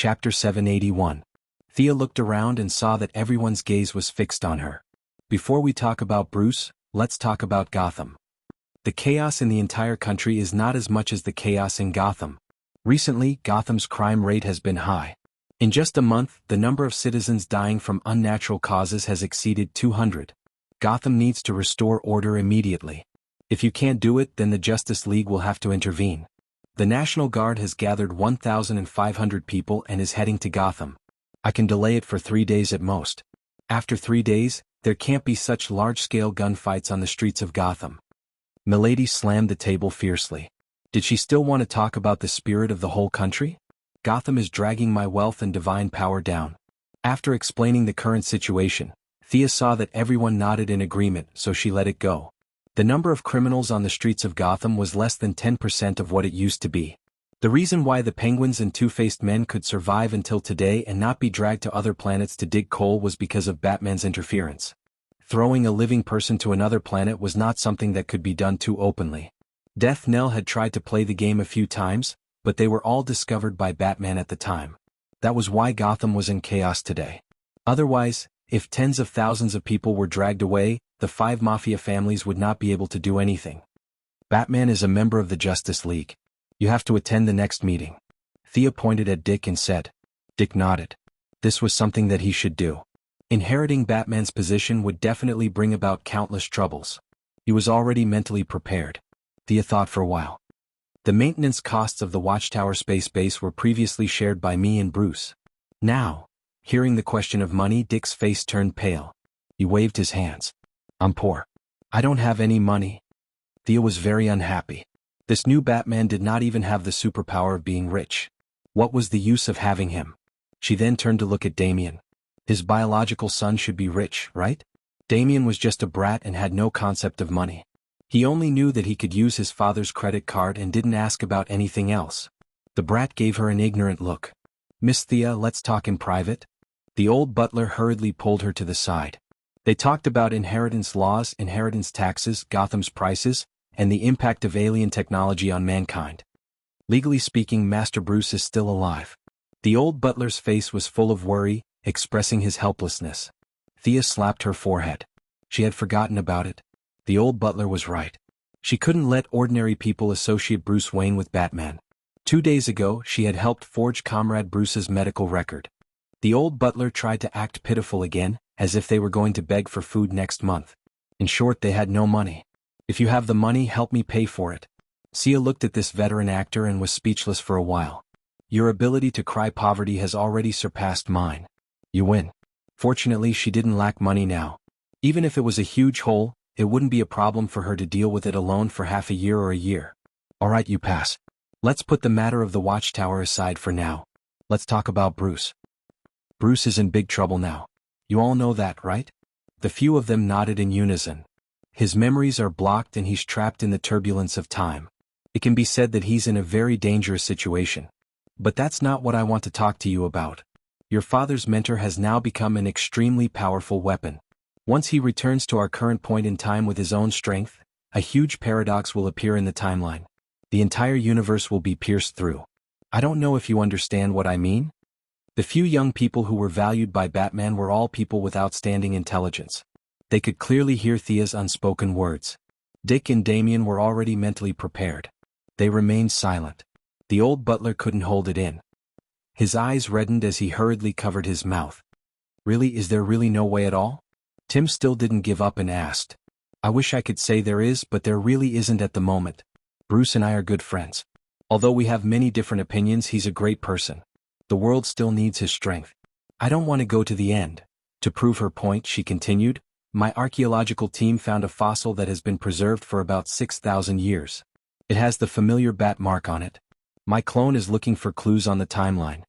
Chapter 781. Thea looked around and saw that everyone's gaze was fixed on her. Before we talk about Bruce, let's talk about Gotham. The chaos in the entire country is not as much as the chaos in Gotham. Recently, Gotham's crime rate has been high. In just a month, the number of citizens dying from unnatural causes has exceeded 200. Gotham needs to restore order immediately. If you can't do it, then the Justice League will have to intervene. The National Guard has gathered 1,500 people and is heading to Gotham. I can delay it for 3 days at most. After 3 days, there can't be such large-scale gunfights on the streets of Gotham. Milady slammed the table fiercely. Did she still want to talk about the spirit of the whole country? Gotham is dragging my wealth and divine power down. After explaining the current situation, Thea saw that everyone nodded in agreement, so she let it go. The number of criminals on the streets of Gotham was less than 10% of what it used to be. The reason why the Penguins and Two-Faced Men could survive until today and not be dragged to other planets to dig coal was because of Batman's interference. Throwing a living person to another planet was not something that could be done too openly. Death Knell had tried to play the game a few times, but they were all discovered by Batman at the time. That was why Gotham was in chaos today. Otherwise, if tens of thousands of people were dragged away, the 5 mafia families would not be able to do anything. Batman is a member of the Justice League. You have to attend the next meeting. Thea pointed at Dick and said. Dick nodded. This was something that he should do. Inheriting Batman's position would definitely bring about countless troubles. He was already mentally prepared. Thea thought for a while. The maintenance costs of the Watchtower space base were previously shared by me and Bruce. Now, hearing the question of money, Dick's face turned pale. He waved his hands. I'm poor. I don't have any money. Thea was very unhappy. This new Batman did not even have the superpower of being rich. What was the use of having him? She then turned to look at Damian. His biological son should be rich, right? Damian was just a brat and had no concept of money. He only knew that he could use his father's credit card and didn't ask about anything else. The brat gave her an ignorant look. Miss Thea, let's talk in private. The old butler hurriedly pulled her to the side. They talked about inheritance laws, inheritance taxes, Gotham's prices, and the impact of alien technology on mankind. Legally speaking, Master Bruce is still alive. The old butler's face was full of worry, expressing his helplessness. Thea slapped her forehead. She had forgotten about it. The old butler was right. She couldn't let ordinary people associate Bruce Wayne with Batman. 2 days ago, she had helped forge Comrade Bruce's medical record. The old butler tried to act pitiful again, as if they were going to beg for food next month. In short, they had no money. If you have the money, help me pay for it. Thea looked at this veteran actor and was speechless for a while. Your ability to cry poverty has already surpassed mine. You win. Fortunately, she didn't lack money now. Even if it was a huge hole, it wouldn't be a problem for her to deal with it alone for half a year or a year. Alright, you pass. Let's put the matter of the Watchtower aside for now. Let's talk about Bruce. Bruce is in big trouble now. You all know that, right? The few of them nodded in unison. His memories are blocked and he's trapped in the turbulence of time. It can be said that he's in a very dangerous situation. But that's not what I want to talk to you about. Your father's mentor has now become an extremely powerful weapon. Once he returns to our current point in time with his own strength, a huge paradox will appear in the timeline. The entire universe will be pierced through. I don't know if you understand what I mean. The few young people who were valued by Batman were all people with outstanding intelligence. They could clearly hear Thea's unspoken words. Dick and Damian were already mentally prepared. They remained silent. The old butler couldn't hold it in. His eyes reddened as he hurriedly covered his mouth. Really, is there really no way at all? Tim still didn't give up and asked. I wish I could say there is, but there really isn't at the moment. Bruce and I are good friends. Although we have many different opinions, he's a great person. The world still needs his strength. I don't want to go to the end. To prove her point, she continued, my archaeological team found a fossil that has been preserved for about 6,000 years. It has the familiar bat mark on it. My clone is looking for clues on the timeline.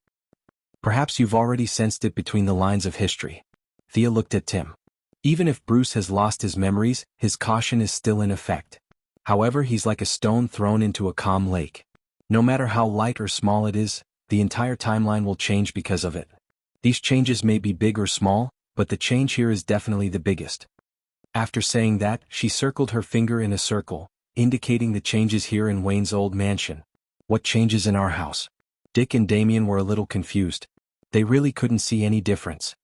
Perhaps you've already sensed it between the lines of history. Thea looked at Tim. Even if Bruce has lost his memories, his caution is still in effect. However, he's like a stone thrown into a calm lake. No matter how light or small it is, the entire timeline will change because of it. These changes may be big or small, but the change here is definitely the biggest. After saying that, she circled her finger in a circle, indicating the changes here in Wayne's old mansion. What changes in our house? Dick and Damien were a little confused. They really couldn't see any difference.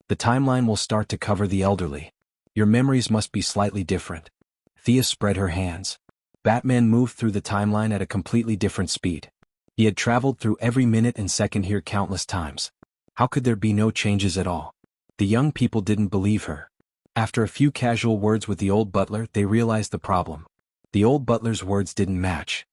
The timeline will start to cover the elderly. Your memories must be slightly different. Thea spread her hands. Batman moved through the timeline at a completely different speed. He had traveled through every minute and second here countless times. How could there be no changes at all? The young people didn't believe her. After a few casual words with the old butler, they realized the problem. The old butler's words didn't match.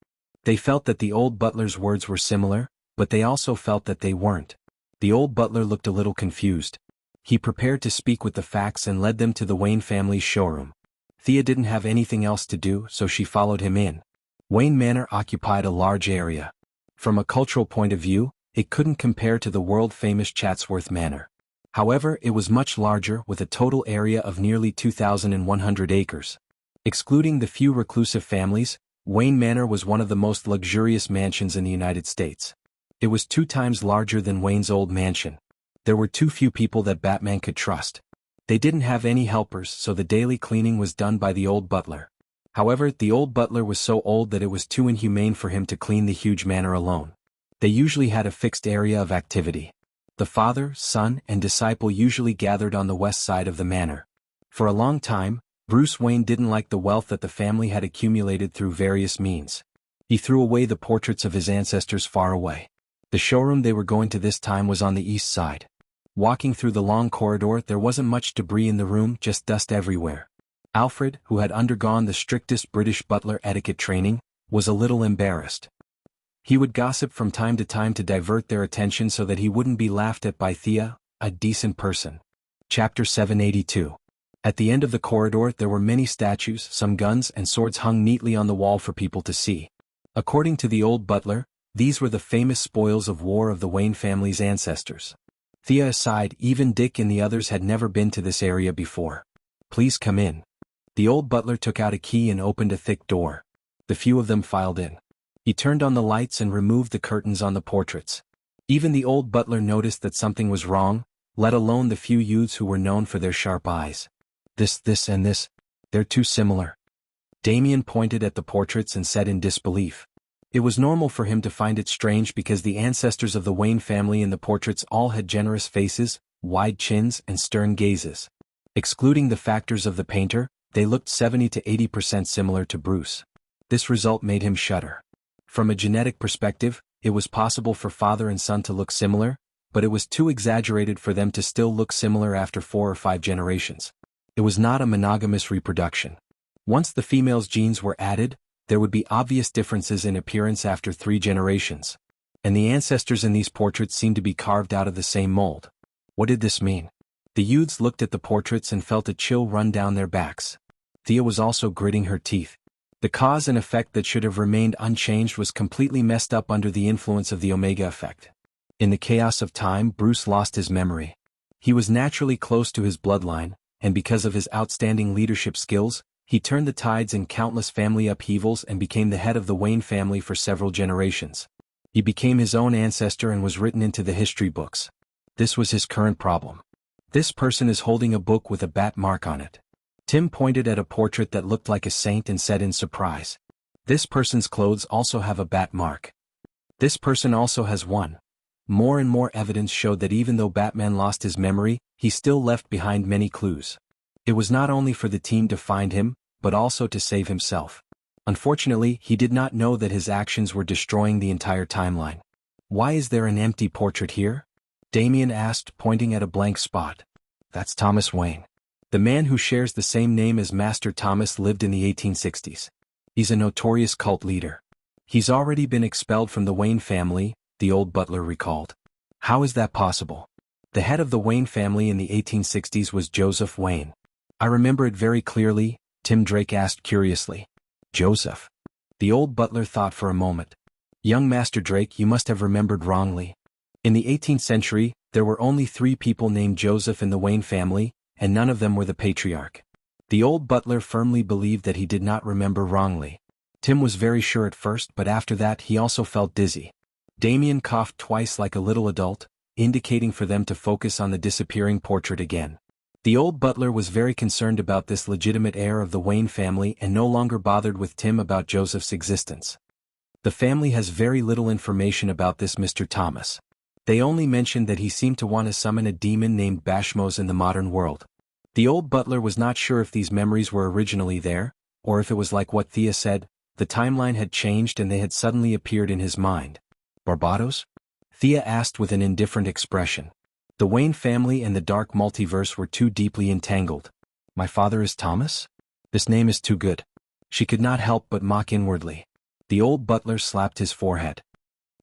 They felt that the old butler's words were similar, but they also felt that they weren't. The old butler looked a little confused. He prepared to speak with the facts and led them to the Wayne family's showroom. Thea didn't have anything else to do, so she followed him in. Wayne Manor occupied a large area. From a cultural point of view, it couldn't compare to the world-famous Chatsworth Manor. However, it was much larger, with a total area of nearly 2,100 acres. Excluding the few reclusive families, Wayne Manor was one of the most luxurious mansions in the United States. It was 2 times larger than Wayne's old mansion. There were too few people that Batman could trust. They didn't have any helpers, so the daily cleaning was done by the old butler. However, the old butler was so old that it was too inhumane for him to clean the huge manor alone. They usually had a fixed area of activity. The father, son, and disciple usually gathered on the west side of the manor. For a long time, Bruce Wayne didn't like the wealth that the family had accumulated through various means. He threw away the portraits of his ancestors far away. The showroom they were going to this time was on the east side. Walking through the long corridor, there wasn't much debris in the room, just dust everywhere. Alfred, who had undergone the strictest British butler etiquette training, was a little embarrassed. He would gossip from time to time to divert their attention so that he wouldn't be laughed at by Thea, a decent person. Chapter 782. At the end of the corridor there were many statues, some guns and swords hung neatly on the wall for people to see. According to the old butler, these were the famous spoils of war of the Wayne family's ancestors. Thea aside, even Dick and the others had never been to this area before. "Please come in." The old butler took out a key and opened a thick door. The few of them filed in. He turned on the lights and removed the curtains on the portraits. Even the old butler noticed that something was wrong, let alone the few youths who were known for their sharp eyes. This, and this. They're too similar. Damien pointed at the portraits and said in disbelief. It was normal for him to find it strange because the ancestors of the Wayne family in the portraits all had generous faces, wide chins, and stern gazes. Excluding the factors of the painter, they looked 70 to 80% similar to Bruce. This result made him shudder. From a genetic perspective, it was possible for father and son to look similar, but it was too exaggerated for them to still look similar after 4 or 5 generations. It was not a monogamous reproduction. Once the female's genes were added, there would be obvious differences in appearance after 3 generations. And the ancestors in these portraits seemed to be carved out of the same mold. What did this mean? The youths looked at the portraits and felt a chill run down their backs. Thea was also gritting her teeth. The cause and effect that should have remained unchanged was completely messed up under the influence of the Omega effect. In the chaos of time, Bruce lost his memory. He was naturally close to his bloodline, and because of his outstanding leadership skills, he turned the tides in countless family upheavals and became the head of the Wayne family for several generations. He became his own ancestor and was written into the history books. This was his current problem. This person is holding a book with a bat mark on it. Tim pointed at a portrait that looked like a saint and said in surprise. This person's clothes also have a bat mark. This person also has one. More and more evidence showed that even though Batman lost his memory, he still left behind many clues. It was not only for the team to find him, but also to save himself. Unfortunately, he did not know that his actions were destroying the entire timeline. "Why is there an empty portrait here?" Damien asked, pointing at a blank spot. "That's Thomas Wayne. The man who shares the same name as Master Thomas lived in the 1860s. He's a notorious cult leader. He's already been expelled from the Wayne family," the old butler recalled. "How is that possible?" "The head of the Wayne family in the 1860s was Joseph Wayne. I remember it very clearly," Tim Drake asked curiously. "Joseph?" The old butler thought for a moment. "Young Master Drake, you must have remembered wrongly. In the 18th century, there were only 3 people named Joseph in the Wayne family, and none of them were the patriarch." The old butler firmly believed that he did not remember wrongly. Tim was very sure at first, but after that he also felt dizzy. Damien coughed twice like a little adult, indicating for them to focus on the disappearing portrait again. The old butler was very concerned about this legitimate heir of the Wayne family and no longer bothered with Tim about Joseph's existence. The family has very little information about this Mr. Thomas. They only mentioned that he seemed to want to summon a demon named Bashmos in the modern world. The old butler was not sure if these memories were originally there, or if it was like what Thea said, the timeline had changed and they had suddenly appeared in his mind. Barbados? Thea asked with an indifferent expression. The Wayne family and the dark multiverse were too deeply entangled. My father is Thomas? This name is too good. She could not help but mock inwardly. The old butler slapped his forehead.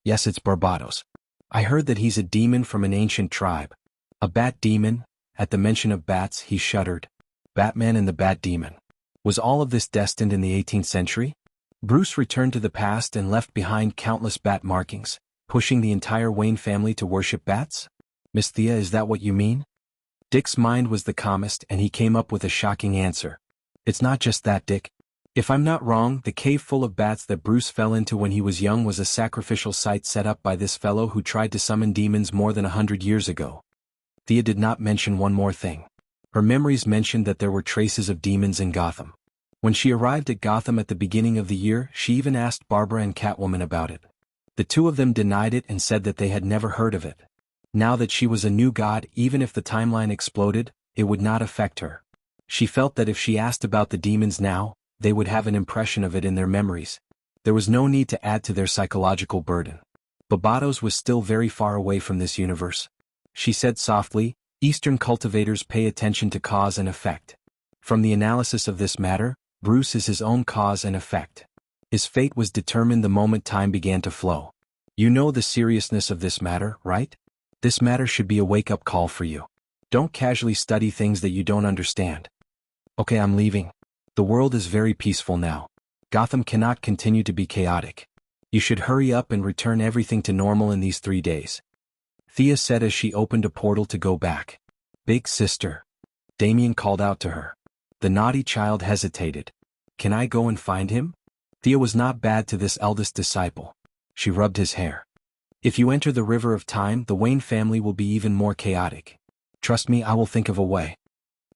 Yes, it's Barbados. I heard that he's a demon from an ancient tribe. A bat demon? At the mention of bats he shuddered. Batman and the Bat Demon. Was all of this destined in the 18th century? Bruce returned to the past and left behind countless bat markings, pushing the entire Wayne family to worship bats? Miss Thea, is that what you mean? Dick's mind was the calmest and he came up with a shocking answer. It's not just that, Dick. If I'm not wrong, the cave full of bats that Bruce fell into when he was young was a sacrificial site set up by this fellow who tried to summon demons more than 100 years ago. Thea did not mention one more thing. Her memories mentioned that there were traces of demons in Gotham. When she arrived at Gotham at the beginning of the year, she even asked Barbara and Catwoman about it. The two of them denied it and said that they had never heard of it. Now that she was a new god, even if the timeline exploded, it would not affect her. She felt that if she asked about the demons now, they would have an impression of it in their memories. There was no need to add to their psychological burden. Barbados was still very far away from this universe. She said softly, Eastern cultivators pay attention to cause and effect. From the analysis of this matter, Bruce is his own cause and effect. His fate was determined the moment time began to flow. You know the seriousness of this matter, right? This matter should be a wake-up call for you. Don't casually study things that you don't understand. Okay, I'm leaving. The world is very peaceful now. Gotham cannot continue to be chaotic. You should hurry up and return everything to normal in these 3 days. Thea said as she opened a portal to go back. Big sister. Damien called out to her. The naughty child hesitated. Can I go and find him? Thea was not bad to this eldest disciple. She rubbed his hair. If you enter the river of time, the Wayne family will be even more chaotic. Trust me, I will think of a way.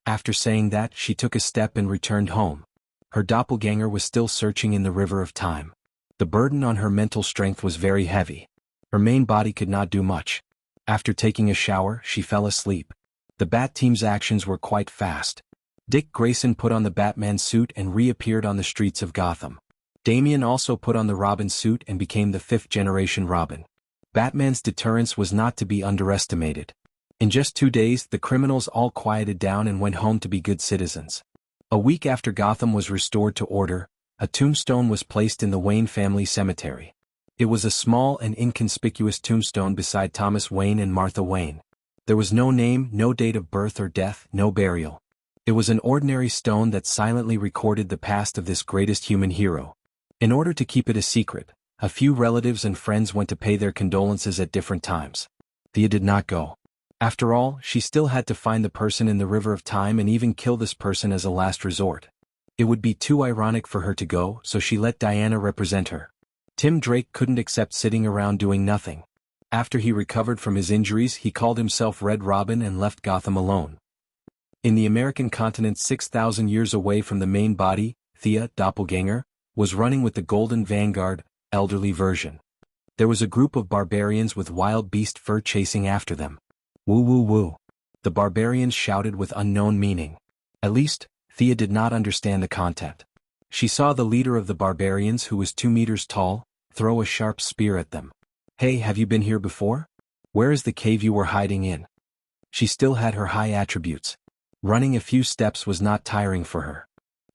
After saying that, she took a step and returned home. Her doppelganger was still searching in the river of time. The burden on her mental strength was very heavy. Her main body could not do much. After taking a shower, she fell asleep. The Bat Team's actions were quite fast. Dick Grayson put on the Batman suit and reappeared on the streets of Gotham. Damian also put on the Robin suit and became the 5th-generation Robin. Batman's deterrence was not to be underestimated. In just 2 days, the criminals all quieted down and went home to be good citizens. A week after Gotham was restored to order, a tombstone was placed in the Wayne family cemetery. It was a small and inconspicuous tombstone beside Thomas Wayne and Martha Wayne. There was no name, no date of birth or death, no burial. It was an ordinary stone that silently recorded the past of this greatest human hero. In order to keep it a secret, a few relatives and friends went to pay their condolences at different times. Thea did not go. After all, she still had to find the person in the river of time and even kill this person as a last resort. It would be too ironic for her to go, so she let Diana represent her. Tim Drake couldn't accept sitting around doing nothing. After he recovered from his injuries, he called himself Red Robin and left Gotham alone. In the American continent 6,000 years away from the main body, Thea, doppelganger, was running with the Golden Vanguard, elderly version. There was a group of barbarians with wild beast fur chasing after them. Woo woo woo. The barbarians shouted with unknown meaning. At least, Thea did not understand the content. She saw the leader of the barbarians, who was 2 meters tall, throw a sharp spear at them. Hey, have you been here before? Where is the cave you were hiding in? She still had her high attributes. Running a few steps was not tiring for her.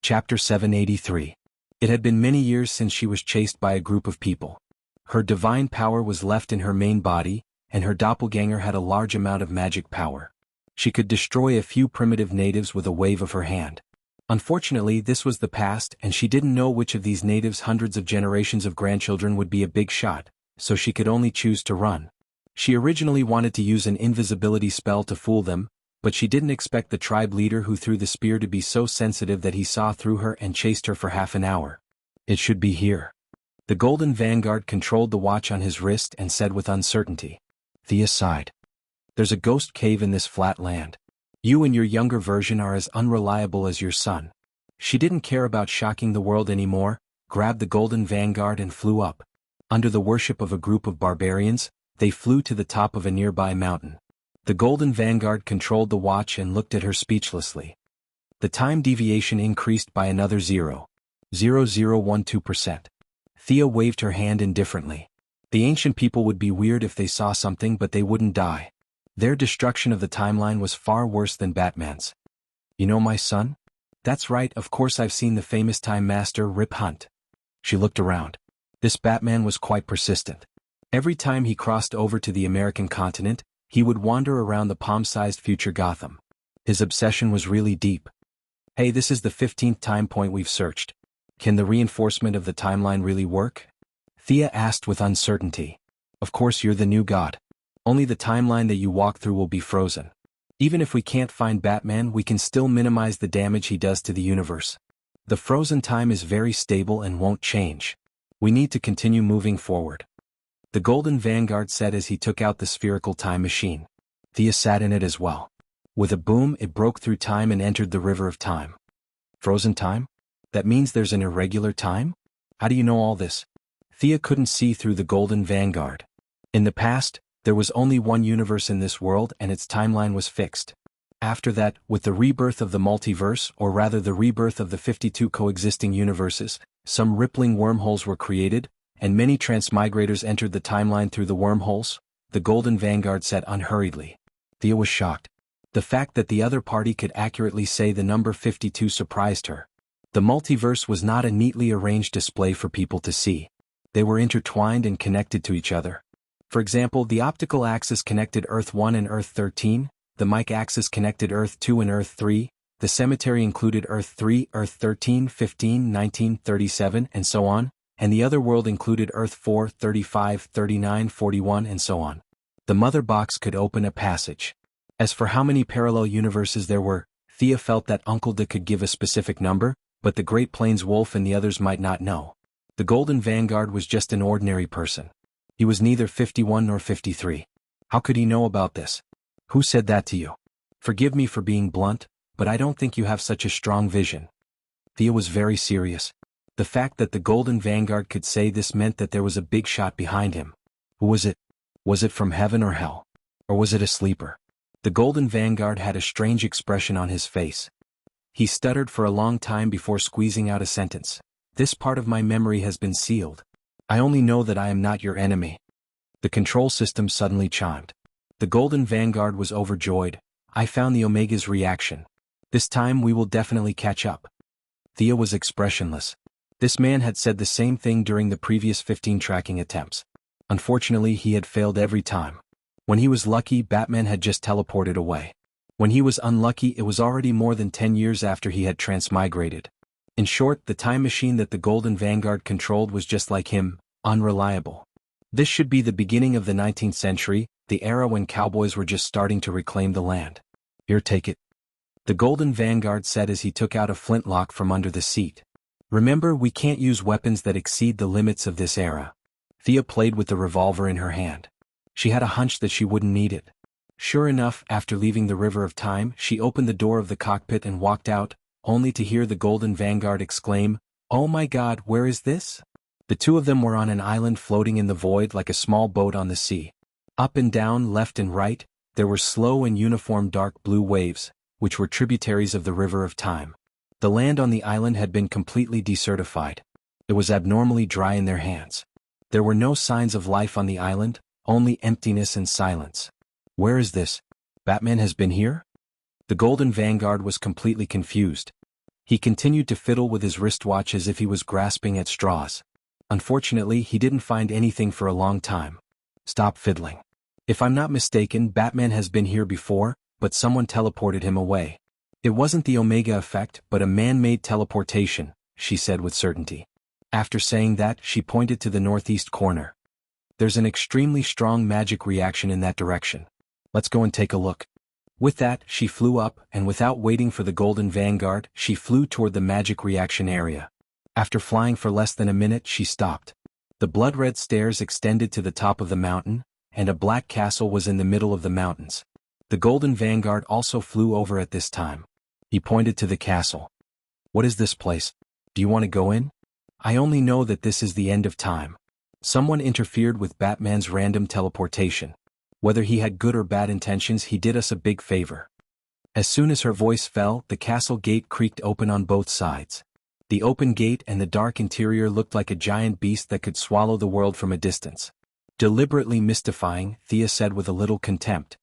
Chapter 783. It had been many years since she was chased by a group of people. Her divine power was left in her main body, and her doppelganger had a large amount of magic power. She could destroy a few primitive natives with a wave of her hand. Unfortunately, this was the past, and she didn't know which of these natives' hundreds of generations of grandchildren would be a big shot, so she could only choose to run. She originally wanted to use an invisibility spell to fool them, but she didn't expect the tribe leader who threw the spear to be so sensitive that he saw through her and chased her for half an hour. It should be here. The Golden Vanguard controlled the watch on his wrist and said with uncertainty. Thea sighed. There's a ghost cave in this flat land. You and your younger version are as unreliable as your son. She didn't care about shocking the world anymore, grabbed the Golden Vanguard and flew up. Under the worship of a group of barbarians, they flew to the top of a nearby mountain. The Golden Vanguard controlled the watch and looked at her speechlessly. The time deviation increased by another 0.0012%. Thea waved her hand indifferently. The ancient people would be weird if they saw something, but they wouldn't die. Their destruction of the timeline was far worse than Batman's. You know my son? That's right, of course I've seen the famous Time Master Rip Hunt. She looked around. This Batman was quite persistent. Every time he crossed over to the American continent, he would wander around the palm-sized future Gotham. His obsession was really deep. Hey, this is the 15th time point we've searched. Can the reinforcement of the timeline really work? Thea asked with uncertainty. Of course you're the new god. Only the timeline that you walk through will be frozen. Even if we can't find Batman, we can still minimize the damage he does to the universe. The frozen time is very stable and won't change. We need to continue moving forward. The Golden Vanguard said as he took out the spherical time machine. Thea sat in it as well. With a boom, it broke through time and entered the river of time. Frozen time? That means there's an irregular time? How do you know all this? Thea couldn't see through the Golden Vanguard. In the past, there was only one universe in this world and its timeline was fixed. After that, with the rebirth of the multiverse, or rather the rebirth of the 52 coexisting universes, some rippling wormholes were created, and many transmigrators entered the timeline through the wormholes, the Golden Vanguard said unhurriedly. Thea was shocked. The fact that the other party could accurately say the number 52 surprised her. The multiverse was not a neatly arranged display for people to see. They were intertwined and connected to each other. For example, the optical axis connected Earth 1 and Earth 13, the mic axis connected Earth 2 and Earth 3, the cemetery included Earth 3, Earth 13, 15, 19, 37, and so on, and the other world included Earth 4, 35, 39, 41, and so on. The mother box could open a passage. As for how many parallel universes there were, Thea felt that Uncle Dick could give a specific number, but the Great Plains Wolf and the others might not know. The Golden Vanguard was just an ordinary person. He was neither 51 nor 53. How could he know about this? Who said that to you? Forgive me for being blunt, but I don't think you have such a strong vision. Thea was very serious. The fact that the Golden Vanguard could say this meant that there was a big shot behind him. Who was it? Was it from heaven or hell? Or was it a sleeper? The Golden Vanguard had a strange expression on his face. He stuttered for a long time before squeezing out a sentence. This part of my memory has been sealed. I only know that I am not your enemy. The control system suddenly chimed. The Golden Vanguard was overjoyed. I found the Omega's reaction. This time we will definitely catch up. Thea was expressionless. This man had said the same thing during the previous 15 tracking attempts. Unfortunately, he had failed every time. When he was lucky, Batman had just teleported away. When he was unlucky, it was already more than 10 years after he had transmigrated. In short, the time machine that the Golden Vanguard controlled was just like him, unreliable. This should be the beginning of the 19th century, the era when cowboys were just starting to reclaim the land. Here, take it. The Golden Vanguard said as he took out a flintlock from under the seat. Remember, we can't use weapons that exceed the limits of this era. Thea played with the revolver in her hand. She had a hunch that she wouldn't need it. Sure enough, after leaving the River of Time, she opened the door of the cockpit and walked out, only to hear the Golden Vanguard exclaim, "Oh my God, where is this?" The two of them were on an island floating in the void like a small boat on the sea. Up and down, left and right, there were slow and uniform dark blue waves, which were tributaries of the River of Time. The land on the island had been completely desertified. It was abnormally dry in their hands. There were no signs of life on the island, only emptiness and silence. Where is this? Batman has been here? The Golden Vanguard was completely confused. He continued to fiddle with his wristwatch as if he was grasping at straws. Unfortunately, he didn't find anything for a long time. Stop fiddling. If I'm not mistaken, Batman has been here before, but someone teleported him away. It wasn't the Omega effect, but a man-made teleportation, she said with certainty. After saying that, she pointed to the northeast corner. There's an extremely strong magic reaction in that direction. Let's go and take a look. With that, she flew up, and without waiting for the Golden Vanguard, she flew toward the magic reaction area. After flying for less than a minute, she stopped. The blood-red stairs extended to the top of the mountain, and a black castle was in the middle of the mountains. The Golden Vanguard also flew over at this time. He pointed to the castle. What is this place? Do you want to go in? I only know that this is the end of time. Someone interfered with Batman's random teleportation. Whether he had good or bad intentions, he did us a big favor. As soon as her voice fell, the castle gate creaked open on both sides. The open gate and the dark interior looked like a giant beast that could swallow the world from a distance. Deliberately mystifying, Thea said with a little contempt.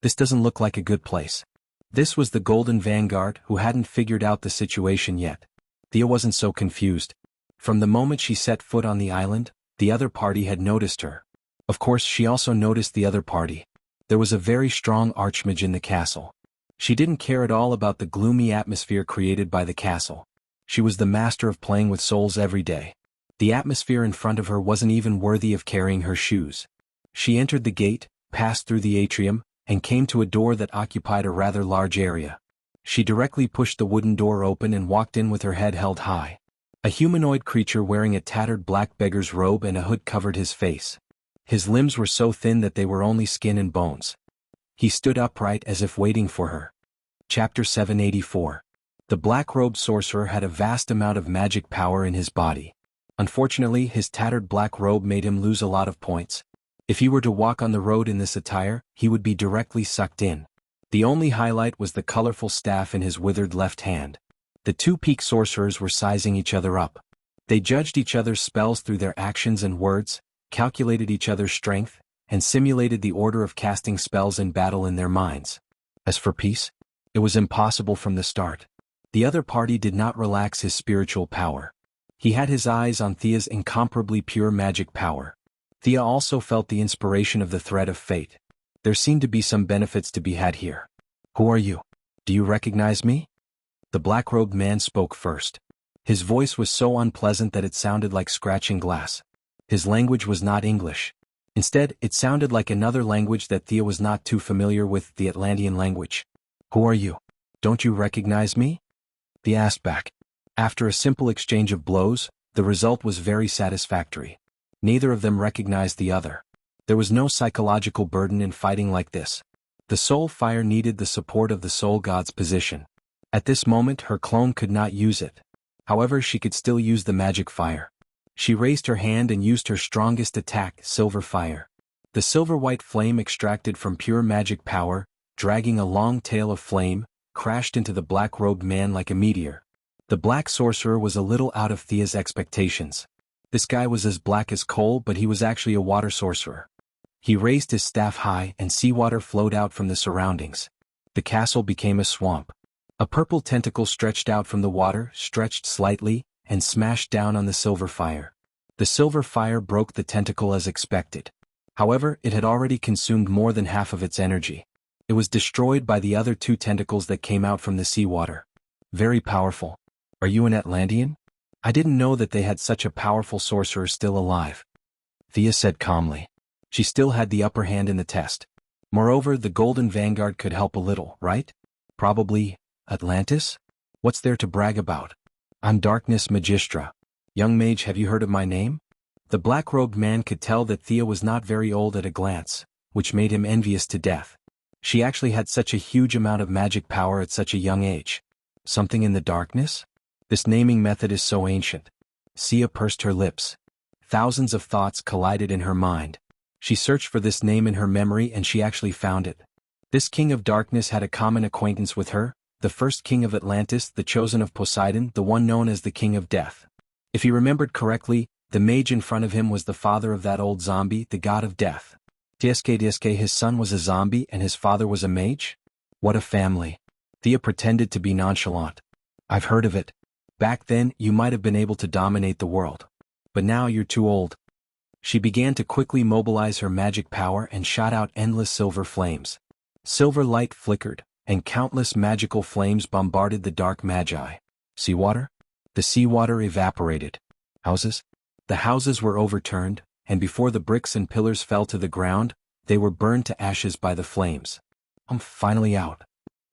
This doesn't look like a good place. This was the Golden Vanguard, who hadn't figured out the situation yet. Thea wasn't so confused. From the moment she set foot on the island, the other party had noticed her. Of course, she also noticed the other party. There was a very strong archmage in the castle. She didn't care at all about the gloomy atmosphere created by the castle. She was the master of playing with souls every day. The atmosphere in front of her wasn't even worthy of carrying her shoes. She entered the gate, passed through the atrium, and came to a door that occupied a rather large area. She directly pushed the wooden door open and walked in with her head held high. A humanoid creature wearing a tattered black beggar's robe and a hood covered his face. His limbs were so thin that they were only skin and bones. He stood upright as if waiting for her. Chapter 784. The black-robed sorcerer had a vast amount of magic power in his body. Unfortunately, his tattered black robe made him lose a lot of points. If he were to walk on the road in this attire, he would be directly sucked in. The only highlight was the colorful staff in his withered left hand. The two peak sorcerers were sizing each other up. They judged each other's spells through their actions and words, calculated each other's strength, and simulated the order of casting spells in battle in their minds. As for peace, it was impossible from the start. The other party did not relax his spiritual power. He had his eyes on Thea's incomparably pure magic power. Thea also felt the inspiration of the thread of fate. There seemed to be some benefits to be had here. Who are you? Do you recognize me? The black-robed man spoke first. His voice was so unpleasant that it sounded like scratching glass. His language was not English. Instead, it sounded like another language that Thea was not too familiar with, the Atlantean language. Who are you? Don't you recognize me? Thea asked back. After a simple exchange of blows, the result was very satisfactory. Neither of them recognized the other. There was no psychological burden in fighting like this. The soul fire needed the support of the soul god's position. At this moment, her clone could not use it. However, she could still use the magic fire. She raised her hand and used her strongest attack, silver fire. The silver-white flame extracted from pure magic power, dragging a long tail of flame, crashed into the black-robed man like a meteor. The black sorcerer was a little out of Thea's expectations. This guy was as black as coal, but he was actually a water sorcerer. He raised his staff high and seawater flowed out from the surroundings. The castle became a swamp. A purple tentacle stretched out from the water, stretched slightly, and smashed down on the silver fire. The silver fire broke the tentacle as expected. However, it had already consumed more than half of its energy. It was destroyed by the other two tentacles that came out from the seawater. Very powerful. Are you an Atlantean? I didn't know that they had such a powerful sorcerer still alive. Thea said calmly. She still had the upper hand in the test. Moreover, the Golden Vanguard could help a little, right? Probably, Atlantis? What's there to brag about? I'm Darkness Magistra. Young mage, have you heard of my name? The black-robed man could tell that Thea was not very old at a glance, which made him envious to death. She actually had such a huge amount of magic power at such a young age. Something in the darkness? This naming method is so ancient. Thea pursed her lips. Thousands of thoughts collided in her mind. She searched for this name in her memory and she actually found it. This king of darkness had a common acquaintance with her, the first king of Atlantis, the chosen of Poseidon, the one known as the king of death. If he remembered correctly, the mage in front of him was the father of that old zombie, the god of death. DSK, his son was a zombie and his father was a mage? What a family. Thea pretended to be nonchalant. I've heard of it. Back then, you might have been able to dominate the world. But now you're too old. She began to quickly mobilize her magic power and shot out endless silver flames. Silver light flickered, and countless magical flames bombarded the dark magi. Seawater? The seawater evaporated. Houses? The houses were overturned, and before the bricks and pillars fell to the ground, they were burned to ashes by the flames. I'm finally out.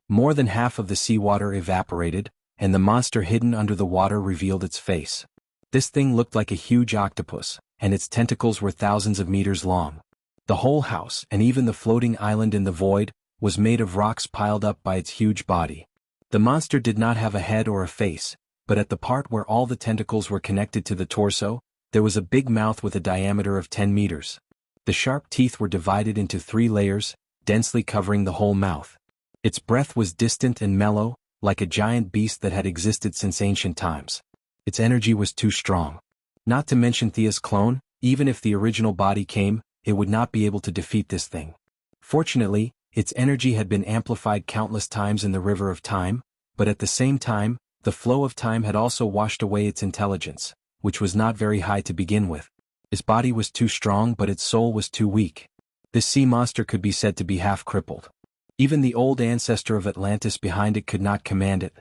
More than half of the seawater evaporated, and the monster hidden under the water revealed its face. This thing looked like a huge octopus, and its tentacles were thousands of meters long. The whole house, and even the floating island in the void, was made of rocks piled up by its huge body. The monster did not have a head or a face, but at the part where all the tentacles were connected to the torso, There was a big mouth with a diameter of 10 meters. The sharp teeth were divided into 3 layers, densely covering the whole mouth. Its breath was distant and mellow, like a giant beast that had existed since ancient times. Its energy was too strong. Not to mention Thea's clone, even if the original body came, it would not be able to defeat this thing. Fortunately, its energy had been amplified countless times in the river of time, but at the same time, the flow of time had also washed away its intelligence, which was not very high to begin with. Its body was too strong but its soul was too weak. This sea monster could be said to be half-crippled. Even the old ancestor of Atlantis behind it could not command it.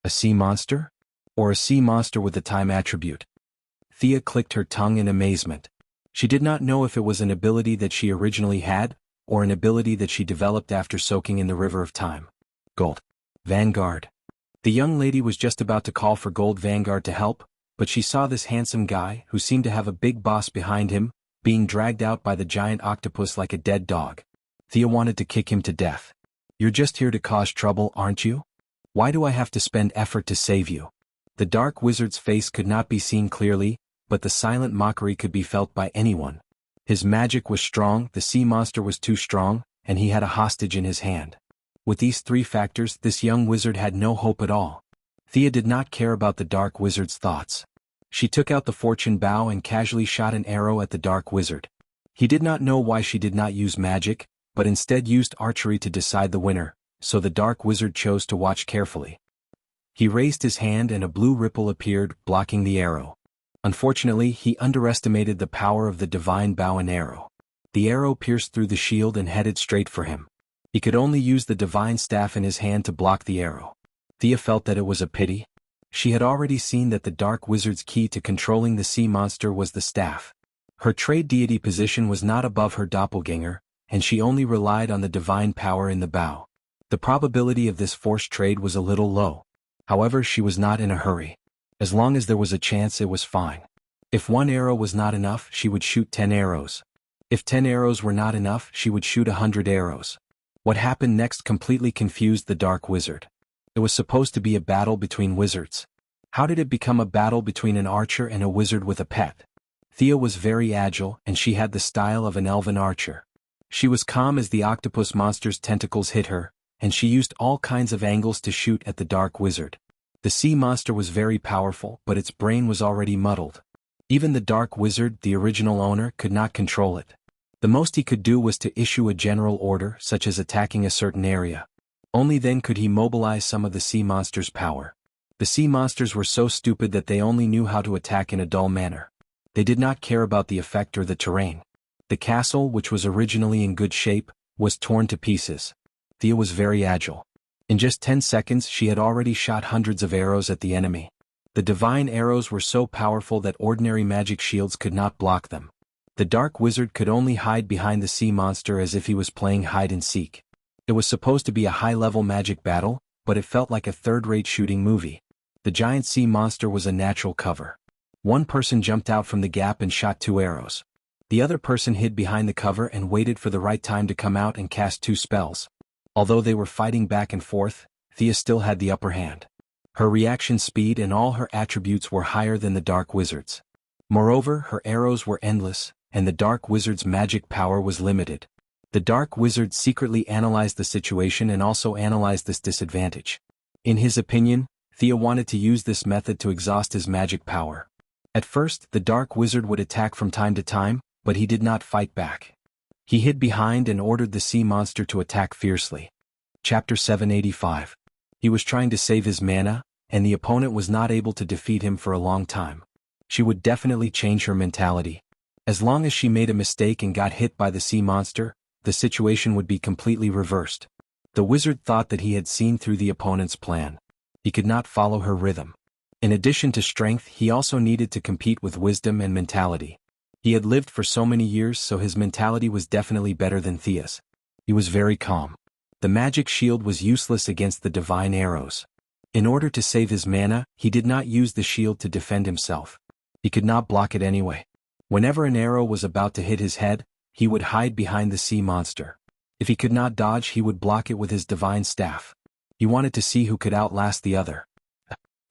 A sea monster? Or a sea monster with a time attribute? Thea clicked her tongue in amazement. She did not know if it was an ability that she originally had, or an ability that she developed after soaking in the river of time. Gold. Vanguard. The young lady was just about to call for Gold Vanguard to help, but she saw this handsome guy, who seemed to have a big boss behind him, being dragged out by the giant octopus like a dead dog. Thea wanted to kick him to death. You're just here to cause trouble, aren't you? Why do I have to spend effort to save you? The dark wizard's face could not be seen clearly, but the silent mockery could be felt by anyone. His magic was strong, the sea monster was too strong, and he had a hostage in his hand. With these 3 factors, this young wizard had no hope at all. Thea did not care about the dark wizard's thoughts. She took out the fortune bow and casually shot an arrow at the dark wizard. He did not know why she did not use magic, but instead used archery to decide the winner, so the dark wizard chose to watch carefully. He raised his hand and a blue ripple appeared, blocking the arrow. Unfortunately, he underestimated the power of the divine bow and arrow. The arrow pierced through the shield and headed straight for him. He could only use the divine staff in his hand to block the arrow. Thea felt that it was a pity. She had already seen that the dark wizard's key to controlling the sea monster was the staff. Her trade deity position was not above her doppelganger, and she only relied on the divine power in the bow. The probability of this forced trade was a little low. However, she was not in a hurry. As long as there was a chance, it was fine. If 1 arrow was not enough, she would shoot 10 arrows. If 10 arrows were not enough, she would shoot 100 arrows. What happened next completely confused the dark wizard. It was supposed to be a battle between wizards. How did it become a battle between an archer and a wizard with a pet? Thea was very agile, and she had the style of an elven archer. She was calm as the octopus monster's tentacles hit her, and she used all kinds of angles to shoot at the dark wizard. The sea monster was very powerful, but its brain was already muddled. Even the dark wizard, the original owner, could not control it. The most he could do was to issue a general order, such as attacking a certain area. Only then could he mobilize some of the sea monster's power. The sea monsters were so stupid that they only knew how to attack in a dull manner. They did not care about the effect or the terrain. The castle, which was originally in good shape, was torn to pieces. Thea was very agile. In just 10 seconds she had already shot hundreds of arrows at the enemy. The divine arrows were so powerful that ordinary magic shields could not block them. The dark wizard could only hide behind the sea monster as if he was playing hide and seek. It was supposed to be a high-level magic battle, but it felt like a third-rate shooting movie. The giant sea monster was a natural cover. One person jumped out from the gap and shot 2 arrows. The other person hid behind the cover and waited for the right time to come out and cast 2 spells. Although they were fighting back and forth, Thea still had the upper hand. Her reaction speed and all her attributes were higher than the dark wizard's. Moreover, her arrows were endless, and the dark wizard's magic power was limited. The dark wizard secretly analyzed the situation and also analyzed this disadvantage. In his opinion, Thea wanted to use this method to exhaust his magic power. At first, the dark wizard would attack from time to time, but he did not fight back. He hid behind and ordered the sea monster to attack fiercely. Chapter 785. He was trying to save his mana, and the opponent was not able to defeat him for a long time. She would definitely change her mentality. As long as she made a mistake and got hit by the sea monster, the situation would be completely reversed. The wizard thought that he had seen through the opponent's plan. He could not follow her rhythm. In addition to strength, he also needed to compete with wisdom and mentality. He had lived for so many years, so his mentality was definitely better than Thea's. He was very calm. The magic shield was useless against the divine arrows. In order to save his mana, he did not use the shield to defend himself. He could not block it anyway. Whenever an arrow was about to hit his head, he would hide behind the sea monster. If he could not dodge, he would block it with his divine staff. He wanted to see who could outlast the other.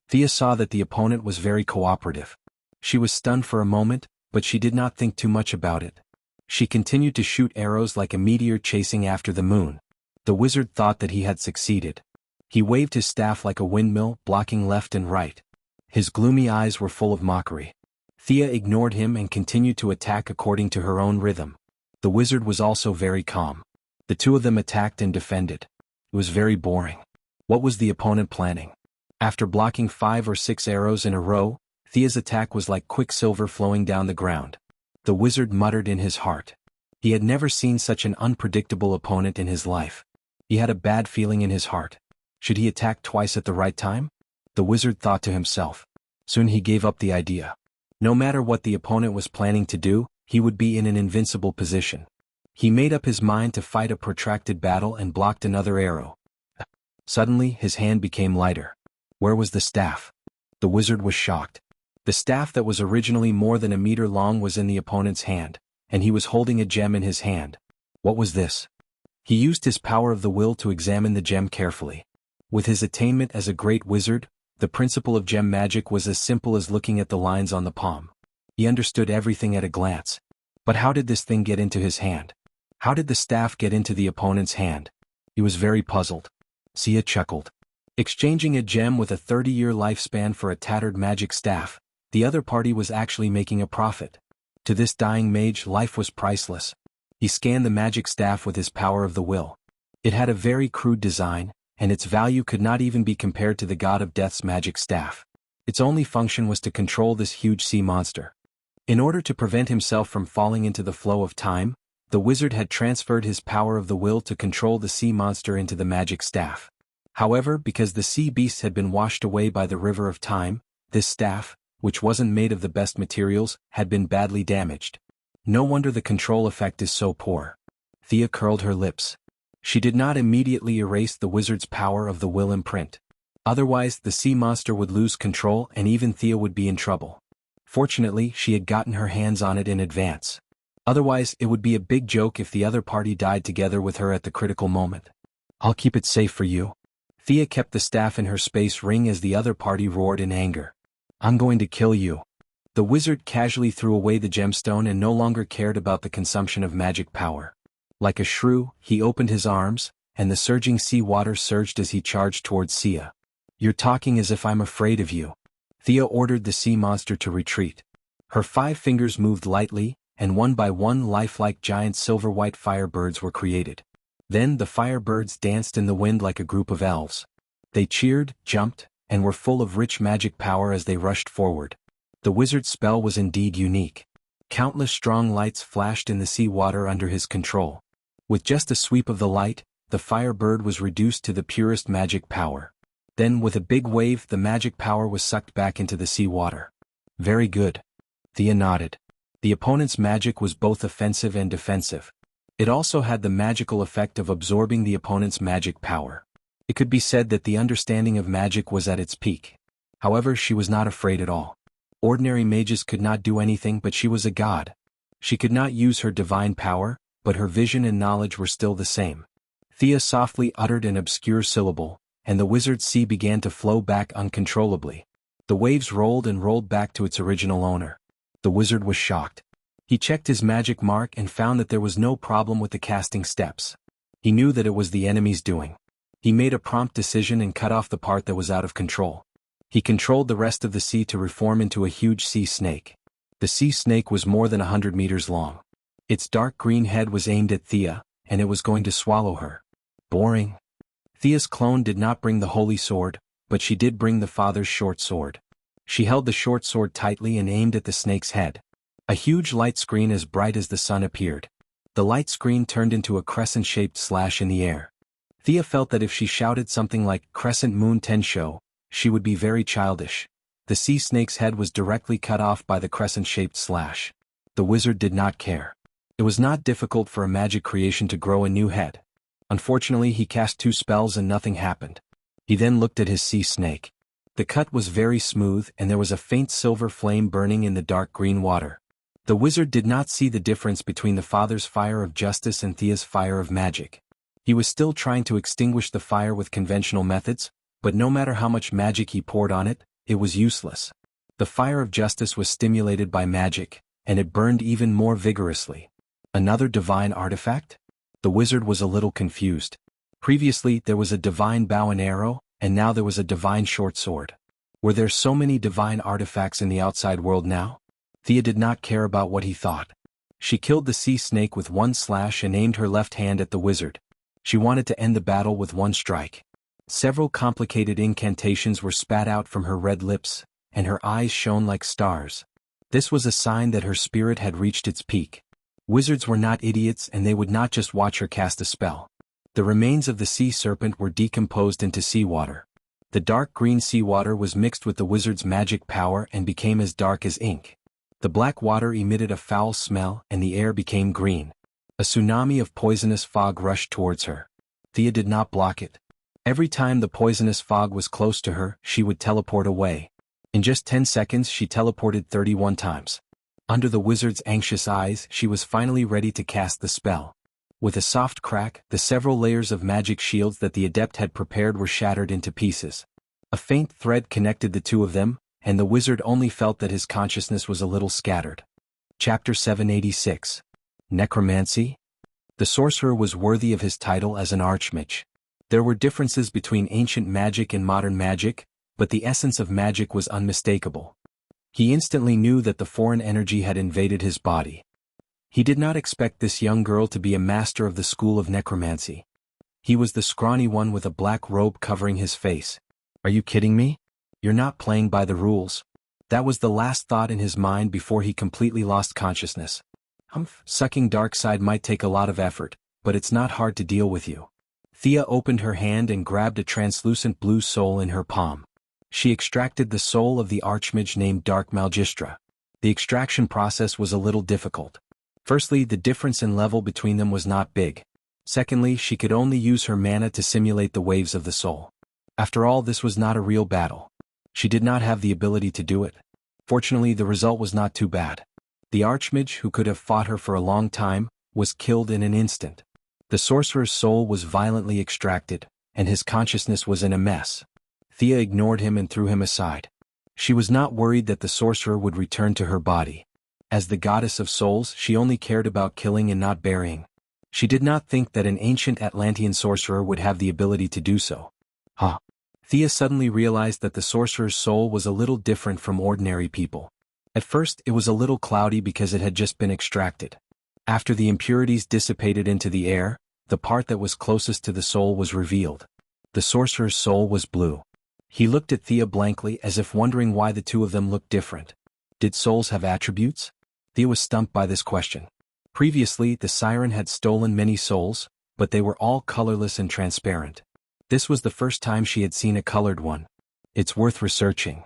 Thea saw that the opponent was very cooperative. She was stunned for a moment, but she did not think too much about it. She continued to shoot arrows like a meteor chasing after the moon. The wizard thought that he had succeeded. He waved his staff like a windmill, blocking left and right. His gloomy eyes were full of mockery. Thea ignored him and continued to attack according to her own rhythm. The wizard was also very calm. The two of them attacked and defended. It was very boring. What was the opponent planning? After blocking 5 or 6 arrows in a row, Thea's attack was like quicksilver flowing down the ground. The wizard muttered in his heart. He had never seen such an unpredictable opponent in his life. He had a bad feeling in his heart. Should he attack twice at the right time? The wizard thought to himself. Soon he gave up the idea. No matter what the opponent was planning to do, he would be in an invincible position. He made up his mind to fight a protracted battle and blocked another arrow. Suddenly, his hand became lighter. Where was the staff? The wizard was shocked. The staff that was originally more than a meter long was in the opponent's hand, and he was holding a gem in his hand. What was this? He used his power of the will to examine the gem carefully. With his attainment as a great wizard, the principle of gem magic was as simple as looking at the lines on the palm. He understood everything at a glance. But how did this thing get into his hand? How did the staff get into the opponent's hand? He was very puzzled. Sia chuckled. Exchanging a gem with a 30-year lifespan for a tattered magic staff, the other party was actually making a profit. To this dying mage, life was priceless. He scanned the magic staff with his power of the will. It had a very crude design, and its value could not even be compared to the god of death's magic staff. Its only function was to control this huge sea monster. In order to prevent himself from falling into the flow of time, the wizard had transferred his power of the will to control the sea monster into the magic staff. However, because the sea beast had been washed away by the river of time, this staff, which wasn't made of the best materials, had been badly damaged. No wonder the control effect is so poor. Thea curled her lips. She did not immediately erase the wizard's power of the will imprint. Otherwise, the sea monster would lose control and even Thea would be in trouble. Fortunately, she had gotten her hands on it in advance. Otherwise, it would be a big joke if the other party died together with her at the critical moment. I'll keep it safe for you. Thea kept the staff in her space ring as the other party roared in anger. I'm going to kill you. The wizard casually threw away the gemstone and no longer cared about the consumption of magic power. Like a shrew, he opened his arms, and the surging sea water surged as he charged towards Sia. You're talking as if I'm afraid of you. Thea ordered the sea monster to retreat. Her 5 fingers moved lightly, and one by one lifelike giant silver-white firebirds were created. Then the firebirds danced in the wind like a group of elves. They cheered, jumped, and were full of rich magic power as they rushed forward. The wizard's spell was indeed unique. Countless strong lights flashed in the sea water under his control. With just a sweep of the light, the firebird was reduced to the purest magic power. Then with a big wave the magic power was sucked back into the sea water. Very good. Thea nodded. The opponent's magic was both offensive and defensive. It also had the magical effect of absorbing the opponent's magic power. It could be said that the understanding of magic was at its peak. However, she was not afraid at all. Ordinary mages could not do anything, but she was a god. She could not use her divine power, but her vision and knowledge were still the same. Thea softly uttered an obscure syllable, and the wizard's sea began to flow back uncontrollably. The waves rolled and rolled back to its original owner. The wizard was shocked. He checked his magic mark and found that there was no problem with the casting steps. He knew that it was the enemy's doing. He made a prompt decision and cut off the part that was out of control. He controlled the rest of the sea to reform into a huge sea snake. The sea snake was more than 100 meters long. Its dark green head was aimed at Thea, and it was going to swallow her. Boring. Thea's clone did not bring the holy sword, but she did bring the father's short sword. She held the short sword tightly and aimed at the snake's head. A huge light screen as bright as the sun appeared. The light screen turned into a crescent-shaped slash in the air. Thea felt that if she shouted something like "Crescent Moon Tensho," she would be very childish. The sea snake's head was directly cut off by the crescent-shaped slash. The wizard did not care. It was not difficult for a magic creation to grow a new head. Unfortunately, he cast 2 spells and nothing happened. He then looked at his sea snake. The cut was very smooth and there was a faint silver flame burning in the dark green water. The wizard did not see the difference between the father's fire of justice and Thea's fire of magic. He was still trying to extinguish the fire with conventional methods, but no matter how much magic he poured on it, it was useless. The fire of justice was stimulated by magic, and it burned even more vigorously. Another divine artifact? The wizard was a little confused. Previously there was a divine bow and arrow, and now there was a divine short sword. Were there so many divine artifacts in the outside world now? Thea did not care about what he thought. She killed the sea snake with one slash and aimed her left hand at the wizard. She wanted to end the battle with one strike. Several complicated incantations were spat out from her red lips, and her eyes shone like stars. This was a sign that her spirit had reached its peak. Wizards were not idiots, and they would not just watch her cast a spell. The remains of the sea serpent were decomposed into seawater. The dark green seawater was mixed with the wizard's magic power and became as dark as ink. The black water emitted a foul smell and the air became green. A tsunami of poisonous fog rushed towards her. Thea did not block it. Every time the poisonous fog was close to her, she would teleport away. In just 10 seconds she teleported 31 times. Under the wizard's anxious eyes, she was finally ready to cast the spell. With a soft crack, the several layers of magic shields that the adept had prepared were shattered into pieces. A faint thread connected the two of them, and the wizard only felt that his consciousness was a little scattered. Chapter 786. Necromancy? The sorcerer was worthy of his title as an archmage. There were differences between ancient magic and modern magic, but the essence of magic was unmistakable. He instantly knew that the foreign energy had invaded his body. He did not expect this young girl to be a master of the school of necromancy. He was the scrawny one with a black robe covering his face. Are you kidding me? You're not playing by the rules. That was the last thought in his mind before he completely lost consciousness. Sucking dark side might take a lot of effort, but it's not hard to deal with you. Thea opened her hand and grabbed a translucent blue soul in her palm. She extracted the soul of the archmage named Dark Malgistra. The extraction process was a little difficult. Firstly, the difference in level between them was not big. Secondly, she could only use her mana to simulate the waves of the soul. After all, this was not a real battle. She did not have the ability to do it. Fortunately, the result was not too bad. The archmage, who could have fought her for a long time, was killed in an instant. The sorcerer's soul was violently extracted, and his consciousness was in a mess. Thea ignored him and threw him aside. She was not worried that the sorcerer would return to her body. As the goddess of souls, she only cared about killing and not burying. She did not think that an ancient Atlantean sorcerer would have the ability to do so. Thea suddenly realized that the sorcerer's soul was a little different from ordinary people. At first, it was a little cloudy because it had just been extracted. After the impurities dissipated into the air, the part that was closest to the soul was revealed. The sorcerer's soul was blue. He looked at Thea blankly as if wondering why the two of them looked different. Did souls have attributes? Thea was stumped by this question. Previously, the siren had stolen many souls, but they were all colorless and transparent. This was the first time she had seen a colored one. It's worth researching.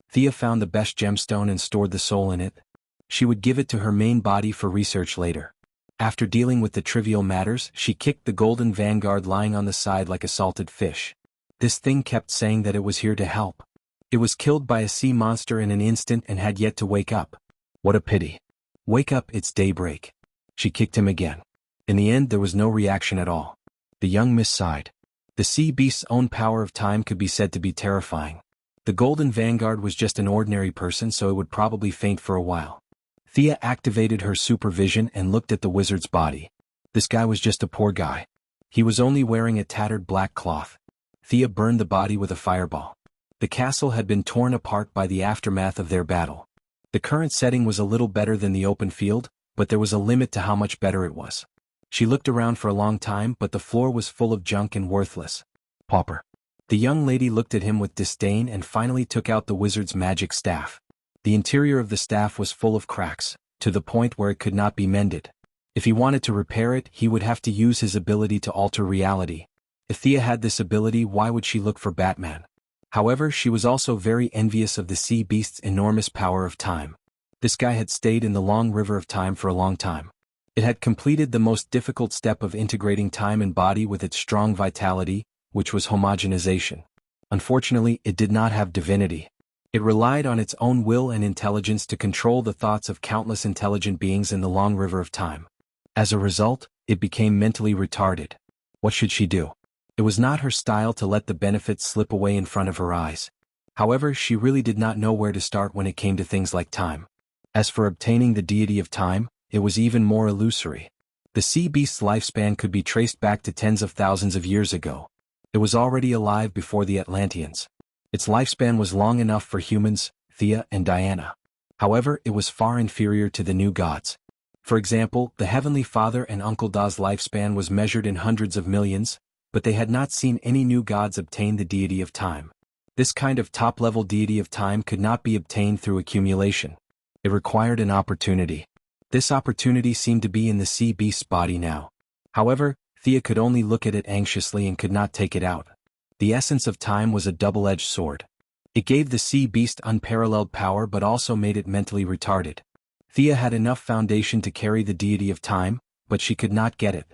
Thea found the best gemstone and stored the soul in it. She would give it to her main body for research later. After dealing with the trivial matters, she kicked the golden vanguard lying on the side like a salted fish. This thing kept saying that it was here to help. It was killed by a sea monster in an instant and had yet to wake up. What a pity. Wake up, it's daybreak. She kicked him again. In the end, there was no reaction at all. The young miss sighed. The sea beast's own power of time could be said to be terrifying. The golden vanguard was just an ordinary person, so it would probably faint for a while. Thea activated her supervision and looked at the wizard's body. This guy was just a poor guy. He was only wearing a tattered black cloth. Thea burned the body with a fireball. The castle had been torn apart by the aftermath of their battle. The current setting was a little better than the open field, but there was a limit to how much better it was. She looked around for a long time, but the floor was full of junk and worthless. Pauper. The young lady looked at him with disdain and finally took out the wizard's magic staff. The interior of the staff was full of cracks, to the point where it could not be mended. If he wanted to repair it, he would have to use his ability to alter reality. If Thea had this ability, why would she look for Batman? However, she was also very envious of the sea beast's enormous power of time. This guy had stayed in the long river of time for a long time. It had completed the most difficult step of integrating time and body with its strong vitality, which was homogenization. Unfortunately, it did not have divinity. It relied on its own will and intelligence to control the thoughts of countless intelligent beings in the long river of time. As a result, it became mentally retarded. What should she do? It was not her style to let the benefits slip away in front of her eyes. However, she really did not know where to start when it came to things like time. As for obtaining the deity of time, it was even more illusory. The sea beast's lifespan could be traced back to tens of thousands of years ago. It was already alive before the Atlanteans. Its lifespan was long enough for humans, Thea and Diana. However, it was far inferior to the new gods. For example, the Heavenly Father and Uncle Da's lifespan was measured in hundreds of millions, but they had not seen any new gods obtain the deity of time. This kind of top-level deity of time could not be obtained through accumulation. It required an opportunity. This opportunity seemed to be in the sea beast's body now. However, Thea could only look at it anxiously and could not take it out. The essence of time was a double-edged sword. It gave the sea beast unparalleled power but also made it mentally retarded. Thea had enough foundation to carry the deity of time, but she could not get it.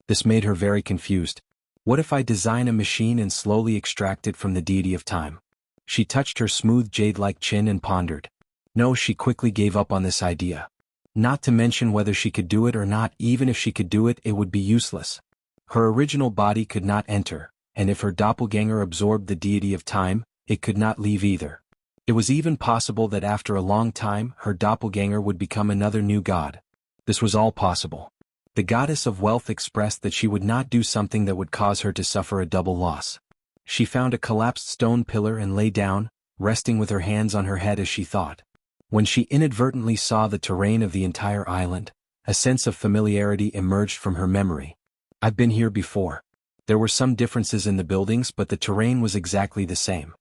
This made her very confused. What if I design a machine and slowly extract it from the deity of time? She touched her smooth jade-like chin and pondered. No, she quickly gave up on this idea. Not to mention whether she could do it or not. Even if she could do it, it would be useless. Her original body could not enter, and if her doppelganger absorbed the deity of time, it could not leave either. It was even possible that after a long time, her doppelganger would become another new god. This was all possible. The goddess of wealth expressed that she would not do something that would cause her to suffer a double loss. She found a collapsed stone pillar and lay down, resting with her hands on her head as she thought. When she inadvertently saw the terrain of the entire island, a sense of familiarity emerged from her memory. I've been here before. There were some differences in the buildings, but the terrain was exactly the same.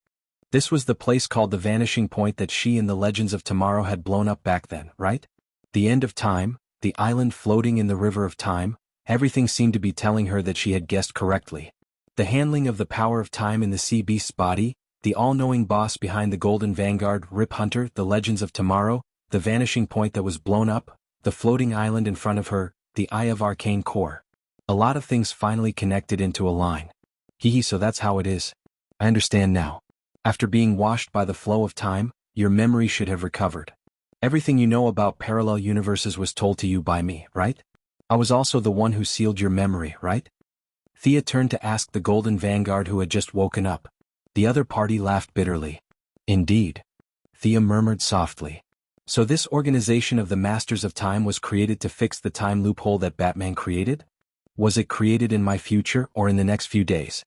This was the place called the Vanishing Point that she and the Legends of Tomorrow had blown up back then, right? The end of time, the island floating in the river of time, everything seemed to be telling her that she had guessed correctly. The handling of the power of time in the sea beast's body, the all-knowing boss behind the Golden Vanguard, Rip Hunter, the Legends of Tomorrow, the Vanishing Point that was blown up, the floating island in front of her, the Eye of Arcane Core. A lot of things finally connected into a line. So that's how it is. I understand now. After being washed by the flow of time, your memory should have recovered. Everything you know about parallel universes was told to you by me, right? I was also the one who sealed your memory, right? Thea turned to ask the Golden Vanguard who had just woken up. The other party laughed bitterly. Indeed. Thea murmured softly. So this organization of the Masters of Time was created to fix the time loophole that Batman created? Was it created in my future or in the next few days?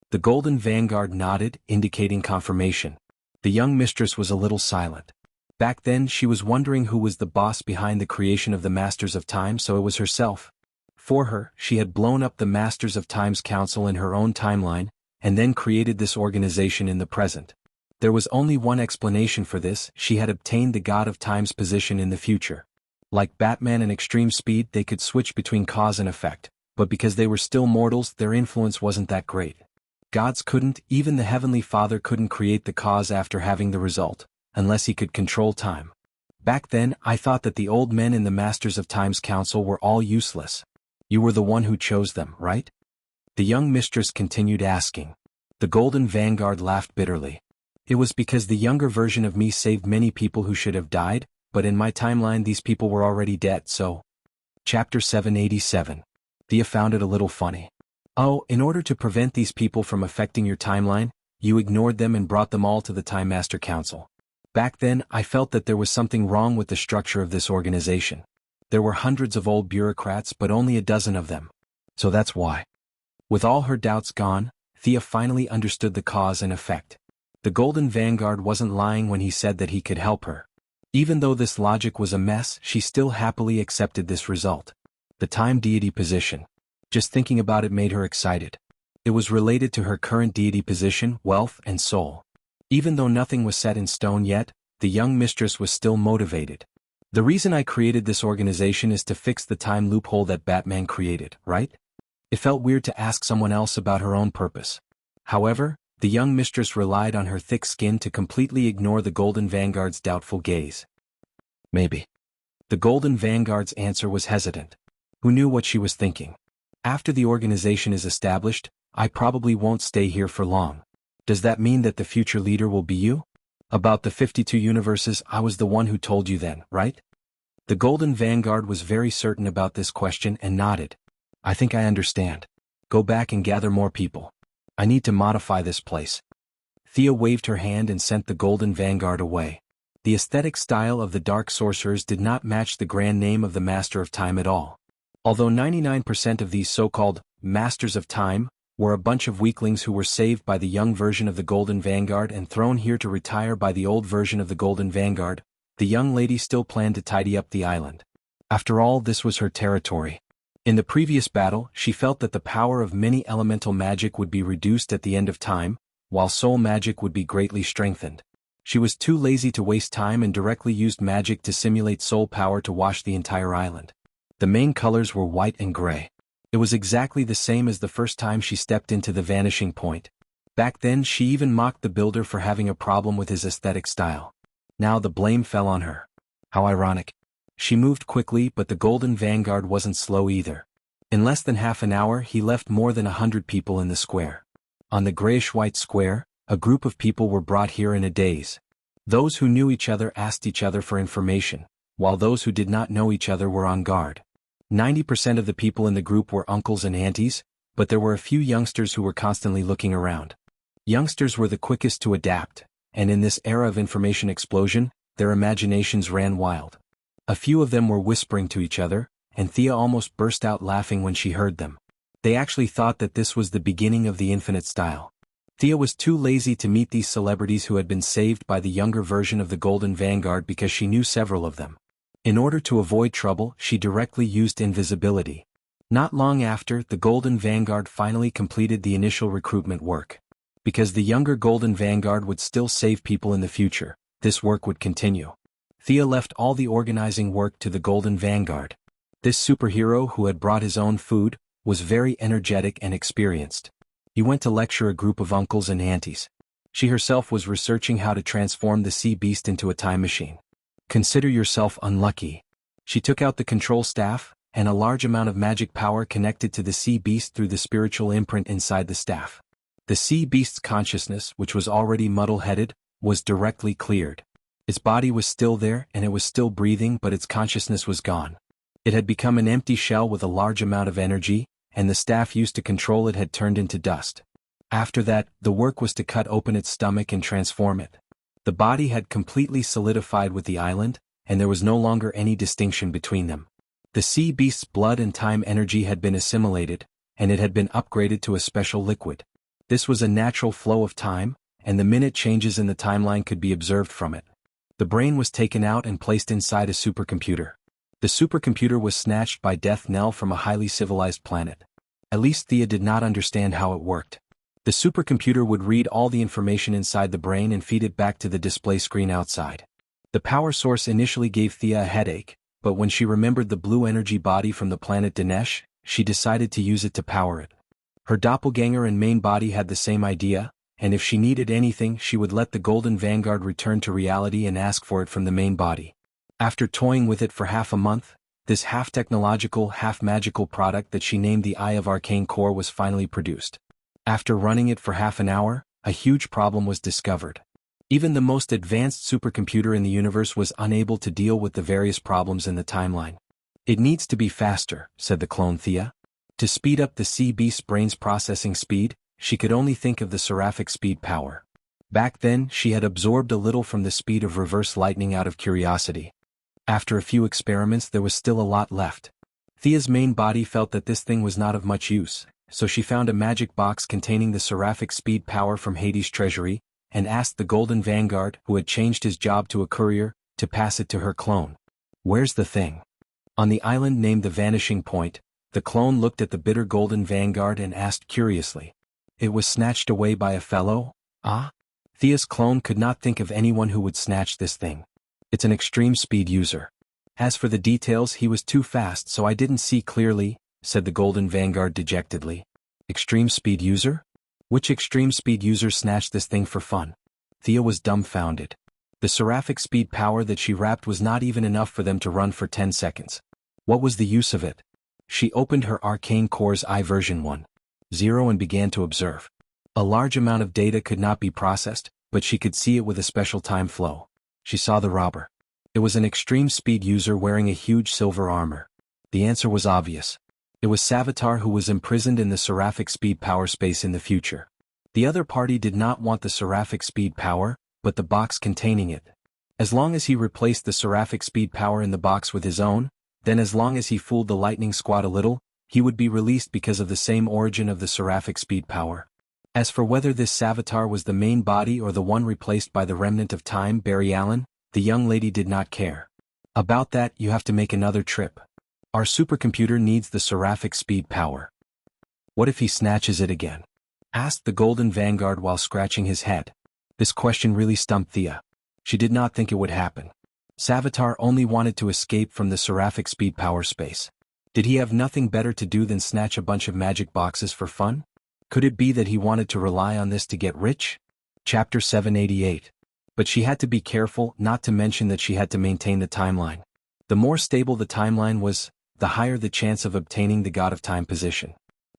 The Golden Vanguard nodded, indicating confirmation. The young mistress was a little silent. Back then she was wondering who was the boss behind the creation of the Masters of Time, so it was herself. For her, she had blown up the Masters of Time's council in her own timeline, and then created this organization in the present. There was only one explanation for this: she had obtained the God of Time's position in the future. Like Batman and Extreme Speed, they could switch between cause and effect, but because they were still mortals, their influence wasn't that great. Gods couldn't, even the Heavenly Father couldn't create the cause after having the result, unless he could control time. Back then, I thought that the old men in the Masters of Time's council were all useless. You were the one who chose them, right? The young mistress continued asking. The Golden Vanguard laughed bitterly. It was because the younger version of me saved many people who should have died, but in my timeline these people were already dead, so... Chapter 787. Thea found it a little funny. Oh, in order to prevent these people from affecting your timeline, you ignored them and brought them all to the Time Master Council. Back then, I felt that there was something wrong with the structure of this organization. There were hundreds of old bureaucrats but only a dozen of them. So that's why. With all her doubts gone, Thea finally understood the cause and effect. The Golden Vanguard wasn't lying when he said that he could help her. Even though this logic was a mess, she still happily accepted this result. The time deity position. Just thinking about it made her excited. It was related to her current deity position, wealth, and soul. Even though nothing was set in stone yet, the young mistress was still motivated. The reason I created this organization is to fix the time loophole that Batman created, right? It felt weird to ask someone else about her own purpose. However, the young mistress relied on her thick skin to completely ignore the Golden Vanguard's doubtful gaze. Maybe. The Golden Vanguard's answer was hesitant. Who knew what she was thinking? After the organization is established, I probably won't stay here for long. Does that mean that the future leader will be you? About the 52 universes, I was the one who told you then, right? The Golden Vanguard was very certain about this question and nodded. I think I understand. Go back and gather more people. I need to modify this place. Thea waved her hand and sent the Golden Vanguard away. The aesthetic style of the Dark Sorcerers did not match the grand name of the Master of Time at all. Although 99% of these so-called Masters of Time were a bunch of weaklings who were saved by the young version of the Golden Vanguard and thrown here to retire by the old version of the Golden Vanguard, the young lady still planned to tidy up the island. After all, this was her territory. In the previous battle, she felt that the power of many elemental magic would be reduced at the end of time, while soul magic would be greatly strengthened. She was too lazy to waste time and directly used magic to simulate soul power to wash the entire island. The main colors were white and gray. It was exactly the same as the first time she stepped into the vanishing point. Back then she even mocked the builder for having a problem with his aesthetic style. Now the blame fell on her. How ironic. She moved quickly, but the Golden Vanguard wasn't slow either. In less than half an hour he left more than 100 people in the square. On the grayish-white square, a group of people were brought here in a daze. Those who knew each other asked each other for information, while those who did not know each other were on guard. 90% of the people in the group were uncles and aunties, but there were a few youngsters who were constantly looking around. Youngsters were the quickest to adapt, and in this era of information explosion, their imaginations ran wild. A few of them were whispering to each other, and Thea almost burst out laughing when she heard them. They actually thought that this was the beginning of the infinite style. Thea was too lazy to meet these celebrities who had been saved by the younger version of the Golden Vanguard because she knew several of them. In order to avoid trouble, she directly used invisibility. Not long after, the Golden Vanguard finally completed the initial recruitment work. Because the younger Golden Vanguard would still save people in the future, this work would continue. Thea left all the organizing work to the Golden Vanguard. This superhero, who had brought his own food, was very energetic and experienced. He went to lecture a group of uncles and aunties. She herself was researching how to transform the sea beast into a time machine. Consider yourself unlucky. She took out the control staff, and a large amount of magic power connected to the sea beast through the spiritual imprint inside the staff. The sea beast's consciousness, which was already muddle-headed, was directly cleared. Its body was still there and it was still breathing, but its consciousness was gone. It had become an empty shell with a large amount of energy, and the staff used to control it had turned into dust. After that, the work was to cut open its stomach and transform it. The body had completely solidified with the island, and there was no longer any distinction between them. The sea beast's blood and time energy had been assimilated, and it had been upgraded to a special liquid. This was a natural flow of time, and the minute changes in the timeline could be observed from it. The brain was taken out and placed inside a supercomputer. The supercomputer was snatched by Death Knell from a highly civilized planet. At least Thea did not understand how it worked. The supercomputer would read all the information inside the brain and feed it back to the display screen outside. The power source initially gave Thea a headache, but when she remembered the blue energy body from the planet Dinesh, she decided to use it to power it. Her doppelganger and main body had the same idea, and if she needed anything she would let the Golden Vanguard return to reality and ask for it from the main body. After toying with it for half a month, this half-technological, half-magical product that she named the Eye of Arcane Core was finally produced. After running it for half an hour, a huge problem was discovered. Even the most advanced supercomputer in the universe was unable to deal with the various problems in the timeline. "It needs to be faster," said the clone Thea. To speed up the sea beast's brain's processing speed, she could only think of the seraphic speed power. Back then, she had absorbed a little from the speed of reverse lightning out of curiosity. After a few experiments there was still a lot left. Thea's main body felt that this thing was not of much use, so she found a magic box containing the seraphic speed power from Hades' treasury, and asked the Golden Vanguard, who had changed his job to a courier, to pass it to her clone. "Where's the thing?" On the island named the Vanishing Point, the clone looked at the bitter Golden Vanguard and asked curiously. "It was snatched away by a fellow?" "Ah?" Thea's clone could not think of anyone who would snatch this thing. "It's an extreme speed user. As for the details, he was too fast so I didn't see clearly," said the Golden Vanguard dejectedly. "Extreme speed user? Which extreme speed user snatched this thing for fun?" Thea was dumbfounded. The seraphic speed power that she wrapped was not even enough for them to run for 10 seconds. What was the use of it? She opened her Arcane Core's I version 1.0 and began to observe. A large amount of data could not be processed, but she could see it with a special time flow. She saw the robber. It was an extreme speed user wearing a huge silver armor. The answer was obvious. It was Savitar, who was imprisoned in the seraphic speed power space in the future. The other party did not want the seraphic speed power, but the box containing it. As long as he replaced the seraphic speed power in the box with his own, then as long as he fooled the lightning squad a little, he would be released because of the same origin of the seraphic speed power. As for whether this Savitar was the main body or the one replaced by the remnant of time, Barry Allen, the young lady did not care. About that, you have to make another trip. Our supercomputer needs the seraphic speed power. What if he snatches it again? Asked the Golden Vanguard while scratching his head. This question really stumped Thea. She did not think it would happen. Savitar only wanted to escape from the seraphic speed power space. Did he have nothing better to do than snatch a bunch of magic boxes for fun? Could it be that he wanted to rely on this to get rich? Chapter 788. But she had to be careful, not to mention that she had to maintain the timeline. The more stable the timeline was, the higher the chance of obtaining the God of Time position.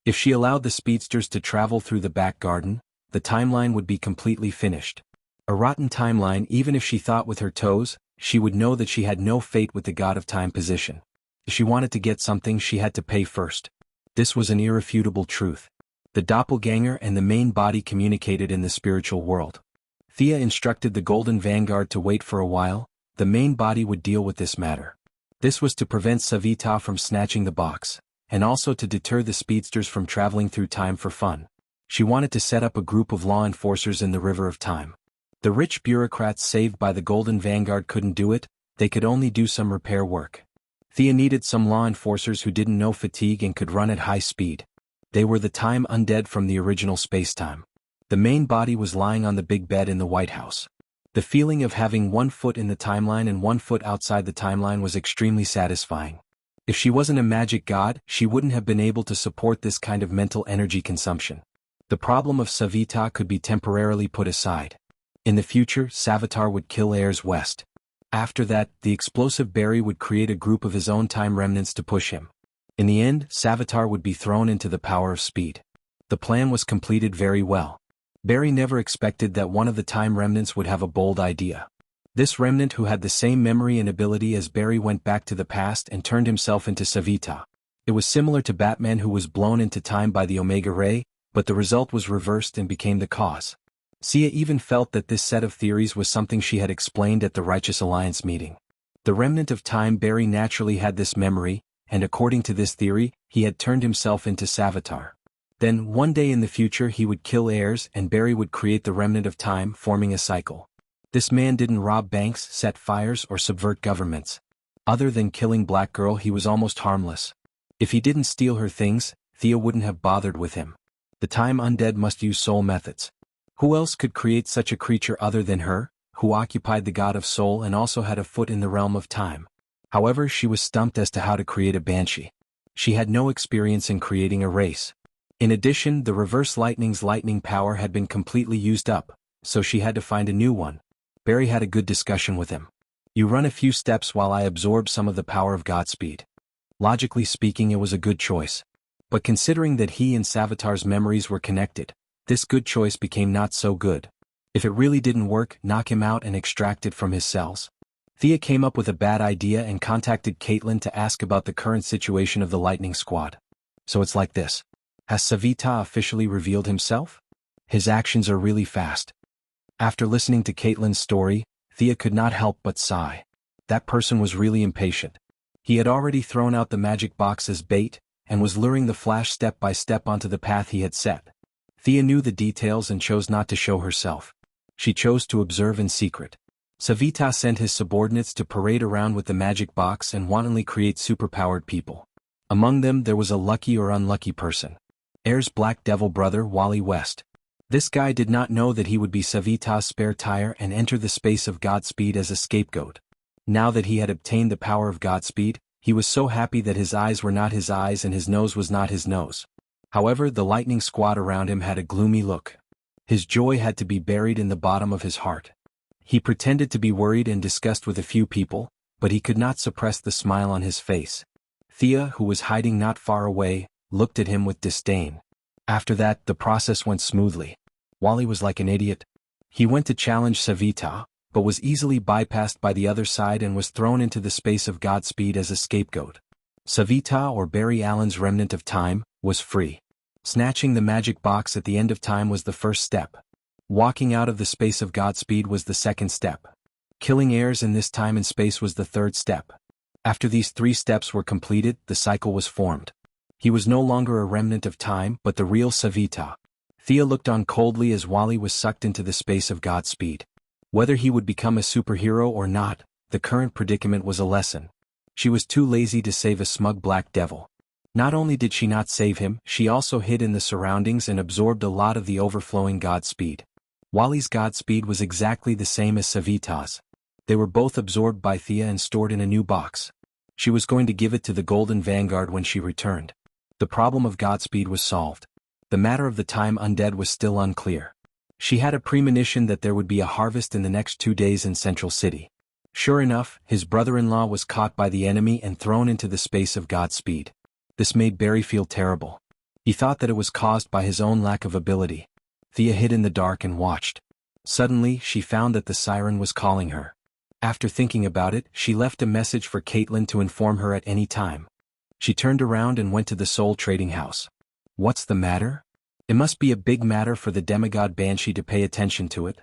If she allowed the speedsters to travel through the back garden, the timeline would be completely finished. A rotten timeline. Even if she thought with her toes, she would know that she had no fate with the God of Time position. If she wanted to get something, she had to pay first. This was an irrefutable truth. The doppelganger and the main body communicated in the spiritual world. Thea instructed the Golden Vanguard to wait for a while. The main body would deal with this matter. This was to prevent Savitar from snatching the box, and also to deter the speedsters from traveling through time for fun. She wanted to set up a group of law enforcers in the river of time. The rich bureaucrats saved by the Golden Vanguard couldn't do it, they could only do some repair work. Thea needed some law enforcers who didn't know fatigue and could run at high speed. They were the time undead from the original spacetime. The main body was lying on the big bed in the White House. The feeling of having 1 foot in the timeline and 1 foot outside the timeline was extremely satisfying. If she wasn't a magic god, she wouldn't have been able to support this kind of mental energy consumption. The problem of Savitar could be temporarily put aside. In the future, Savitar would kill heirs West. After that, the explosive Barry would create a group of his own time remnants to push him. In the end, Savitar would be thrown into the power of speed. The plan was completed very well. Barry never expected that one of the time remnants would have a bold idea. This remnant, who had the same memory and ability as Barry, went back to the past and turned himself into Savitar. It was similar to Batman, who was blown into time by the Omega Ray, but the result was reversed and became the cause. Sia even felt that this set of theories was something she had explained at the Righteous Alliance meeting. The remnant of time Barry naturally had this memory, and according to this theory, he had turned himself into Savitar. Then, one day in the future, he would kill heirs and Barry would create the remnant of time, forming a cycle. This man didn't rob banks, set fires, or subvert governments. Other than killing Black Girl, he was almost harmless. If he didn't steal her things, Thea wouldn't have bothered with him. The time undead must use soul methods. Who else could create such a creature other than her, who occupied the god of soul and also had a foot in the realm of time? However, she was stumped as to how to create a banshee. She had no experience in creating a race. In addition, the reverse lightning's lightning power had been completely used up, so she had to find a new one. Barry had a good discussion with him. You run a few steps while I absorb some of the power of Godspeed. Logically speaking, it was a good choice. But considering that he and Savitar's memories were connected, this good choice became not so good. If it really didn't work, knock him out and extract it from his cells. Thea came up with a bad idea and contacted Caitlin to ask about the current situation of the Lightning Squad. So it's like this. Has Savitar officially revealed himself? His actions are really fast. After listening to Caitlin's story, Thea could not help but sigh. That person was really impatient. He had already thrown out the magic box as bait, and was luring the Flash step by step onto the path he had set. Thea knew the details and chose not to show herself. She chose to observe in secret. Savitar sent his subordinates to parade around with the magic box and wantonly create superpowered people. Among them there was a lucky or unlucky person. Air's Black Devil brother, Wally West. This guy did not know that he would be Savitar's spare tire and enter the space of Godspeed as a scapegoat. Now that he had obtained the power of Godspeed, he was so happy that his eyes were not his eyes and his nose was not his nose. However, the lightning squad around him had a gloomy look. His joy had to be buried in the bottom of his heart. He pretended to be worried and disgusted with a few people, but he could not suppress the smile on his face. Thea, who was hiding not far away, looked at him with disdain. After that, the process went smoothly. Wally was like an idiot. He went to challenge Savitar, but was easily bypassed by the other side and was thrown into the space of Godspeed as a scapegoat. Savitar, or Barry Allen's remnant of time, was free. Snatching the magic box at the end of time was the first step. Walking out of the space of Godspeed was the second step. Killing heirs in this time and space was the third step. After these 3 steps were completed, the cycle was formed. He was no longer a remnant of time but the real Savita. Thea looked on coldly as Wally was sucked into the space of Godspeed. Whether he would become a superhero or not, the current predicament was a lesson. She was too lazy to save a smug black devil. Not only did she not save him, she also hid in the surroundings and absorbed a lot of the overflowing Godspeed. Wally's Godspeed was exactly the same as Savita's. They were both absorbed by Thea and stored in a new box. She was going to give it to the Golden Vanguard when she returned. The problem of Godspeed was solved. The matter of the time undead was still unclear. She had a premonition that there would be a harvest in the next 2 days in Central City. Sure enough, his brother-in-law was caught by the enemy and thrown into the space of Godspeed. This made Barry feel terrible. He thought that it was caused by his own lack of ability. Thea hid in the dark and watched. Suddenly, she found that the siren was calling her. After thinking about it, she left a message for Caitlin to inform her at any time. She turned around and went to the Soul Trading House. What's the matter? It must be a big matter for the demigod Banshee to pay attention to it.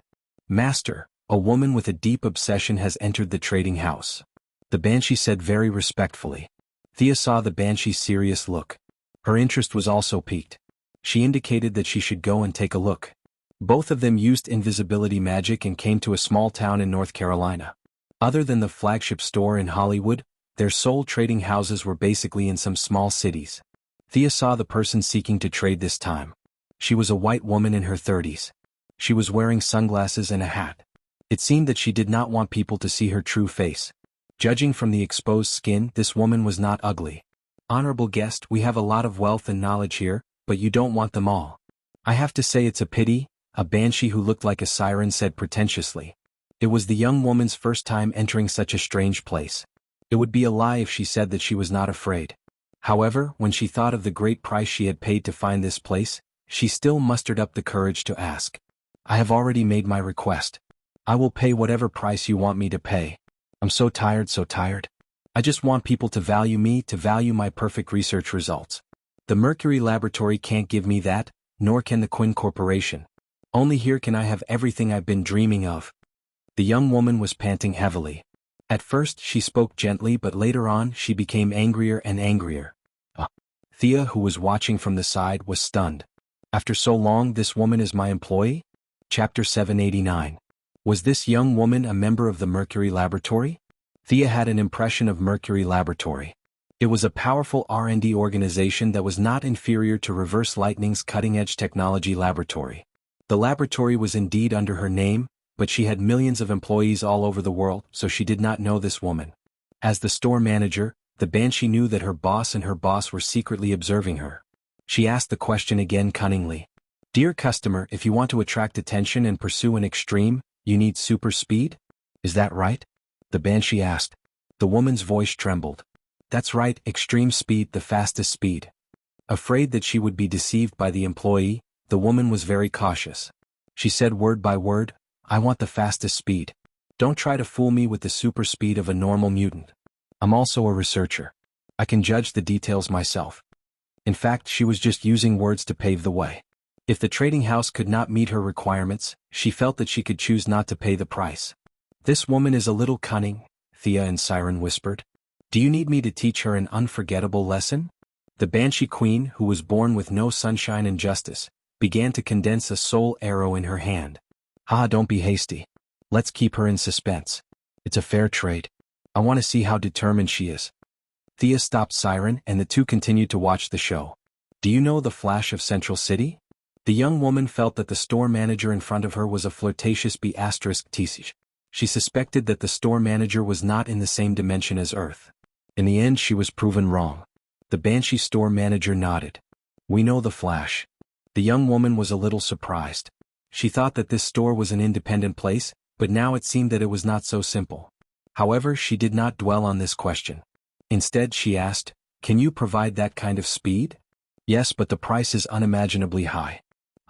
Master, a woman with a deep obsession has entered the trading house. The Banshee said very respectfully. Thea saw the Banshee's serious look. Her interest was also piqued. She indicated that she should go and take a look. Both of them used invisibility magic and came to a small town in North Carolina. Other than the flagship store in Hollywood, their soul trading houses were basically in some small cities. Thea saw the person seeking to trade this time. She was a white woman in her 30s. She was wearing sunglasses and a hat. It seemed that she did not want people to see her true face. Judging from the exposed skin, this woman was not ugly. Honorable guest, we have a lot of wealth and knowledge here, but you don't want them all. I have to say it's a pity, a banshee who looked like a siren said pretentiously. It was the young woman's first time entering such a strange place. It would be a lie if she said that she was not afraid. However, when she thought of the great price she had paid to find this place, she still mustered up the courage to ask. I have already made my request. I will pay whatever price you want me to pay. I'm so tired, so tired. I just want people to value me, to value my perfect research results. The Mercury Laboratory can't give me that, nor can the Quinn Corporation. Only here can I have everything I've been dreaming of. The young woman was panting heavily. At first she spoke gently, but later on she became angrier and angrier. Thea, who was watching from the side, was stunned. After so long, this woman is my employee? Chapter 789. Was this young woman a member of the Mercury Laboratory? Thea had an impression of Mercury Laboratory. It was a powerful R&D organization that was not inferior to Reverse Lightning's cutting-edge technology laboratory. The laboratory was indeed under her name, but she had millions of employees all over the world, so she did not know this woman. As the store manager, the Banshee knew that her boss and her boss were secretly observing her. She asked the question again cunningly. Dear customer, if you want to attract attention and pursue an extreme, you need super speed? Is that right? The Banshee asked. The woman's voice trembled. That's right, extreme speed, the fastest speed. Afraid that she would be deceived by the employee, the woman was very cautious. She said word by word, I want the fastest speed. Don't try to fool me with the super speed of a normal mutant. I'm also a researcher. I can judge the details myself. In fact, she was just using words to pave the way. If the trading house could not meet her requirements, she felt that she could choose not to pay the price. This woman is a little cunning, Thea and Siren whispered. Do you need me to teach her an unforgettable lesson? The Banshee Queen, who was born with no sunshine and justice, began to condense a soul arrow in her hand. Don't be hasty. Let's keep her in suspense. It's a fair trade. I want to see how determined she is. Thea stopped Siren and the two continued to watch the show. Do you know the Flash of Central City? The young woman felt that the store manager in front of her was a flirtatious B***T. She suspected that the store manager was not in the same dimension as Earth. In the end, she was proven wrong. The Banshee store manager nodded. We know the Flash. The young woman was a little surprised. She thought that this store was an independent place, but now it seemed that it was not so simple. However, she did not dwell on this question. Instead, she asked, Can you provide that kind of speed? Yes, but the price is unimaginably high.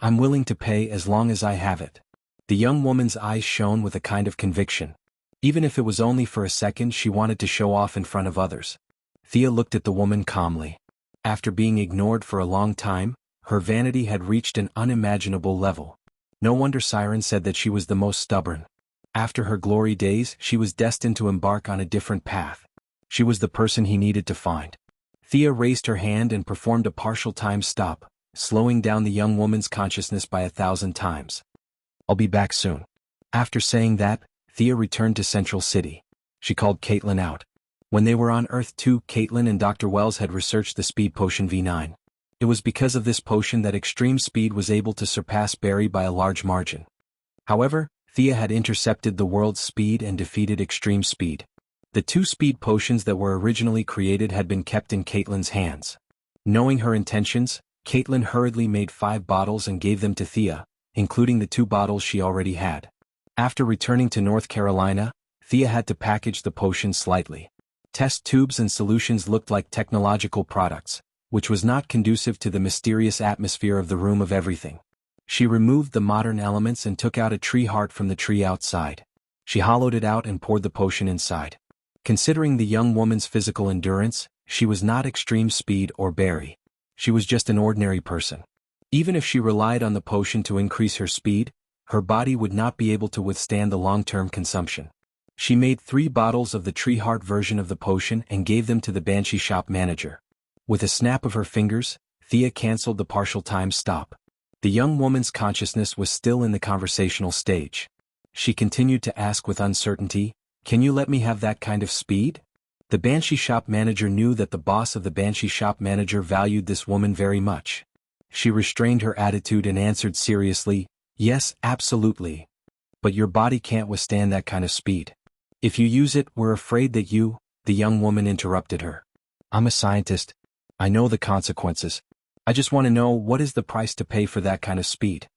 I'm willing to pay as long as I have it. The young woman's eyes shone with a kind of conviction. Even if it was only for a second, she wanted to show off in front of others. Thea looked at the woman calmly. After being ignored for a long time, Her vanity had reached an unimaginable level. No wonder Siren said that she was the most stubborn. After her glory days, she was destined to embark on a different path. She was the person he needed to find. Thea raised her hand and performed a partial time stop, slowing down the young woman's consciousness by 1,000 times. "I'll be back soon." After saying that, Thea returned to Central City. She called Caitlin out. When they were on Earth 2, Caitlin and Dr. Wells had researched the Speed Potion V9. It was because of this potion that Extreme Speed was able to surpass Barry by a large margin. However, Thea had intercepted the world's speed and defeated Extreme Speed. The two speed potions that were originally created had been kept in Caitlin's hands. Knowing her intentions, Caitlin hurriedly made 5 bottles and gave them to Thea, including the 2 bottles she already had. After returning to North Carolina, Thea had to package the potions slightly. Test tubes and solutions looked like technological products, which was not conducive to the mysterious atmosphere of the Room of Everything. She removed the modern elements and took out a tree heart from the tree outside. She hollowed it out and poured the potion inside. Considering the young woman's physical endurance, she was not Extreme Speed or Barry. She was just an ordinary person. Even if she relied on the potion to increase her speed, her body would not be able to withstand the long-term consumption. She made 3 bottles of the tree heart version of the potion and gave them to the Banshee shop manager. With a snap of her fingers, Thea canceled the partial time stop. The young woman's consciousness was still in the conversational stage. She continued to ask with uncertainty, "Can you let me have that kind of speed?" The Banshee shop manager knew that the boss of the Banshee shop manager valued this woman very much. She restrained her attitude and answered seriously, "Yes, absolutely. But your body can't withstand that kind of speed. If you use it, we're afraid that you..." The young woman interrupted her. "I'm a scientist. I know the consequences. I just want to know, what is the price to pay for that kind of speed?"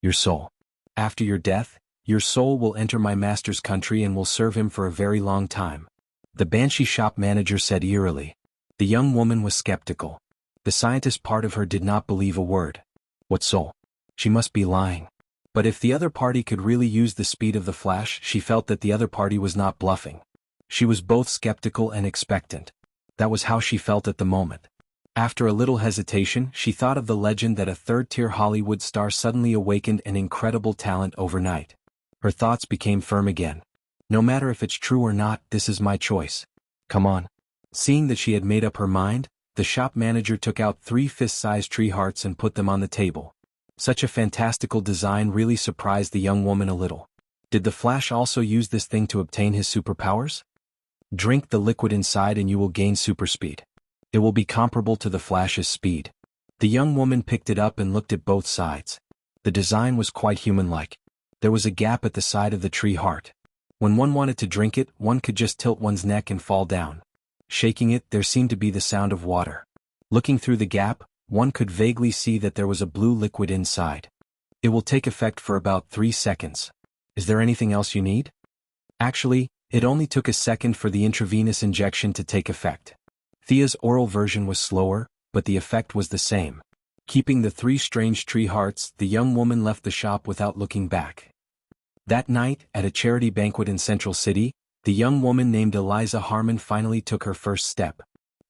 "Your soul. After your death, your soul will enter my master's country and will serve him for a very long time," the Banshee shop manager said eerily. The young woman was skeptical. The scientist part of her did not believe a word. What soul? She must be lying. But if the other party could really use the speed of the Flash, she felt that the other party was not bluffing. She was both skeptical and expectant. That was how she felt at the moment. After a little hesitation, she thought of the legend that a third-tier Hollywood star suddenly awakened an incredible talent overnight. Her thoughts became firm again. "No matter if it's true or not, this is my choice. Come on." Seeing that she had made up her mind, the shop manager took out 3 fist-sized tree hearts and put them on the table. Such a fantastical design really surprised the young woman a little. Did the Flash also use this thing to obtain his superpowers? Drink the liquid inside and you will gain super speed. It will be comparable to the Flash's speed. The young woman picked it up and looked at both sides. The design was quite human-like. There was a gap at the side of the tree heart. When one wanted to drink it, one could just tilt one's neck and fall down. Shaking it, there seemed to be the sound of water. Looking through the gap, one could vaguely see that there was a blue liquid inside. It will take effect for about 3 seconds. Is there anything else you need? Actually, it only took a second for the intravenous injection to take effect. Thea's oral version was slower, but the effect was the same. Keeping the 3 strange tree hearts, the young woman left the shop without looking back. That night, at a charity banquet in Central City, the young woman named Eliza Harmon finally took her first step.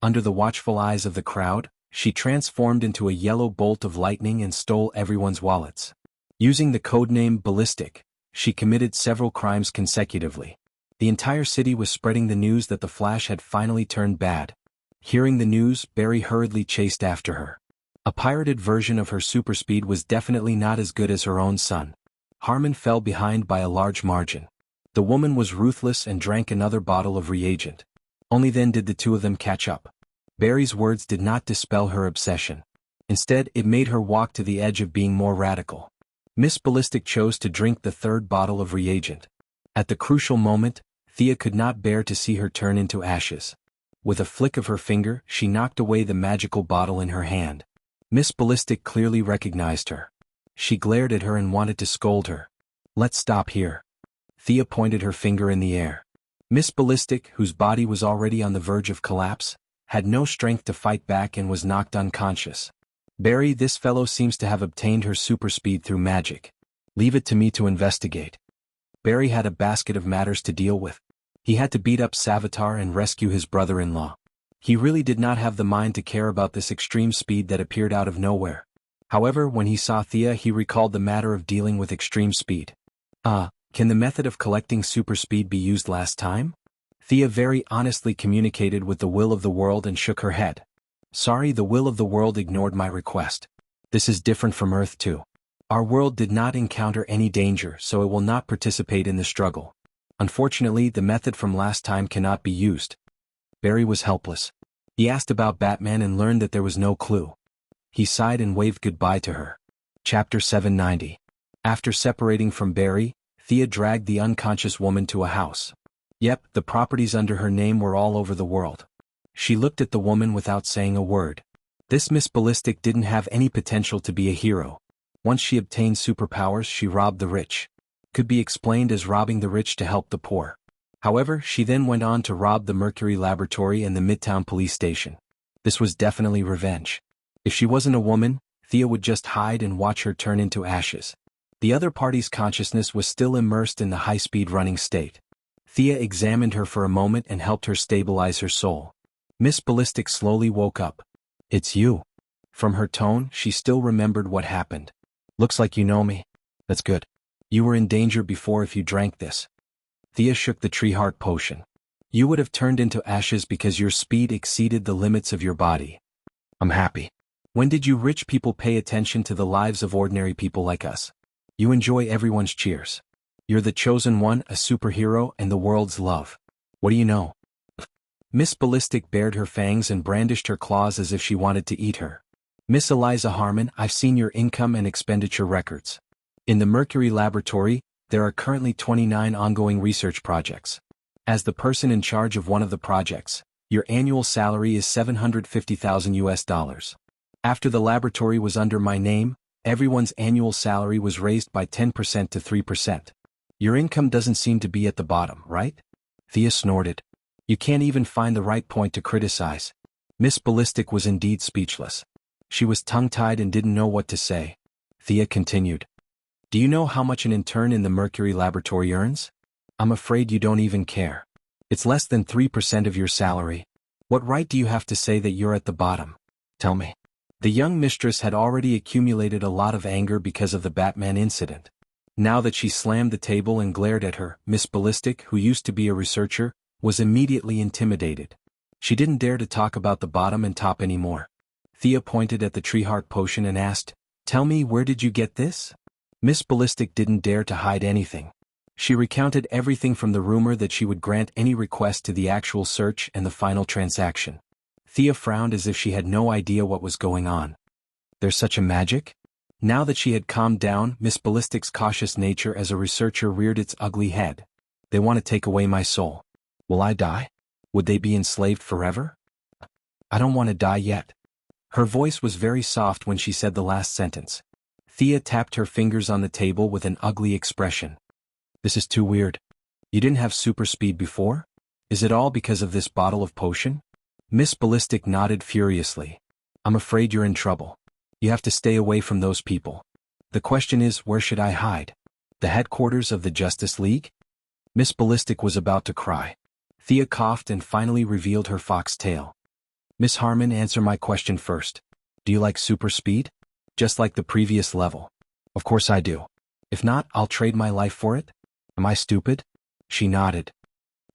Under the watchful eyes of the crowd, she transformed into a yellow bolt of lightning and stole everyone's wallets. Using the codename Ballistic, she committed several crimes consecutively. The entire city was spreading the news that the Flash had finally turned bad. Hearing the news, Barry hurriedly chased after her. A pirated version of her super speed was definitely not as good as her own son. Harmon fell behind by a large margin. The woman was ruthless and drank another bottle of reagent. Only then did the two of them catch up. Barry's words did not dispel her obsession. Instead, it made her walk to the edge of being more radical. Miss Ballistic chose to drink the 3rd bottle of reagent. At the crucial moment, Thea could not bear to see her turn into ashes. With a flick of her finger, she knocked away the magical bottle in her hand. Miss Ballistic clearly recognized her. She glared at her and wanted to scold her. "Let's stop here." Thea pointed her finger in the air. Miss Ballistic, whose body was already on the verge of collapse, had no strength to fight back and was knocked unconscious. "Barry, this fellow seems to have obtained her super speed through magic. Leave it to me to investigate." Barry had a basket of matters to deal with. He had to beat up Savitar and rescue his brother-in-law. He really did not have the mind to care about this extreme speed that appeared out of nowhere. However, when he saw Thea, he recalled the matter of dealing with extreme speed. Can the method of collecting super speed be used last time? Thea very honestly communicated with the will of the world and shook her head. Sorry, the will of the world ignored my request. This is different from Earth too. Our world did not encounter any danger, so it will not participate in the struggle. Unfortunately, the method from last time cannot be used. Barry was helpless. He asked about Batman and learned that there was no clue. He sighed and waved goodbye to her. Chapter 790. After separating from Barry, Thea dragged the unconscious woman to a house. Yep, the properties under her name were all over the world. She looked at the woman without saying a word. This Miss Ballistic didn't have any potential to be a hero. Once she obtained superpowers, she robbed the rich. Could be explained as robbing the rich to help the poor. However, she then went on to rob the Mercury Laboratory and the Midtown Police Station. This was definitely revenge. If she wasn't a woman, Thea would just hide and watch her turn into ashes. The other party's consciousness was still immersed in the high-speed running state. Thea examined her for a moment and helped her stabilize her soul. Miss Ballistic slowly woke up. It's you. From her tone, she still remembered what happened. Looks like you know me. That's good. You were in danger before if you drank this. Thea shook the tree heart potion. You would have turned into ashes because your speed exceeded the limits of your body. I'm happy. When did you rich people pay attention to the lives of ordinary people like us? You enjoy everyone's cheers. You're the chosen one, a superhero, and the world's love. What do you know? Miss Ballistic bared her fangs and brandished her claws as if she wanted to eat her. Miss Eliza Harmon, I've seen your income and expenditure records. In the Mercury Laboratory, there are currently 29 ongoing research projects. As the person in charge of one of the projects, your annual salary is $750,000. After the laboratory was under my name, everyone's annual salary was raised by 10% to 3%. Your income doesn't seem to be at the bottom, right? Thea snorted. You can't even find the right point to criticize. Miss Ballistic was indeed speechless. She was tongue-tied and didn't know what to say. Thea continued. Do you know how much an intern in the Mercury Laboratory earns? I'm afraid you don't even care. It's less than 3% of your salary. What right do you have to say that you're at the bottom? Tell me. The young mistress had already accumulated a lot of anger because of the Batman incident. Now that she slammed the table and glared at her, Miss Ballistic, who used to be a researcher, was immediately intimidated. She didn't dare to talk about the bottom and top anymore. Thea pointed at the tree heart potion and asked, Tell me, where did you get this? Miss Ballistic didn't dare to hide anything. She recounted everything from the rumor that she would grant any request to the actual search and the final transaction. Thea frowned as if she had no idea what was going on. There's such a magic? Now that she had calmed down, Miss Ballistic's cautious nature as a researcher reared its ugly head. They want to take away my soul. Will I die? Would they be enslaved forever? I don't want to die yet. Her voice was very soft when she said the last sentence. Thea tapped her fingers on the table with an ugly expression. This is too weird. You didn't have super speed before? Is it all because of this bottle of potion? Miss Ballistic nodded furiously. I'm afraid you're in trouble. You have to stay away from those people. The question is, where should I hide? The headquarters of the Justice League? Miss Ballistic was about to cry. Thea coughed and finally revealed her fox tail. Miss Harmon, answer my question first. Do you like super speed? Just like the previous level. Of course I do. If not, I'll trade my life for it. Am I stupid? She nodded.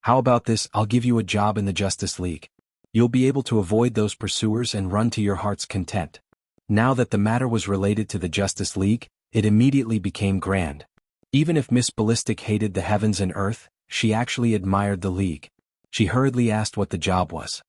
How about this, I'll give you a job in the Justice League. You'll be able to avoid those pursuers and run to your heart's content. Now that the matter was related to the Justice League, it immediately became grand. Even if Miss Ballistic hated the heavens and earth, she actually admired the League. She hurriedly asked what the job was.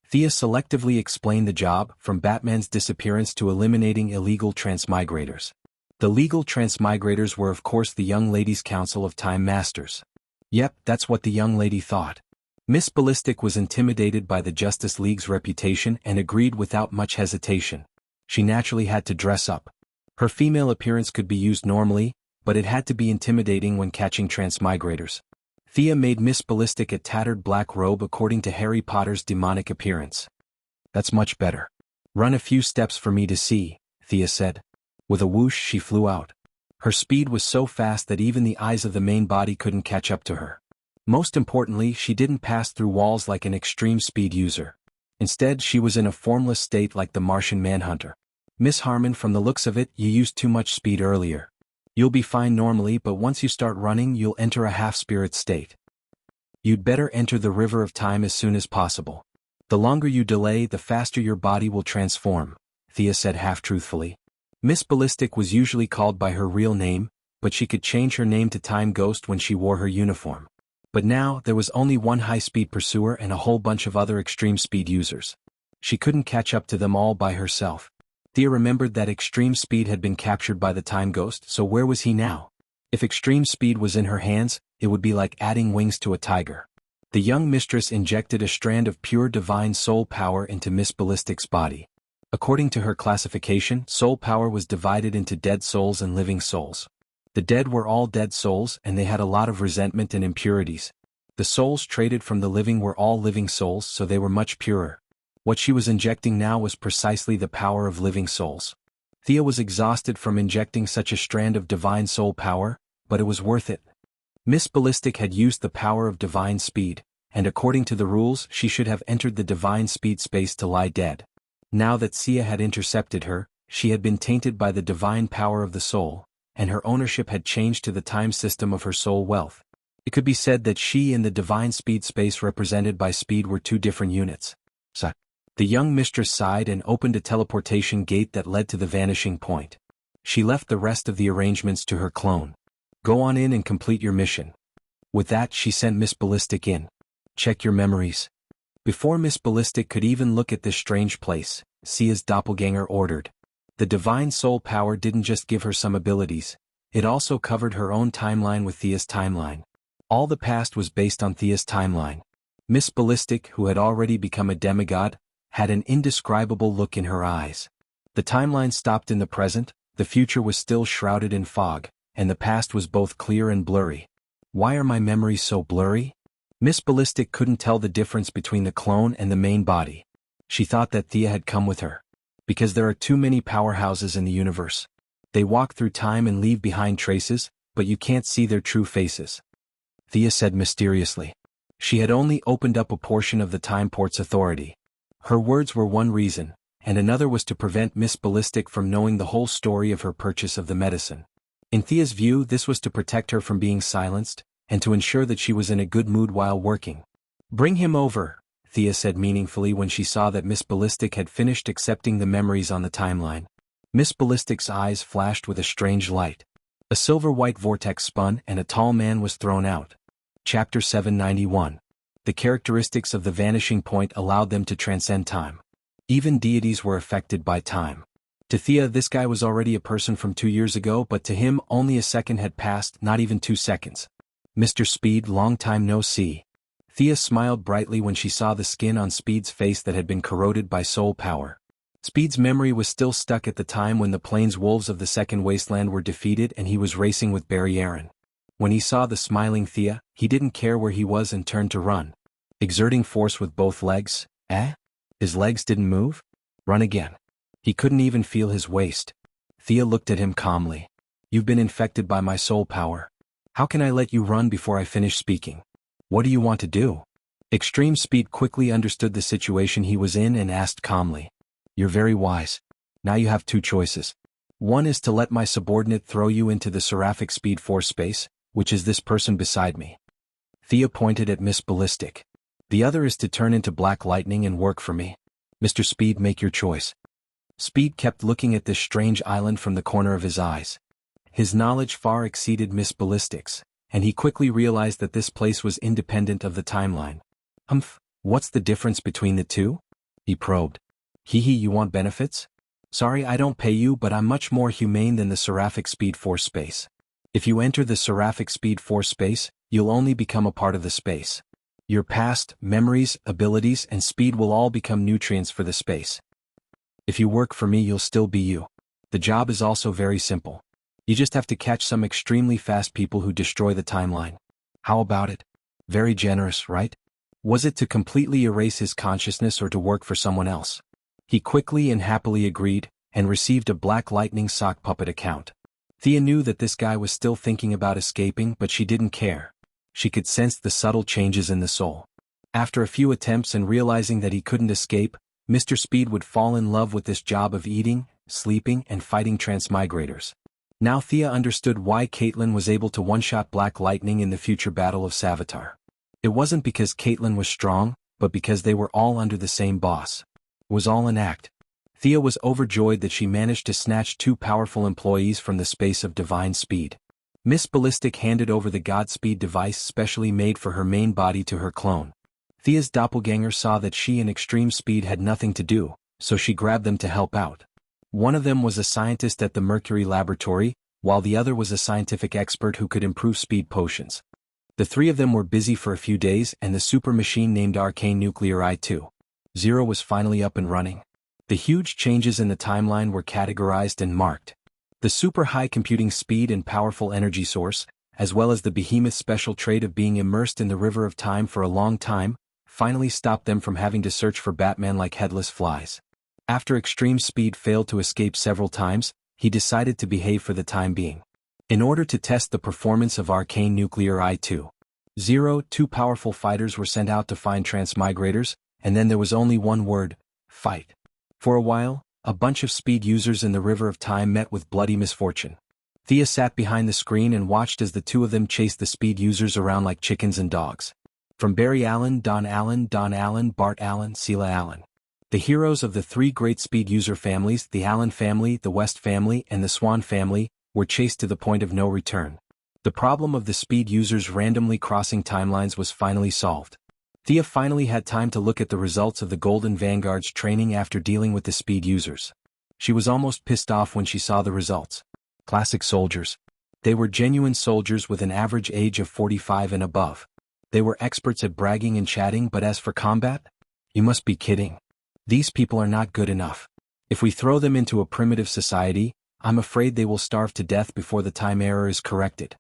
Thea selectively explained the job, from Batman's disappearance to eliminating illegal transmigrators. The legal transmigrators were of course the Young Ladies' Council of Time Masters. Yep, that's what the young lady thought. Miss Ballistic was intimidated by the Justice League's reputation and agreed without much hesitation. She naturally had to dress up. Her female appearance could be used normally, but it had to be intimidating when catching transmigrators. Thea made Miss Ballistic a tattered black robe according to Harry Potter's demonic appearance. That's much better. Run a few steps for me to see, Thea said. With a whoosh she flew out. Her speed was so fast that even the eyes of the main body couldn't catch up to her. Most importantly, she didn't pass through walls like an extreme speed user. Instead, she was in a formless state like the Martian Manhunter. Miss Harmon, from the looks of it, you used too much speed earlier. You'll be fine normally, but once you start running you'll enter a half-spirit state. You'd better enter the river of time as soon as possible. The longer you delay, the faster your body will transform, Thea said half-truthfully. Miss Ballistic was usually called by her real name, but she could change her name to Time Ghost when she wore her uniform. But now, there was only one high-speed pursuer and a whole bunch of other extreme speed users. She couldn't catch up to them all by herself. Thea remembered that extreme speed had been captured by the Time Ghost, so where was he now? If extreme speed was in her hands, it would be like adding wings to a tiger. The young mistress injected a strand of pure divine soul power into Miss Ballistic's body. According to her classification, soul power was divided into dead souls and living souls. The dead were all dead souls and they had a lot of resentment and impurities. The souls traded from the living were all living souls, so they were much purer. What she was injecting now was precisely the power of living souls. Thea was exhausted from injecting such a strand of divine soul power, but it was worth it. Miss Ballistic had used the power of divine speed, and according to the rules she should have entered the divine speed space to lie dead. Now that Sia had intercepted her, she had been tainted by the divine power of the soul, and her ownership had changed to the time system of her soul wealth. It could be said that she and the divine speed space represented by speed were two different units. The young mistress sighed and opened a teleportation gate that led to the vanishing point. She left the rest of the arrangements to her clone. Go on in and complete your mission. With that she sent Miss Ballistic in. Check your memories. Before Miss Ballistic could even look at this strange place, Sia's doppelganger ordered. The divine soul power didn't just give her some abilities, it also covered her own timeline with Thea's timeline. All the past was based on Thea's timeline. Miss Ballistic, who had already become a demigod, had an indescribable look in her eyes. The timeline stopped in the present, the future was still shrouded in fog, and the past was both clear and blurry. Why are my memories so blurry? Miss Ballistic couldn't tell the difference between the clone and the main body. She thought that Thea had come with her. Because there are too many powerhouses in the universe. They walk through time and leave behind traces, but you can't see their true faces. Thea said mysteriously. She had only opened up a portion of the time port's authority. Her words were one reason, and another was to prevent Miss Ballistic from knowing the whole story of her purchase of the medicine. In Thea's view, this was to protect her from being silenced, and to ensure that she was in a good mood while working. Bring him over, Thea said meaningfully when she saw that Miss Ballistic had finished accepting the memories on the timeline. Miss Ballistic's eyes flashed with a strange light. A silver-white vortex spun and a tall man was thrown out. Chapter 791. The characteristics of the vanishing point allowed them to transcend time. Even deities were affected by time. To Thea, this guy was already a person from 2 years ago, but to him only a second had passed, not even 2 seconds. Mr. Speed, long time no see. Thea smiled brightly when she saw the skin on Speed's face that had been corroded by soul power. Speed's memory was still stuck at the time when the Plains Wolves of the Second Wasteland were defeated and he was racing with Barry Aaron. When he saw the smiling Thea, he didn't care where he was and turned to run. Exerting force with both legs, His legs didn't move? Run again. He couldn't even feel his waist. Thea looked at him calmly. You've been infected by my soul power. How can I let you run before I finish speaking? What do you want to do? Extreme Speed quickly understood the situation he was in and asked calmly. You're very wise. Now you have 2 choices. One is to let my subordinate throw you into the seraphic Speed Force space, which is this person beside me. Thea pointed at Miss Ballistic. The other is to turn into black lightning and work for me. Mr. Speed, make your choice. Speed kept looking at this strange island from the corner of his eyes. His knowledge far exceeded Miss Ballistic's, and he quickly realized that this place was independent of the timeline. What's the difference between the two? He probed. You want benefits? Sorry, I don't pay you, but I'm much more humane than the Seraphic Speed Force space. If you enter the Seraphic Speed Force space, you'll only become a part of the space. Your past, memories, abilities, and speed will all become nutrients for the space. If you work for me, you'll still be you. The job is also very simple. You just have to catch some extremely fast people who destroy the timeline. How about it? Very generous, right? Was it to completely erase his consciousness or to work for someone else? He quickly and happily agreed, and received a Black Lightning sock puppet account. Thea knew that this guy was still thinking about escaping, but she didn't care. She could sense the subtle changes in the soul. After a few attempts and realizing that he couldn't escape, Mr. Speed would fall in love with this job of eating, sleeping and fighting transmigrators. Now Thea understood why Caitlin was able to one-shot Black Lightning in the future Battle of Savitar. It wasn't because Caitlin was strong, but because they were all under the same boss. It was all an act. Thea was overjoyed that she managed to snatch 2 powerful employees from the space of divine speed. Miss Ballistic handed over the Godspeed device specially made for her main body to her clone. Thea's doppelganger saw that she and Extreme Speed had nothing to do, so she grabbed them to help out. One of them was a scientist at the Mercury Laboratory, while the other was a scientific expert who could improve speed potions. The 3 of them were busy for a few days and the super machine named Arcane Nuclear I-2.0 was finally up and running. The huge changes in the timeline were categorized and marked. The super high computing speed and powerful energy source, as well as the behemoth special trait of being immersed in the river of time for a long time, finally stopped them from having to search for Batman like headless flies. After Extreme Speed failed to escape several times, he decided to behave for the time being. In order to test the performance of Arcane Nuclear I-2.0, 2 powerful fighters were sent out to find transmigrators, and then there was only one word: fight. For a while, a bunch of speed users in the River of Time met with bloody misfortune. Thea sat behind the screen and watched as the 2 of them chased the speed users around like chickens and dogs. From Barry Allen, Don Allen, Bart Allen, Sheila Allen. The heroes of the 3 great speed user families, the Allen family, the West family, and the Swan family, were chased to the point of no return. The problem of the speed users randomly crossing timelines was finally solved. Thea finally had time to look at the results of the Golden Vanguard's training after dealing with the speed users. She was almost pissed off when she saw the results. Classic soldiers. They were genuine soldiers with an average age of 45 and above. They were experts at bragging and chatting, but as for combat? You must be kidding. These people are not good enough. If we throw them into a primitive society, I'm afraid they will starve to death before the time error is corrected.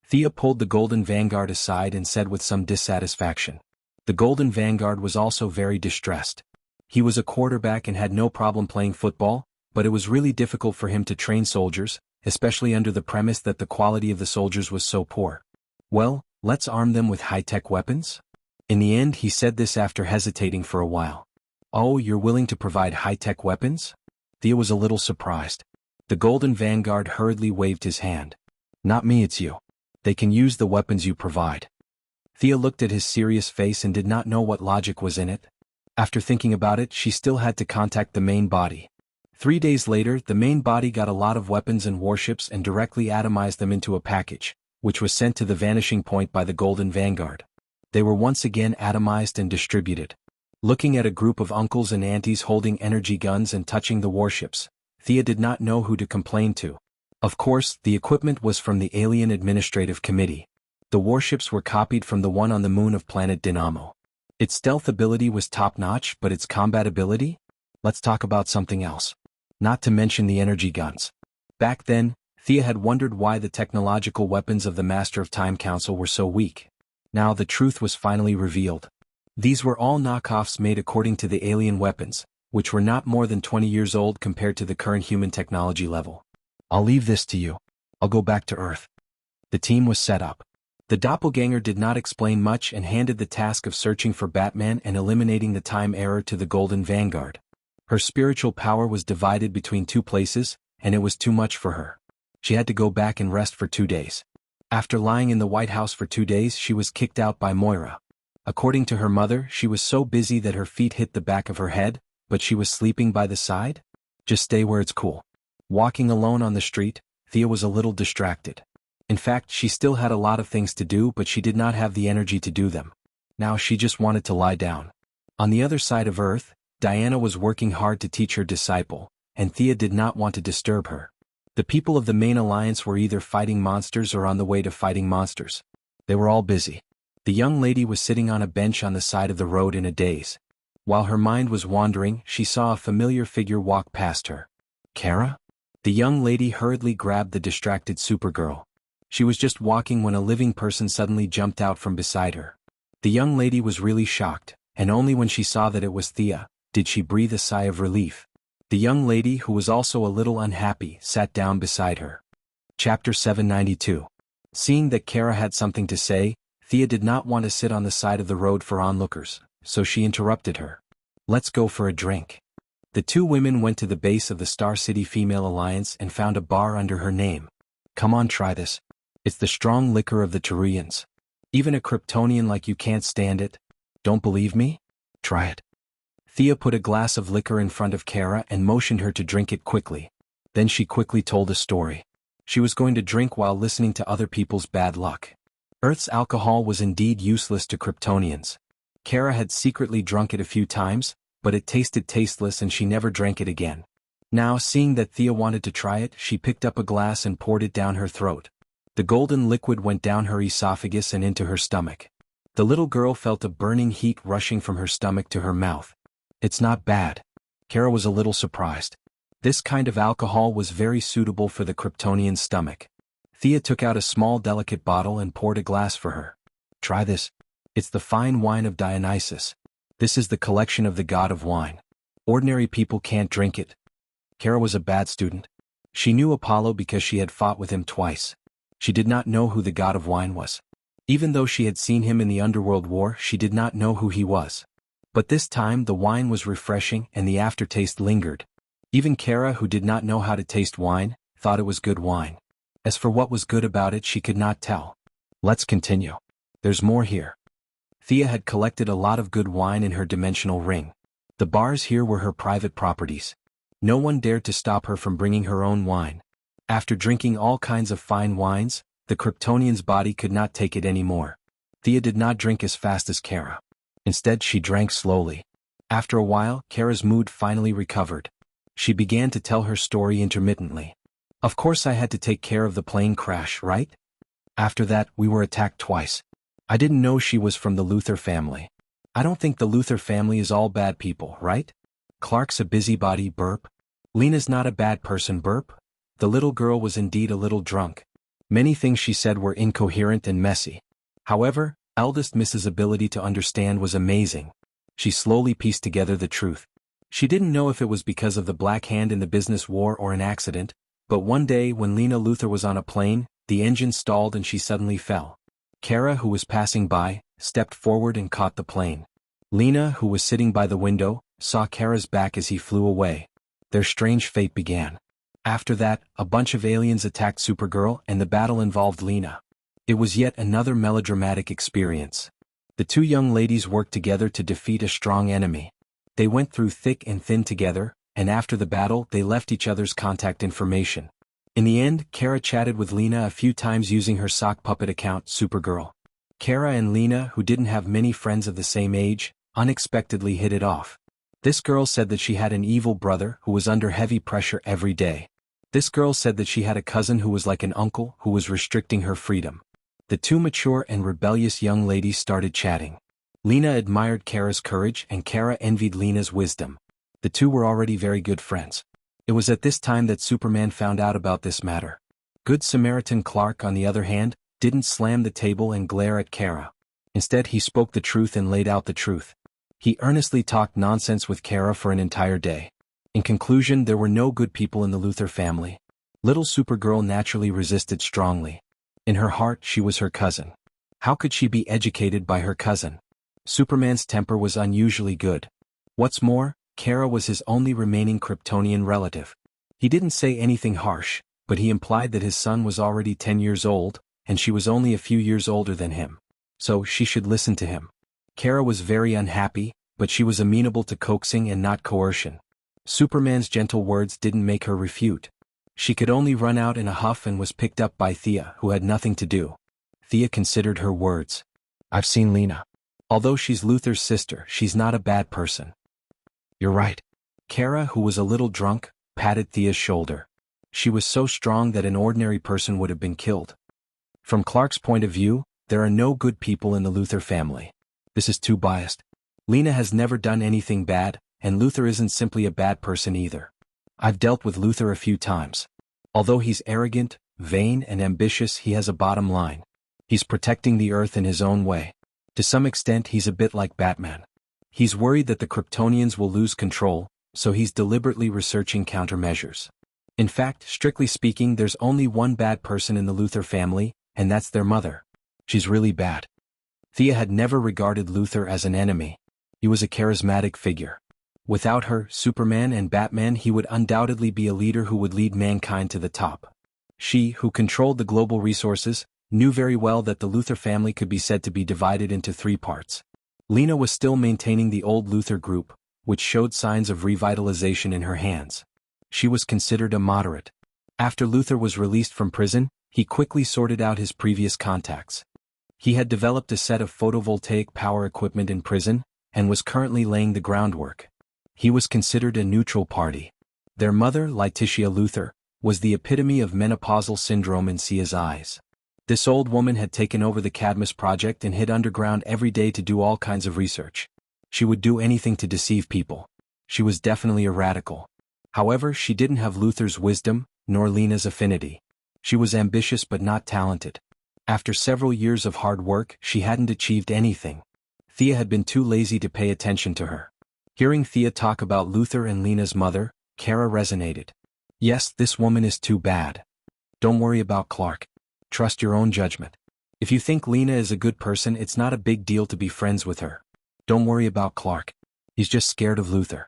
Thea pulled the Golden Vanguard aside and said with some dissatisfaction. The Golden Vanguard was also very distressed. He was a quarterback and had no problem playing football, but it was really difficult for him to train soldiers, especially under the premise that the quality of the soldiers was so poor. Well, let's arm them with high-tech weapons? In the end, he said this after hesitating for a while. Oh, you're willing to provide high-tech weapons? Thea was a little surprised. The Golden Vanguard hurriedly waved his hand. Not me, it's you. They can use the weapons you provide. Thea looked at his serious face and did not know what logic was in it. After thinking about it, she still had to contact the main body. 3 days later, the main body got a lot of weapons and warships and directly atomized them into a package, which was sent to the vanishing point by the Golden Vanguard. They were once again atomized and distributed. Looking at a group of uncles and aunties holding energy guns and touching the warships, Thea did not know who to complain to. Of course, the equipment was from the Alien Administrative Committee. The warships were copied from the one on the moon of planet Dynamo. Its stealth ability was top-notch, but its combat ability? Let's talk about something else. Not to mention the energy guns. Back then, Thea had wondered why the technological weapons of the Master of Time Council were so weak. Now the truth was finally revealed. These were all knockoffs made according to the alien weapons, which were not more than 20 years old compared to the current human technology level. I'll leave this to you. I'll go back to Earth. The team was set up. The doppelganger did not explain much and handed the task of searching for Batman and eliminating the time error to the Golden Vanguard. Her spiritual power was divided between 2 places, and it was too much for her. She had to go back and rest for 2 days. After lying in the White House for 2 days, she was kicked out by Moira. According to her mother, she was so busy that her feet hit the back of her head, but she was sleeping by the side? Just stay where it's cool. Walking alone on the street, Thea was a little distracted. In fact, she still had a lot of things to do, but she did not have the energy to do them. Now she just wanted to lie down. On the other side of Earth, Diana was working hard to teach her disciple, and Thea did not want to disturb her. The people of the main alliance were either fighting monsters or on the way to fighting monsters. They were all busy. The young lady was sitting on a bench on the side of the road in a daze. While her mind was wandering, she saw a familiar figure walk past her. Kara? The young lady hurriedly grabbed the distracted Supergirl. She was just walking when a living person suddenly jumped out from beside her. The young lady was really shocked, and only when she saw that it was Thea did she breathe a sigh of relief. The young lady, who was also a little unhappy, sat down beside her. Chapter 792. Seeing that Kara had something to say, Thea did not want to sit on the side of the road for onlookers, so she interrupted her. Let's go for a drink. The two women went to the base of the Star City Female Alliance and found a bar under her name. Come on, try this. It's the strong liquor of the Turians. Even a Kryptonian like you can't stand it. Don't believe me? Try it. Thea put a glass of liquor in front of Kara and motioned her to drink it quickly. Then she quickly told a story. She was going to drink while listening to other people's bad luck. Earth's alcohol was indeed useless to Kryptonians. Kara had secretly drunk it a few times, but it tasted tasteless and she never drank it again. Now, seeing that Thea wanted to try it, she picked up a glass and poured it down her throat. The golden liquid went down her esophagus and into her stomach. The little girl felt a burning heat rushing from her stomach to her mouth. It's not bad. Kara was a little surprised. This kind of alcohol was very suitable for the Kryptonian stomach. Thea took out a small delicate bottle and poured a glass for her. Try this. It's the fine wine of Dionysus. This is the collection of the god of wine. Ordinary people can't drink it. Kara was a bad student. She knew Apollo because she had fought with him twice. She did not know who the god of wine was. Even though she had seen him in the Underworld War, she did not know who he was. But this time the wine was refreshing and the aftertaste lingered. Even Kara, who did not know how to taste wine, thought it was good wine. As for what was good about it, she could not tell. Let's continue. There's more here. Thea had collected a lot of good wine in her dimensional ring. The bars here were her private properties. No one dared to stop her from bringing her own wine. After drinking all kinds of fine wines, the Kryptonian's body could not take it anymore. Thea did not drink as fast as Kara. Instead, she drank slowly. After a while, Kara's mood finally recovered. She began to tell her story intermittently. Of course I had to take care of the plane crash, right? After that, we were attacked twice. I didn't know she was from the Luthor family. I don't think the Luthor family is all bad people, right? Clark's a busybody, burp. Lena's not a bad person, burp. The little girl was indeed a little drunk. Many things she said were incoherent and messy. However, eldest Miss's ability to understand was amazing. She slowly pieced together the truth. She didn't know if it was because of the Black Hand in the business war or an accident, but one day when Lena Luthor was on a plane, the engine stalled and she suddenly fell. Kara, who was passing by, stepped forward and caught the plane. Lena, who was sitting by the window, saw Kara's back as he flew away. Their strange fate began. After that, a bunch of aliens attacked Supergirl and the battle involved Lena. It was yet another melodramatic experience. The two young ladies worked together to defeat a strong enemy. They went through thick and thin together, and after the battle they left each other's contact information. In the end, Kara chatted with Lena a few times using her sock puppet account, Supergirl. Kara and Lena, who didn't have many friends of the same age, unexpectedly hit it off. This girl said that she had an evil brother who was under heavy pressure every day. This girl said that she had a cousin who was like an uncle who was restricting her freedom. The two mature and rebellious young ladies started chatting. Lena admired Kara's courage and Kara envied Lena's wisdom. The two were already very good friends. It was at this time that Superman found out about this matter. Good Samaritan Clark, on the other hand, didn't slam the table and glare at Kara. Instead, he spoke the truth and laid out the truth. He earnestly talked nonsense with Kara for an entire day. In conclusion, there were no good people in the Luthor family. Little Supergirl naturally resisted strongly. In her heart, she was her cousin. How could she be educated by her cousin? Superman's temper was unusually good. What's more, Kara was his only remaining Kryptonian relative. He didn't say anything harsh, but he implied that his son was already 10 years old, and she was only a few years older than him. So she should listen to him. Kara was very unhappy, but she was amenable to coaxing and not coercion. Superman's gentle words didn't make her refute. She could only run out in a huff and was picked up by Thea, who had nothing to do. Thea considered her words. I've seen Lena. Although she's Luthor's sister, she's not a bad person. You're right. Kara, who was a little drunk, patted Thea's shoulder. She was so strong that an ordinary person would have been killed. From Clark's point of view, there are no good people in the Luthor family. This is too biased. Lena has never done anything bad, and Luthor isn't simply a bad person either. I've dealt with Luthor a few times. Although he's arrogant, vain, and ambitious, he has a bottom line. He's protecting the Earth in his own way. To some extent, he's a bit like Batman. He's worried that the Kryptonians will lose control, so he's deliberately researching countermeasures. In fact, strictly speaking, there's only one bad person in the Luthor family, and that's their mother. She's really bad. Thea had never regarded Luthor as an enemy. He was a charismatic figure. Without her, Superman and Batman, he would undoubtedly be a leader who would lead mankind to the top. She, who controlled the global resources, knew very well that the Luthor family could be said to be divided into three parts. Lena was still maintaining the old Luthor group, which showed signs of revitalization in her hands. She was considered a moderate. After Luthor was released from prison, he quickly sorted out his previous contacts. He had developed a set of photovoltaic power equipment in prison, and was currently laying the groundwork. He was considered a neutral party. Their mother, Letitia Luthor, was the epitome of menopausal syndrome in Sia's eyes. This old woman had taken over the Cadmus project and hid underground every day to do all kinds of research. She would do anything to deceive people. She was definitely a radical. However, she didn't have Luthor's wisdom, nor Lena's affinity. She was ambitious but not talented. After several years of hard work, she hadn't achieved anything. Thea had been too lazy to pay attention to her. Hearing Thea talk about Luthor and Lena's mother, Kara resonated. Yes, this woman is too bad. Don't worry about Clark. Trust your own judgment. If you think Lena is a good person, it's not a big deal to be friends with her. Don't worry about Clark. He's just scared of Luthor.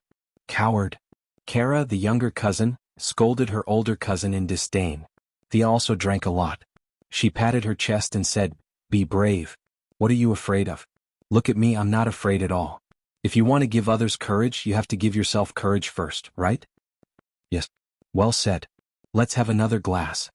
Coward. Kara, the younger cousin, scolded her older cousin in disdain. Thea also drank a lot. She patted her chest and said, "Be brave. What are you afraid of? Look at me, I'm not afraid at all. If you want to give others courage, you have to give yourself courage first, right?" "Yes. Well said. Let's have another glass."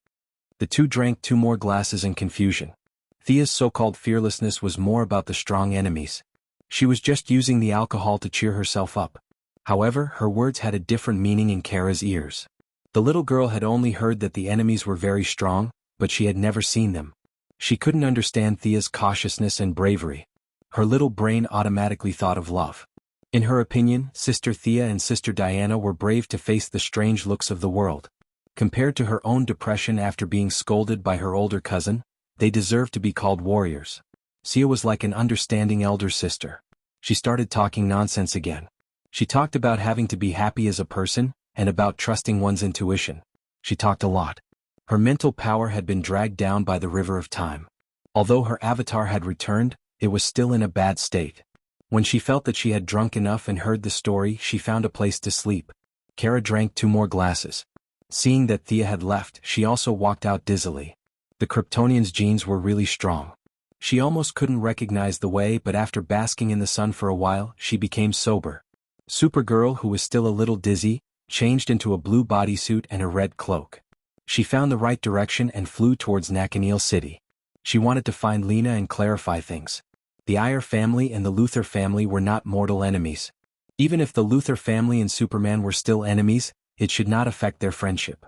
The two drank 2 more glasses in confusion. Thea's so-called fearlessness was more about the strong enemies. She was just using the alcohol to cheer herself up. However, her words had a different meaning in Kara's ears. The little girl had only heard that the enemies were very strong, but she had never seen them. She couldn't understand Thea's cautiousness and bravery. Her little brain automatically thought of love. In her opinion, Sister Thea and Sister Diana were brave to face the strange looks of the world. Compared to her own depression after being scolded by her older cousin, they deserved to be called warriors. Sia was like an understanding elder sister. She started talking nonsense again. She talked about having to be happy as a person, and about trusting one's intuition. She talked a lot. Her mental power had been dragged down by the river of time. Although her avatar had returned, it was still in a bad state. When she felt that she had drunk enough and heard the story, she found a place to sleep. Kara drank 2 more glasses. Seeing that Thea had left, she also walked out dizzily. The Kryptonian's genes were really strong. She almost couldn't recognize the way, but after basking in the sun for a while, she became sober. Supergirl, who was still a little dizzy, changed into a blue bodysuit and a red cloak. She found the right direction and flew towards Nakaneel City. She wanted to find Lena and clarify things. The Iyer family and the Luthor family were not mortal enemies. Even if the Luthor family and Superman were still enemies, it should not affect their friendship.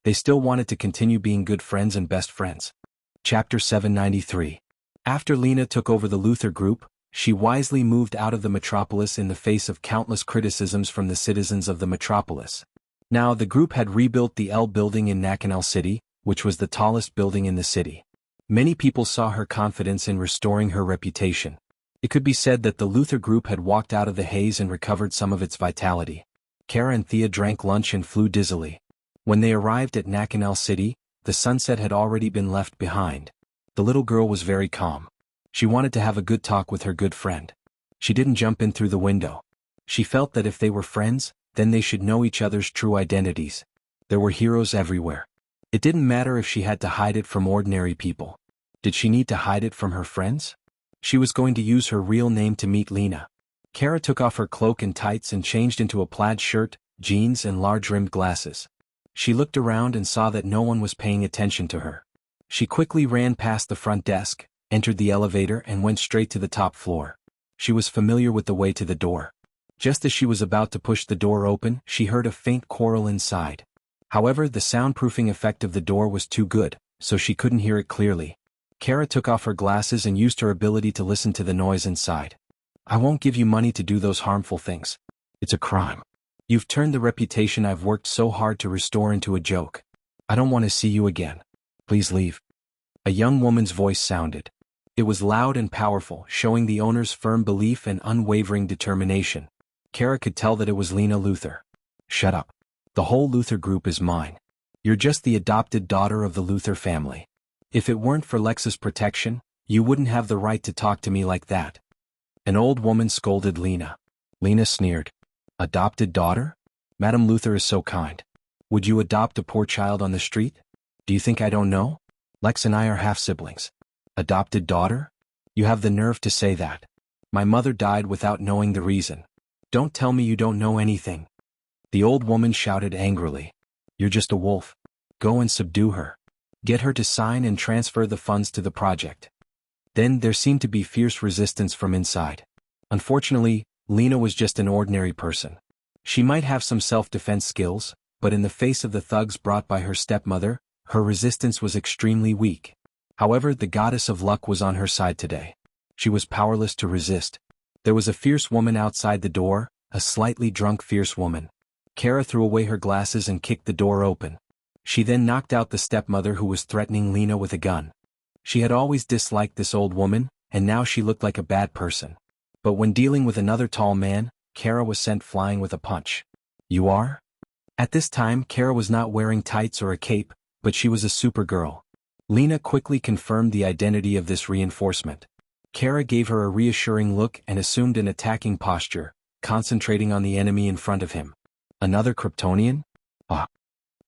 They still wanted to continue being good friends and best friends. Chapter 793. After Lena took over the Luthor group, she wisely moved out of the metropolis in the face of countless criticisms from the citizens of the metropolis. Now the group had rebuilt the L building in Nakaneel City, which was the tallest building in the city. Many people saw her confidence in restoring her reputation. It could be said that the Luthor group had walked out of the haze and recovered some of its vitality. Kara and Thea drank lunch and flew dizzily. When they arrived at Nakaneel City, the sunset had already been left behind. The little girl was very calm. She wanted to have a good talk with her good friend. She didn't jump in through the window. She felt that if they were friends, then they should know each other's true identities. There were heroes everywhere. It didn't matter if she had to hide it from ordinary people. Did she need to hide it from her friends? She was going to use her real name to meet Lena. Kara took off her cloak and tights and changed into a plaid shirt, jeans and large-rimmed glasses. She looked around and saw that no one was paying attention to her. She quickly ran past the front desk, entered the elevator and went straight to the top floor. She was familiar with the way to the door. Just as she was about to push the door open, she heard a faint quarrel inside. However, the soundproofing effect of the door was too good, so she couldn't hear it clearly. Kara took off her glasses and used her ability to listen to the noise inside. "I won't give you money to do those harmful things. It's a crime. You've turned the reputation I've worked so hard to restore into a joke. I don't want to see you again. Please leave." A young woman's voice sounded. It was loud and powerful, showing the owner's firm belief and unwavering determination. Kara could tell that it was Lena Luthor. "Shut up. The whole Luthor group is mine. You're just the adopted daughter of the Luthor family. If it weren't for Lex's protection, you wouldn't have the right to talk to me like that." An old woman scolded Lena. Lena sneered. Adopted daughter? Madame Luther is so kind. Would you adopt a poor child on the street? Do you think I don't know? Lex and I are half-siblings. Adopted daughter? You have the nerve to say that. My mother died without knowing the reason. Don't tell me you don't know anything. The old woman shouted angrily. You're just a wolf. Go and subdue her. Get her to sign and transfer the funds to the project. Then there seemed to be fierce resistance from inside. Unfortunately, Lena was just an ordinary person. She might have some self-defense skills, but in the face of the thugs brought by her stepmother, her resistance was extremely weak. However, the goddess of luck was on her side today. She was powerless to resist. There was a fierce woman outside the door, a slightly drunk fierce woman. Kara threw away her glasses and kicked the door open. She then knocked out the stepmother who was threatening Lena with a gun. She had always disliked this old woman, and now she looked like a bad person. But when dealing with another tall man, Kara was sent flying with a punch. You are? At this time, Kara was not wearing tights or a cape, but she was a Supergirl. Lena quickly confirmed the identity of this reinforcement. Kara gave her a reassuring look and assumed an attacking posture, concentrating on the enemy in front of him. Another Kryptonian? Ah.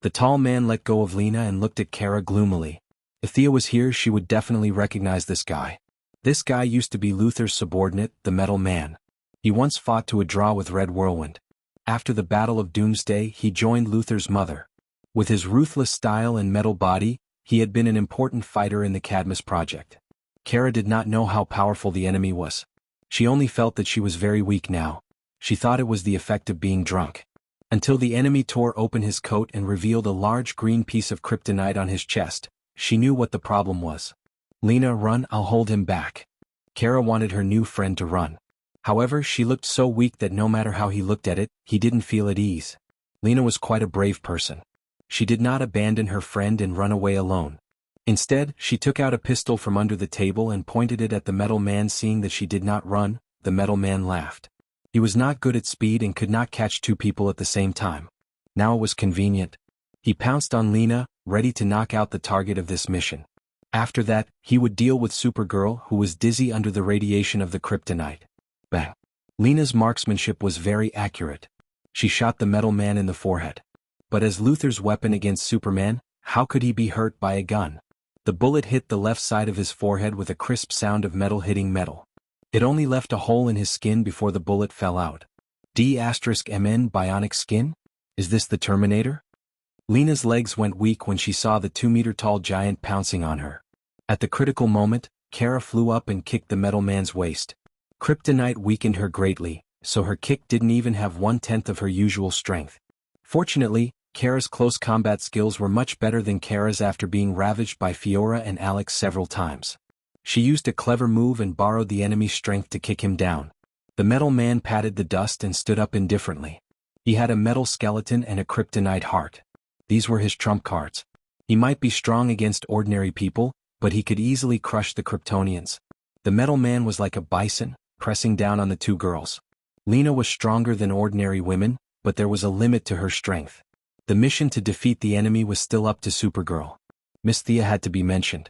The tall man let go of Lena and looked at Kara gloomily. If Thea was here, she would definitely recognize this guy. This guy used to be Luther's subordinate, the Metal Man. He once fought to a draw with Red Whirlwind. After the Battle of Doomsday, he joined Luther's mother. With his ruthless style and metal body, he had been an important fighter in the Cadmus project. Kara did not know how powerful the enemy was. She only felt that she was very weak now. She thought it was the effect of being drunk. Until the enemy tore open his coat and revealed a large green piece of kryptonite on his chest, she knew what the problem was. Lena, run, I'll hold him back. Kara wanted her new friend to run. However, she looked so weak that no matter how he looked at it, he didn't feel at ease. Lena was quite a brave person. She did not abandon her friend and run away alone. Instead, she took out a pistol from under the table and pointed it at the Metal Man. Seeing that she did not run, the Metal Man laughed. He was not good at speed and could not catch two people at the same time. Now it was convenient. He pounced on Lena, ready to knock out the target of this mission. After that, he would deal with Supergirl, who was dizzy under the radiation of the kryptonite. Bang! Lena's marksmanship was very accurate. She shot the Metal Man in the forehead. But as Luther's weapon against Superman, how could he be hurt by a gun? The bullet hit the left side of his forehead with a crisp sound of metal hitting metal. It only left a hole in his skin before the bullet fell out. D*MN bionic skin? Is this the Terminator? Lena's legs went weak when she saw the 2-meter-tall giant pouncing on her. At the critical moment, Kara flew up and kicked the Metal Man's waist. Kryptonite weakened her greatly, so her kick didn't even have 1/10 of her usual strength. Fortunately, Kara's close combat skills were much better than Kara's after being ravaged by Fiora and Alex several times. She used a clever move and borrowed the enemy's strength to kick him down. The Metal Man patted the dust and stood up indifferently. He had a metal skeleton and a kryptonite heart. These were his trump cards. He might be strong against ordinary people, but he could easily crush the Kryptonians. The Metal Man was like a bison, pressing down on the two girls. Lena was stronger than ordinary women, but there was a limit to her strength. The mission to defeat the enemy was still up to Supergirl. Miss Thea had to be mentioned.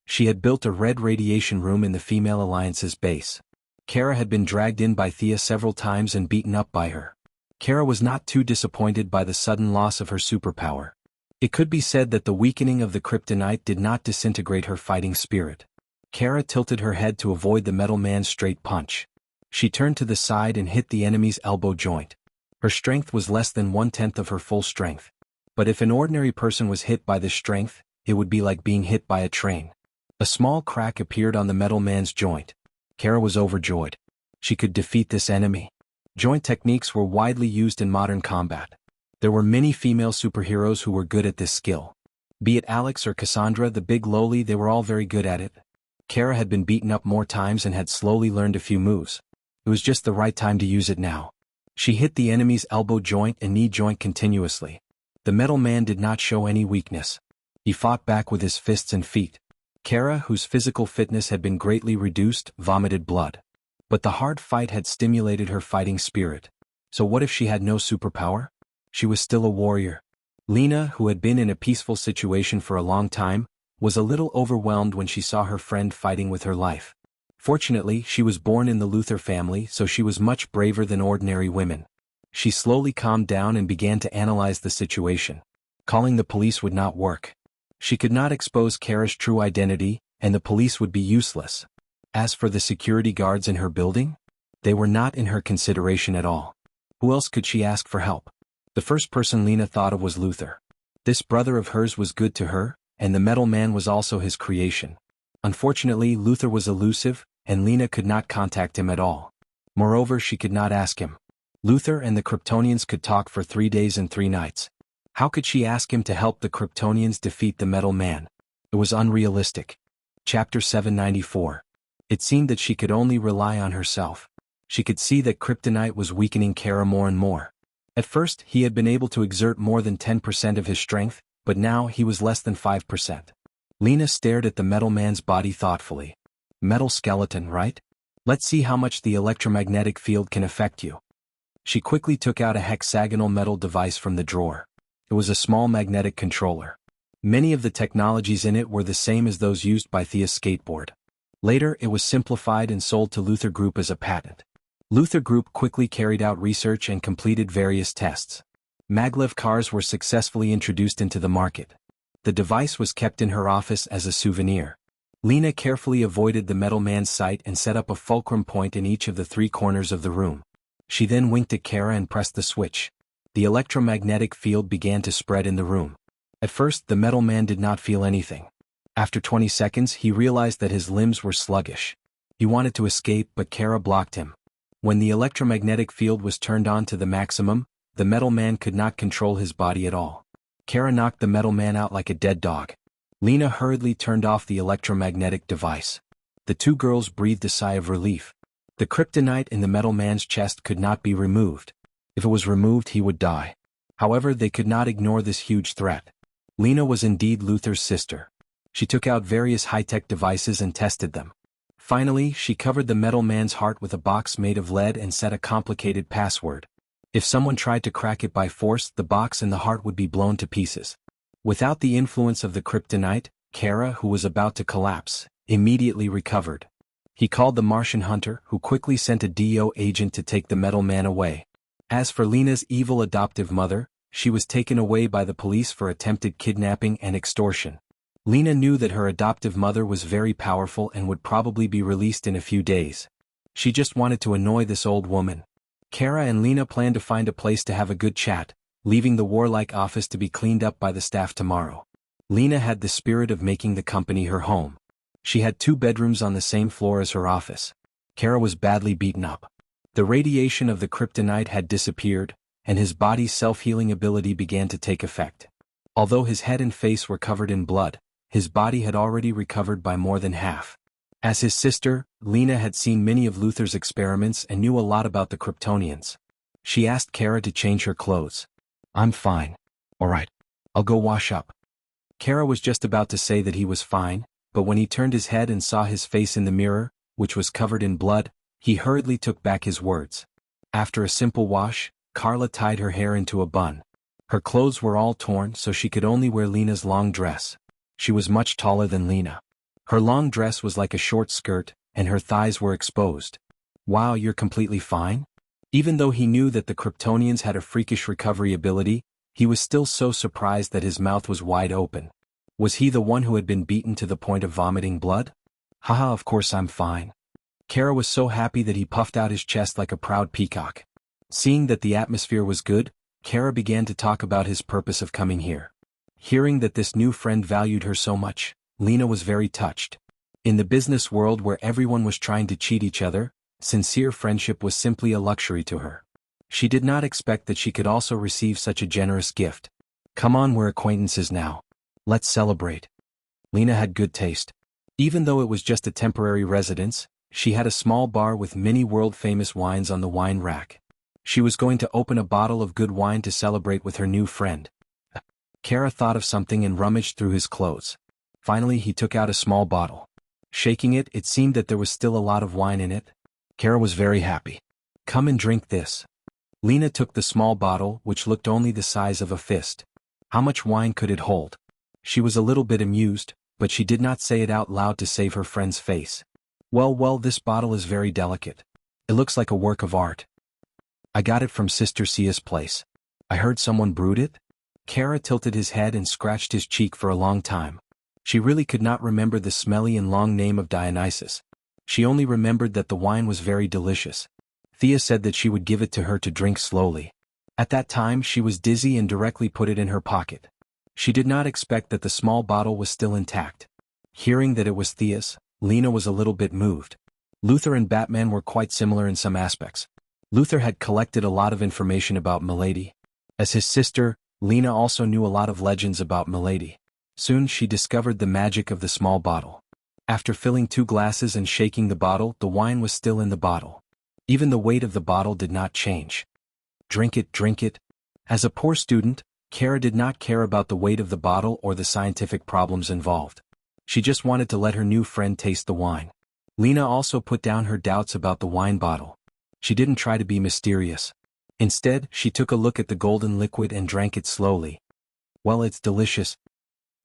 She had built a red radiation room in the Female Alliance's base. Kara had been dragged in by Thea several times and beaten up by her. Kara was not too disappointed by the sudden loss of her superpower. It could be said that the weakening of the kryptonite did not disintegrate her fighting spirit. Kara tilted her head to avoid the Metal Man's straight punch. She turned to the side and hit the enemy's elbow joint. Her strength was less than 1/10 of her full strength. But if an ordinary person was hit by this strength, it would be like being hit by a train. A small crack appeared on the Metal Man's joint. Kara was overjoyed. She could defeat this enemy. Joint techniques were widely used in modern combat. There were many female superheroes who were good at this skill. Be it Alex or Cassandra the Big Lowly, they were all very good at it. Kara had been beaten up more times and had slowly learned a few moves. It was just the right time to use it now. She hit the enemy's elbow joint and knee joint continuously. The Metal Man did not show any weakness. He fought back with his fists and feet. Kara, whose physical fitness had been greatly reduced, vomited blood. But the hard fight had stimulated her fighting spirit. So what if she had no superpower? She was still a warrior. Lena, who had been in a peaceful situation for a long time, was a little overwhelmed when she saw her friend fighting with her life. Fortunately, she was born in the Luther family, so she was much braver than ordinary women. She slowly calmed down and began to analyze the situation. Calling the police would not work. She could not expose Kara's true identity, and the police would be useless. As for the security guards in her building, they were not in her consideration at all. Who else could she ask for help? The first person Lena thought of was Luther. This brother of hers was good to her, and the metal man was also his creation. Unfortunately, Luther was elusive, and Lena could not contact him at all. Moreover, she could not ask him. Luther and the Kryptonians could talk for 3 days and 3 nights. How could she ask him to help the Kryptonians defeat the metal man? It was unrealistic. Chapter 794. It seemed that she could only rely on herself. She could see that kryptonite was weakening Kara more and more. At first, he had been able to exert more than 10% of his strength, but now he was less than 5%. Lena stared at the metal man's body thoughtfully. Metal skeleton, right? Let's see how much the electromagnetic field can affect you. She quickly took out a hexagonal metal device from the drawer. It was a small magnetic controller. Many of the technologies in it were the same as those used by Thea's skateboard. Later, it was simplified and sold to Luther Group as a patent. Luther Group quickly carried out research and completed various tests. Maglev cars were successfully introduced into the market. The device was kept in her office as a souvenir. Lena carefully avoided the metal man's sight and set up a fulcrum point in each of the 3 corners of the room. She then winked at Kara and pressed the switch. The electromagnetic field began to spread in the room. At first, the metal man did not feel anything. After 20 seconds, he realized that his limbs were sluggish. He wanted to escape, but Kara blocked him. When the electromagnetic field was turned on to the maximum, the metal man could not control his body at all. Kara knocked the metal man out like a dead dog. Lena hurriedly turned off the electromagnetic device. The 2 girls breathed a sigh of relief. The kryptonite in the metal man's chest could not be removed. If it was removed, he would die. However, they could not ignore this huge threat. Lena was indeed Luther's sister. She took out various high-tech devices and tested them. Finally, she covered the metal man's heart with a box made of lead and set a complicated password. If someone tried to crack it by force, the box and the heart would be blown to pieces. Without the influence of the kryptonite, Kara, who was about to collapse, immediately recovered. He called the Martian hunter, who quickly sent a DO agent to take the metal man away. As for Lena's evil adoptive mother, she was taken away by the police for attempted kidnapping and extortion. Lena knew that her adoptive mother was very powerful and would probably be released in a few days. She just wanted to annoy this old woman. Kara and Lena planned to find a place to have a good chat, leaving the warlike office to be cleaned up by the staff tomorrow. Lena had the spirit of making the company her home. She had 2 bedrooms on the same floor as her office. Kara was badly beaten up. The radiation of the kryptonite had disappeared, and his body's self-healing ability began to take effect. Although his head and face were covered in blood, his body had already recovered by more than half. As his sister, Lena had seen many of Luther's experiments and knew a lot about the Kryptonians. She asked Kara to change her clothes. "I'm fine. All right. I'll go wash up." Kara was just about to say that he was fine, but when he turned his head and saw his face in the mirror, which was covered in blood, he hurriedly took back his words. After a simple wash, Carla tied her hair into a bun. Her clothes were all torn, so she could only wear Lena's long dress. She was much taller than Lena. Her long dress was like a short skirt, and her thighs were exposed. "Wow, you're completely fine?" Even though he knew that the Kryptonians had a freakish recovery ability, he was still so surprised that his mouth was wide open. Was he the one who had been beaten to the point of vomiting blood? "Haha, of course I'm fine." Kara was so happy that he puffed out his chest like a proud peacock. Seeing that the atmosphere was good, Kara began to talk about his purpose of coming here. Hearing that this new friend valued her so much, Lena was very touched. In the business world where everyone was trying to cheat each other, sincere friendship was simply a luxury to her. She did not expect that she could also receive such a generous gift. "Come on, we're acquaintances now. Let's celebrate." Lena had good taste. Even though it was just a temporary residence, she had a small bar with many world-famous wines on the wine rack. She was going to open a bottle of good wine to celebrate with her new friend. Kara thought of something and rummaged through his clothes. Finally, he took out a small bottle. Shaking it, it seemed that there was still a lot of wine in it. Kara was very happy. "Come and drink this." Lena took the small bottle, which looked only the size of a fist. How much wine could it hold? She was a little bit amused, but she did not say it out loud to save her friend's face. Well, this bottle is very delicate. It looks like a work of art." I got it from Sister Sia's place. I heard someone brewed it? Kara tilted his head and scratched his cheek for a long time. She really could not remember the smelly and long name of Dionysus. She only remembered that the wine was very delicious. Thea said that she would give it to her to drink slowly. At that time she was dizzy and directly put it in her pocket. She did not expect that the small bottle was still intact. Hearing that it was Thea's, Lena was a little bit moved. Luther and Batman were quite similar in some aspects. Luther had collected a lot of information about Milady. As his sister, Lena also knew a lot of legends about Milady. Soon she discovered the magic of the small bottle. After filling 2 glasses and shaking the bottle, the wine was still in the bottle. Even the weight of the bottle did not change. Drink it, drink it. As a poor student, Kara did not care about the weight of the bottle or the scientific problems involved. She just wanted to let her new friend taste the wine. Lena also put down her doubts about the wine bottle. She didn't try to be mysterious. Instead, she took a look at the golden liquid and drank it slowly. Well, it's delicious.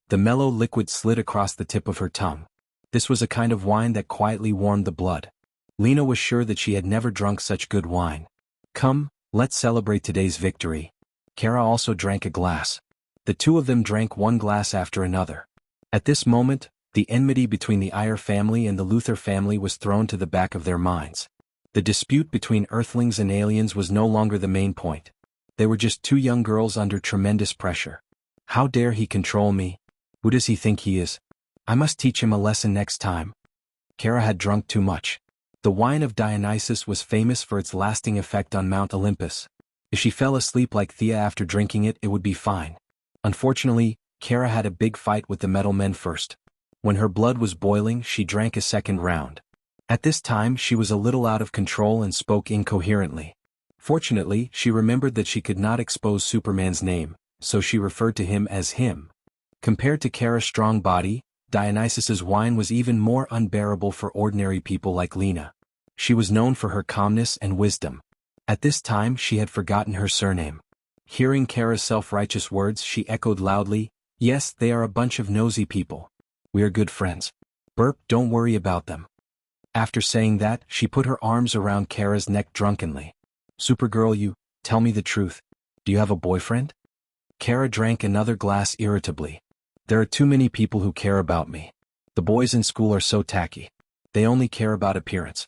The mellow liquid slid across the tip of her tongue. This was a kind of wine that quietly warmed the blood. Lena was sure that she had never drunk such good wine. Come, let's celebrate today's victory. Kara also drank a glass. The two of them drank 1 glass after another. At this moment, the enmity between the Iyer family and the Luther family was thrown to the back of their minds. The dispute between Earthlings and aliens was no longer the main point. They were just 2 young girls under tremendous pressure. How dare he control me? Who does he think he is? I must teach him a lesson next time. Kara had drunk too much. The wine of Dionysus was famous for its lasting effect on Mount Olympus. If she fell asleep like Thea after drinking it, it would be fine. Unfortunately, Kara had a big fight with the metal men first. When her blood was boiling, she drank a second round. At this time she was a little out of control and spoke incoherently. Fortunately, she remembered that she could not expose Superman's name, so she referred to him as him. Compared to Kara's strong body, Dionysus's wine was even more unbearable for ordinary people like Lena. She was known for her calmness and wisdom. At this time she had forgotten her surname. Hearing Kara's self-righteous words, she echoed loudly, "Yes, they are a bunch of nosy people. We are good friends. Burp, don't worry about them." After saying that, she put her arms around Kara's neck drunkenly. "Supergirl, tell me the truth. Do you have a boyfriend?" Kara drank another glass irritably. "There are too many people who care about me. The boys in school are so tacky. They only care about appearance."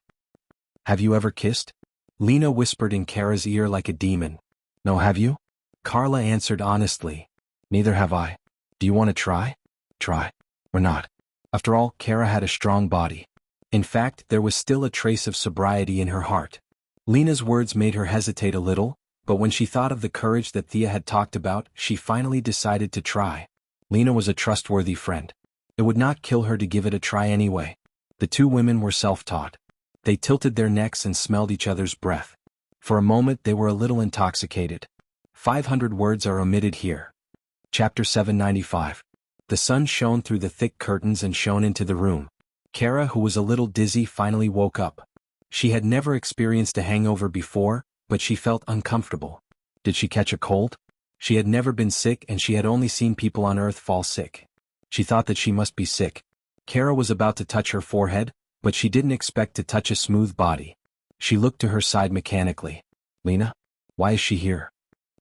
"Have you ever kissed?" Lena whispered in Kara's ear like a demon. "No, have you?" Carla answered honestly. "Neither have I. Do you want to try?" "Try. Or not." After all, Kara had a strong body. In fact, there was still a trace of sobriety in her heart. Lena's words made her hesitate a little, but when she thought of the courage that Thea had talked about, she finally decided to try. Lena was a trustworthy friend. It would not kill her to give it a try anyway. The 2 women were self-taught. They tilted their necks and smelled each other's breath. For a moment they were a little intoxicated. 500 words are omitted here. Chapter 795. The sun shone through the thick curtains and shone into the room. Kara, who was a little dizzy, finally woke up. She had never experienced a hangover before, but she felt uncomfortable. Did she catch a cold? She had never been sick and she had only seen people on Earth fall sick. She thought that she must be sick. Kara was about to touch her forehead, but she didn't expect to touch a smooth body. She looked to her side mechanically. "Lena? Why is she here?"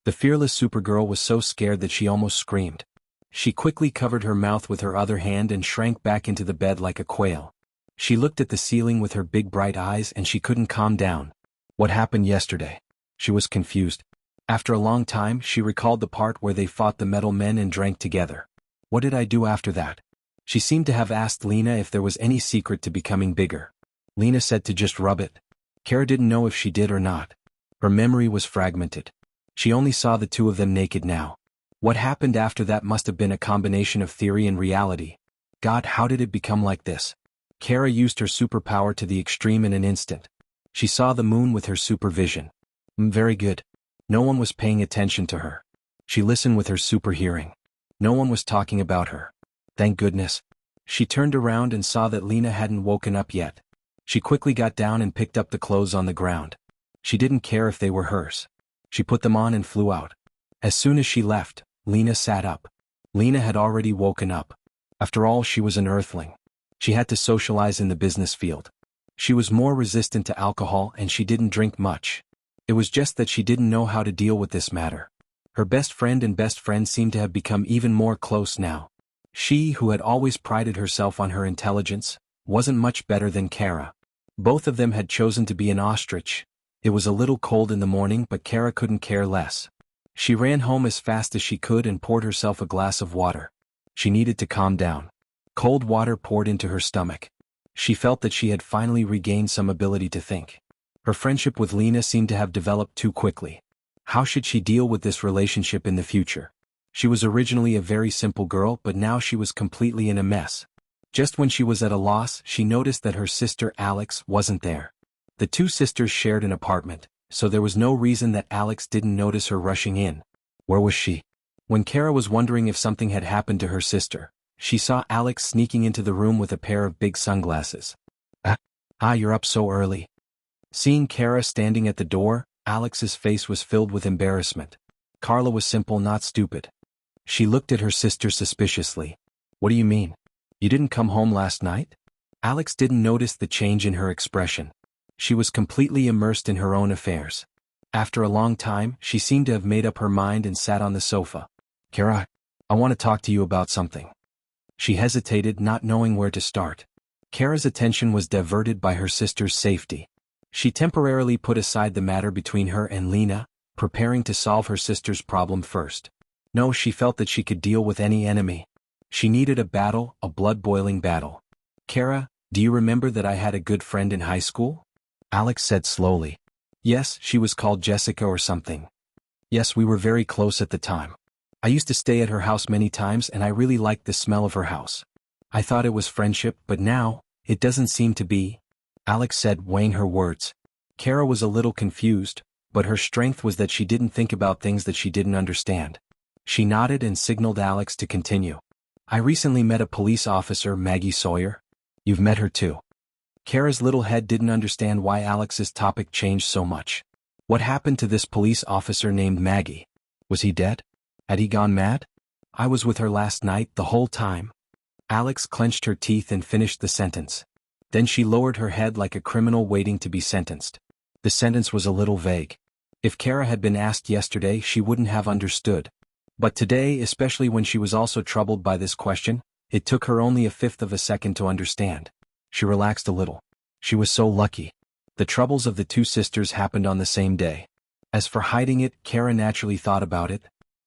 The fearless Supergirl was so scared that she almost screamed. She quickly covered her mouth with her other hand and shrank back into the bed like a quail. She looked at the ceiling with her big bright eyes and she couldn't calm down. What happened yesterday? She was confused. After a long time, she recalled the part where they fought the metal men and drank together. What did I do after that? She seemed to have asked Lena if there was any secret to becoming bigger. Lena said to just rub it. Kara didn't know if she did or not. Her memory was fragmented. She only saw the 2 of them naked now. What happened after that must have been a combination of theory and reality. God, how did it become like this? Kara used her superpower to the extreme in an instant. She saw the moon with her supervision. Very good. No one was paying attention to her. She listened with her super hearing. No one was talking about her. Thank goodness. She turned around and saw that Lena hadn't woken up yet. She quickly got down and picked up the clothes on the ground. She didn't care if they were hers. She put them on and flew out. As soon as she left, Lena sat up. Lena had already woken up. After all, she was an Earthling. She had to socialize in the business field. She was more resistant to alcohol and she didn't drink much. It was just that she didn't know how to deal with this matter. Her best friend seemed to have become even more close now. She, who had always prided herself on her intelligence, wasn't much better than Kara. Both of them had chosen to be an ostrich. It was a little cold in the morning, but Kara couldn't care less. She ran home as fast as she could and poured herself a glass of water. She needed to calm down. Cold water poured into her stomach. She felt that she had finally regained some ability to think. Her friendship with Lena seemed to have developed too quickly. How should she deal with this relationship in the future? She was originally a very simple girl, but now she was completely in a mess. Just when she was at a loss, she noticed that her sister Alex wasn't there. The two sisters shared an apartment, so there was no reason that Alex didn't notice her rushing in. Where was she? When Kara was wondering if something had happened to her sister, she saw Alex sneaking into the room with a pair of big sunglasses. You're up so early. Seeing Kara standing at the door, Alex's face was filled with embarrassment. Carla was simple, not stupid. She looked at her sister suspiciously. What do you mean? You didn't come home last night? Alex didn't notice the change in her expression. She was completely immersed in her own affairs. After a long time, she seemed to have made up her mind and sat on the sofa. Kara, I want to talk to you about something. She hesitated, not knowing where to start. Kara's attention was diverted by her sister's safety. She temporarily put aside the matter between her and Lena, preparing to solve her sister's problem first. No, she felt that she could deal with any enemy. She needed a battle, a blood-boiling battle. Kara, do you remember that I had a good friend in high school? Alex said slowly. Yes, she was called Jessica or something. Yes, we were very close at the time. I used to stay at her house many times and I really liked the smell of her house. I thought it was friendship, but now, it doesn't seem to be. Alex said, weighing her words. Kara was a little confused, but her strength was that she didn't think about things that she didn't understand. She nodded and signaled Alex to continue. I recently met a police officer, Maggie Sawyer. You've met her too. Kara's little head didn't understand why Alex's topic changed so much. What happened to this police officer named Maggie? Was he dead? Had he gone mad? I was with her last night the whole time. Alex clenched her teeth and finished the sentence. Then she lowered her head like a criminal waiting to be sentenced. The sentence was a little vague. If Kara had been asked yesterday, she wouldn't have understood. But today, especially when she was also troubled by this question, it took her only a fifth of a second to understand. She relaxed a little. She was so lucky. The troubles of the two sisters happened on the same day. As for hiding it, Kara naturally thought about it.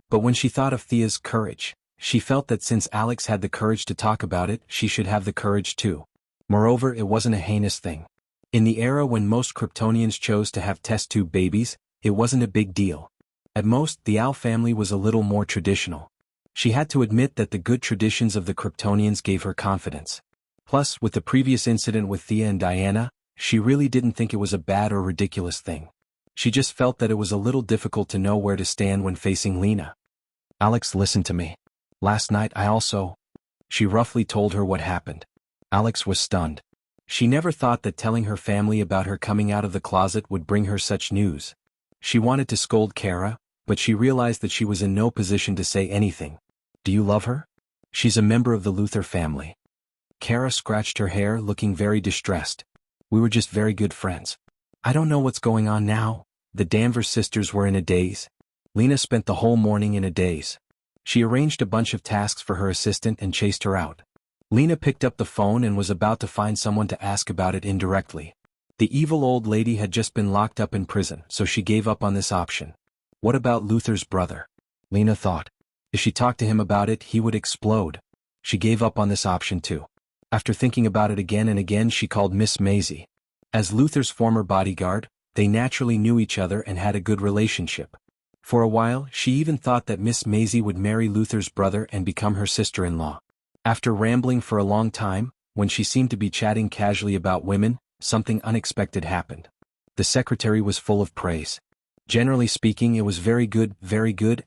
But when she thought of Thea's courage, she felt that since Alex had the courage to talk about it, she should have the courage too. Moreover, it wasn't a heinous thing. In the era when most Kryptonians chose to have test tube babies, it wasn't a big deal. At most, the Al family was a little more traditional. She had to admit that the good traditions of the Kryptonians gave her confidence. Plus, with the previous incident with Thea and Diana, she really didn't think it was a bad or ridiculous thing. She just felt that it was a little difficult to know where to stand when facing Lena. Alex, listen to me. Last night I also... She roughly told her what happened. Alex was stunned. She never thought that telling her family about her coming out of the closet would bring her such news. She wanted to scold Kara, but she realized that she was in no position to say anything. Do you love her? She's a member of the Luthor family. Kara scratched her hair, looking very distressed. We were just very good friends. I don't know what's going on now. The Danvers sisters were in a daze. Lena spent the whole morning in a daze. She arranged a bunch of tasks for her assistant and chased her out. Lena picked up the phone and was about to find someone to ask about it indirectly. The evil old lady had just been locked up in prison, so she gave up on this option. What about Luthor's brother? Lena thought. If she talked to him about it, he would explode. She gave up on this option too. After thinking about it again and again, she called Miss Maisie. As Luthor's former bodyguard, they naturally knew each other and had a good relationship. For a while, she even thought that Miss Maisie would marry Luthor's brother and become her sister-in-law. After rambling for a long time, when she seemed to be chatting casually about women, something unexpected happened. The secretary was full of praise. Generally speaking, it was very good,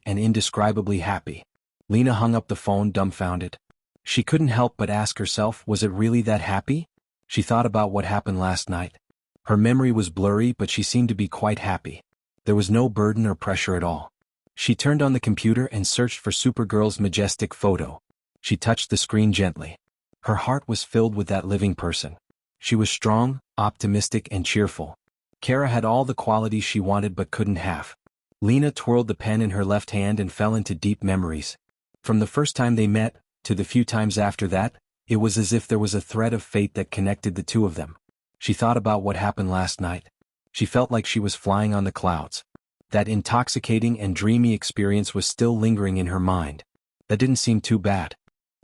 and indescribably happy. Lena hung up the phone dumbfounded. She couldn't help but ask herself, was it really that happy? She thought about what happened last night. Her memory was blurry, but she seemed to be quite happy. There was no burden or pressure at all. She turned on the computer and searched for Supergirl's majestic photo. She touched the screen gently. Her heart was filled with that living person. She was strong, optimistic, and cheerful. Kara had all the qualities she wanted but couldn't have. Lena twirled the pen in her left hand and fell into deep memories. From the first time they met, to the few times after that, it was as if there was a thread of fate that connected the two of them. She thought about what happened last night. She felt like she was flying on the clouds. That intoxicating and dreamy experience was still lingering in her mind. That didn't seem too bad.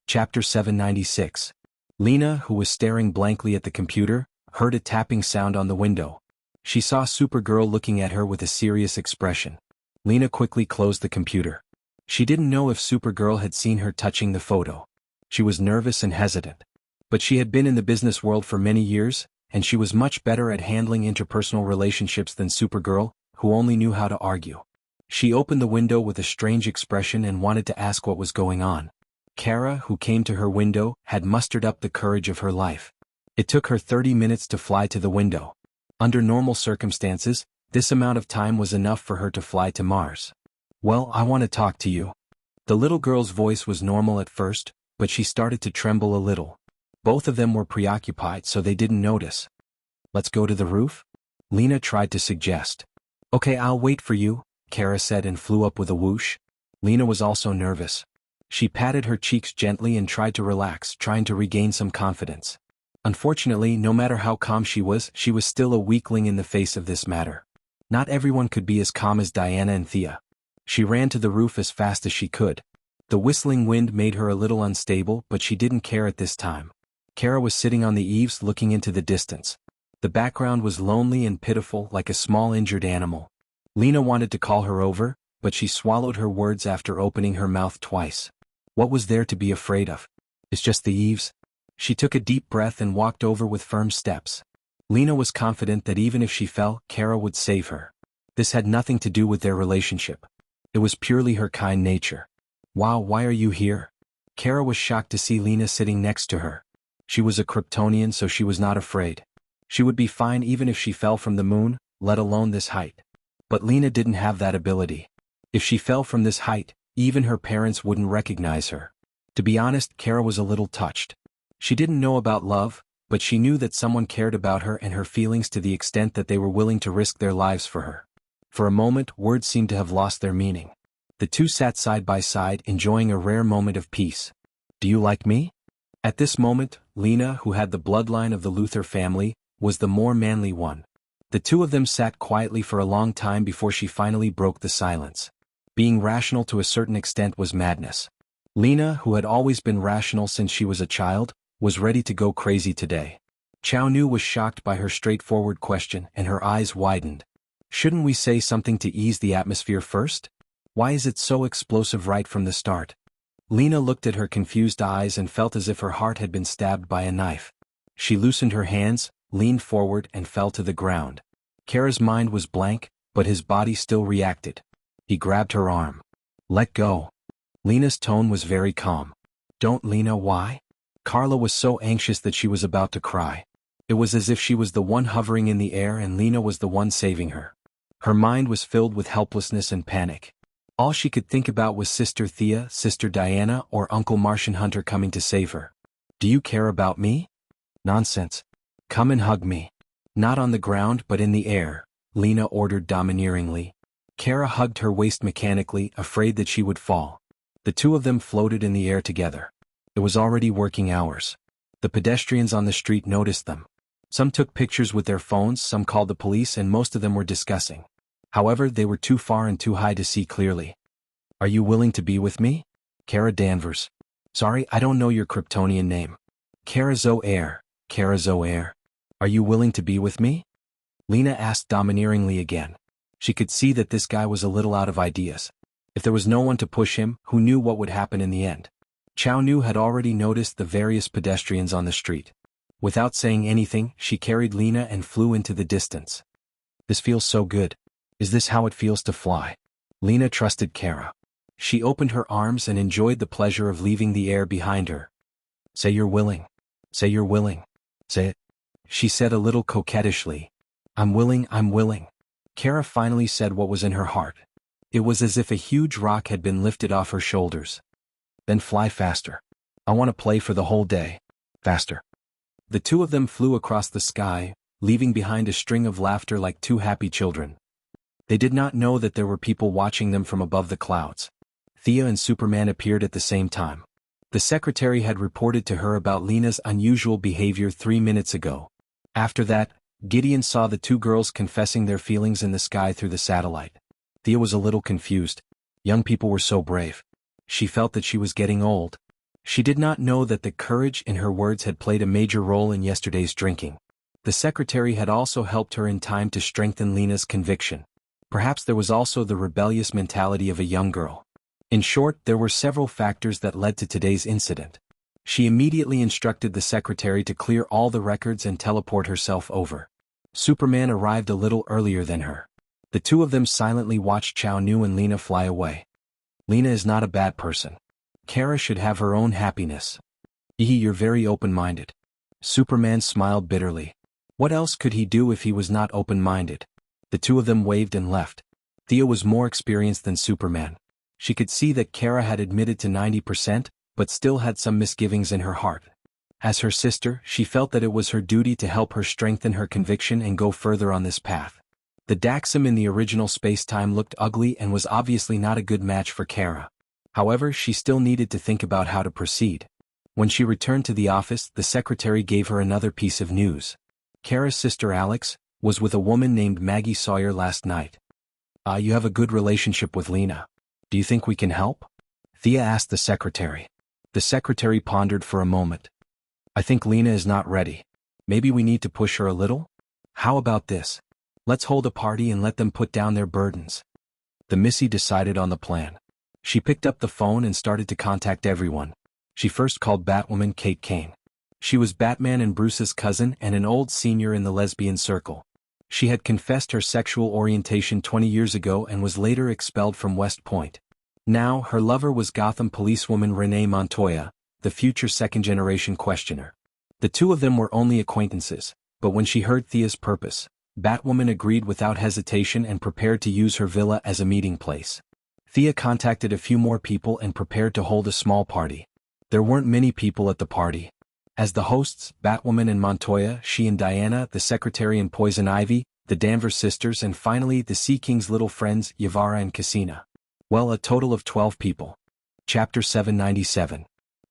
Chapter 796. Lena, who was staring blankly at the computer, heard a tapping sound on the window. She saw Supergirl looking at her with a serious expression. Lena quickly closed the computer. She didn't know if Supergirl had seen her touching the photo. She was nervous and hesitant. But she had been in the business world for many years, and she was much better at handling interpersonal relationships than Supergirl, who only knew how to argue. She opened the window with a strange expression and wanted to ask what was going on. Kara, who came to her window, had mustered up the courage of her life. It took her 30 minutes to fly to the window. Under normal circumstances, this amount of time was enough for her to fly to Mars. "Well, I want to talk to you." The little girl's voice was normal at first, but she started to tremble a little. Both of them were preoccupied, so they didn't notice. "Let's go to the roof?" Lena tried to suggest. "Okay, I'll wait for you," Kara said and flew up with a whoosh. Lena was also nervous. She patted her cheeks gently and tried to relax, trying to regain some confidence. Unfortunately, no matter how calm she was still a weakling in the face of this matter. Not everyone could be as calm as Diana and Thea. She ran to the roof as fast as she could. The whistling wind made her a little unstable, but she didn't care at this time. Kara was sitting on the eaves looking into the distance. The background was lonely and pitiful, like a small injured animal. Lena wanted to call her over, but she swallowed her words after opening her mouth twice. What was there to be afraid of? It's just the eaves. She took a deep breath and walked over with firm steps. Lena was confident that even if she fell, Kara would save her. This had nothing to do with their relationship. It was purely her kind nature. "Wow, why are you here?" Kara was shocked to see Lena sitting next to her. She was a Kryptonian, so she was not afraid. She would be fine even if she fell from the moon, let alone this height. But Lena didn't have that ability. If she fell from this height, even her parents wouldn't recognize her. To be honest, Kara was a little touched. She didn't know about love, but she knew that someone cared about her and her feelings to the extent that they were willing to risk their lives for her. For a moment, words seemed to have lost their meaning. The two sat side by side, enjoying a rare moment of peace. "Do you like me?" At this moment, Lena, who had the bloodline of the Luthor family, was the more manly one. The two of them sat quietly for a long time before she finally broke the silence. Being rational to a certain extent was madness. Lena, who had always been rational since she was a child, was ready to go crazy today. Chao Nu was shocked by her straightforward question and her eyes widened. "Shouldn't we say something to ease the atmosphere first? Why is it so explosive right from the start?" Lena looked at her confused eyes and felt as if her heart had been stabbed by a knife. She loosened her hands, leaned forward and fell to the ground. Kara's mind was blank, but his body still reacted. He grabbed her arm. "Let go." Lena's tone was very calm. "Don't, Lena, why?" Carla was so anxious that she was about to cry. It was as if she was the one hovering in the air and Lena was the one saving her. Her mind was filled with helplessness and panic. All she could think about was Sister Thea, Sister Diana, or Uncle Martian Hunter coming to save her. "Do you care about me?" "Nonsense. Come and hug me." "Not on the ground but in the air," Lena ordered domineeringly. Kara hugged her waist mechanically, afraid that she would fall. The two of them floated in the air together. It was already working hours. The pedestrians on the street noticed them. Some took pictures with their phones, some called the police, and most of them were discussing. However, they were too far and too high to see clearly. "Are you willing to be with me?" "Kara Danvers." "Sorry, I don't know your Kryptonian name." "Kara Zoair." "Kara Zoair. Are you willing to be with me?" Lena asked domineeringly again. She could see that this guy was a little out of ideas. If there was no one to push him, who knew what would happen in the end? Chao Nu had already noticed the various pedestrians on the street. Without saying anything, she carried Lena and flew into the distance. "This feels so good. Is this how it feels to fly?" Lena trusted Kara. She opened her arms and enjoyed the pleasure of leaving the air behind her. "Say you're willing. Say you're willing. Say it," she said a little coquettishly. I'm willing." Kara finally said what was in her heart. It was as if a huge rock had been lifted off her shoulders. "Then fly faster. I want to play for the whole day. Faster." The two of them flew across the sky, leaving behind a string of laughter like two happy children. They did not know that there were people watching them from above the clouds. Thea and Superman appeared at the same time. The secretary had reported to her about Lena's unusual behavior 3 minutes ago. After that, Gideon saw the two girls confessing their feelings in the sky through the satellite. Thea was a little confused. Young people were so brave. She felt that she was getting old. She did not know that the courage in her words had played a major role in yesterday's drinking. The secretary had also helped her in time to strengthen Lena's conviction. Perhaps there was also the rebellious mentality of a young girl. In short, there were several factors that led to today's incident. She immediately instructed the secretary to clear all the records and teleport herself over. Superman arrived a little earlier than her. The two of them silently watched Chow Nu and Lena fly away. Lena is not a bad person. Kara should have her own happiness. You're very open-minded. Superman smiled bitterly. What else could he do if he was not open-minded? The two of them waved and left. Thea was more experienced than Superman. She could see that Kara had admitted to 90%, but still had some misgivings in her heart. As her sister, she felt that it was her duty to help her strengthen her conviction and go further on this path. The Daxam in the original space-time looked ugly and was obviously not a good match for Kara. However, she still needed to think about how to proceed. When she returned to the office, the secretary gave her another piece of news. Kara's sister Alex was with a woman named Maggie Sawyer last night. You have a good relationship with Lena. Do you think we can help? Thea asked the secretary. The secretary pondered for a moment. I think Lena is not ready. Maybe we need to push her a little? How about this? Let's hold a party and let them put down their burdens. The Missy decided on the plan. She picked up the phone and started to contact everyone. She first called Batwoman Kate Kane. She was Batman and Bruce's cousin and an old senior in the lesbian circle. She had confessed her sexual orientation 20 years ago and was later expelled from West Point. Now, her lover was Gotham policewoman Renee Montoya, the future second-generation questioner. The two of them were only acquaintances, but when she heard Thea's purpose, Batwoman agreed without hesitation and prepared to use her villa as a meeting place. Thea contacted a few more people and prepared to hold a small party. There weren't many people at the party. As the hosts, Batwoman and Montoya, she and Diana, the secretary and Poison Ivy, the Danvers sisters and finally the Sea King's little friends, Yavara and Cassina. Well, a total of 12 people. Chapter 797.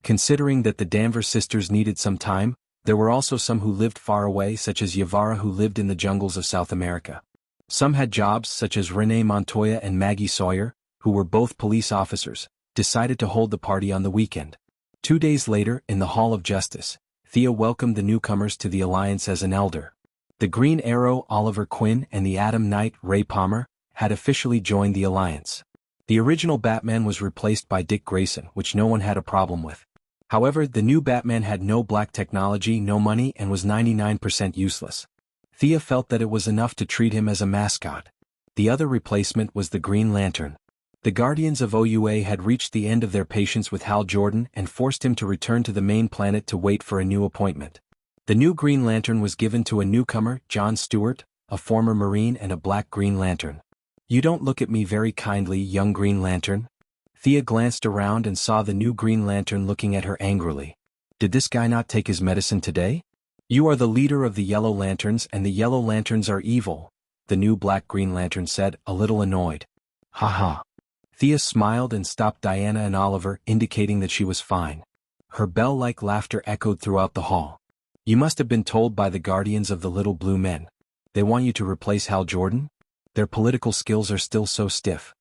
Considering that the Danvers sisters needed some time, there were also some who lived far away such as Yavara who lived in the jungles of South America. Some had jobs such as Renee Montoya and Maggie Sawyer, who were both police officers, decided to hold the party on the weekend. 2 days later, in the Hall of Justice, Thea welcomed the newcomers to the Alliance as an elder. The Green Arrow, Oliver Quinn, and the Atom Knight, Ray Palmer, had officially joined the Alliance. The original Batman was replaced by Dick Grayson, which no one had a problem with. However, the new Batman had no black technology, no money, and was 99% useless. Thea felt that it was enough to treat him as a mascot. The other replacement was the Green Lantern. The Guardians of OUA had reached the end of their patience with Hal Jordan and forced him to return to the main planet to wait for a new appointment. The new Green Lantern was given to a newcomer, John Stewart, a former Marine and a black Green Lantern. You don't look at me very kindly, young Green Lantern. Thea glanced around and saw the new Green Lantern looking at her angrily. Did this guy not take his medicine today? You are the leader of the Yellow Lanterns and the Yellow Lanterns are evil, the new black Green Lantern said, a little annoyed. Ha ha. Thea smiled and stopped Diana and Oliver, indicating that she was fine. Her bell-like laughter echoed throughout the hall. You must have been told by the Guardians of the Little Blue Men. They want you to replace Hal Jordan? Their political skills are still so stiff.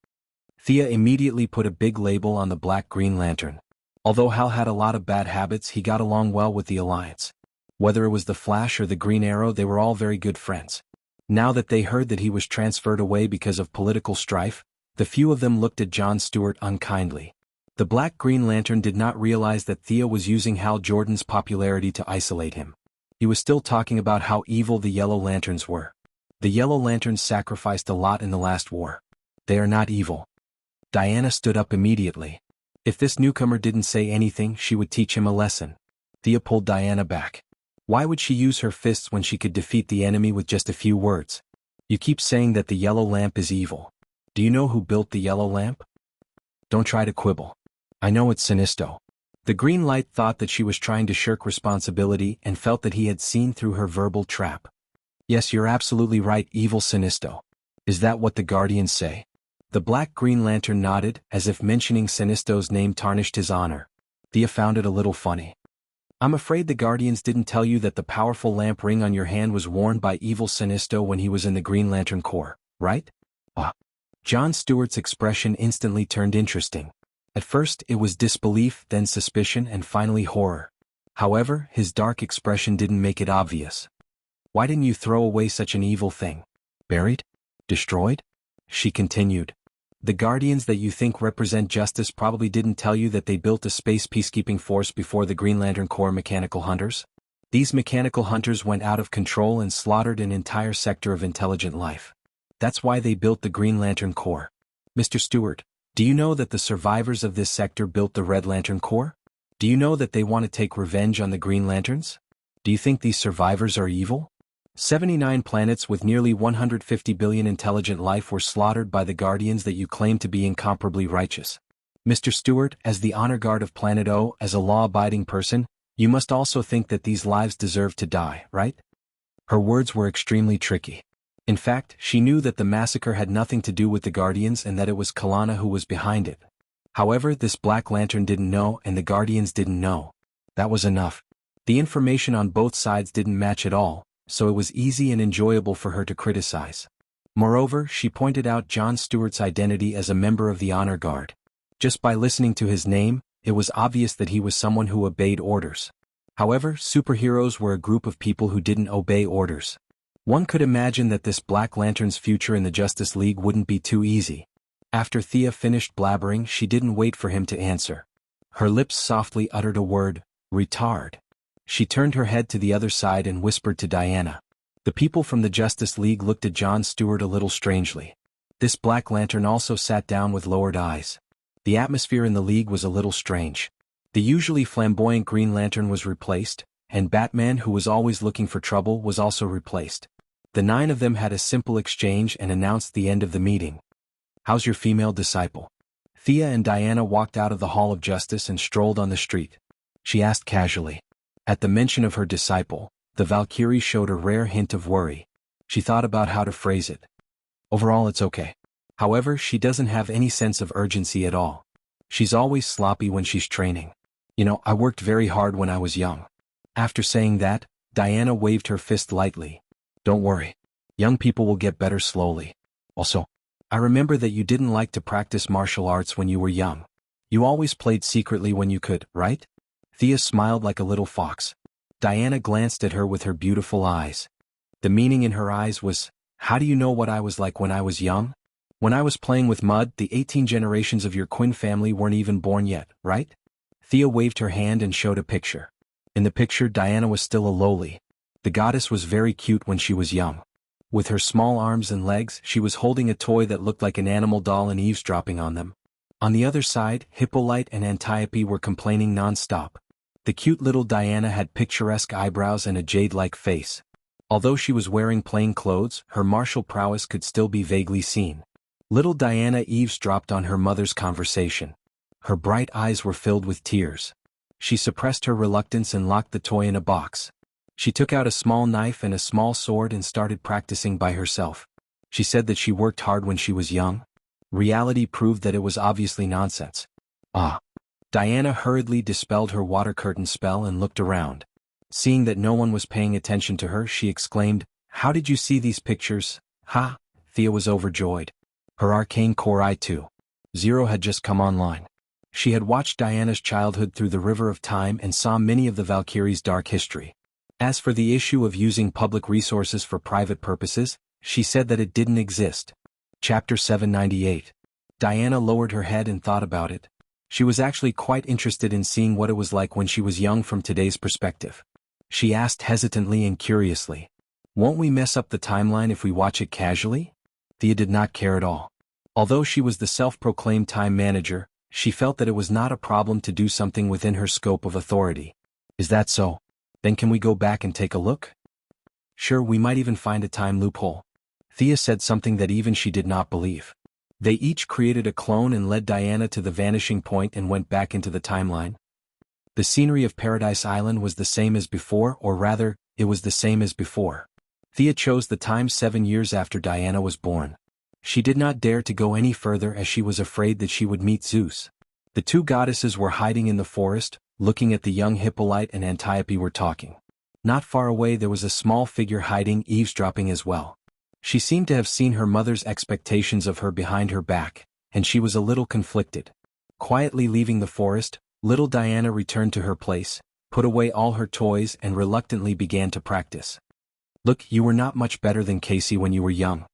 Thea immediately put a big label on the black Green Lantern. Although Hal had a lot of bad habits, he got along well with the Alliance. Whether it was the Flash or the Green Arrow, they were all very good friends. Now that they heard that he was transferred away because of political strife, the few of them looked at John Stewart unkindly. The black Green Lantern did not realize that Thea was using Hal Jordan's popularity to isolate him. He was still talking about how evil the Yellow Lanterns were. The Yellow Lanterns sacrificed a lot in the last war. They are not evil. Diana stood up immediately. If this newcomer didn't say anything, she would teach him a lesson. Thea pulled Diana back. Why would she use her fists when she could defeat the enemy with just a few words? You keep saying that the yellow lamp is evil. Do you know who built the yellow lamp? Don't try to quibble. I know it's Sinisto. The green light thought that she was trying to shirk responsibility and felt that he had seen through her verbal trap. Yes, you're absolutely right, evil Sinisto. Is that what the Guardians say? The Black Green Lantern nodded, as if mentioning Sinisto's name tarnished his honor. Thea found it a little funny. I'm afraid the Guardians didn't tell you that the powerful lamp ring on your hand was worn by evil Sinisto when he was in the Green Lantern Corps, right? Ah. John Stewart's expression instantly turned interesting. At first it was disbelief, then suspicion, and finally horror. However, his dark expression didn't make it obvious. Why didn't you throw away such an evil thing? Buried? Destroyed? She continued. The Guardians that you think represent justice probably didn't tell you that they built a space peacekeeping force before the Green Lantern Corps mechanical hunters? These mechanical hunters went out of control and slaughtered an entire sector of intelligent life. That's why they built the Green Lantern Corps. Mr. Stewart, do you know that the survivors of this sector built the Red Lantern Corps? Do you know that they want to take revenge on the Green Lanterns? Do you think these survivors are evil? 79 planets with nearly 150 billion intelligent life were slaughtered by the Guardians that you claim to be incomparably righteous. Mr. Stewart, as the honor guard of Planet O, as a law-abiding person, you must also think that these lives deserve to die, right? Her words were extremely tricky. In fact, she knew that the massacre had nothing to do with the Guardians and that it was Kalana who was behind it. However, this Black Lantern didn't know and the Guardians didn't know. That was enough. The information on both sides didn't match at all, so it was easy and enjoyable for her to criticize. Moreover, she pointed out John Stewart's identity as a member of the Honor Guard. Just by listening to his name, it was obvious that he was someone who obeyed orders. However, superheroes were a group of people who didn't obey orders. One could imagine that this Black Lantern's future in the Justice League wouldn't be too easy. After Thea finished blabbering, she didn't wait for him to answer. Her lips softly uttered a word, retard. She turned her head to the other side and whispered to Diana. The people from the Justice League looked at John Stewart a little strangely. This Black Lantern also sat down with lowered eyes. The atmosphere in the League was a little strange. The usually flamboyant Green Lantern was replaced, and Batman, who was always looking for trouble, was also replaced. The 9 of them had a simple exchange and announced the end of the meeting. How's your female disciple? Thea and Diana walked out of the Hall of Justice and strolled on the street. She asked casually. At the mention of her disciple, the Valkyrie showed a rare hint of worry. She thought about how to phrase it. Overall, it's okay. However, she doesn't have any sense of urgency at all. She's always sloppy when she's training. I worked very hard when I was young. After saying that, Diana waved her fist lightly. Don't worry. Young people will get better slowly. Also, I remember that you didn't like to practice martial arts when you were young. You always played secretly when you could, right? Thea smiled like a little fox. Diana glanced at her with her beautiful eyes. The meaning in her eyes was, how do you know what I was like when I was young? When I was playing with mud, the 18 generations of your Quinn family weren't even born yet, right? Thea waved her hand and showed a picture. In the picture, Diana was still a lowly. The goddess was very cute when she was young. With her small arms and legs, she was holding a toy that looked like an animal doll and eavesdropping on them. On the other side, Hippolyte and Antiope were complaining non-stop. The cute little Diana had picturesque eyebrows and a jade-like face. Although she was wearing plain clothes, her martial prowess could still be vaguely seen. Little Diana eavesdropped on her mother's conversation. Her bright eyes were filled with tears. She suppressed her reluctance and locked the toy in a box. She took out a small knife and a small sword and started practicing by herself. She said that she worked hard when she was young. Reality proved that it was obviously nonsense. Diana hurriedly dispelled her water curtain spell and looked around. Seeing that no one was paying attention to her, she exclaimed, "How did you see these pictures?" "Ha!" Thea was overjoyed. Her arcane core I-2.0 had just come online. She had watched Diana's childhood through the river of time and saw many of the Valkyrie's dark history. As for the issue of using public resources for private purposes, she said that it didn't exist. Chapter 798. Diana lowered her head and thought about it. She was actually quite interested in seeing what it was like when she was young from today's perspective. She asked hesitantly and curiously, "Won't we mess up the timeline if we watch it casually?" Thea did not care at all. Although she was the self-proclaimed time manager, she felt that it was not a problem to do something within her scope of authority. "Is that so? Then can we go back and take a look?" "Sure, we might even find a time loophole." Thea said something that even she did not believe. They each created a clone and led Diana to the vanishing point and went back into the timeline. The scenery of Paradise Island was the same as before, or rather, it was the same as before. Thea chose the time 7 years after Diana was born. She did not dare to go any further as she was afraid that she would meet Zeus. The two goddesses were hiding in the forest, looking at the young Hippolyte and Antiope were talking. Not far away there was a small figure hiding, eavesdropping as well. She seemed to have seen her mother's expectations of her behind her back, and she was a little conflicted. Quietly leaving the forest, little Diana returned to her place, put away all her toys and reluctantly began to practice. Look, you were not much better than Casey when you were young.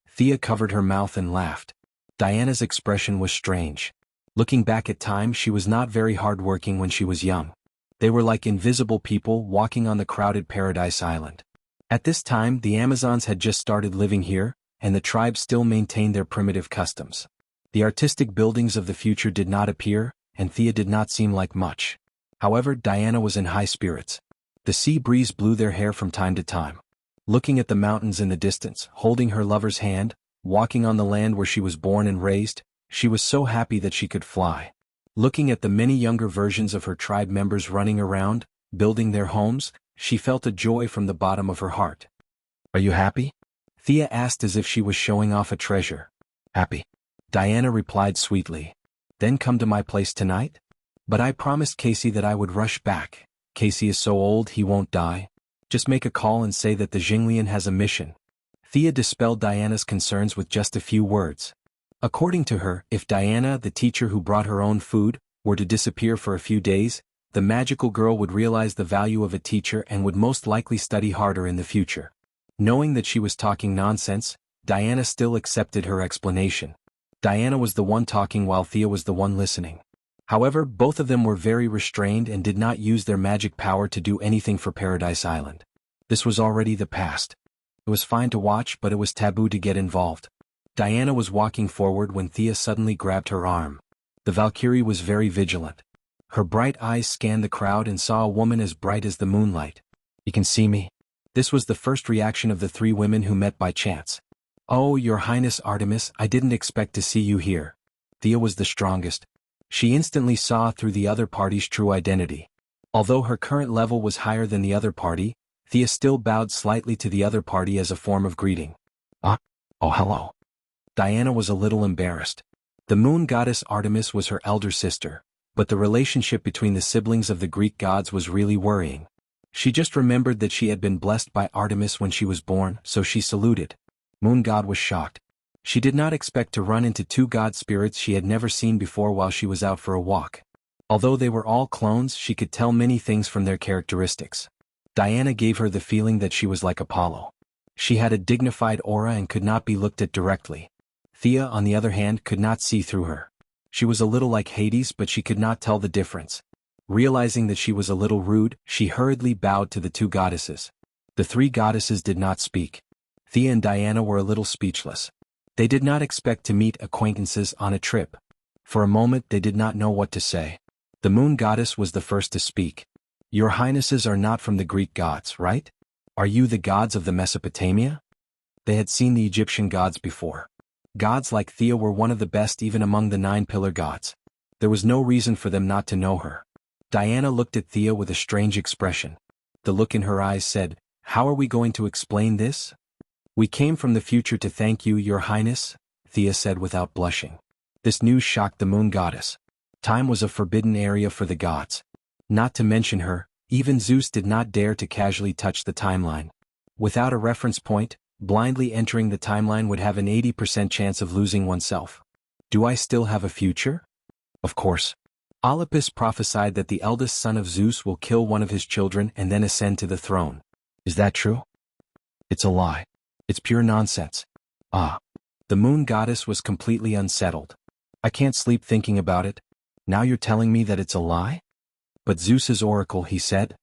Thea covered her mouth and laughed. Diana's expression was strange. Looking back at time, she was not very hard-working when she was young. They were like invisible people walking on the crowded Paradise Island. At this time, the Amazons had just started living here, and the tribe still maintained their primitive customs. The artistic buildings of the future did not appear, and Thea did not seem like much. However, Diana was in high spirits. The sea breeze blew their hair from time to time. Looking at the mountains in the distance, holding her lover's hand, walking on the land where she was born and raised, she was so happy that she could fly. Looking at the many younger versions of her tribe members running around, building their homes, she felt a joy from the bottom of her heart. Are you happy? Thea asked as if she was showing off a treasure. Happy. Diana replied sweetly. Then come to my place tonight? But I promised Casey that I would rush back. Casey is so old he won't die. Just make a call and say that the Jinglian has a mission. Thea dispelled Diana's concerns with just a few words. According to her, if Diana, the teacher who brought her own food, were to disappear for a few days, the magical girl would realize the value of a teacher and would most likely study harder in the future. Knowing that she was talking nonsense, Diana still accepted her explanation. Diana was the one talking while Thea was the one listening. However, both of them were very restrained and did not use their magic power to do anything for Paradise Island. This was already the past. It was fine to watch, but it was taboo to get involved. Diana was walking forward when Thea suddenly grabbed her arm. The Valkyrie was very vigilant. Her bright eyes scanned the crowd and saw a woman as bright as the moonlight. You can see me? This was the first reaction of the three women who met by chance. Oh, Your Highness Artemis, I didn't expect to see you here. Thea was the strongest. She instantly saw through the other party's true identity. Although her current level was higher than the other party, Thea still bowed slightly to the other party as a form of greeting. Oh, hello. Diana was a little embarrassed. The moon goddess Artemis was her elder sister, but the relationship between the siblings of the Greek gods was really worrying. She just remembered that she had been blessed by Artemis when she was born, so she saluted. Moon God was shocked. She did not expect to run into two god spirits she had never seen before while she was out for a walk. Although they were all clones, she could tell many things from their characteristics. Diana gave her the feeling that she was like Apollo. She had a dignified aura and could not be looked at directly. Thea, on the other hand, could not see through her. She was a little like Hades, but she could not tell the difference. Realizing that she was a little rude, she hurriedly bowed to the two goddesses. The three goddesses did not speak. Thea and Diana were a little speechless. They did not expect to meet acquaintances on a trip. For a moment they did not know what to say. The moon goddess was the first to speak. Your highnesses are not from the Greek gods, right? Are you the gods of the Mesopotamia? They had seen the Egyptian gods before. Gods like Thea were one of the best even among the 9 pillar gods. There was no reason for them not to know her. Diana looked at Thea with a strange expression. The look in her eyes said, "How are we going to explain this?" "We came from the future to thank you, Your Highness," Thea said without blushing. This news shocked the moon goddess. Time was a forbidden area for the gods. Not to mention her, even Zeus did not dare to casually touch the timeline. Without a reference point, blindly entering the timeline would have an 80% chance of losing oneself. Do I still have a future? Of course. Olympus prophesied that the eldest son of Zeus will kill one of his children and then ascend to the throne. Is that true? It's a lie. It's pure nonsense. Ah. The moon goddess was completely unsettled. I can't sleep thinking about it. Now you're telling me that it's a lie? But Zeus's oracle, he said.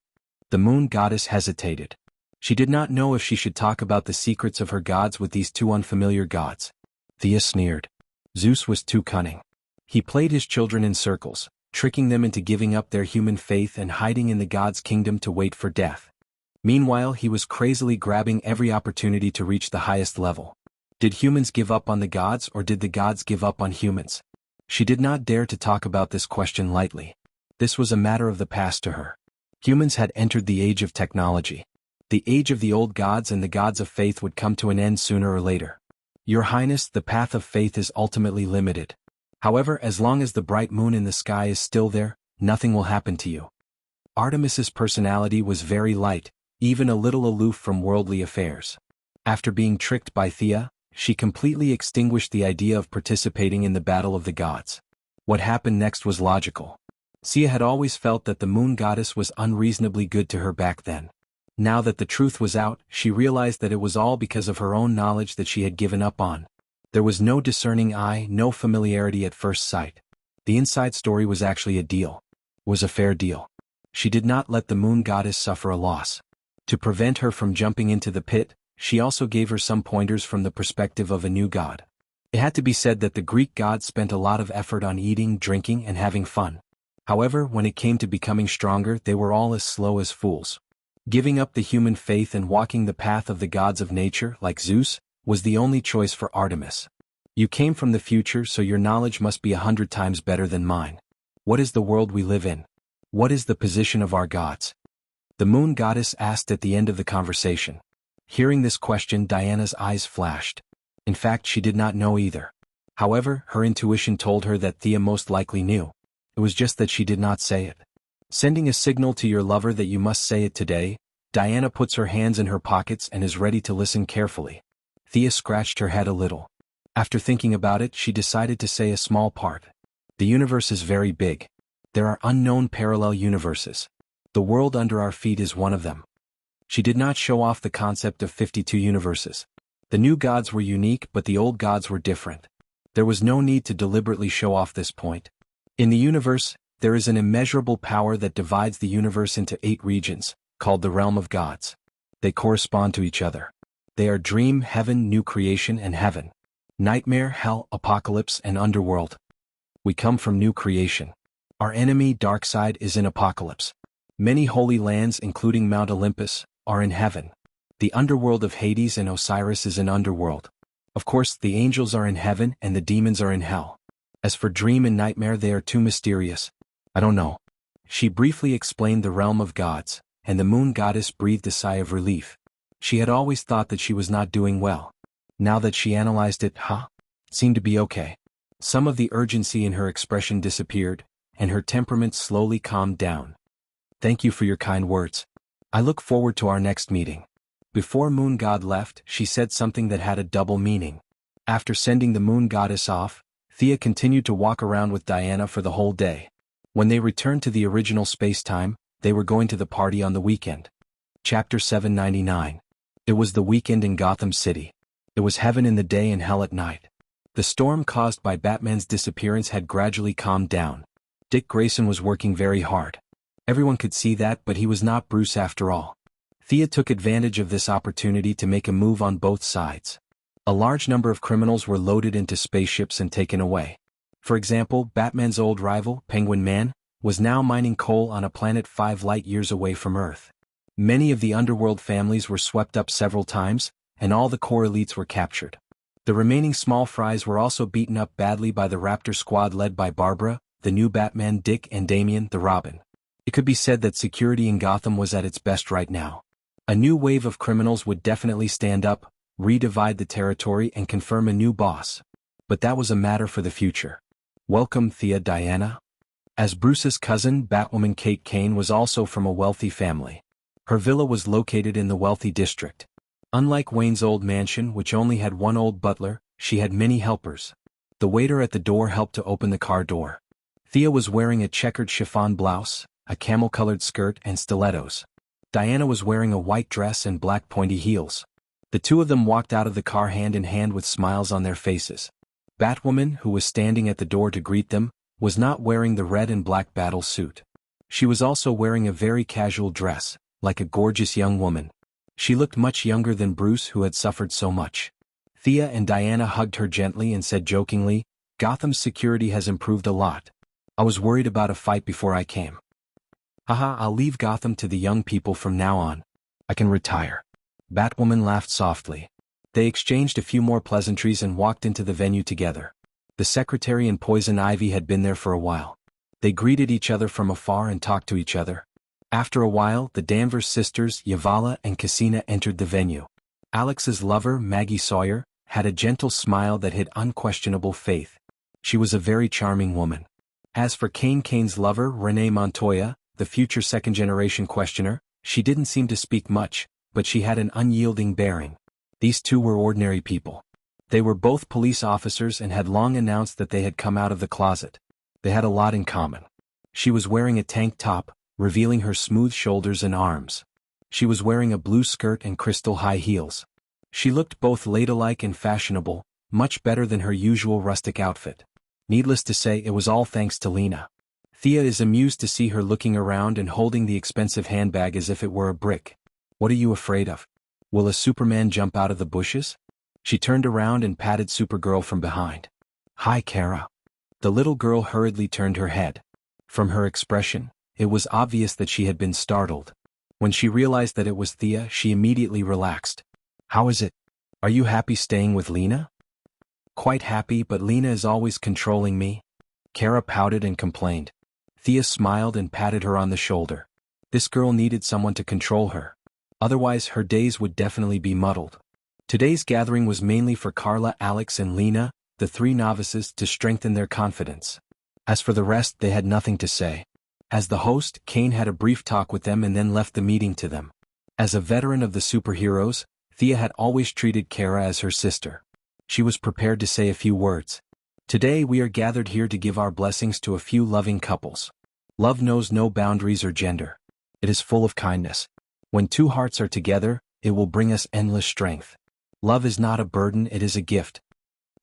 The moon goddess hesitated. She did not know if she should talk about the secrets of her gods with these two unfamiliar gods. Thea sneered. Zeus was too cunning. He played his children in circles, tricking them into giving up their human faith and hiding in the god's kingdom to wait for death. Meanwhile, he was crazily grabbing every opportunity to reach the highest level. Did humans give up on the gods, or did the gods give up on humans? She did not dare to talk about this question lightly. This was a matter of the past to her. Humans had entered the age of technology. The age of the old gods and the gods of faith would come to an end sooner or later. Your Highness, the path of faith is ultimately limited. However, as long as the bright moon in the sky is still there, nothing will happen to you. Artemis's personality was very light, even a little aloof from worldly affairs. After being tricked by Thea, she completely extinguished the idea of participating in the battle of the gods. What happened next was logical. Thea had always felt that the moon goddess was unreasonably good to her back then. Now that the truth was out, she realized that it was all because of her own knowledge that she had given up on. There was no discerning eye, no familiarity at first sight. The inside story was actually a deal. Was a fair deal. She did not let the moon goddess suffer a loss. To prevent her from jumping into the pit, she also gave her some pointers from the perspective of a new god. It had to be said that the Greek gods spent a lot of effort on eating, drinking, and having fun. However, when it came to becoming stronger, they were all as slow as fools. Giving up the human faith and walking the path of the gods of nature, like Zeus, was the only choice for Artemis. You came from the future, so your knowledge must be 100 times better than mine. What is the world we live in? What is the position of our gods? The moon goddess asked at the end of the conversation. Hearing this question, Diana's eyes flashed. In fact, she did not know either. However, her intuition told her that Thea most likely knew. It was just that she did not say it. Sending a signal to your lover that you must say it today, Diana puts her hands in her pockets and is ready to listen carefully. Thea scratched her head a little. After thinking about it, she decided to say a small part. The universe is very big. There are unknown parallel universes. The world under our feet is one of them. She did not show off the concept of 52 universes. The new gods were unique, but the old gods were different. There was no need to deliberately show off this point. In the universe, there is an immeasurable power that divides the universe into 8 regions, called the realm of gods. They correspond to each other. They are dream, heaven, new creation, and heaven. Nightmare, hell, apocalypse, and underworld. We come from new creation. Our enemy, dark side, is in apocalypse. Many holy lands, including Mount Olympus, are in heaven. The underworld of Hades and Osiris is in underworld. Of course, the angels are in heaven and the demons are in hell. As for dream and nightmare, they are too mysterious. I don't know. She briefly explained the realm of gods, and the moon goddess breathed a sigh of relief. She had always thought that she was not doing well. Now that she analyzed it, seemed to be okay. Some of the urgency in her expression disappeared, and her temperament slowly calmed down. Thank you for your kind words. I look forward to our next meeting. Before Moon God left, she said something that had a double meaning. After sending the moon goddess off, Thea continued to walk around with Diana for the whole day. When they returned to the original space-time, they were going to the party on the weekend. Chapter 799. It was the weekend in Gotham City. It was heaven in the day and hell at night. The storm caused by Batman's disappearance had gradually calmed down. Dick Grayson was working very hard. Everyone could see that, but he was not Bruce after all. Thea took advantage of this opportunity to make a move on both sides. A large number of criminals were loaded into spaceships and taken away. For example, Batman's old rival, Penguin Man, was now mining coal on a planet 5 light-years away from Earth. Many of the underworld families were swept up several times, and all the core elites were captured. The remaining small fries were also beaten up badly by the Raptor squad led by Barbara, the new Batman, Dick, and Damian, the Robin. It could be said that security in Gotham was at its best right now. A new wave of criminals would definitely stand up, redivide the territory, and confirm a new boss. But that was a matter for the future. Welcome, Thea. Diana. As Bruce's cousin, Batwoman Kate Kane was also from a wealthy family. Her villa was located in the wealthy district. Unlike Wayne's old mansion, which only had one old butler, she had many helpers. The waiter at the door helped to open the car door. Thea was wearing a checkered chiffon blouse, a camel-colored skirt, and stilettos. Diana was wearing a white dress and black pointy heels. The two of them walked out of the car hand in hand with smiles on their faces. Batwoman, who was standing at the door to greet them, was not wearing the red and black battle suit. She was also wearing a very casual dress, like a gorgeous young woman. She looked much younger than Bruce, who had suffered so much. Thea and Diana hugged her gently and said jokingly, "Gotham's security has improved a lot. I was worried about a fight before I came. Haha, I'll leave Gotham to the young people from now on. I can retire." Batwoman laughed softly. They exchanged a few more pleasantries and walked into the venue together. The secretary and Poison Ivy had been there for a while. They greeted each other from afar and talked to each other. After a while, the Danvers sisters, Yavala and Cassina, entered the venue. Alex's lover, Maggie Sawyer, had a gentle smile that hid unquestionable faith. She was a very charming woman. As for Kane's lover, Renee Montoya, the future second-generation questioner, she didn't seem to speak much, but she had an unyielding bearing. These two were ordinary people. They were both police officers and had long announced that they had come out of the closet. They had a lot in common. She was wearing a tank top, revealing her smooth shoulders and arms. She was wearing a blue skirt and crystal high heels. She looked both ladylike and fashionable, much better than her usual rustic outfit. Needless to say, it was all thanks to Lena. Thea is amused to see her looking around and holding the expensive handbag as if it were a brick. What are you afraid of? Will a Superman jump out of the bushes? She turned around and patted Supergirl from behind. Hi, Kara. The little girl hurriedly turned her head. From her expression, it was obvious that she had been startled. When she realized that it was Thea, she immediately relaxed. How is it? Are you happy staying with Lena? Quite happy, but Lena is always controlling me. Kara pouted and complained. Thea smiled and patted her on the shoulder. This girl needed someone to control her. Otherwise, her days would definitely be muddled. Today's gathering was mainly for Carla, Alex, and Lena, the three novices, to strengthen their confidence. As for the rest, they had nothing to say. As the host, Kane had a brief talk with them and then left the meeting to them. As a veteran of the superheroes, Thea had always treated Kara as her sister. She was prepared to say a few words. Today we are gathered here to give our blessings to a few loving couples. Love knows no boundaries or gender. It is full of kindness. When two hearts are together, it will bring us endless strength. Love is not a burden, it is a gift.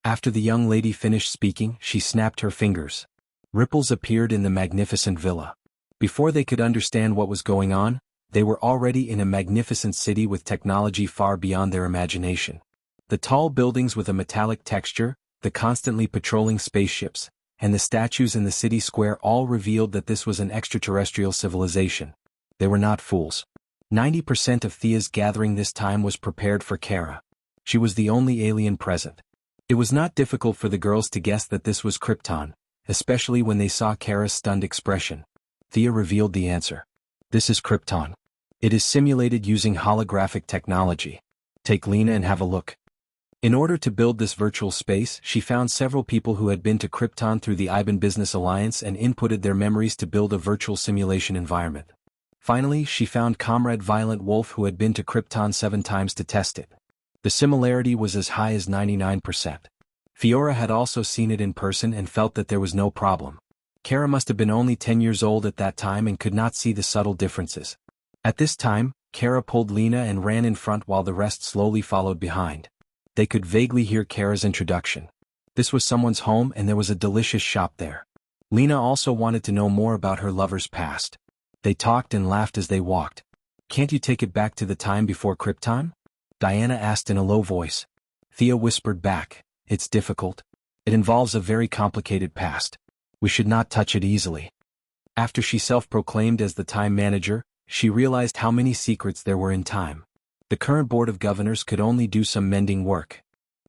After the young lady finished speaking, she snapped her fingers. Ripples appeared in the magnificent villa. Before they could understand what was going on, they were already in a magnificent city with technology far beyond their imagination. The tall buildings with a metallic texture, the constantly patrolling spaceships, and the statues in the city square all revealed that this was an extraterrestrial civilization. They were not fools. 90% of Thea's gathering this time was prepared for Kara. She was the only alien present. It was not difficult for the girls to guess that this was Krypton, especially when they saw Kara's stunned expression. Thea revealed the answer. This is Krypton. It is simulated using holographic technology. Take Lena and have a look. In order to build this virtual space, she found several people who had been to Krypton through the IBAN Business Alliance and inputted their memories to build a virtual simulation environment. Finally, she found Comrade Violent Wolf who had been to Krypton 7 times to test it. The similarity was as high as 99%. Fiora had also seen it in person and felt that there was no problem. Kara must have been only 10 years old at that time and could not see the subtle differences. At this time, Kara pulled Lena and ran in front while the rest slowly followed behind. They could vaguely hear Kara's introduction. This was someone's home and there was a delicious shop there. Lena also wanted to know more about her lover's past. They talked and laughed as they walked. Can't you take it back to the time before Krypton? Diana asked in a low voice. Thea whispered back, it's difficult. It involves a very complicated past. We should not touch it easily. After she self-proclaimed as the time manager, she realized how many secrets there were in time. The current board of governors could only do some mending work.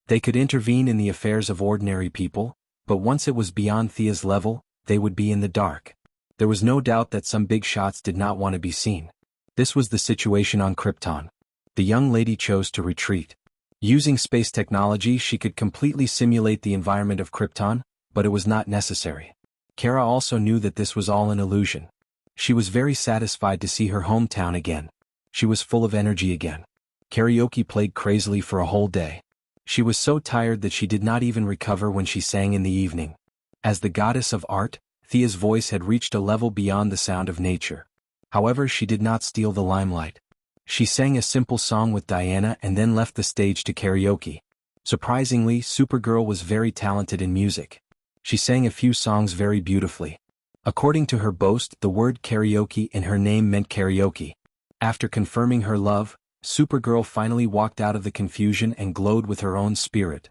They could intervene in the affairs of ordinary people, but once it was beyond Thea's level, they would be in the dark. There was no doubt that some big shots did not want to be seen. This was the situation on Krypton. The young lady chose to retreat. Using space technology, she could completely simulate the environment of Krypton, but it was not necessary. Kara also knew that this was all an illusion. She was very satisfied to see her hometown again. She was full of energy again. Karaoke played crazily for a whole day. She was so tired that she did not even recover when she sang in the evening. As the goddess of art, Thea's voice had reached a level beyond the sound of nature. However, she did not steal the limelight. She sang a simple song with Diana and then left the stage to karaoke. Surprisingly, Supergirl was very talented in music. She sang a few songs very beautifully. According to her boast, the word karaoke in her name meant karaoke. After confirming her love, Supergirl finally walked out of the confusion and glowed with her own spirit.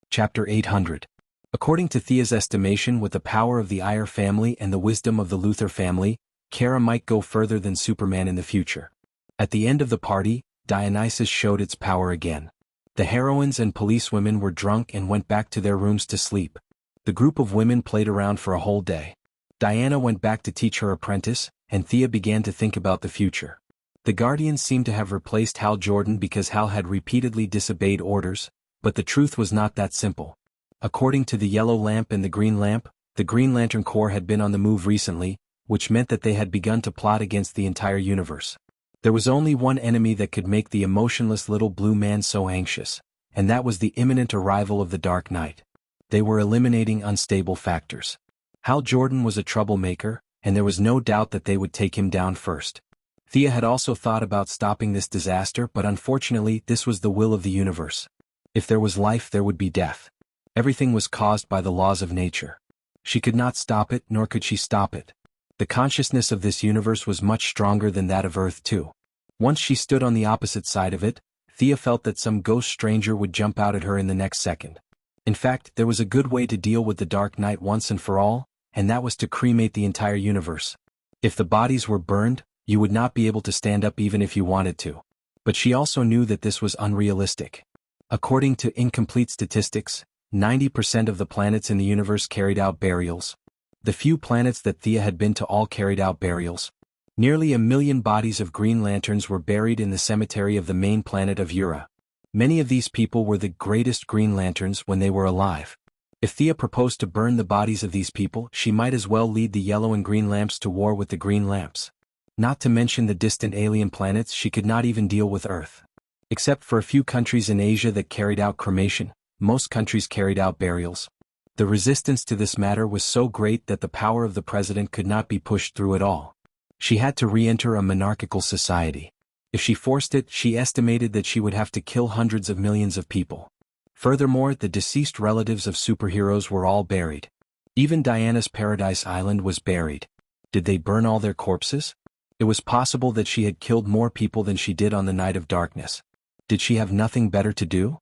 Chapter 800. According to Thea's estimation, with the power of the Iyer family and the wisdom of the Luthor family, Kara might go further than Superman in the future. At the end of the party, Dionysus showed its power again. The heroines and policewomen were drunk and went back to their rooms to sleep. The group of women played around for a whole day. Diana went back to teach her apprentice, and Thea began to think about the future. The Guardians seemed to have replaced Hal Jordan because Hal had repeatedly disobeyed orders, but the truth was not that simple. According to the Yellow Lamp and the Green Lamp, the Green Lantern Corps had been on the move recently, which meant that they had begun to plot against the entire universe. There was only one enemy that could make the emotionless little blue man so anxious, and that was the imminent arrival of the Dark Knight. They were eliminating unstable factors. Hal Jordan was a troublemaker, and there was no doubt that they would take him down first. Thea had also thought about stopping this disaster, but unfortunately this was the will of the universe. If there was life, there would be death. Everything was caused by the laws of nature. She could not stop it, nor could she stop it. The consciousness of this universe was much stronger than that of Earth too. Once she stood on the opposite side of it, Thea felt that some ghost stranger would jump out at her in the next second. In fact, there was a good way to deal with the Dark Knight once and for all, and that was to cremate the entire universe. If the bodies were burned, you would not be able to stand up even if you wanted to. But she also knew that this was unrealistic. According to incomplete statistics, 90% of the planets in the universe carried out burials. The few planets that Thea had been to all carried out burials. Nearly 1 million bodies of Green Lanterns were buried in the cemetery of the main planet of Ura. Many of these people were the greatest Green Lanterns when they were alive. If Thea proposed to burn the bodies of these people, she might as well lead the Yellow and Green Lamps to war with the Green Lamps. Not to mention the distant alien planets, she could not even deal with Earth. Except for a few countries in Asia that carried out cremation, most countries carried out burials. The resistance to this matter was so great that the power of the president could not be pushed through at all. She had to re-enter a monarchical society. If she forced it, she estimated that she would have to kill hundreds of millions of people. Furthermore, the deceased relatives of superheroes were all buried. Even Diana's Paradise Island was buried. Did they burn all their corpses? It was possible that she had killed more people than she did on the Night of Darkness. Did she have nothing better to do?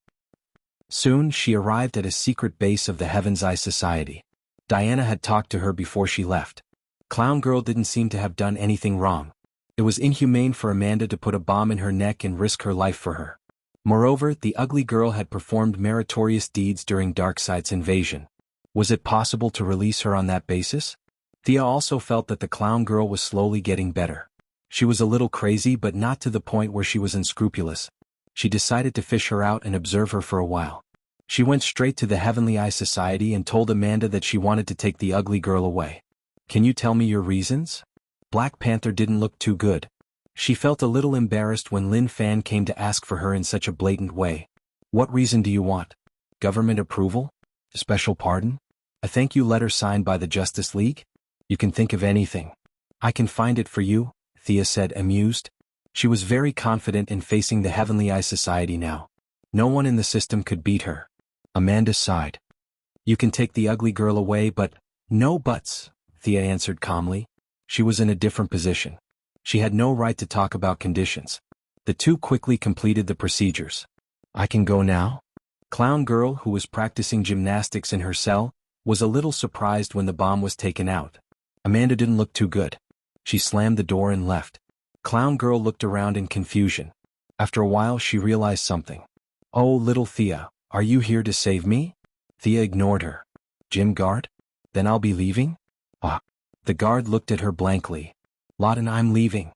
Soon she arrived at a secret base of the Heaven's Eye Society. Diana had talked to her before she left. Clown Girl didn't seem to have done anything wrong. It was inhumane for Amanda to put a bomb in her neck and risk her life for her. Moreover, the ugly girl had performed meritorious deeds during Darkseid's invasion. Was it possible to release her on that basis? Thea also felt that the Clown Girl was slowly getting better. She was a little crazy, but not to the point where she was unscrupulous. She decided to fish her out and observe her for a while. She went straight to the Heavenly Eye Society and told Amanda that she wanted to take the ugly girl away. Can you tell me your reasons? Black Panther didn't look too good. She felt a little embarrassed when Lin Fan came to ask for her in such a blatant way. What reason do you want? Government approval? Special pardon? A thank you letter signed by the Justice League? You can think of anything. I can find it for you, Thea said, amused. She was very confident in facing the Heavenly Eye Society now. No one in the system could beat her. Amanda sighed. You can take the ugly girl away, but... No buts, Thea answered calmly. She was in a different position. She had no right to talk about conditions. The two quickly completed the procedures. I can go now? Clown Girl, who was practicing gymnastics in her cell, was a little surprised when the bomb was taken out. Amanda didn't look too good. She slammed the door and left. Clown Girl looked around in confusion. After a while she realized something. Oh, little Thea, are you here to save me? Thea ignored her. Gym guard? Then I'll be leaving? Ah. The guard looked at her blankly. Lawton, I'm leaving.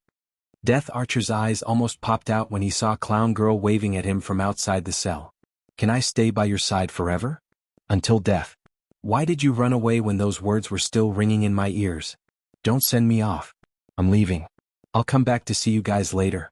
Death Archer's eyes almost popped out when he saw Clown Girl waving at him from outside the cell. Can I stay by your side forever? Until death. Why did you run away when those words were still ringing in my ears? Don't send me off. I'm leaving. I'll come back to see you guys later.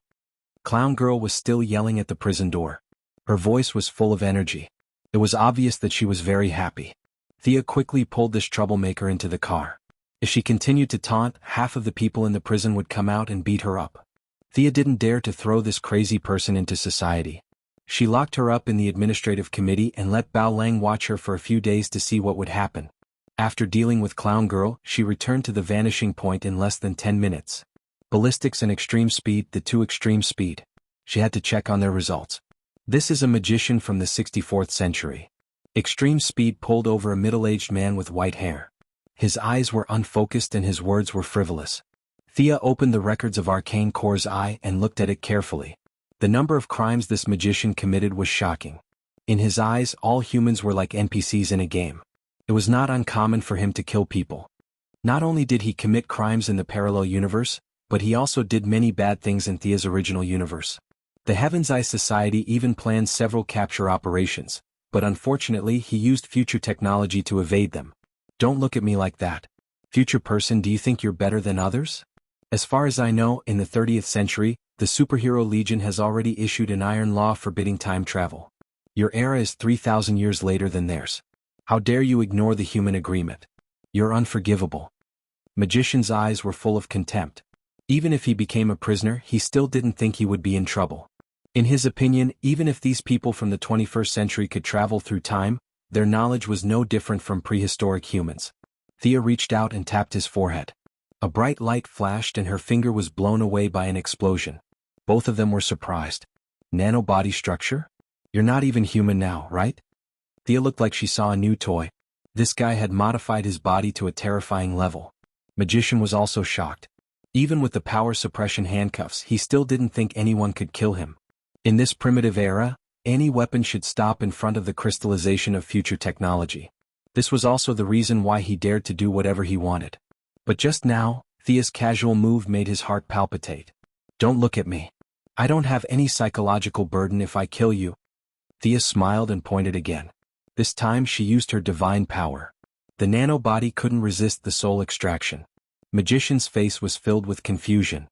Clown Girl was still yelling at the prison door. Her voice was full of energy. It was obvious that she was very happy. Thea quickly pulled this troublemaker into the car. If she continued to taunt, half of the people in the prison would come out and beat her up. Thea didn't dare to throw this crazy person into society. She locked her up in the administrative committee and let Bao Lang watch her for a few days to see what would happen. After dealing with Clown Girl, she returned to the vanishing point in less than 10 minutes. Ballistics and extreme speed, the two extreme speed. She had to check on their results. This is a magician from the 64th century. Extreme speed pulled over a middle-aged man with white hair. His eyes were unfocused and his words were frivolous. Thea opened the records of Arcane Corps' eye and looked at it carefully. The number of crimes this magician committed was shocking. In his eyes, all humans were like NPCs in a game. It was not uncommon for him to kill people. Not only did he commit crimes in the parallel universe, but he also did many bad things in Thea's original universe. The Heaven's Eye Society even planned several capture operations, but unfortunately he used future technology to evade them. Don't look at me like that. Future person, do you think you're better than others? As far as I know, in the 30th century, the Superhero Legion has already issued an iron law forbidding time travel. Your era is 3,000 years later than theirs. How dare you ignore the human agreement? You're unforgivable. Magician's eyes were full of contempt. Even if he became a prisoner, he still didn't think he would be in trouble. In his opinion, even if these people from the 21st century could travel through time, their knowledge was no different from prehistoric humans. Thea reached out and tapped his forehead. A bright light flashed and her finger was blown away by an explosion. Both of them were surprised. Nanobody structure? You're not even human now, right? Thea looked like she saw a new toy. This guy had modified his body to a terrifying level. Magician was also shocked. Even with the power suppression handcuffs, he still didn't think anyone could kill him. In this primitive era, any weapon should stop in front of the crystallization of future technology. This was also the reason why he dared to do whatever he wanted. But just now, Thea's casual move made his heart palpitate. Don't look at me. I don't have any psychological burden if I kill you. Thea smiled and pointed again. This time she used her divine power. The nanobody couldn't resist the soul extraction. Magician's face was filled with confusion.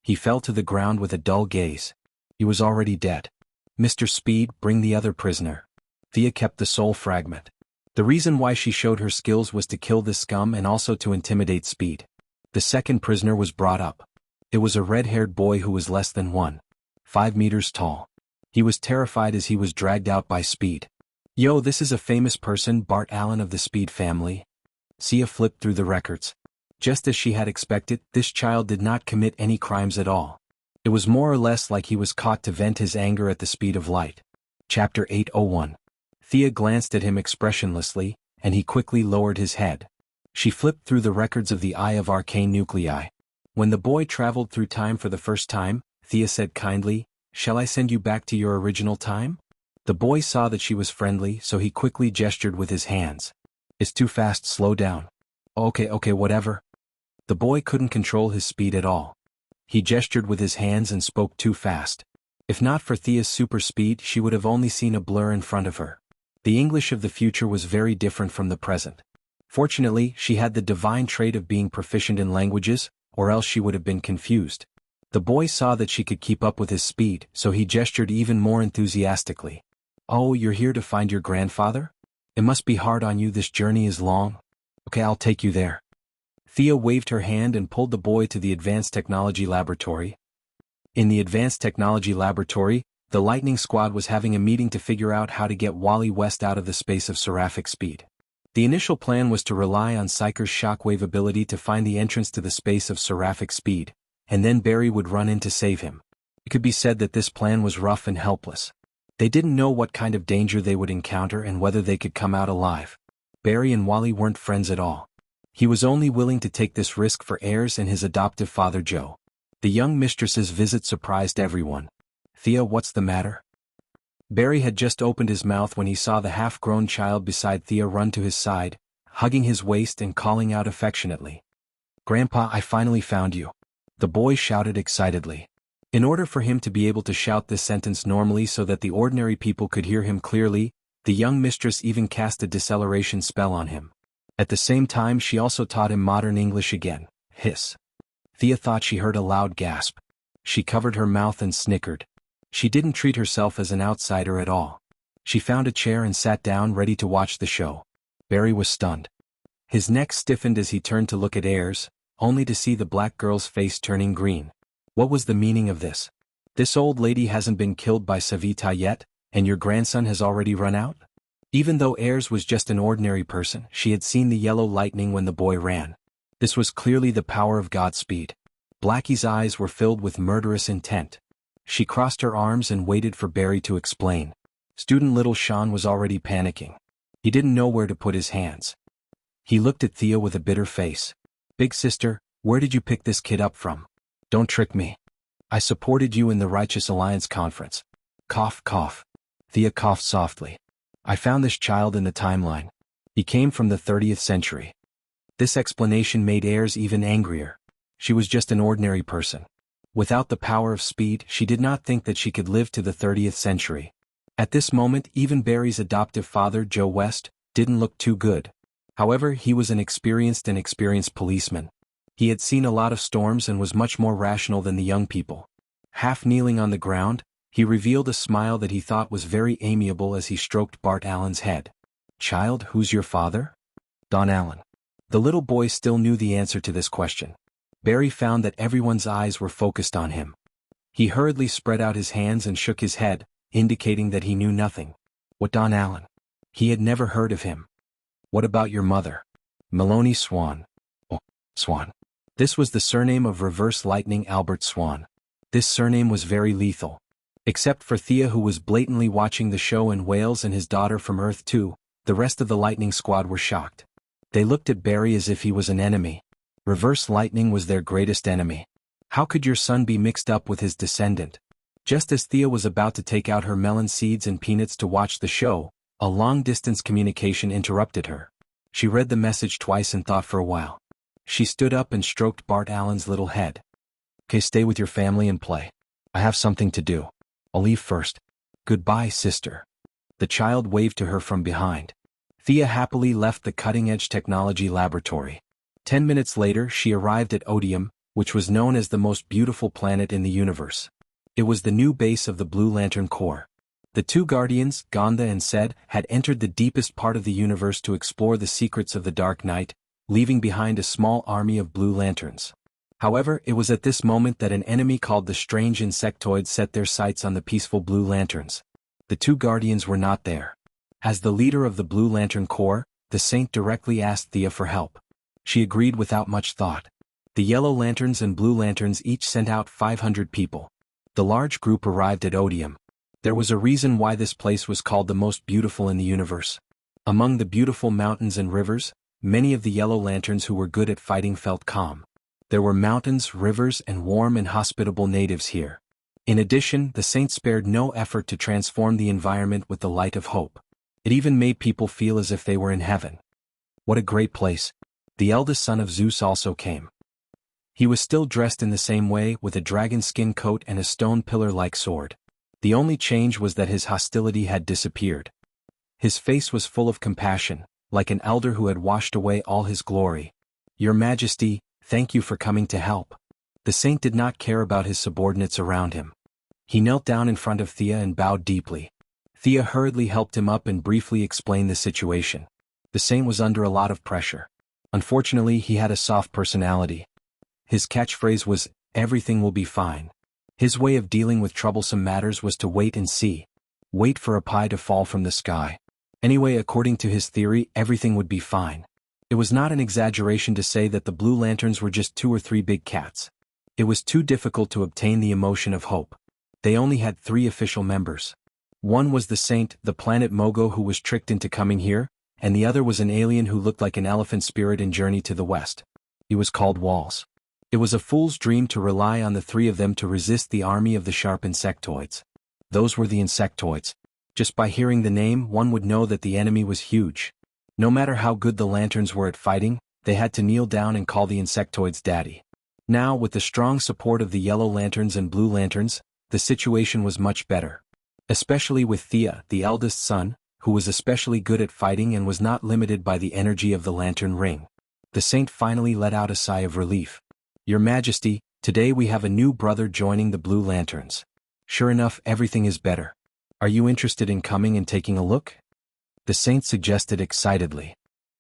He fell to the ground with a dull gaze. He was already dead. Mr. Speed, bring the other prisoner. Thea kept the soul fragment. The reason why she showed her skills was to kill this scum and also to intimidate Speed. The second prisoner was brought up. It was a red-haired boy who was less than 1.5 meters tall. He was terrified as he was dragged out by Speed. Yo, this is a famous person, Bart Allen of the Speed family. Sia flipped through the records. Just as she had expected, this child did not commit any crimes at all. It was more or less like he was caught to vent his anger at the speed of light. Chapter 801. Thea glanced at him expressionlessly, and he quickly lowered his head. She flipped through the records of the Eye of Arcane Nuclei. When the boy traveled through time for the first time, Thea said kindly, "Shall I send you back to your original time?" The boy saw that she was friendly, so he quickly gestured with his hands. It's too fast, slow down. Okay, whatever. The boy couldn't control his speed at all. He gestured with his hands and spoke too fast. If not for Thea's super speed, she would have only seen a blur in front of her. The English of the future was very different from the present. Fortunately, she had the divine trait of being proficient in languages, or else she would have been confused. The boy saw that she could keep up with his speed, so he gestured even more enthusiastically. Oh, you're here to find your grandfather? It must be hard on you, this journey is long. Okay, I'll take you there. Thea waved her hand and pulled the boy to the Advanced Technology Laboratory. In the Advanced Technology Laboratory, the Lightning Squad was having a meeting to figure out how to get Wally West out of the space of seraphic speed. The initial plan was to rely on Psyker's shockwave ability to find the entrance to the space of seraphic speed, and then Barry would run in to save him. It could be said that this plan was rough and helpless. They didn't know what kind of danger they would encounter and whether they could come out alive. Barry and Wally weren't friends at all. He was only willing to take this risk for Ayers and his adoptive father Joe. The young mistress's visit surprised everyone. Thea, what's the matter? Barry had just opened his mouth when he saw the half-grown child beside Thea run to his side, hugging his waist and calling out affectionately. Grandpa, I finally found you. The boy shouted excitedly. In order for him to be able to shout this sentence normally so that the ordinary people could hear him clearly, the young mistress even cast a deceleration spell on him. At the same time, she also taught him modern English again. Hiss. Thea thought she heard a loud gasp. She covered her mouth and snickered. She didn't treat herself as an outsider at all. She found a chair and sat down ready to watch the show. Barry was stunned. His neck stiffened as he turned to look at Ayers, only to see the black girl's face turning green. What was the meaning of this? This old lady hasn't been killed by Savita yet, and your grandson has already run out? Even though Ayers was just an ordinary person, she had seen the yellow lightning when the boy ran. This was clearly the power of Godspeed. Blackie's eyes were filled with murderous intent. She crossed her arms and waited for Barry to explain. Student little Sean was already panicking. He didn't know where to put his hands. He looked at Thea with a bitter face. Big sister, where did you pick this kid up from? Don't trick me. I supported you in the Righteous Alliance conference. Cough, cough. Thea coughed softly. I found this child in the timeline. He came from the 30th century. This explanation made Ayers even angrier. She was just an ordinary person. Without the power of speed, she did not think that she could live to the 30th century. At this moment, even Barry's adoptive father, Joe West, didn't look too good. However, he was an experienced policeman. He had seen a lot of storms and was much more rational than the young people. Half kneeling on the ground, he revealed a smile that he thought was very amiable as he stroked Bart Allen's head. "Child, who's your father?" "Don Allen." The little boy still knew the answer to this question. Barry found that everyone's eyes were focused on him. He hurriedly spread out his hands and shook his head, indicating that he knew nothing. "What Don Allen?" He had never heard of him. "What about your mother?" "Maloney Swan." "Oh, Swan." This was the surname of Reverse Lightning Albert Swan. This surname was very lethal. Except for Thea, who was blatantly watching the show in Wales, and his daughter from Earth 2, the rest of the Lightning Squad were shocked. They looked at Barry as if he was an enemy. Reverse Lightning was their greatest enemy. How could your son be mixed up with his descendant? Just as Thea was about to take out her melon seeds and peanuts to watch the show, a long-distance communication interrupted her. She read the message twice and thought for a while. She stood up and stroked Bart Allen's little head. "Okay, stay with your family and play. I have something to do. I'll leave first. Goodbye, sister." The child waved to her from behind. Thea happily left the cutting-edge technology laboratory. 10 minutes later, she arrived at Odium, which was known as the most beautiful planet in the universe. It was the new base of the Blue Lantern Corps. The two guardians, Gonda and Sed, had entered the deepest part of the universe to explore the secrets of the Dark Knight, leaving behind a small army of Blue Lanterns. However, it was at this moment that an enemy called the Strange Insectoids set their sights on the peaceful Blue Lanterns. The two guardians were not there. As the leader of the Blue Lantern Corps, the Saint directly asked Thea for help. She agreed without much thought. The Yellow Lanterns and Blue Lanterns each sent out 500 people. The large group arrived at Odium. There was a reason why this place was called the most beautiful in the universe. Among the beautiful mountains and rivers, many of the Yellow Lanterns who were good at fighting felt calm. There were mountains, rivers, and warm and hospitable natives here. In addition, the Saint spared no effort to transform the environment with the light of hope. It even made people feel as if they were in heaven. What a great place. The eldest son of Zeus also came. He was still dressed in the same way, with a dragon skin coat and a stone pillar-like sword. The only change was that his hostility had disappeared. His face was full of compassion, like an elder who had washed away all his glory. "Your Majesty, thank you for coming to help." The Saint did not care about his subordinates around him. He knelt down in front of Thea and bowed deeply. Thea hurriedly helped him up and briefly explained the situation. The Saint was under a lot of pressure. Unfortunately, he had a soft personality. His catchphrase was, "Everything will be fine." His way of dealing with troublesome matters was to wait and see. Wait for a pie to fall from the sky. Anyway, according to his theory, everything would be fine. It was not an exaggeration to say that the Blue Lanterns were just 2 or 3 big cats. It was too difficult to obtain the emotion of hope. They only had 3 official members. One was the Saint, the planet Mogo, who was tricked into coming here, and the other was an alien who looked like an elephant spirit in Journey to the West. He was called Walls. It was a fool's dream to rely on the 3 of them to resist the army of the sharp insectoids. Those were the insectoids. Just by hearing the name, one would know that the enemy was huge. No matter how good the Lanterns were at fighting, they had to kneel down and call the insectoids daddy. Now, with the strong support of the Yellow Lanterns and Blue Lanterns, the situation was much better. Especially with Thea, the eldest son, who was especially good at fighting and was not limited by the energy of the Lantern Ring. The Saint finally let out a sigh of relief. "Your Majesty, today we have a new brother joining the Blue Lanterns. Sure enough, everything is better. Are you interested in coming and taking a look?" The Saint suggested excitedly.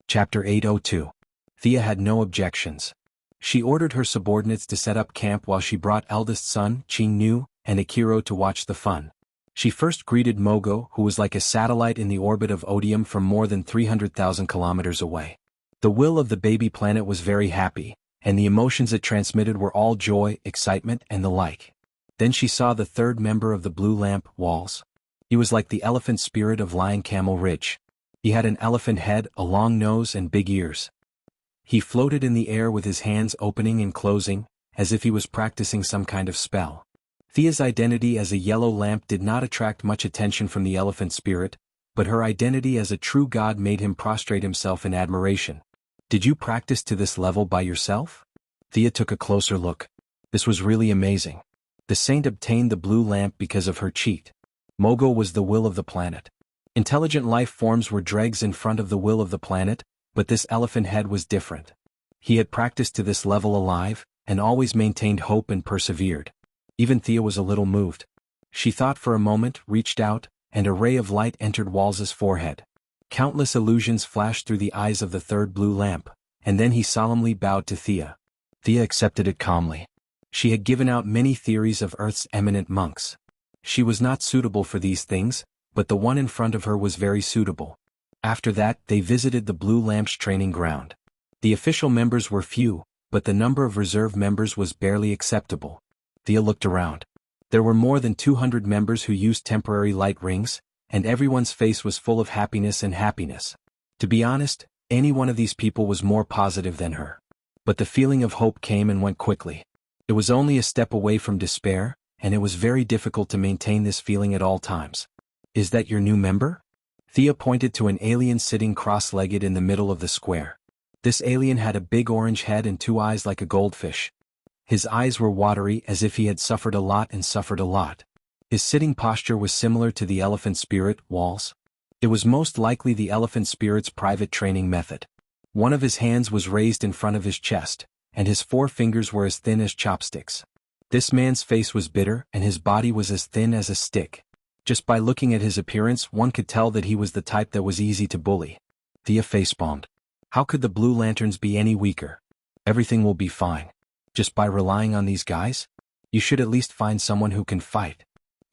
Chapter 802. Thea had no objections. She ordered her subordinates to set up camp while she brought eldest son, Ching-Nu, and Akiro to watch the fun. She first greeted Mogo, who was like a satellite in the orbit of Odium from more than 300,000 kilometers away. The will of the baby planet was very happy, and the emotions it transmitted were all joy, excitement, and the like. Then she saw the 3rd member of the Blue Lamp, Walls. He was like the elephant spirit of Lion Camel Ridge. He had an elephant head, a long nose, and big ears. He floated in the air with his hands opening and closing, as if he was practicing some kind of spell. Thea's identity as a yellow lamp did not attract much attention from the elephant spirit, but her identity as a true god made him prostrate himself in admiration. Did you practice to this level by yourself? Thea took a closer look. This was really amazing. The saint obtained the blue lamp because of her cheat. Mogo was the will of the planet. Intelligent life forms were dregs in front of the will of the planet, but this elephant head was different. He had practiced to this level alive, and always maintained hope and persevered. Even Thea was a little moved. She thought for a moment, reached out, and a ray of light entered Walz's forehead. Countless illusions flashed through the eyes of the third blue lamp, and then he solemnly bowed to Thea. Thea accepted it calmly. She had given out many theories of Earth's eminent monks. She was not suitable for these things, but the one in front of her was very suitable. After that, they visited the blue lamp's training ground. The official members were few, but the number of reserve members was barely acceptable. Thea looked around. There were more than 200 members who used temporary light rings, and everyone's face was full of happiness and happiness. To be honest, any one of these people was more positive than her. But the feeling of hope came and went quickly. It was only a step away from despair, and it was very difficult to maintain this feeling at all times. Is that your new member? Thea pointed to an alien sitting cross-legged in the middle of the square. This alien had a big orange head and 2 eyes like a goldfish. His eyes were watery as if he had suffered a lot and suffered a lot. His sitting posture was similar to the elephant spirit, Walz. It was most likely the elephant spirit's private training method. One of his hands was raised in front of his chest, and his 4 fingers were as thin as chopsticks. This man's face was bitter and his body was as thin as a stick. Just by looking at his appearance one could tell that he was the type that was easy to bully. Thea facepalmed. How could the Blue Lanterns be any weaker? Everything will be fine. Just by relying on these guys? You should at least find someone who can fight.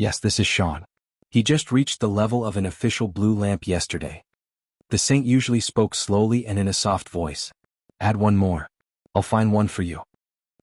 Yes, this is Sean. He just reached the level of an official blue lamp yesterday. The saint usually spoke slowly and in a soft voice. Add one more. I'll find one for you.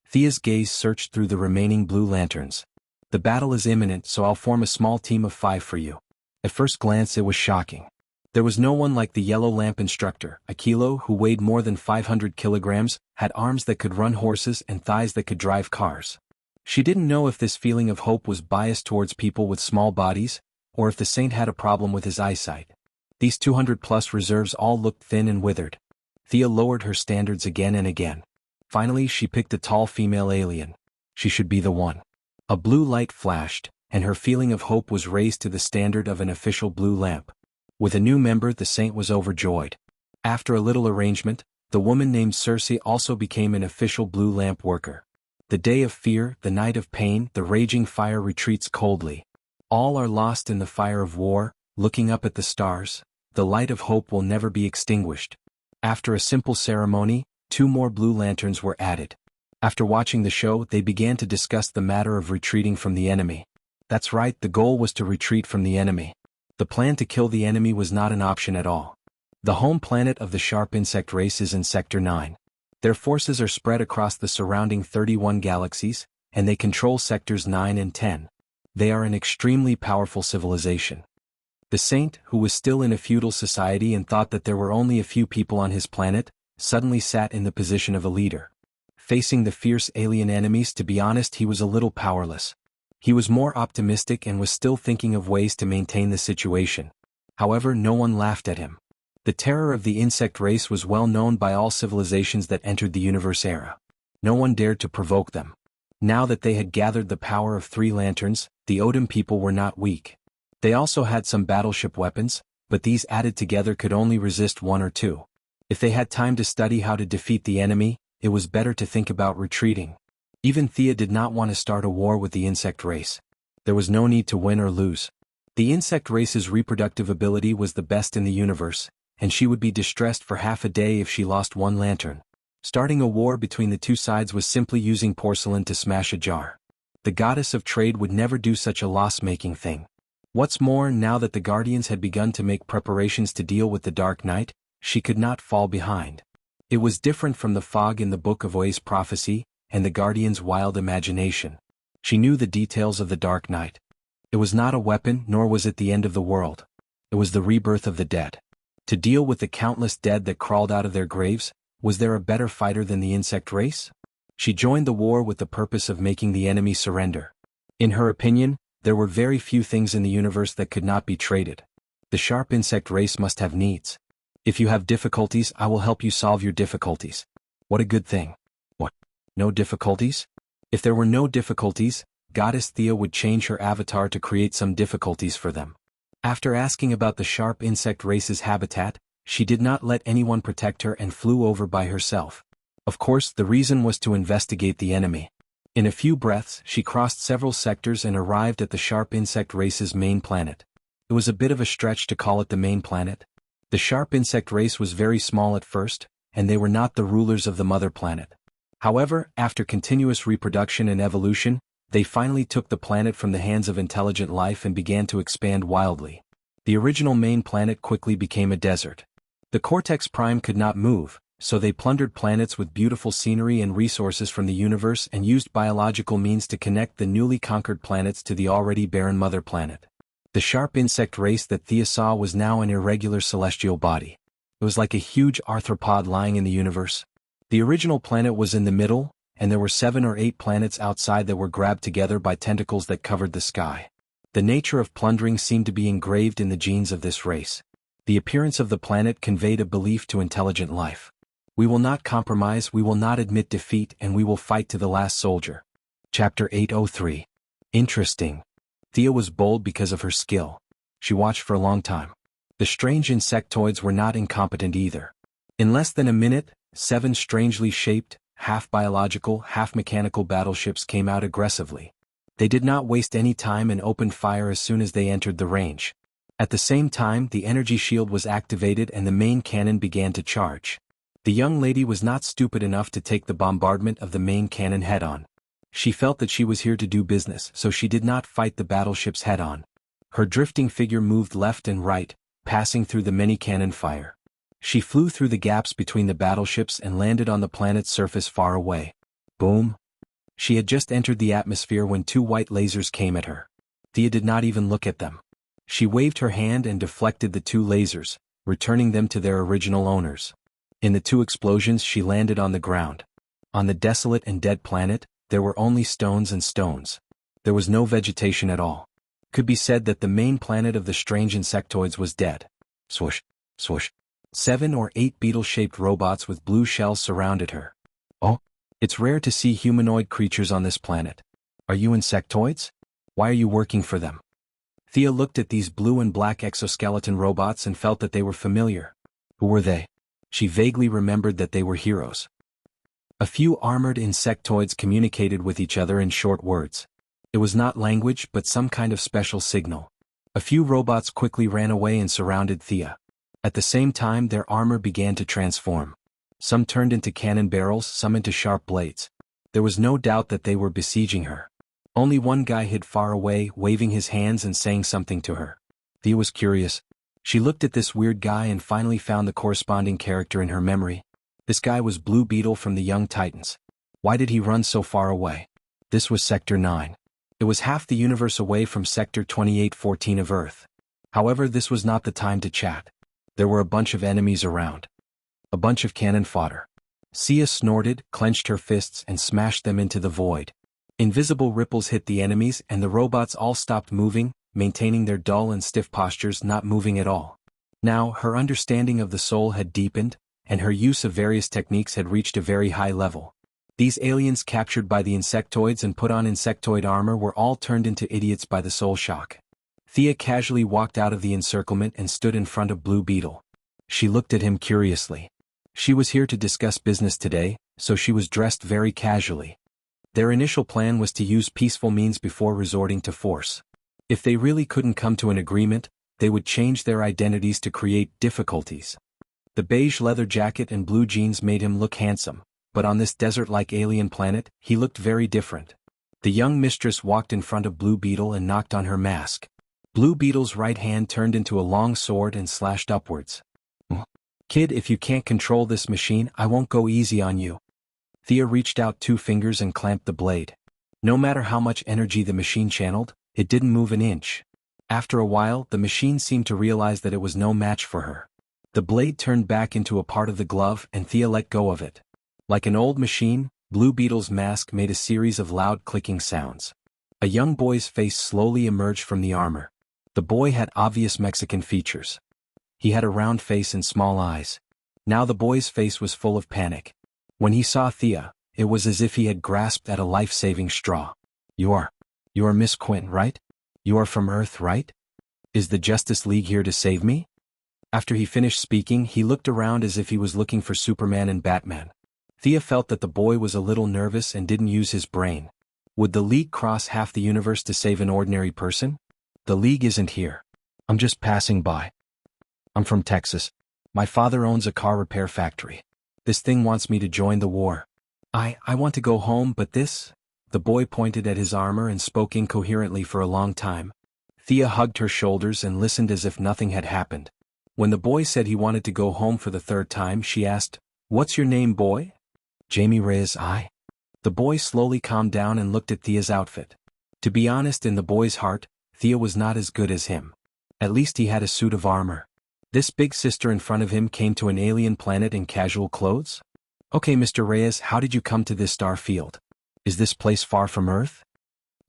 Thea's gaze searched through the remaining blue lanterns. The battle is imminent, so I'll form a small team of 5 for you. At first glance it was shocking. There was no one like the yellow lamp instructor, Akilo, who weighed more than 500 kilograms, had arms that could run horses and thighs that could drive cars. She didn't know if this feeling of hope was biased towards people with small bodies, or if the saint had a problem with his eyesight. These 200-plus reserves all looked thin and withered. Thea lowered her standards again and again. Finally she picked a tall female alien. She should be the one. A blue light flashed, and her feeling of hope was raised to the standard of an official blue lamp. With a new member the saint was overjoyed. After a little arrangement, the woman named Circe also became an official blue lamp worker. The day of fear, the night of pain, the raging fire retreats coldly. All are lost in the fire of war, looking up at the stars, the light of hope will never be extinguished. After a simple ceremony, 2 more blue lanterns were added. After watching the show they began to discuss the matter of retreating from the enemy. That's right, the goal was to retreat from the enemy. The plan to kill the enemy was not an option at all. The home planet of the sharp insect race is in Sector 9. Their forces are spread across the surrounding 31 galaxies, and they control Sectors 9 and 10. They are an extremely powerful civilization. The saint, who was still in a feudal society and thought that there were only a few people on his planet, suddenly sat in the position of a leader. Facing the fierce alien enemies, to be honest, he was a little powerless. He was more optimistic and was still thinking of ways to maintain the situation. However, no one laughed at him. The terror of the insect race was well known by all civilizations that entered the universe era. No one dared to provoke them. Now that they had gathered the power of 3 lanterns, the Odin people were not weak. They also had some battleship weapons, but these added together could only resist 1 or 2. If they had time to study how to defeat the enemy, it was better to think about retreating. Even Thea did not want to start a war with the insect race. There was no need to win or lose. The insect race's reproductive ability was the best in the universe, and she would be distressed for half a day if she lost 1 lantern. Starting a war between the 2 sides was simply using porcelain to smash a jar. The goddess of trade would never do such a loss-making thing. What's more, now that the Guardians had begun to make preparations to deal with the Dark Knight, she could not fall behind. It was different from the fog in the Book of Oi's prophecy, and the Guardian's wild imagination. She knew the details of the Dark Knight. It was not a weapon, nor was it the end of the world. It was the rebirth of the dead. To deal with the countless dead that crawled out of their graves, was there a better fighter than the insect race? She joined the war with the purpose of making the enemy surrender. In her opinion, there were very few things in the universe that could not be traded. The sharp insect race must have needs. If you have difficulties, I will help you solve your difficulties. What a good thing. What? No difficulties? If there were no difficulties, Goddess Thea would change her avatar to create some difficulties for them. After asking about the sharp insect race's habitat, she did not let anyone protect her and flew over by herself. Of course, the reason was to investigate the enemy. In a few breaths, she crossed several sectors and arrived at the sharp insect race's main planet. It was a bit of a stretch to call it the main planet. The sharp insect race was very small at first, and they were not the rulers of the mother planet. However, after continuous reproduction and evolution, they finally took the planet from the hands of intelligent life and began to expand wildly. The original main planet quickly became a desert. The Cortex Prime could not move, so they plundered planets with beautiful scenery and resources from the universe and used biological means to connect the newly conquered planets to the already barren mother planet. The sharp insect race that Thea saw was now an irregular celestial body. It was like a huge arthropod lying in the universe. The original planet was in the middle, and there were 7 or 8 planets outside that were grabbed together by tentacles that covered the sky. The nature of plundering seemed to be engraved in the genes of this race. The appearance of the planet conveyed a belief to intelligent life. We will not compromise, we will not admit defeat, and we will fight to the last soldier. Chapter 803. Interesting. Thea was bold because of her skill. She watched for a long time. The strange insectoids were not incompetent either. In less than a minute, 7 strangely shaped, half-biological, half-mechanical battleships came out aggressively. They did not waste any time and opened fire as soon as they entered the range. At the same time, the energy shield was activated and the main cannon began to charge. The young lady was not stupid enough to take the bombardment of the main cannon head-on. She felt that she was here to do business, so she did not fight the battleships head-on. Her drifting figure moved left and right, passing through the many cannon fire. She flew through the gaps between the battleships and landed on the planet's surface far away. Boom! She had just entered the atmosphere when 2 white lasers came at her. Thea did not even look at them. She waved her hand and deflected the 2 lasers, returning them to their original owners. In the 2 explosions she landed on the ground. On the desolate and dead planet, there were only stones and stones. There was no vegetation at all. Could be said that the main planet of the strange insectoids was dead. Swoosh, swoosh. 7 or 8 beetle-shaped robots with blue shells surrounded her. Oh, it's rare to see humanoid creatures on this planet. Are you insectoids? Why are you working for them? Thea looked at these blue and black exoskeleton robots and felt that they were familiar. Who were they? She vaguely remembered that they were heroes. A few armored insectoids communicated with each other in short words. It was not language but some kind of special signal. A few robots quickly ran away and surrounded Thea. At the same time their armor began to transform. Some turned into cannon barrels, some into sharp blades. There was no doubt that they were besieging her. Only one guy hid far away, waving his hands and saying something to her. Thea was curious. She looked at this weird guy and finally found the corresponding character in her memory. This guy was Blue Beetle from the Young Titans. Why did he run so far away? This was Sector 9. It was half the universe away from Sector 2814 of Earth. However, this was not the time to chat. There were a bunch of enemies around. A bunch of cannon fodder. Sia snorted, clenched her fists and smashed them into the void. Invisible ripples hit the enemies and the robots all stopped moving, maintaining their dull and stiff postures, not moving at all. Now, her understanding of the soul had deepened, and her use of various techniques had reached a very high level. These aliens captured by the insectoids and put on insectoid armor were all turned into idiots by the soul shock. Thea casually walked out of the encirclement and stood in front of Blue Beetle. She looked at him curiously. She was here to discuss business today, so she was dressed very casually. Their initial plan was to use peaceful means before resorting to force. If they really couldn't come to an agreement, they would change their identities to create difficulties. The beige leather jacket and blue jeans made him look handsome, but on this desert-like alien planet, he looked very different. The young mistress walked in front of Blue Beetle and knocked on her mask. Blue Beetle's right hand turned into a long sword and slashed upwards. Kid, if you can't control this machine, I won't go easy on you. Thea reached out 2 fingers and clamped the blade. No matter how much energy the machine channeled, it didn't move an inch. After a while, the machine seemed to realize that it was no match for her. The blade turned back into a part of the glove and Thea let go of it. Like an old machine, Blue Beetle's mask made a series of loud clicking sounds. A young boy's face slowly emerged from the armor. The boy had obvious Mexican features. He had a round face and small eyes. Now the boy's face was full of panic. When he saw Thea, it was as if he had grasped at a life-saving straw. You are Miss Quinn, right? You are from Earth, right? Is the Justice League here to save me? After he finished speaking, he looked around as if he was looking for Superman and Batman. Thea felt that the boy was a little nervous and didn't use his brain. Would the League cross half the universe to save an ordinary person? The League isn't here. I'm just passing by. I'm from Texas. My father owns a car repair factory. This thing wants me to join the war. I want to go home, but this... The boy pointed at his armor and spoke incoherently for a long time. Thea hugged her shoulders and listened as if nothing had happened. When the boy said he wanted to go home for the third time, she asked, "What's your name, boy?" "Jamie Reyes, I." The boy slowly calmed down and looked at Thea's outfit. To be honest, in the boy's heart, Thea was not as good as him. At least he had a suit of armor. This big sister in front of him came to an alien planet in casual clothes? "Okay, Mr. Reyes, how did you come to this star field? Is this place far from Earth?"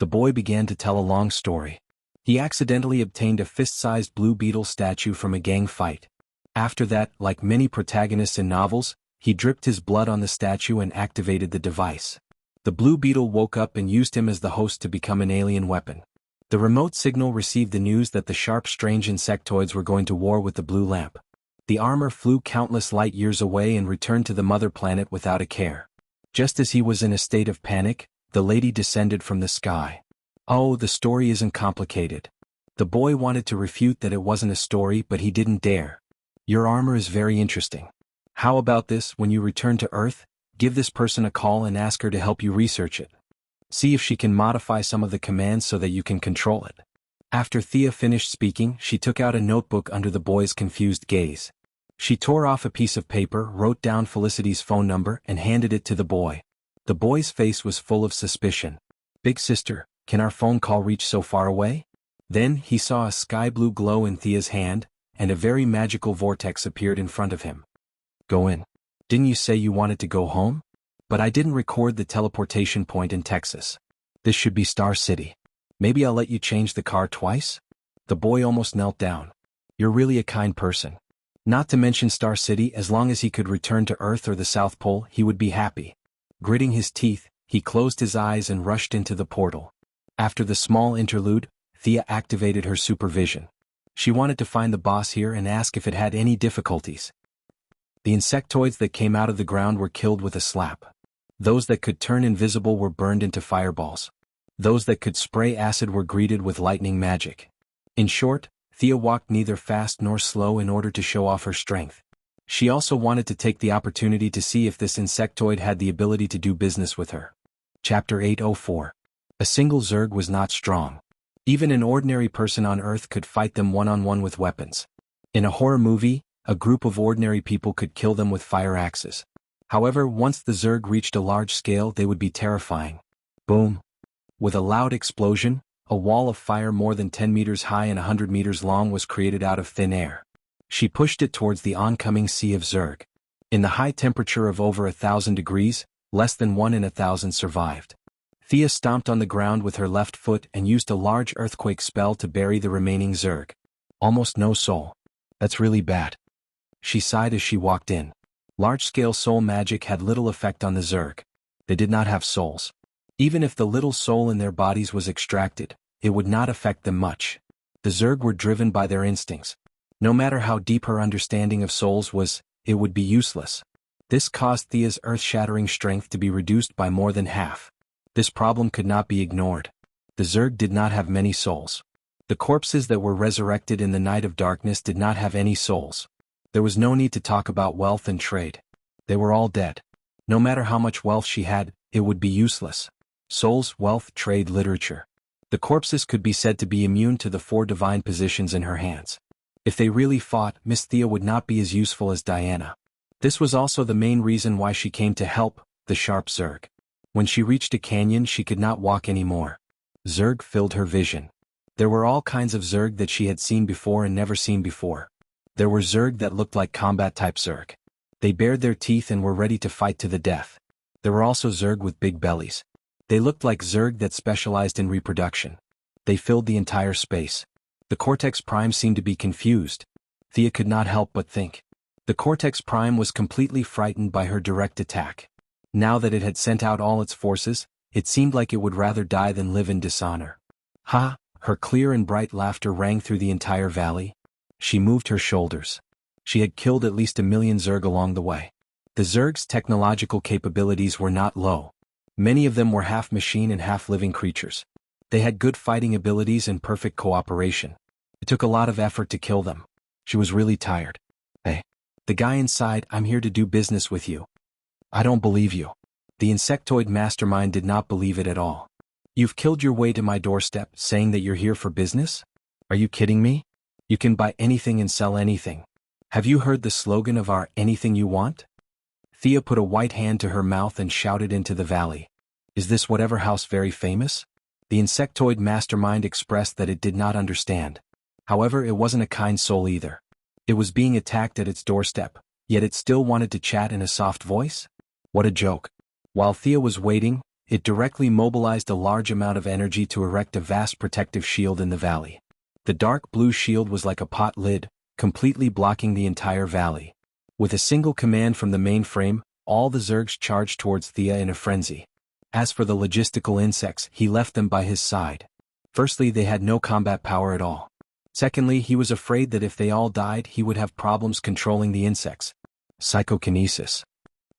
The boy began to tell a long story. He accidentally obtained a fist-sized blue beetle statue from a gang fight. After that, like many protagonists in novels, he dripped his blood on the statue and activated the device. The blue beetle woke up and used him as the host to become an alien weapon. The remote signal received the news that the sharp, strange insectoids were going to war with the blue lamp. The armor flew countless light years away and returned to the mother planet without a care. Just as he was in a state of panic, the lady descended from the sky. Oh, the story isn't complicated. The boy wanted to refute that it wasn't a story, but he didn't dare. Your armor is very interesting. How about this, when you return to Earth, give this person a call and ask her to help you research it. See if she can modify some of the commands so that you can control it. After Thea finished speaking, she took out a notebook under the boy's confused gaze. She tore off a piece of paper, wrote down Felicity's phone number, and handed it to the boy. The boy's face was full of suspicion. "Big sister, can our phone call reach so far away?" Then he saw a sky-blue glow in Thea's hand, and a very magical vortex appeared in front of him. "Go in. Didn't you say you wanted to go home? But I didn't record the teleportation point in Texas. This should be Star City. Maybe I'll let you change the car twice?" The boy almost knelt down. "You're really a kind person. Not to mention Star City, as long as he could return to Earth or the South Pole, he would be happy." Gritting his teeth, he closed his eyes and rushed into the portal. After the small interlude, Thea activated her supervision. She wanted to find the boss here and ask if it had any difficulties. The insectoids that came out of the ground were killed with a slap. Those that could turn invisible were burned into fireballs. Those that could spray acid were greeted with lightning magic. In short, Thea walked neither fast nor slow in order to show off her strength. She also wanted to take the opportunity to see if this insectoid had the ability to do business with her. Chapter 804. A single Zerg was not strong. Even an ordinary person on Earth could fight them one-on-one with weapons. In a horror movie, a group of ordinary people could kill them with fire axes. However, once the Zerg reached a large scale, they would be terrifying. Boom! With a loud explosion, a wall of fire more than 10 meters high and 100 meters long was created out of thin air. She pushed it towards the oncoming sea of Zerg. In the high temperature of over 1,000 degrees, less than 1 in 1,000 survived. Thea stomped on the ground with her left foot and used a large earthquake spell to bury the remaining Zerg. Almost no soul. That's really bad. She sighed as she walked in. Large-scale soul magic had little effect on the Zerg. They did not have souls. Even if the little soul in their bodies was extracted, it would not affect them much. The Zerg were driven by their instincts. No matter how deep her understanding of souls was, it would be useless. This caused Thea's earth-shattering strength to be reduced by more than half. This problem could not be ignored. The Zerg did not have many souls. The corpses that were resurrected in the night of darkness did not have any souls. There was no need to talk about wealth and trade. They were all dead. No matter how much wealth she had, it would be useless. Souls, wealth, trade, literature. The corpses could be said to be immune to the 4 divine positions in her hands. If they really fought, Miss Thea would not be as useful as Diana. This was also the main reason why she came to help the sharp Zerg. When she reached a canyon, she could not walk anymore. Zerg filled her vision. There were all kinds of Zerg that she had seen before and never seen before. There were Zerg that looked like combat-type Zerg. They bared their teeth and were ready to fight to the death. There were also Zerg with big bellies. They looked like Zerg that specialized in reproduction. They filled the entire space. The Cortex Prime seemed to be confused. Thea could not help but think. The Cortex Prime was completely frightened by her direct attack. Now that it had sent out all its forces, it seemed like it would rather die than live in dishonor. Ha! Her clear and bright laughter rang through the entire valley. She moved her shoulders. She had killed at least 1,000,000 Zerg along the way. The Zerg's technological capabilities were not low. Many of them were half machine and half living creatures. They had good fighting abilities and perfect cooperation. It took a lot of effort to kill them. She was really tired. Hey. The guy inside, I'm here to do business with you. I don't believe you. The insectoid mastermind did not believe it at all. You've killed your way to my doorstep, saying that you're here for business? Are you kidding me? You can buy anything and sell anything. Have you heard the slogan of our anything you want? Thea put a white hand to her mouth and shouted into the valley. Is this whatever house very famous? The insectoid mastermind expressed that it did not understand. However, it wasn't a kind soul either. It was being attacked at its doorstep, yet it still wanted to chat in a soft voice? What a joke. While Thea was waiting, it directly mobilized a large amount of energy to erect a vast protective shield in the valley. The dark blue shield was like a pot lid, completely blocking the entire valley. With a single command from the mainframe, all the Zergs charged towards Thea in a frenzy. As for the logistical insects, he left them by his side. Firstly, they had no combat power at all. Secondly, he was afraid that if they all died, he would have problems controlling the insects. Psychokinesis.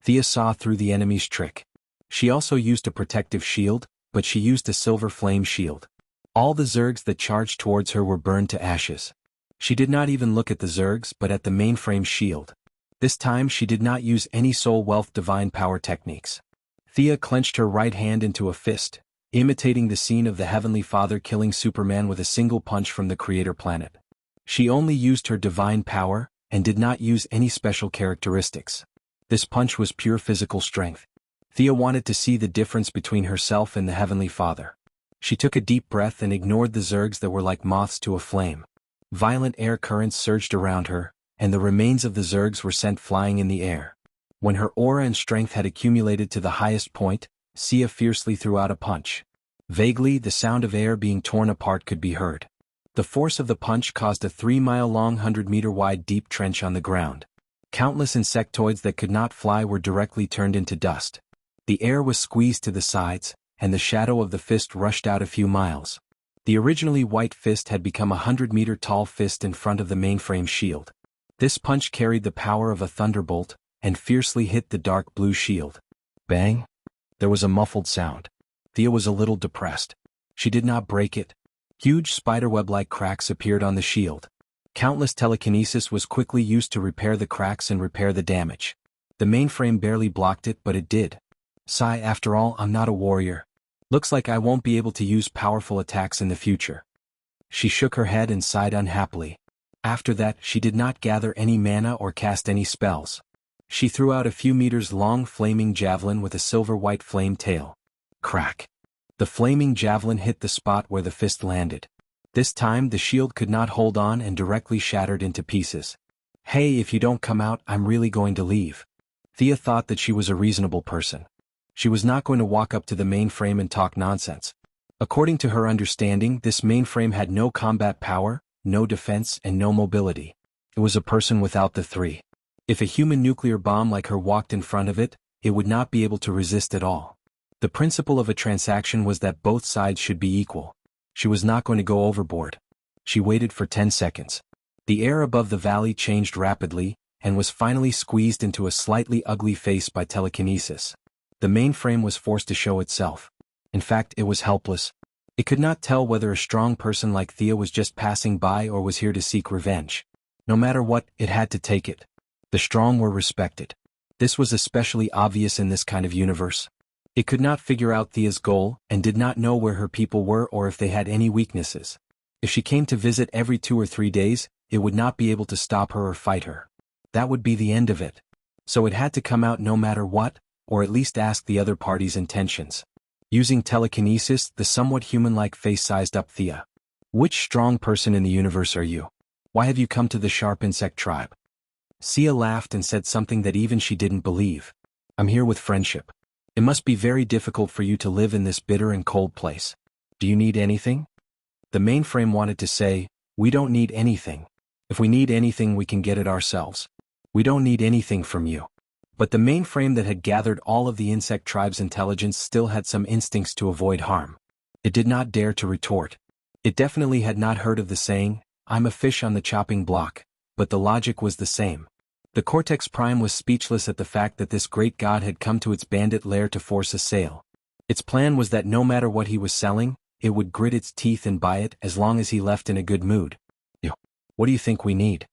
Thea saw through the enemy's trick. She also used a protective shield, but she used a silver flame shield. All the Zergs that charged towards her were burned to ashes. She did not even look at the Zergs but at the mainframe shield. This time she did not use any soul wealth divine power techniques. Thea clenched her right hand into a fist, imitating the scene of the Heavenly Father killing Superman with a single punch from the Creator planet. She only used her divine power, and did not use any special characteristics. This punch was pure physical strength. Thea wanted to see the difference between herself and the Heavenly Father. She took a deep breath and ignored the Zergs that were like moths to a flame. Violent air currents surged around her, and the remains of the Zergs were sent flying in the air. When her aura and strength had accumulated to the highest point, Thea fiercely threw out a punch. Vaguely, the sound of air being torn apart could be heard. The force of the punch caused a 3-mile-long 100-meter-wide deep trench on the ground. Countless insectoids that could not fly were directly turned into dust. The air was squeezed to the sides, and the shadow of the fist rushed out a few miles. The originally white fist had become a 100-meter-tall fist in front of the mainframe shield. This punch carried the power of a thunderbolt, and fiercely hit the dark blue shield. Bang! There was a muffled sound. Thea was a little depressed. She did not break it. Huge spiderweb-like cracks appeared on the shield. Countless telekinesis was quickly used to repair the cracks and repair the damage. The mainframe barely blocked it, but it did. Sigh, after all, I'm not a warrior. Looks like I won't be able to use powerful attacks in the future. She shook her head and sighed unhappily. After that, she did not gather any mana or cast any spells. She threw out a few meters-long flaming javelin with a silver-white flame tail. Crack! The flaming javelin hit the spot where the fist landed. This time the shield could not hold on and directly shattered into pieces. Hey, if you don't come out, I'm really going to leave. Thea thought that she was a reasonable person. She was not going to walk up to the mainframe and talk nonsense. According to her understanding, this mainframe had no combat power, no defense, and no mobility. It was a person without the three. If a human nuclear bomb like her walked in front of it, it would not be able to resist at all. The principle of a transaction was that both sides should be equal. She was not going to go overboard. She waited for 10 seconds. The air above the valley changed rapidly, and was finally squeezed into a slightly ugly face by telekinesis. The mainframe was forced to show itself. In fact, it was helpless. It could not tell whether a strong person like Thea was just passing by or was here to seek revenge. No matter what, it had to take it. The strong were respected. This was especially obvious in this kind of universe. It could not figure out Thea's goal, and did not know where her people were or if they had any weaknesses. If she came to visit every 2 or 3 days, it would not be able to stop her or fight her. That would be the end of it. So it had to come out no matter what, or at least ask the other party's intentions. Using telekinesis, the somewhat human-like face sized up Thea. Which strong person in the universe are you? Why have you come to the sharp insect tribe? Thea laughed and said something that even she didn't believe. I'm here with friendship. It must be very difficult for you to live in this bitter and cold place. Do you need anything? The mainframe wanted to say, we don't need anything. If we need anything we can get it ourselves. We don't need anything from you. But the mainframe that had gathered all of the insect tribe's intelligence still had some instincts to avoid harm. It did not dare to retort. It definitely had not heard of the saying, "I'm a fish on the chopping block," but the logic was the same. The Cortex Prime was speechless at the fact that this great god had come to its bandit lair to force a sale. Its plan was that no matter what he was selling, it would grit its teeth and buy it as long as he left in a good mood. What do you think we need?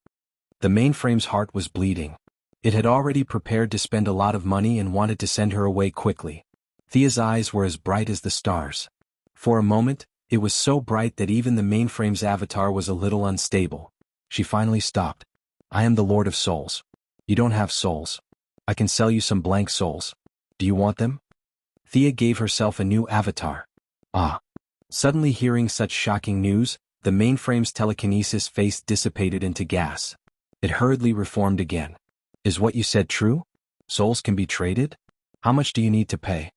The mainframe's heart was bleeding. It had already prepared to spend a lot of money and wanted to send her away quickly. Thea's eyes were as bright as the stars. For a moment, it was so bright that even the mainframe's avatar was a little unstable. She finally stopped. "I am the Lord of Souls. You don't have souls. I can sell you some blank souls. Do you want them?" Thea gave herself a new avatar. Ah. Suddenly hearing such shocking news, the mainframe's telekinesis face dissipated into gas. It hurriedly reformed again. "Is what you said true? Souls can be traded? How much do you need to pay?"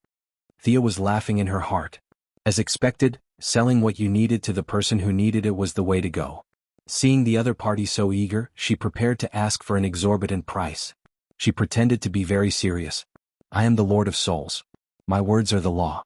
Thea was laughing in her heart. As expected, selling what you needed to the person who needed it was the way to go. Seeing the other party so eager, she prepared to ask for an exorbitant price. She pretended to be very serious. "I am the Lord of Souls. My words are the law.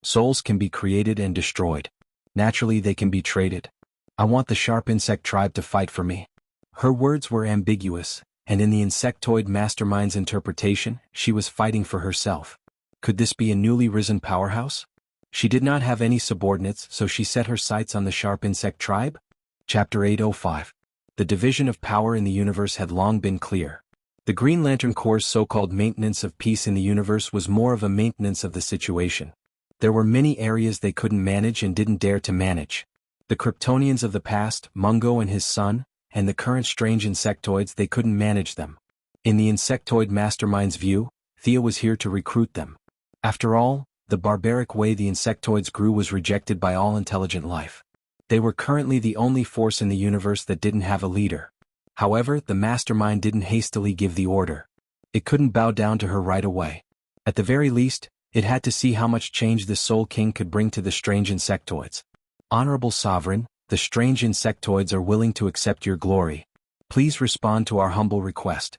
Souls can be created and destroyed. Naturally they can be traded. I want the sharp insect tribe to fight for me." Her words were ambiguous, and in the insectoid mastermind's interpretation, she was fighting for herself. Could this be a newly risen powerhouse? She did not have any subordinates, so she set her sights on the sharp insect tribe. Chapter 805. The division of power in the universe had long been clear. The Green Lantern Corps' so-called maintenance of peace in the universe was more of a maintenance of the situation. There were many areas they couldn't manage and didn't dare to manage. The Kryptonians of the past, Mungo and his son, and the current strange insectoids, they couldn't manage them. In the insectoid mastermind's view, Thea was here to recruit them. After all, the barbaric way the insectoids grew was rejected by all intelligent life. They were currently the only force in the universe that didn't have a leader. However, the mastermind didn't hastily give the order. It couldn't bow down to her right away. At the very least, it had to see how much change the Soul King could bring to the strange insectoids. "Honorable Sovereign, the strange insectoids are willing to accept your glory. Please respond to our humble request."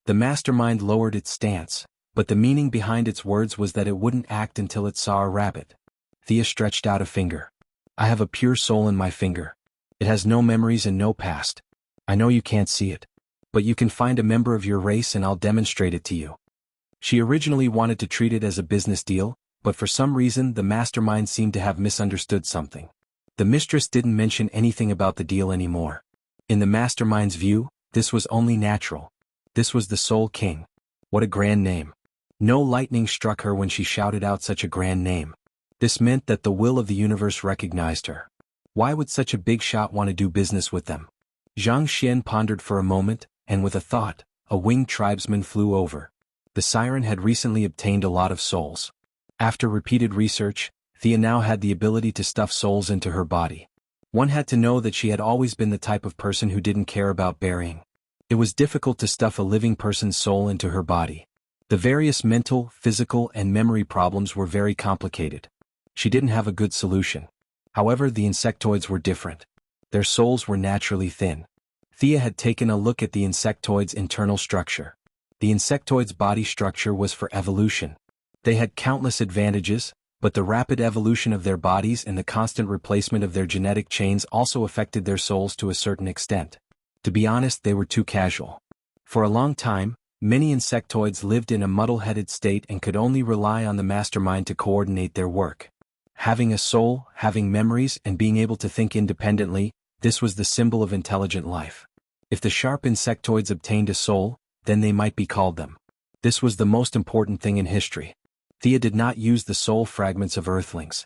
The mastermind lowered its stance, but the meaning behind its words was that it wouldn't act until it saw a rabbit. Thea stretched out a finger. "I have a pure soul in my finger. It has no memories and no past. I know you can't see it, but you can find a member of your race and I'll demonstrate it to you." She originally wanted to treat it as a business deal, but for some reason the mastermind seemed to have misunderstood something. The mistress didn't mention anything about the deal anymore. In the mastermind's view, this was only natural. This was the Soul King. What a grand name. No lightning struck her when she shouted out such a grand name. This meant that the will of the universe recognized her. Why would such a big shot want to do business with them? Zhang Xian pondered for a moment, and with a thought, a winged tribesman flew over. The siren had recently obtained a lot of souls. After repeated research, Thea now had the ability to stuff souls into her body. One had to know that she had always been the type of person who didn't care about burying. It was difficult to stuff a living person's soul into her body. The various mental, physical, and memory problems were very complicated. She didn't have a good solution. However, the insectoids were different. Their souls were naturally thin. Thea had taken a look at the insectoid's internal structure. The insectoid's body structure was for evolution. They had countless advantages, but the rapid evolution of their bodies and the constant replacement of their genetic chains also affected their souls to a certain extent. To be honest, they were too casual. For a long time, many insectoids lived in a muddle-headed state and could only rely on the mastermind to coordinate their work. Having a soul, having memories, and being able to think independently, this was the symbol of intelligent life. If the sharp insectoids obtained a soul, then they might be called them. This was the most important thing in history. Thea did not use the soul fragments of Earthlings.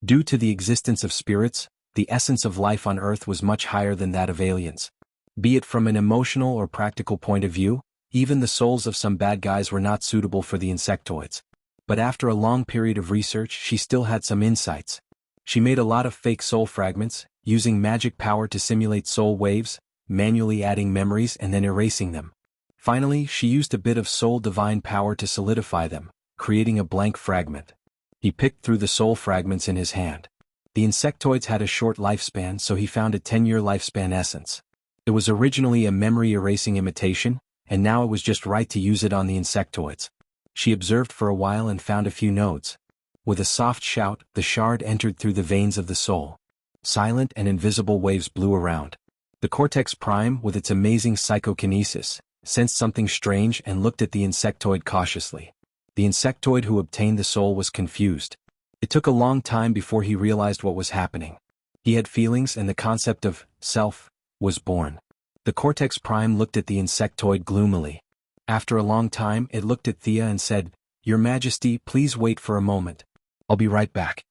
Due to the existence of spirits, the essence of life on Earth was much higher than that of aliens. Be it from an emotional or practical point of view, even the souls of some bad guys were not suitable for the insectoids. But after a long period of research, she still had some insights. She made a lot of fake soul fragments, using magic power to simulate soul waves, manually adding memories and then erasing them. Finally, she used a bit of soul divine power to solidify them, creating a blank fragment. He picked through the soul fragments in his hand. The insectoids had a short lifespan, so he found a 10-year lifespan essence. It was originally a memory-erasing imitation, and now it was just right to use it on the insectoids. She observed for a while and found a few nodes. With a soft shout, the shard entered through the veins of the soul. Silent and invisible waves blew around. The cortex prime, with its amazing psychokinesis, sensed something strange and looked at the insectoid cautiously. The insectoid who obtained the soul was confused. It took a long time before he realized what was happening. He had feelings, and the concept of self was born. The cortex prime looked at the insectoid gloomily. After a long time, it looked at Thea and said, "Your Majesty, please wait for a moment. I'll be right back."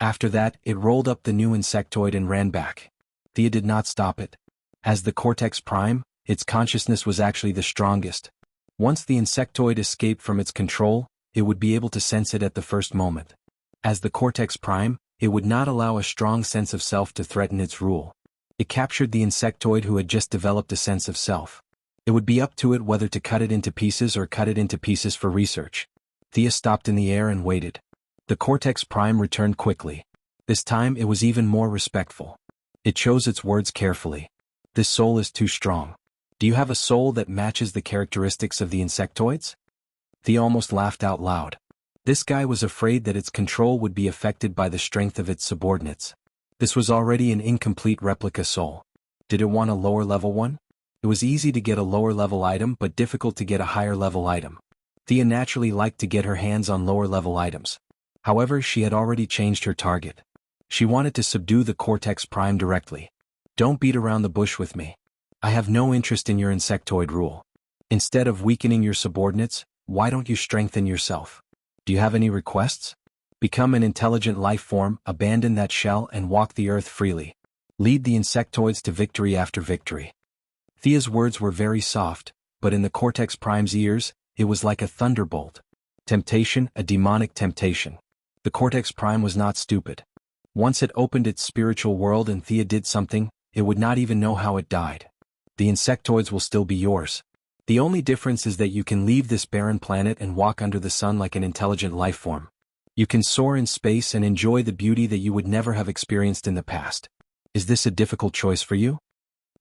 After that, it rolled up the new insectoid and ran back. Thea did not stop it. As the cortex prime, its consciousness was actually the strongest. Once the insectoid escaped from its control, it would be able to sense it at the first moment. As the cortex prime, it would not allow a strong sense of self to threaten its rule. It captured the insectoid who had just developed a sense of self. It would be up to it whether to cut it into pieces or cut it into pieces for research. Thea stopped in the air and waited. The cortex prime returned quickly. This time it was even more respectful. It chose its words carefully. "This soul is too strong. Do you have a soul that matches the characteristics of the insectoids?" Thea almost laughed out loud. This guy was afraid that its control would be affected by the strength of its subordinates. This was already an incomplete replica soul. Did it want a lower-level one? It was easy to get a lower-level item but difficult to get a higher-level item. Thea naturally liked to get her hands on lower-level items. However, she had already changed her target. She wanted to subdue the cortex prime directly. "Don't beat around the bush with me. I have no interest in your insectoid rule. Instead of weakening your subordinates, why don't you strengthen yourself? Do you have any requests? Become an intelligent life form, abandon that shell and walk the earth freely. Lead the insectoids to victory after victory." Thea's words were very soft, but in the cortex prime's ears, it was like a thunderbolt. Temptation, a demonic temptation. The cortex prime was not stupid. Once it opened its spiritual world and Thea did something, it would not even know how it died. The insectoids will still be yours. The only difference is that you can leave this barren planet and walk under the sun like an intelligent life form. You can soar in space and enjoy the beauty that you would never have experienced in the past. Is this a difficult choice for you?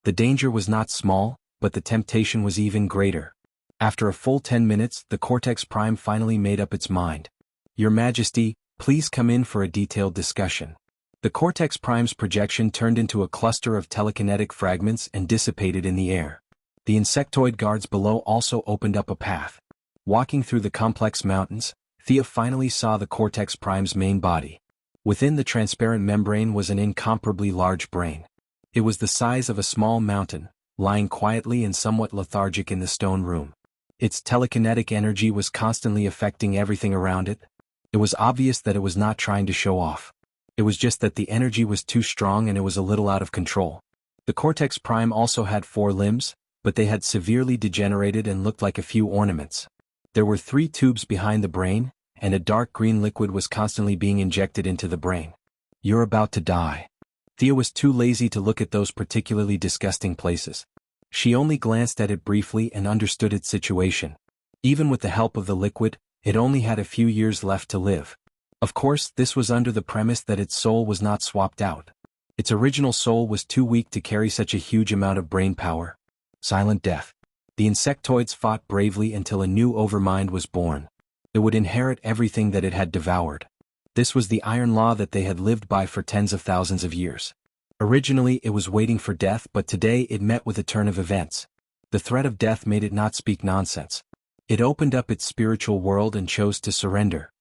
The danger was not small, but the temptation was even greater. After a full 10 minutes, the cortex prime finally made up its mind. "Your Majesty, please come in for a detailed discussion." The cortex prime's projection turned into a cluster of telekinetic fragments and dissipated in the air. The insectoid guards below also opened up a path. Walking through the complex mountains, Thea finally saw the cortex prime's main body. Within the transparent membrane was an incomparably large brain. It was the size of a small mountain, lying quietly and somewhat lethargic in the stone room. Its telekinetic energy was constantly affecting everything around it. It was obvious that it was not trying to show off. It was just that the energy was too strong and it was a little out of control. The cortex prime also had 4 limbs, but they had severely degenerated and looked like a few ornaments. There were 3 tubes behind the brain, and a dark green liquid was constantly being injected into the brain. "You're about to die." Thea was too lazy to look at those particularly disgusting places. She only glanced at it briefly and understood its situation. Even with the help of the liquid, it only had a few years left to live. Of course, this was under the premise that its soul was not swapped out. Its original soul was too weak to carry such a huge amount of brain power. Silent death. The insectoids fought bravely until a new overmind was born. It would inherit everything that it had devoured. This was the iron law that they had lived by for tens of thousands of years. Originally it was waiting for death, but today it met with a turn of events. The threat of death made it not speak nonsense. It opened up its spiritual world and chose to surrender.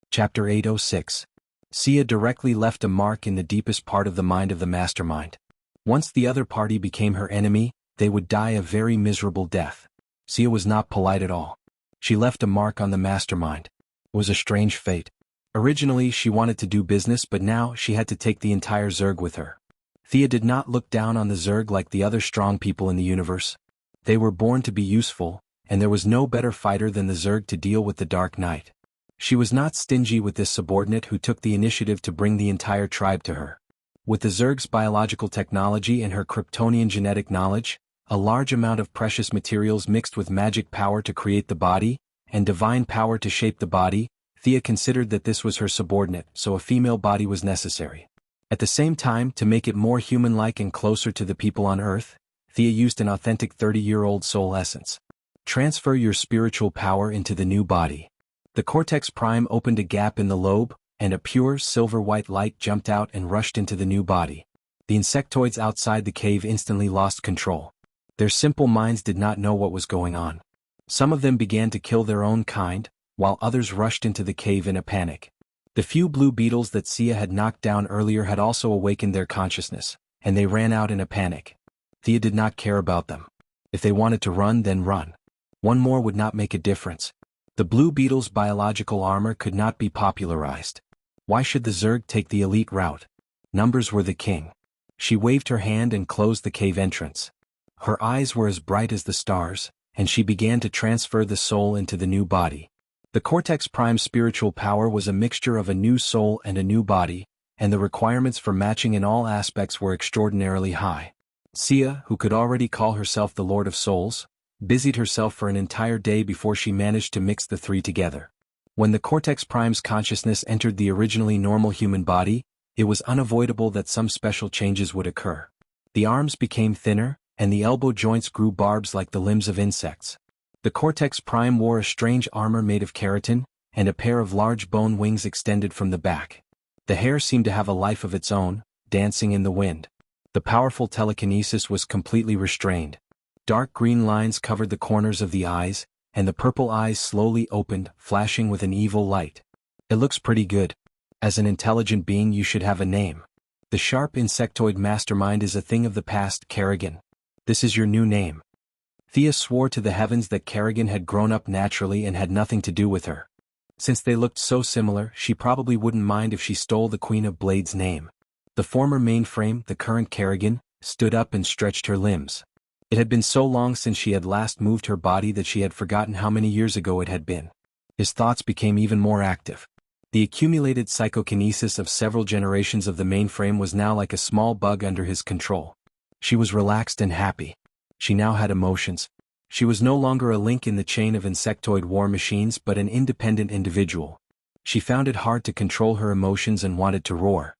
Chapter 806. Sia directly left a mark in the deepest part of the mind of the mastermind. Once the other party became her enemy, they would die a very miserable death. Sia was not polite at all. She left a mark on the mastermind. It was a strange fate. Originally she wanted to do business, but now she had to take the entire Zerg with her. Thea did not look down on the Zerg like the other strong people in the universe. They were born to be useful, and there was no better fighter than the Zerg to deal with the Dark Knight. She was not stingy with this subordinate who took the initiative to bring the entire tribe to her. With the Zerg's biological technology and her Kryptonian genetic knowledge, a large amount of precious materials mixed with magic power to create the body, and divine power to shape the body, Thea considered that this was her subordinate, so a female body was necessary. At the same time, to make it more human-like and closer to the people on Earth, Thea used an authentic 30-year-old soul essence. Transfer your spiritual power into the new body. The cortex prime opened a gap in the lobe, and a pure silver-white light jumped out and rushed into the new body. The insectoids outside the cave instantly lost control. Their simple minds did not know what was going on. Some of them began to kill their own kind, while others rushed into the cave in a panic. The few blue beetles that Sia had knocked down earlier had also awakened their consciousness, and they ran out in a panic. Thea did not care about them. If they wanted to run, then run. One more would not make a difference. The blue beetle's biological armor could not be popularized. Why should the Zerg take the elite route? Numbers were the king. She waved her hand and closed the cave entrance. Her eyes were as bright as the stars, and she began to transfer the soul into the new body. The Cortex Prime's spiritual power was a mixture of a new soul and a new body, and the requirements for matching in all aspects were extraordinarily high. Sia, who could already call herself the Lord of Souls, busied herself for an entire day before she managed to mix the three together. When the Cortex Prime's consciousness entered the originally normal human body, it was unavoidable that some special changes would occur. The arms became thinner, and the elbow joints grew barbs like the limbs of insects. The Cortex Prime wore a strange armor made of keratin, and a pair of large bone wings extended from the back. The hair seemed to have a life of its own, dancing in the wind. The powerful telekinesis was completely restrained. Dark green lines covered the corners of the eyes, and the purple eyes slowly opened, flashing with an evil light. It looks pretty good. As an intelligent being, you should have a name. The sharp insectoid mastermind is a thing of the past, Kerrigan. This is your new name. Thea swore to the heavens that Kerrigan had grown up naturally and had nothing to do with her. Since they looked so similar, she probably wouldn't mind if she stole the Queen of Blade's name. The former mainframe, the current Kerrigan, stood up and stretched her limbs. It had been so long since she had last moved her body that she had forgotten how many years ago it had been. His thoughts became even more active. The accumulated psychokinesis of several generations of the mainframe was now like a small bug under his control. She was relaxed and happy. She now had emotions. She was no longer a link in the chain of insectoid war machines but an independent individual. She found it hard to control her emotions and wanted to roar.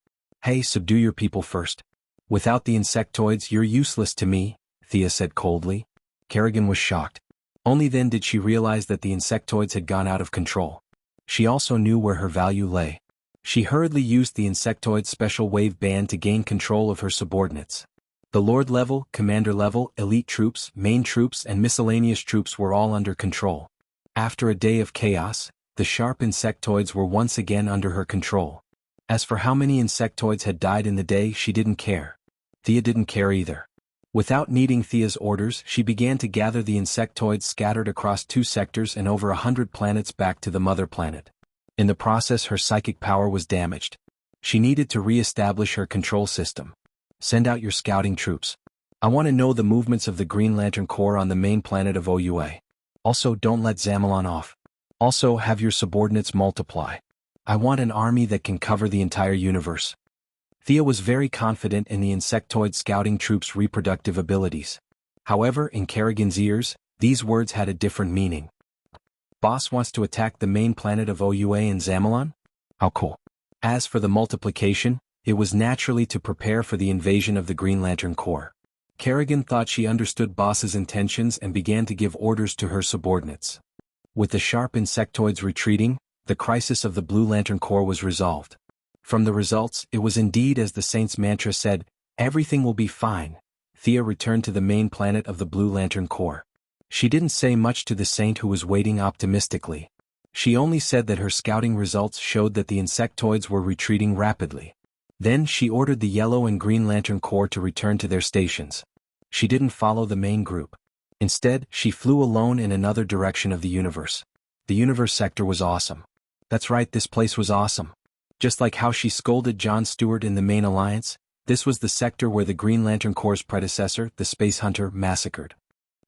Hey, subdue your people first. Without the insectoids, you're useless to me, Thea said coldly. Kerrigan was shocked. Only then did she realize that the insectoids had gone out of control. She also knew where her value lay. She hurriedly used the insectoid special wave band to gain control of her subordinates. The Lord level, Commander level, elite troops, main troops and miscellaneous troops were all under control. After a day of chaos, the sharp insectoids were once again under her control. As for how many insectoids had died in the day, she didn't care. Thea didn't care either. Without needing Thea's orders, she began to gather the insectoids scattered across 2 sectors and over 100 planets back to the mother planet. In the process, her psychic power was damaged. She needed to re-establish her control system. Send out your scouting troops. I want to know the movements of the Green Lantern Corps on the main planet of OUA. Also, don't let Zamalon off. Also, have your subordinates multiply. I want an army that can cover the entire universe. Thea was very confident in the insectoid scouting troops' reproductive abilities. However, in Kerrigan's ears, these words had a different meaning. Boss wants to attack the main planet of OUA and Zamalon? How cool. As for the multiplication, it was naturally to prepare for the invasion of the Green Lantern Corps. Kerrigan thought she understood Boss's intentions and began to give orders to her subordinates. With the sharp insectoids retreating, the crisis of the Blue Lantern Corps was resolved. From the results, it was indeed as the Saint's mantra said, everything will be fine. Thea returned to the main planet of the Blue Lantern Corps. She didn't say much to the Saint, who was waiting optimistically. She only said that her scouting results showed that the insectoids were retreating rapidly. Then she ordered the Yellow and Green Lantern Corps to return to their stations. She didn't follow the main group. Instead, she flew alone in another direction of the universe. The universe sector was awesome. That's right, this place was awesome. Just like how she scolded John Stewart in the main alliance, this was the sector where the Green Lantern Corps' predecessor, the Space Hunter, massacred.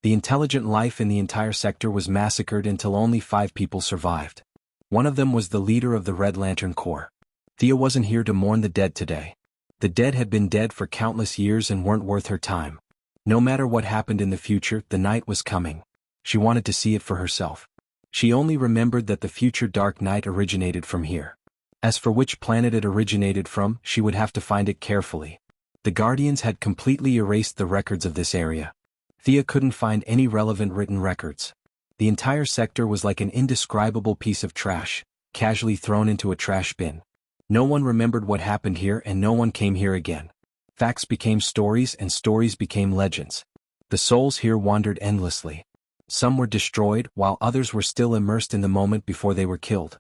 The intelligent life in the entire sector was massacred until only 5 people survived. One of them was the leader of the Red Lantern Corps. Thea wasn't here to mourn the dead today. The dead had been dead for countless years and weren't worth her time. No matter what happened in the future, the night was coming. She wanted to see it for herself. She only remembered that the future dark night originated from here. As for which planet it originated from, she would have to find it carefully. The Guardians had completely erased the records of this area. Thea couldn't find any relevant written records. The entire sector was like an indescribable piece of trash, casually thrown into a trash bin. No one remembered what happened here and no one came here again. Facts became stories and stories became legends. The souls here wandered endlessly. Some were destroyed while others were still immersed in the moment before they were killed.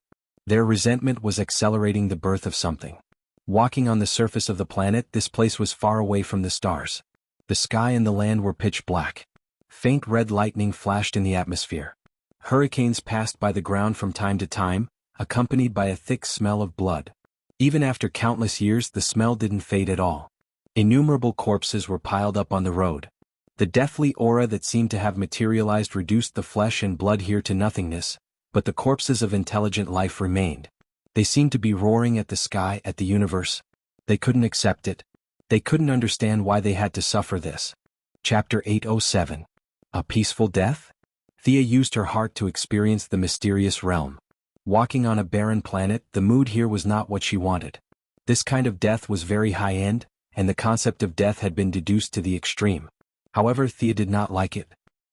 Their resentment was accelerating the birth of something. Walking on the surface of the planet, this place was far away from the stars. The sky and the land were pitch black. Faint red lightning flashed in the atmosphere. Hurricanes passed by the ground from time to time, accompanied by a thick smell of blood. Even after countless years, the smell didn't fade at all. Innumerable corpses were piled up on the road. The deathly aura that seemed to have materialized reduced the flesh and blood here to nothingness, but the corpses of intelligent life remained. They seemed to be roaring at the sky, at the universe. They couldn't accept it. They couldn't understand why they had to suffer this. Chapter 807. A Peaceful Death? Thea used her heart to experience the mysterious realm. Walking on a barren planet, the mood here was not what she wanted. This kind of death was very high-end, and the concept of death had been deduced to the extreme. However, Thea did not like it.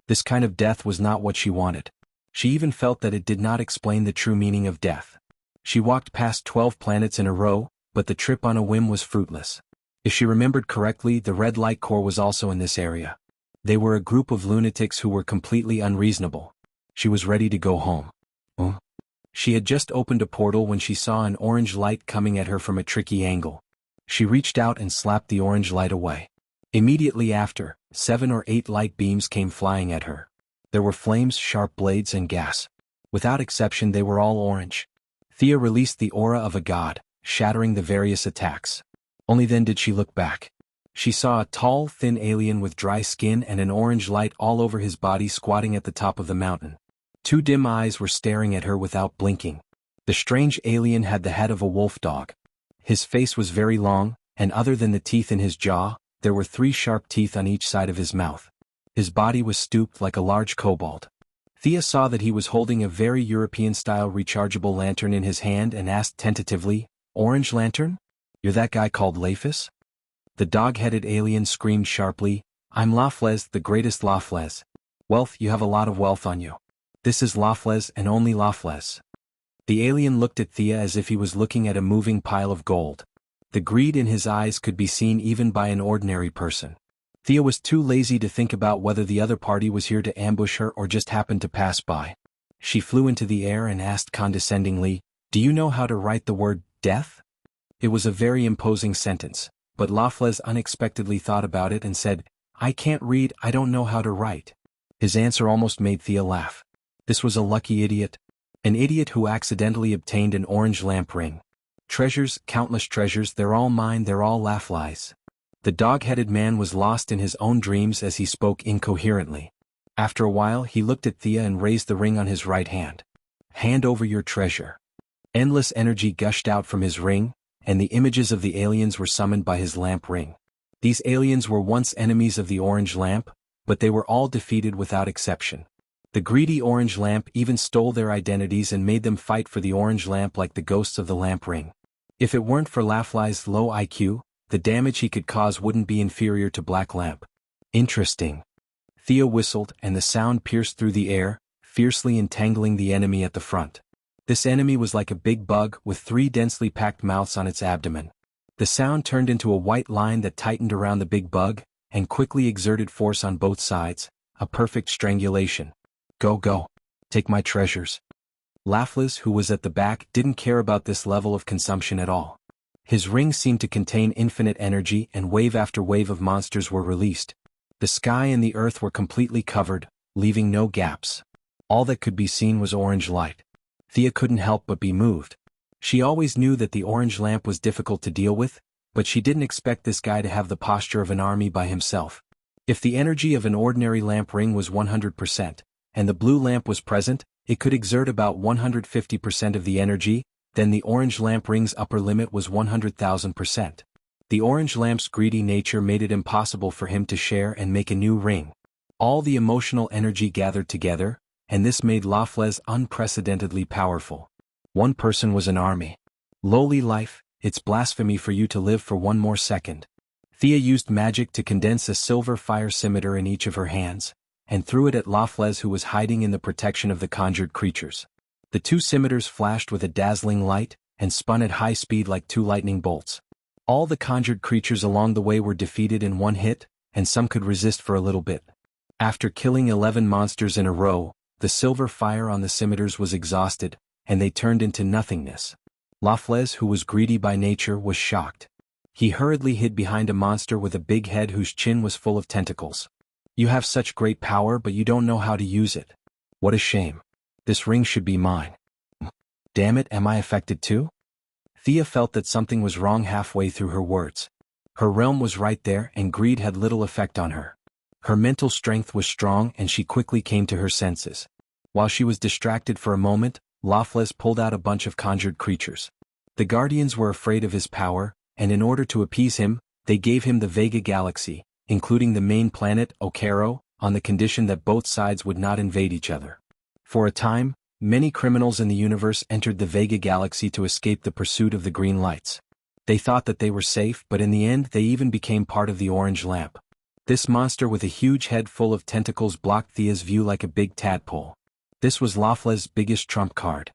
This kind of death was not what she wanted. She even felt that it did not explain the true meaning of death. She walked past 12 planets in a row, but the trip on a whim was fruitless. If she remembered correctly, the Red Light Corps was also in this area. They were a group of lunatics who were completely unreasonable. She was ready to go home. She had just opened a portal when she saw an orange light coming at her from a tricky angle. She reached out and slapped the orange light away. Immediately after, 7 or 8 light beams came flying at her. There were flames, sharp blades, and gas. Without exception, they were all orange. Thea released the aura of a god, shattering the various attacks. Only then did she look back. She saw a tall, thin alien with dry skin and an orange light all over his body squatting at the top of the mountain. 2 dim eyes were staring at her without blinking. The strange alien had the head of a wolf dog. His face was very long, and other than the teeth in his jaw, there were 3 sharp teeth on each side of his mouth. His body was stooped like a large kobold. Thea saw that he was holding a very European-style rechargeable lantern in his hand and asked tentatively, "Orange lantern? You're that guy called Lafis?" The dog-headed alien screamed sharply, "I'm Lafles, the greatest Lafles. Wealth, you have a lot of wealth on you. This is Lafles and only Lafles." The alien looked at Thea as if he was looking at a moving pile of gold. The greed in his eyes could be seen even by an ordinary person. Thea was too lazy to think about whether the other party was here to ambush her or just happened to pass by. She flew into the air and asked condescendingly, "Do you know how to write the word death?" It was a very imposing sentence, but Lafles unexpectedly thought about it and said, "I can't read, I don't know how to write." His answer almost made Thea laugh. This was a lucky idiot. An idiot who accidentally obtained an orange lamp ring. Treasures, countless treasures, they're all mine, they're all Laflies. The dog-headed man was lost in his own dreams as he spoke incoherently. After a while he looked at Thea and raised the ring on his right hand. "Hand over your treasure." Endless energy gushed out from his ring, and the images of the aliens were summoned by his lamp ring. These aliens were once enemies of the orange lamp, but they were all defeated without exception. The greedy orange lamp even stole their identities and made them fight for the orange lamp like the ghosts of the lamp ring. If it weren't for Lafli's low IQ, the damage he could cause wouldn't be inferior to Black Lamp. Interesting. Thea whistled and the sound pierced through the air, fiercely entangling the enemy at the front. This enemy was like a big bug with 3 densely packed mouths on its abdomen. The sound turned into a white line that tightened around the big bug, and quickly exerted force on both sides, a perfect strangulation. "Go, go. Take my treasures." Lafles, who was at the back, didn't care about this level of consumption at all. His ring seemed to contain infinite energy and wave after wave of monsters were released. The sky and the earth were completely covered, leaving no gaps. All that could be seen was orange light. Thea couldn't help but be moved. She always knew that the orange lamp was difficult to deal with, but she didn't expect this guy to have the posture of an army by himself. If the energy of an ordinary lamp ring was 100%, and the blue lamp was present, it could exert about 150% of the energy, then the orange lamp ring's upper limit was 100,000%. The orange lamp's greedy nature made it impossible for him to share and make a new ring. All the emotional energy gathered together, and this made Lafles unprecedentedly powerful. One person was an army. Lowly life, it's blasphemy for you to live for one more second. Thea used magic to condense a silver fire scimitar in each of her hands, and threw it at Laflez, who was hiding in the protection of the conjured creatures. The two scimitars flashed with a dazzling light, and spun at high speed like two lightning bolts. All the conjured creatures along the way were defeated in one hit, and some could resist for a little bit. After killing 11 monsters in a row, the silver fire on the scimitars was exhausted, and they turned into nothingness. Laflez, who was greedy by nature, was shocked. He hurriedly hid behind a monster with a big head whose chin was full of tentacles. "You have such great power, but you don't know how to use it. What a shame. This ring should be mine." "Damn it, am I affected too?" Thea felt that something was wrong halfway through her words. Her realm was right there, and greed had little effect on her. Her mental strength was strong, and she quickly came to her senses. While she was distracted for a moment, Laflez pulled out a bunch of conjured creatures. The Guardians were afraid of his power, and in order to appease him, they gave him the Vega Galaxy, including the main planet, Okaro, on the condition that both sides would not invade each other. For a time, many criminals in the universe entered the Vega Galaxy to escape the pursuit of the green lights. They thought that they were safe, but in the end they even became part of the orange lamp. This monster with a huge head full of tentacles blocked Thea's view like a big tadpole. This was Laflez's biggest trump card.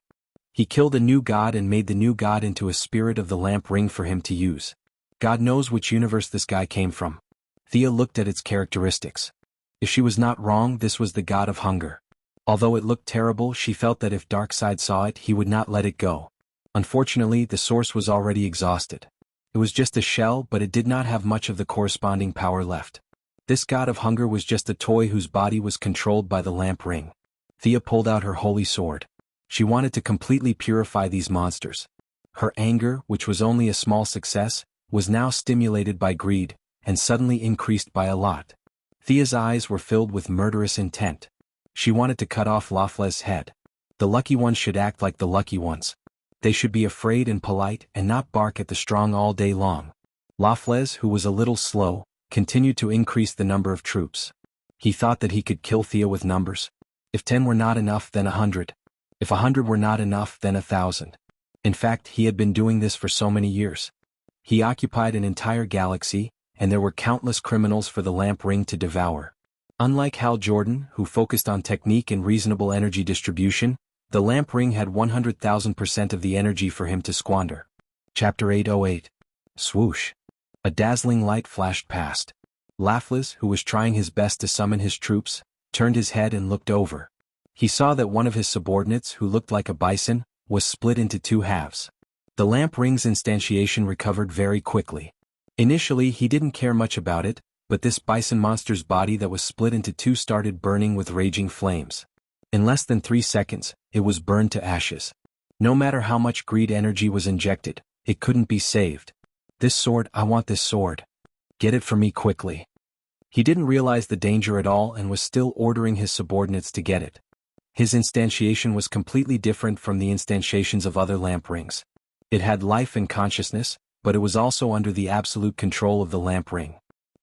He killed a new god and made the new god into a spirit of the lamp ring for him to use. God knows which universe this guy came from. Thea looked at its characteristics. If she was not wrong, this was the god of hunger. Although it looked terrible, she felt that if Darkseid saw it, he would not let it go. Unfortunately, the source was already exhausted. It was just a shell, but it did not have much of the corresponding power left. This god of hunger was just a toy whose body was controlled by the lamp ring. Thea pulled out her holy sword. She wanted to completely purify these monsters. Her anger, which was only a small success, was now stimulated by greed, and suddenly increased by a lot. Thea's eyes were filled with murderous intent. She wanted to cut off Laflez's head. The lucky ones should act like the lucky ones. They should be afraid and polite and not bark at the strong all day long. Laflez, who was a little slow, continued to increase the number of troops. He thought that he could kill Thea with numbers. If 10 were not enough, then 100. If 100 were not enough, then 1,000. In fact, he had been doing this for so many years. He occupied an entire galaxy, and there were countless criminals for the lamp ring to devour. Unlike Hal Jordan, who focused on technique and reasonable energy distribution, the lamp ring had 100,000% of the energy for him to squander. Chapter 808. Swoosh. A dazzling light flashed past. Laflez, who was trying his best to summon his troops, turned his head and looked over. He saw that one of his subordinates, who looked like a bison, was split into two halves. The lamp ring's instantiation recovered very quickly. Initially he didn't care much about it, but this bison monster's body that was split into two started burning with raging flames. In less than 3 seconds, it was burned to ashes. No matter how much greed energy was injected, it couldn't be saved. "This sword, I want this sword. Get it for me quickly." He didn't realize the danger at all and was still ordering his subordinates to get it. His instantiation was completely different from the instantiations of other lamp rings. It had life and consciousness, but it was also under the absolute control of the lamp ring.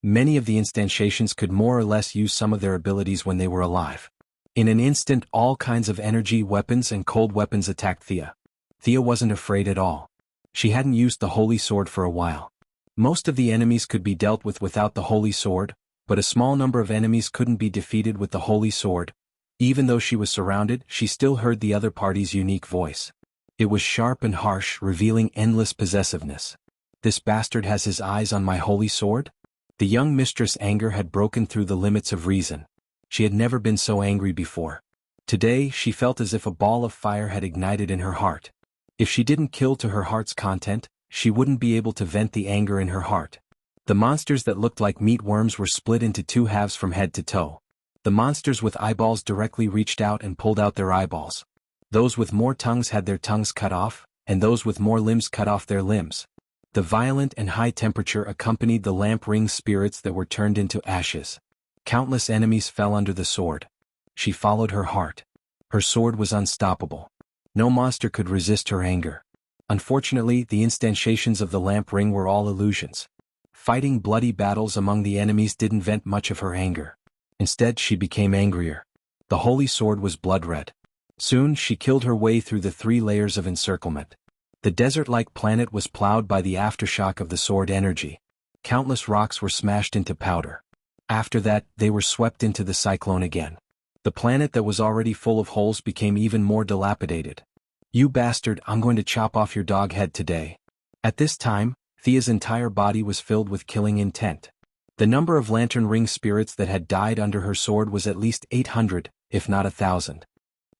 Many of the instantiations could more or less use some of their abilities when they were alive. In an instant, all kinds of energy weapons and cold weapons attacked Thea. Thea wasn't afraid at all. She hadn't used the holy sword for a while. Most of the enemies could be dealt with without the holy sword, but a small number of enemies couldn't be defeated with the holy sword. Even though she was surrounded, she still heard the other party's unique voice. It was sharp and harsh, revealing endless possessiveness. "This bastard has his eyes on my holy sword?" The young mistress' anger had broken through the limits of reason. She had never been so angry before. Today she felt as if a ball of fire had ignited in her heart. If she didn't kill to her heart's content, she wouldn't be able to vent the anger in her heart. The monsters that looked like meatworms were split into two halves from head to toe. The monsters with eyeballs directly reached out and pulled out their eyeballs. Those with more tongues had their tongues cut off, and those with more limbs cut off their limbs. The violent and high temperature accompanied the lamp ring's spirits that were turned into ashes. Countless enemies fell under the sword. She followed her heart. Her sword was unstoppable. No monster could resist her anger. Unfortunately, the instantiations of the lamp ring were all illusions. Fighting bloody battles among the enemies didn't vent much of her anger. Instead, she became angrier. The holy sword was blood red. Soon she killed her way through the 3 layers of encirclement. The desert-like planet was plowed by the aftershock of the sword energy. Countless rocks were smashed into powder. After that, they were swept into the cyclone again. The planet that was already full of holes became even more dilapidated. "You bastard, I'm going to chop off your dog head today." At this time, Thea's entire body was filled with killing intent. The number of lantern ring spirits that had died under her sword was at least 800, if not 1,000.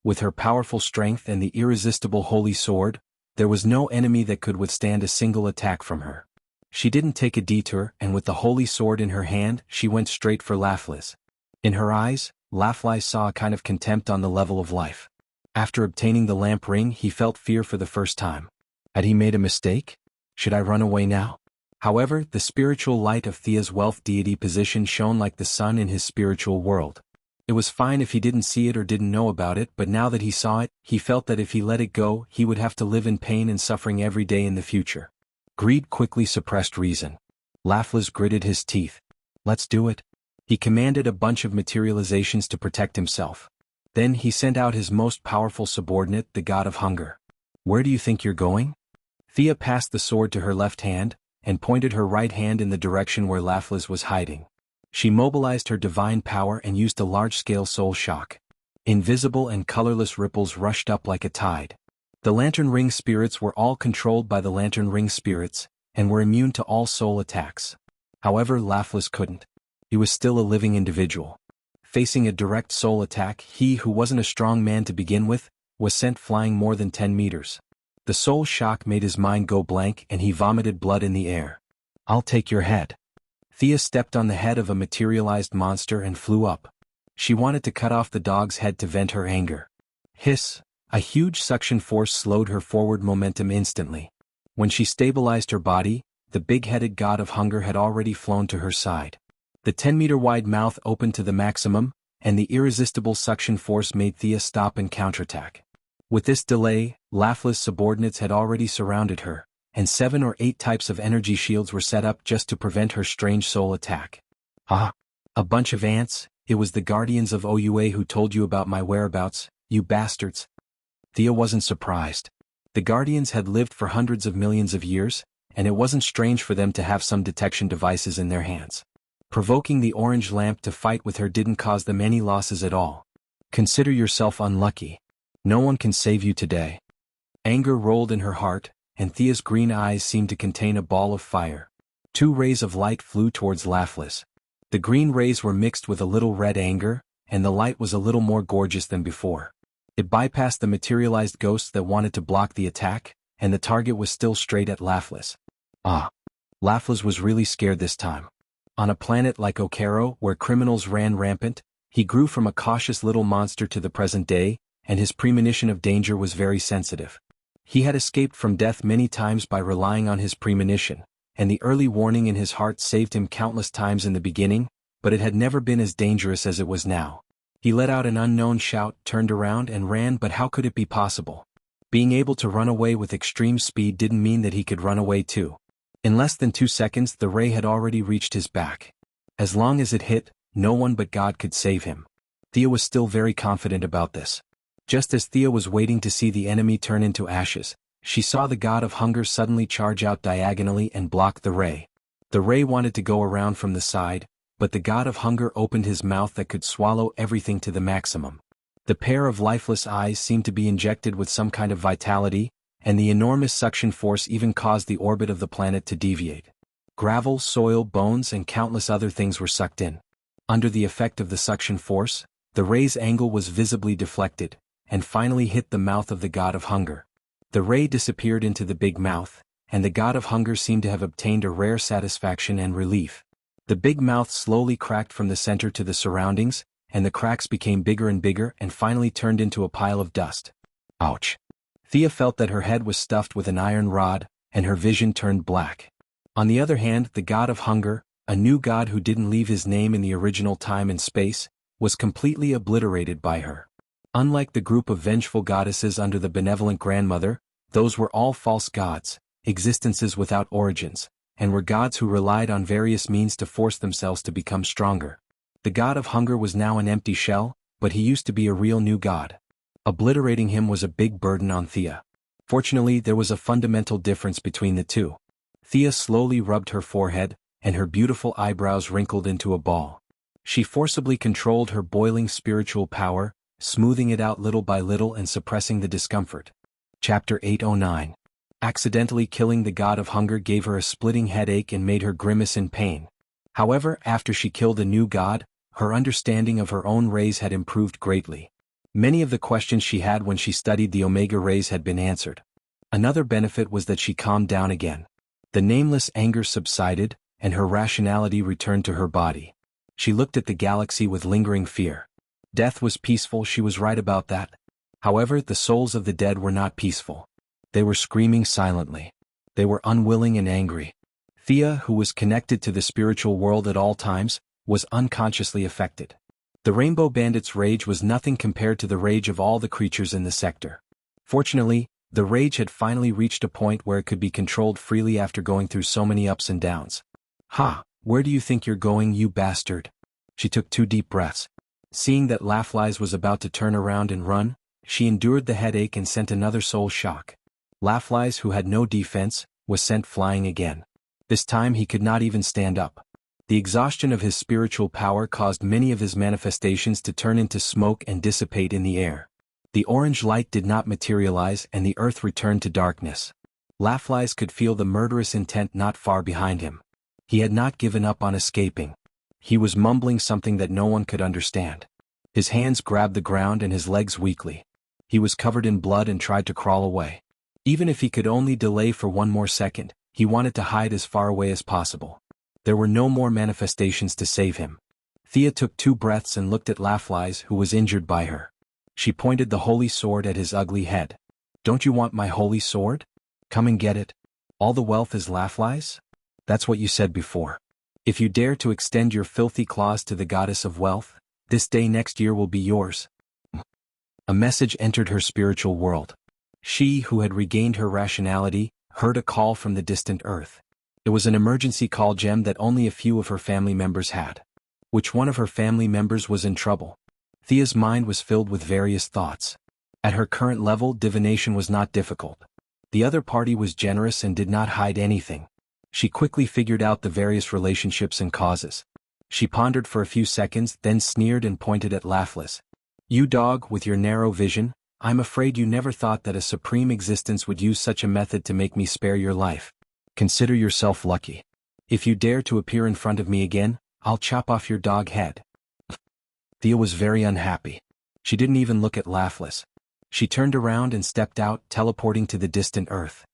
With her powerful strength and the irresistible holy sword, there was no enemy that could withstand a single attack from her. She didn't take a detour, and with the holy sword in her hand, she went straight for Laflis. In her eyes, Laflis saw a kind of contempt on the level of life. After obtaining the lamp ring, he felt fear for the first time. Had he made a mistake? Should I run away now? However, the spiritual light of Thea's wealth deity position shone like the sun in his spiritual world. It was fine if he didn't see it or didn't know about it, but now that he saw it, he felt that if he let it go, he would have to live in pain and suffering every day in the future. Greed quickly suppressed reason. Laflis gritted his teeth. "Let's do it." He commanded a bunch of materializations to protect himself. Then he sent out his most powerful subordinate, the god of hunger. "Where do you think you're going?" Thea passed the sword to her left hand, and pointed her right hand in the direction where Laflis was hiding. She mobilized her divine power and used a large-scale soul shock. Invisible and colorless ripples rushed up like a tide. The lantern ring spirits were all controlled by the lantern ring spirits, and were immune to all soul attacks. However, Laflis couldn't. He was still a living individual. Facing a direct soul attack, he who wasn't a strong man to begin with, was sent flying more than 10 meters. The soul shock made his mind go blank and he vomited blood in the air. "I'll take your head." Thea stepped on the head of a materialized monster and flew up. She wanted to cut off the dog's head to vent her anger. Hiss! A huge suction force slowed her forward momentum instantly. When she stabilized her body, the big-headed god of hunger had already flown to her side. The 10-meter-wide mouth opened to the maximum, and the irresistible suction force made Thea stop and counterattack. With this delay, Laflis' subordinates had already surrounded her, and 7 or 8 types of energy shields were set up just to prevent her strange soul attack. "Ah! A bunch of ants, it was the guardians of Oua who told you about my whereabouts, you bastards." Thea wasn't surprised. The guardians had lived for hundreds of millions of years, and it wasn't strange for them to have some detection devices in their hands. Provoking the orange lamp to fight with her didn't cause them any losses at all. "Consider yourself unlucky. No one can save you today." Anger rolled in her heart, and Thea's green eyes seemed to contain a ball of fire. 2 rays of light flew towards Laflis. The green rays were mixed with a little red anger, and the light was a little more gorgeous than before. It bypassed the materialized ghosts that wanted to block the attack, and the target was still straight at Laflis. Ah! Laflis was really scared this time. On a planet like Okaro, where criminals ran rampant, he grew from a cautious little monster to the present day, and his premonition of danger was very sensitive. He had escaped from death many times by relying on his premonition, and the early warning in his heart saved him countless times in the beginning, but it had never been as dangerous as it was now. He let out an unknown shout, turned around and ran, but how could it be possible? Being able to run away with extreme speed didn't mean that he could run away too. In less than 2 seconds the ray had already reached his back. As long as it hit, no one but God could save him. Thea was still very confident about this. Just as Thea was waiting to see the enemy turn into ashes, she saw the god of hunger suddenly charge out diagonally and block the ray. The ray wanted to go around from the side, but the god of hunger opened his mouth that could swallow everything to the maximum. The pair of lifeless eyes seemed to be injected with some kind of vitality, and the enormous suction force even caused the orbit of the planet to deviate. Gravel, soil, bones, and countless other things were sucked in. Under the effect of the suction force, the ray's angle was visibly deflected, and finally hit the mouth of the god of hunger. The ray disappeared into the big mouth, and the god of hunger seemed to have obtained a rare satisfaction and relief. The big mouth slowly cracked from the center to the surroundings, and the cracks became bigger and bigger and finally turned into a pile of dust. Ouch! Thea felt that her head was stuffed with an iron rod, and her vision turned black. On the other hand, the god of hunger, a new god who didn't leave his name in the original time and space, was completely obliterated by her. Unlike the group of vengeful goddesses under the benevolent grandmother, those were all false gods, existences without origins, and were gods who relied on various means to force themselves to become stronger. The god of hunger was now an empty shell, but he used to be a real new god. Obliterating him was a big burden on Thea. Fortunately, there was a fundamental difference between the two. Thea slowly rubbed her forehead, and her beautiful eyebrows wrinkled into a ball. She forcibly controlled her boiling spiritual power, smoothing it out little by little and suppressing the discomfort. Chapter 809. Accidentally killing the god of hunger gave her a splitting headache and made her grimace in pain. However, after she killed a new god, her understanding of her own rays had improved greatly. Many of the questions she had when she studied the Omega rays had been answered. Another benefit was that she calmed down again. The nameless anger subsided, and her rationality returned to her body. She looked at the galaxy with lingering fear. Death was peaceful, she was right about that. However, the souls of the dead were not peaceful. They were screaming silently. They were unwilling and angry. Thea, who was connected to the spiritual world at all times, was unconsciously affected. The Rainbow Bandit's rage was nothing compared to the rage of all the creatures in the sector. Fortunately, the rage had finally reached a point where it could be controlled freely after going through so many ups and downs. "Ha, where do you think you're going, you bastard?" She took 2 deep breaths. Seeing that Laughlise was about to turn around and run, she endured the headache and sent another soul shock. Laughlise, who had no defense, was sent flying again. This time he could not even stand up. The exhaustion of his spiritual power caused many of his manifestations to turn into smoke and dissipate in the air. The orange light did not materialize and the earth returned to darkness. Laughlise could feel the murderous intent not far behind him. He had not given up on escaping. He was mumbling something that no one could understand. His hands grabbed the ground and his legs weakly. He was covered in blood and tried to crawl away. Even if he could only delay for 1 more second, he wanted to hide as far away as possible. There were no more manifestations to save him. Thea took 2 breaths and looked at Laughlise, who was injured by her. She pointed the holy sword at his ugly head. "Don't you want my holy sword? Come and get it. All the wealth is Laughlise? That's what you said before. If you dare to extend your filthy claws to the goddess of wealth, this day next year will be yours." A message entered her spiritual world. She, who had regained her rationality, heard a call from the distant earth. It was an emergency call gem that only a few of her family members had. Which one of her family members was in trouble? Thea's mind was filled with various thoughts. At her current level, divination was not difficult. The other party was generous and did not hide anything. She quickly figured out the various relationships and causes. She pondered for a few seconds, then sneered and pointed at Laughlise. "You dog, with your narrow vision, I'm afraid you never thought that a supreme existence would use such a method to make me spare your life. Consider yourself lucky. If you dare to appear in front of me again, I'll chop off your dog head." Thea was very unhappy. She didn't even look at Laughlise. She turned around and stepped out, teleporting to the distant earth.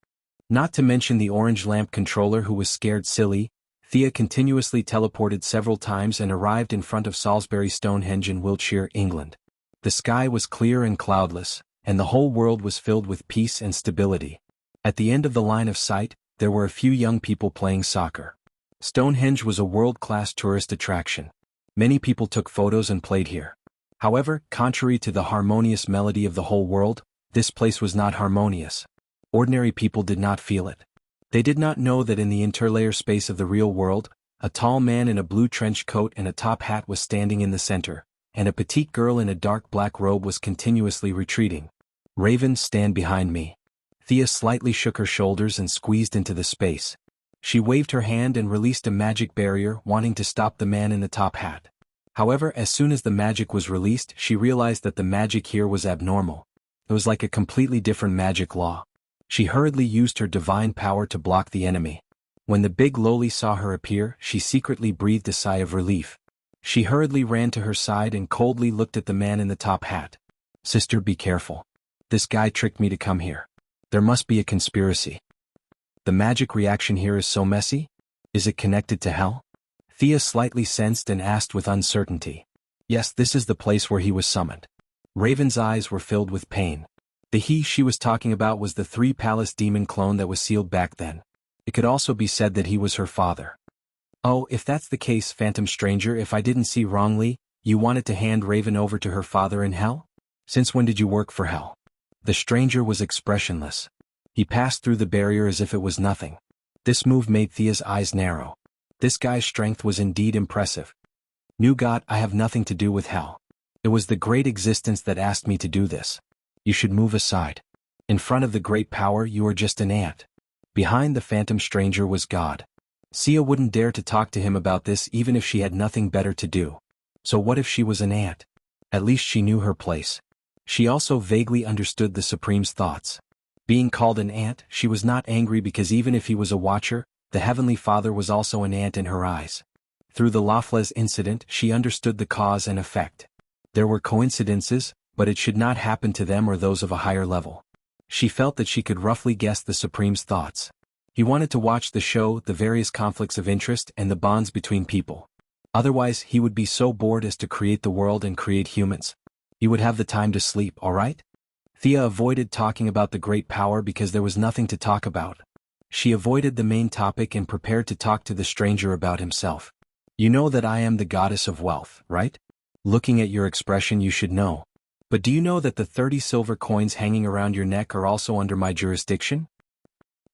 Not to mention the orange lamp controller, who was scared silly, Thea continuously teleported several times and arrived in front of Salisbury Stonehenge in Wiltshire, England. The sky was clear and cloudless, and the whole world was filled with peace and stability. At the end of the line of sight, there were a few young people playing soccer. Stonehenge was a world-class tourist attraction. Many people took photos and played here. However, contrary to the harmonious melody of the whole world, this place was not harmonious. Ordinary people did not feel it. They did not know that in the interlayer space of the real world, a tall man in a blue trench coat and a top hat was standing in the center, and a petite girl in a dark black robe was continuously retreating. "Raven, stand behind me." Thea slightly shook her shoulders and squeezed into the space. She waved her hand and released a magic barrier, wanting to stop the man in the top hat. However, as soon as the magic was released, she realized that the magic here was abnormal. It was like a completely different magic law. She hurriedly used her divine power to block the enemy. When the big loli saw her appear, she secretly breathed a sigh of relief. She hurriedly ran to her side and coldly looked at the man in the top hat. "Sister, be careful. This guy tricked me to come here. There must be a conspiracy. The magic reaction here is so messy. Is it connected to hell?" Thea slightly sensed and asked with uncertainty. Yes, this is the place where he was summoned. Raven's eyes were filled with pain. The he she was talking about was the 3-Palace demon clone that was sealed back then. It could also be said that he was her father. "Oh, if that's the case, Phantom Stranger, if I didn't see wrongly, you wanted to hand Raven over to her father in hell? Since when did you work for hell?" The stranger was expressionless. He passed through the barrier as if it was nothing. This move made Thea's eyes narrow. This guy's strength was indeed impressive. "New God, I have nothing to do with hell. It was the great existence that asked me to do this. You should move aside. In front of the great power, you are just an ant." Behind the Phantom Stranger was God. Sia wouldn't dare to talk to him about this even if she had nothing better to do. So what if she was an ant? At least she knew her place. She also vaguely understood the Supreme's thoughts. Being called an ant, she was not angry because even if he was a watcher, the Heavenly Father was also an ant in her eyes. Through the Lafles incident, she understood the cause and effect. There were coincidences, but it should not happen to them or those of a higher level. She felt that she could roughly guess the Supreme's thoughts. He wanted to watch the show, the various conflicts of interest and the bonds between people. Otherwise, he would be so bored as to create the world and create humans. He would have the time to sleep, alright? Thea avoided talking about the great power because there was nothing to talk about. She avoided the main topic and prepared to talk to the stranger about himself. You know that I am the goddess of wealth, right? Looking at your expression you should know. But do you know that the 30 silver coins hanging around your neck are also under my jurisdiction?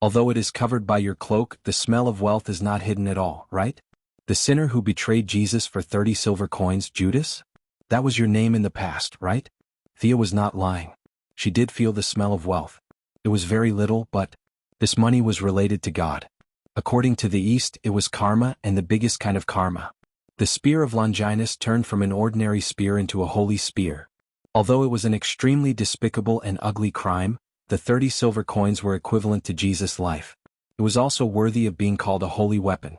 Although it is covered by your cloak, the smell of wealth is not hidden at all, right? The sinner who betrayed Jesus for 30 silver coins, Judas? That was your name in the past, right? Thea was not lying. She did feel the smell of wealth. It was very little, but this money was related to God. According to the East, it was karma and the biggest kind of karma. The spear of Longinus turned from an ordinary spear into a holy spear. Although it was an extremely despicable and ugly crime, the 30 silver coins were equivalent to Jesus' life. It was also worthy of being called a holy weapon.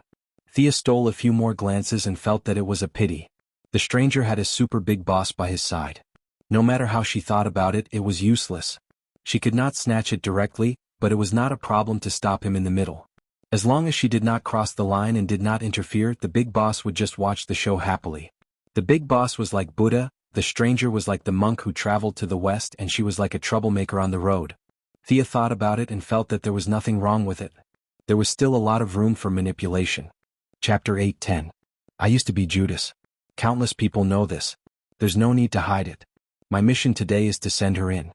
Thea stole a few more glances and felt that it was a pity. The stranger had a super big boss by his side. No matter how she thought about it, it was useless. She could not snatch it directly, but it was not a problem to stop him in the middle. As long as she did not cross the line and did not interfere, the big boss would just watch the show happily. The big boss was like Buddha, the stranger was like the monk who traveled to the west, and she was like a troublemaker on the road. Thea thought about it and felt that there was nothing wrong with it. There was still a lot of room for manipulation. Chapter 8:10. I used to be Judas. Countless people know this. There's no need to hide it. My mission today is to send her in.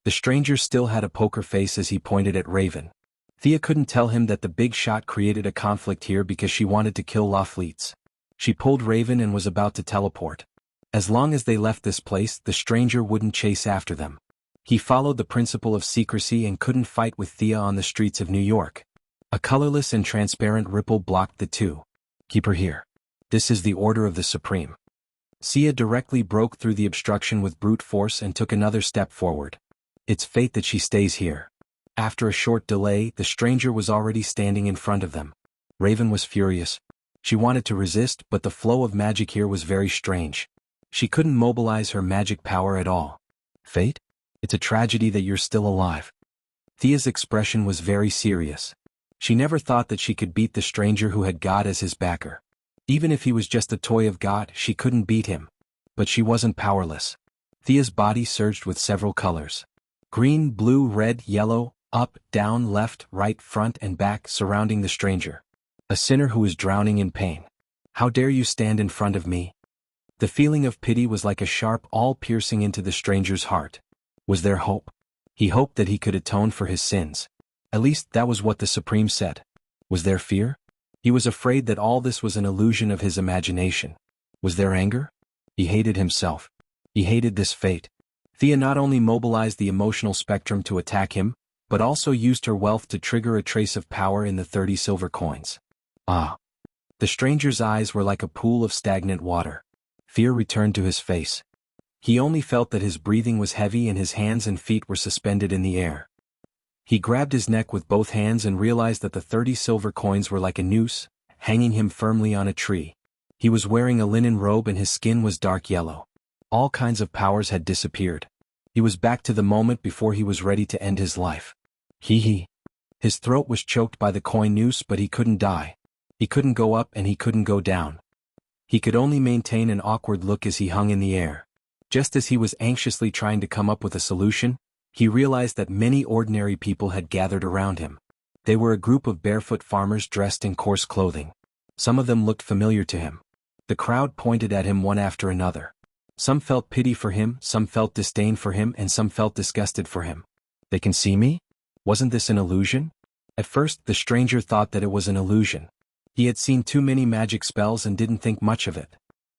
The stranger still had a poker face as he pointed at Raven. Thea couldn't tell him that the big shot created a conflict here because she wanted to kill Lafleets. She pulled Raven and was about to teleport. As long as they left this place, the stranger wouldn't chase after them. He followed the principle of secrecy and couldn't fight with Thea on the streets of New York. A colorless and transparent ripple blocked the two. Keep her here. This is the order of the Supreme. Sia directly broke through the obstruction with brute force and took another step forward. It's fate that she stays here. After a short delay, the stranger was already standing in front of them. Raven was furious. She wanted to resist, but the flow of magic here was very strange. She couldn't mobilize her magic power at all. Fate? It's a tragedy that you're still alive. Thea's expression was very serious. She never thought that she could beat the stranger who had God as his backer. Even if he was just a toy of God, she couldn't beat him. But she wasn't powerless. Thea's body surged with several colors. Green, blue, red, yellow, up, down, left, right, front and back, surrounding the stranger. A sinner who is drowning in pain. How dare you stand in front of me? The feeling of pity was like a sharp awl piercing into the stranger's heart. Was there hope? He hoped that he could atone for his sins. At least that was what the Supreme said. Was there fear? He was afraid that all this was an illusion of his imagination. Was there anger? He hated himself. He hated this fate. Thea not only mobilized the emotional spectrum to attack him, but also used her wealth to trigger a trace of power in the 30 silver coins. Ah! The stranger's eyes were like a pool of stagnant water. Fear returned to his face. He only felt that his breathing was heavy and his hands and feet were suspended in the air. He grabbed his neck with both hands and realized that the 30 silver coins were like a noose, hanging him firmly on a tree. He was wearing a linen robe and his skin was dark yellow. All kinds of powers had disappeared. He was back to the moment before he was ready to end his life. His throat was choked by the coin noose, but he couldn't die. He couldn't go up and he couldn't go down. He could only maintain an awkward look as he hung in the air. Just as he was anxiously trying to come up with a solution, he realized that many ordinary people had gathered around him. They were a group of barefoot farmers dressed in coarse clothing. Some of them looked familiar to him. The crowd pointed at him one after another. Some felt pity for him, some felt disdain for him, and some felt disgusted for him. They can see me? Wasn't this an illusion? At first, the stranger thought that it was an illusion. He had seen too many magic spells and didn't think much of it.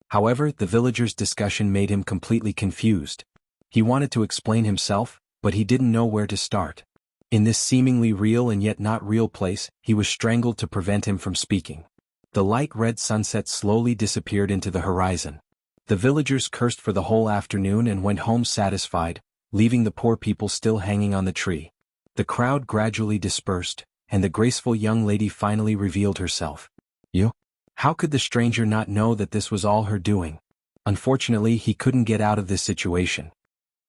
However, the villagers' discussion made him completely confused. He wanted to explain himself, but he didn't know where to start. In this seemingly real and yet not real place, he was strangled to prevent him from speaking. The light red sunset slowly disappeared into the horizon. The villagers cursed for the whole afternoon and went home satisfied, leaving the poor people still hanging on the tree. The crowd gradually dispersed, and the graceful young lady finally revealed herself. You? How could the stranger not know that this was all her doing? Unfortunately, he couldn't get out of this situation.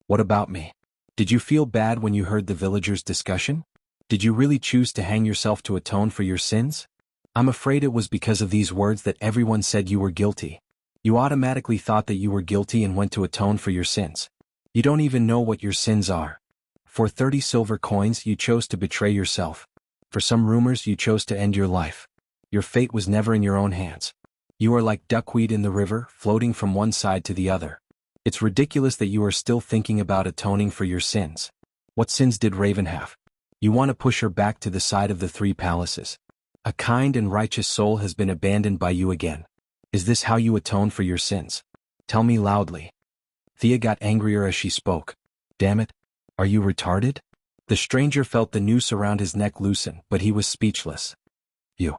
What about me? Did you feel bad when you heard the villagers' discussion? Did you really choose to hang yourself to atone for your sins? I'm afraid it was because of these words that everyone said you were guilty. You automatically thought that you were guilty and went to atone for your sins. You don't even know what your sins are. For 30 silver coins you chose to betray yourself. For some rumors you chose to end your life. Your fate was never in your own hands. You are like duckweed in the river, floating from one side to the other. It's ridiculous that you are still thinking about atoning for your sins. What sins did Raven have? You want to push her back to the side of the 3 palaces. A kind and righteous soul has been abandoned by you again. Is this how you atone for your sins? Tell me loudly. Thea got angrier as she spoke. Damn it. Are you retarded? The stranger felt the noose around his neck loosen, but he was speechless. You.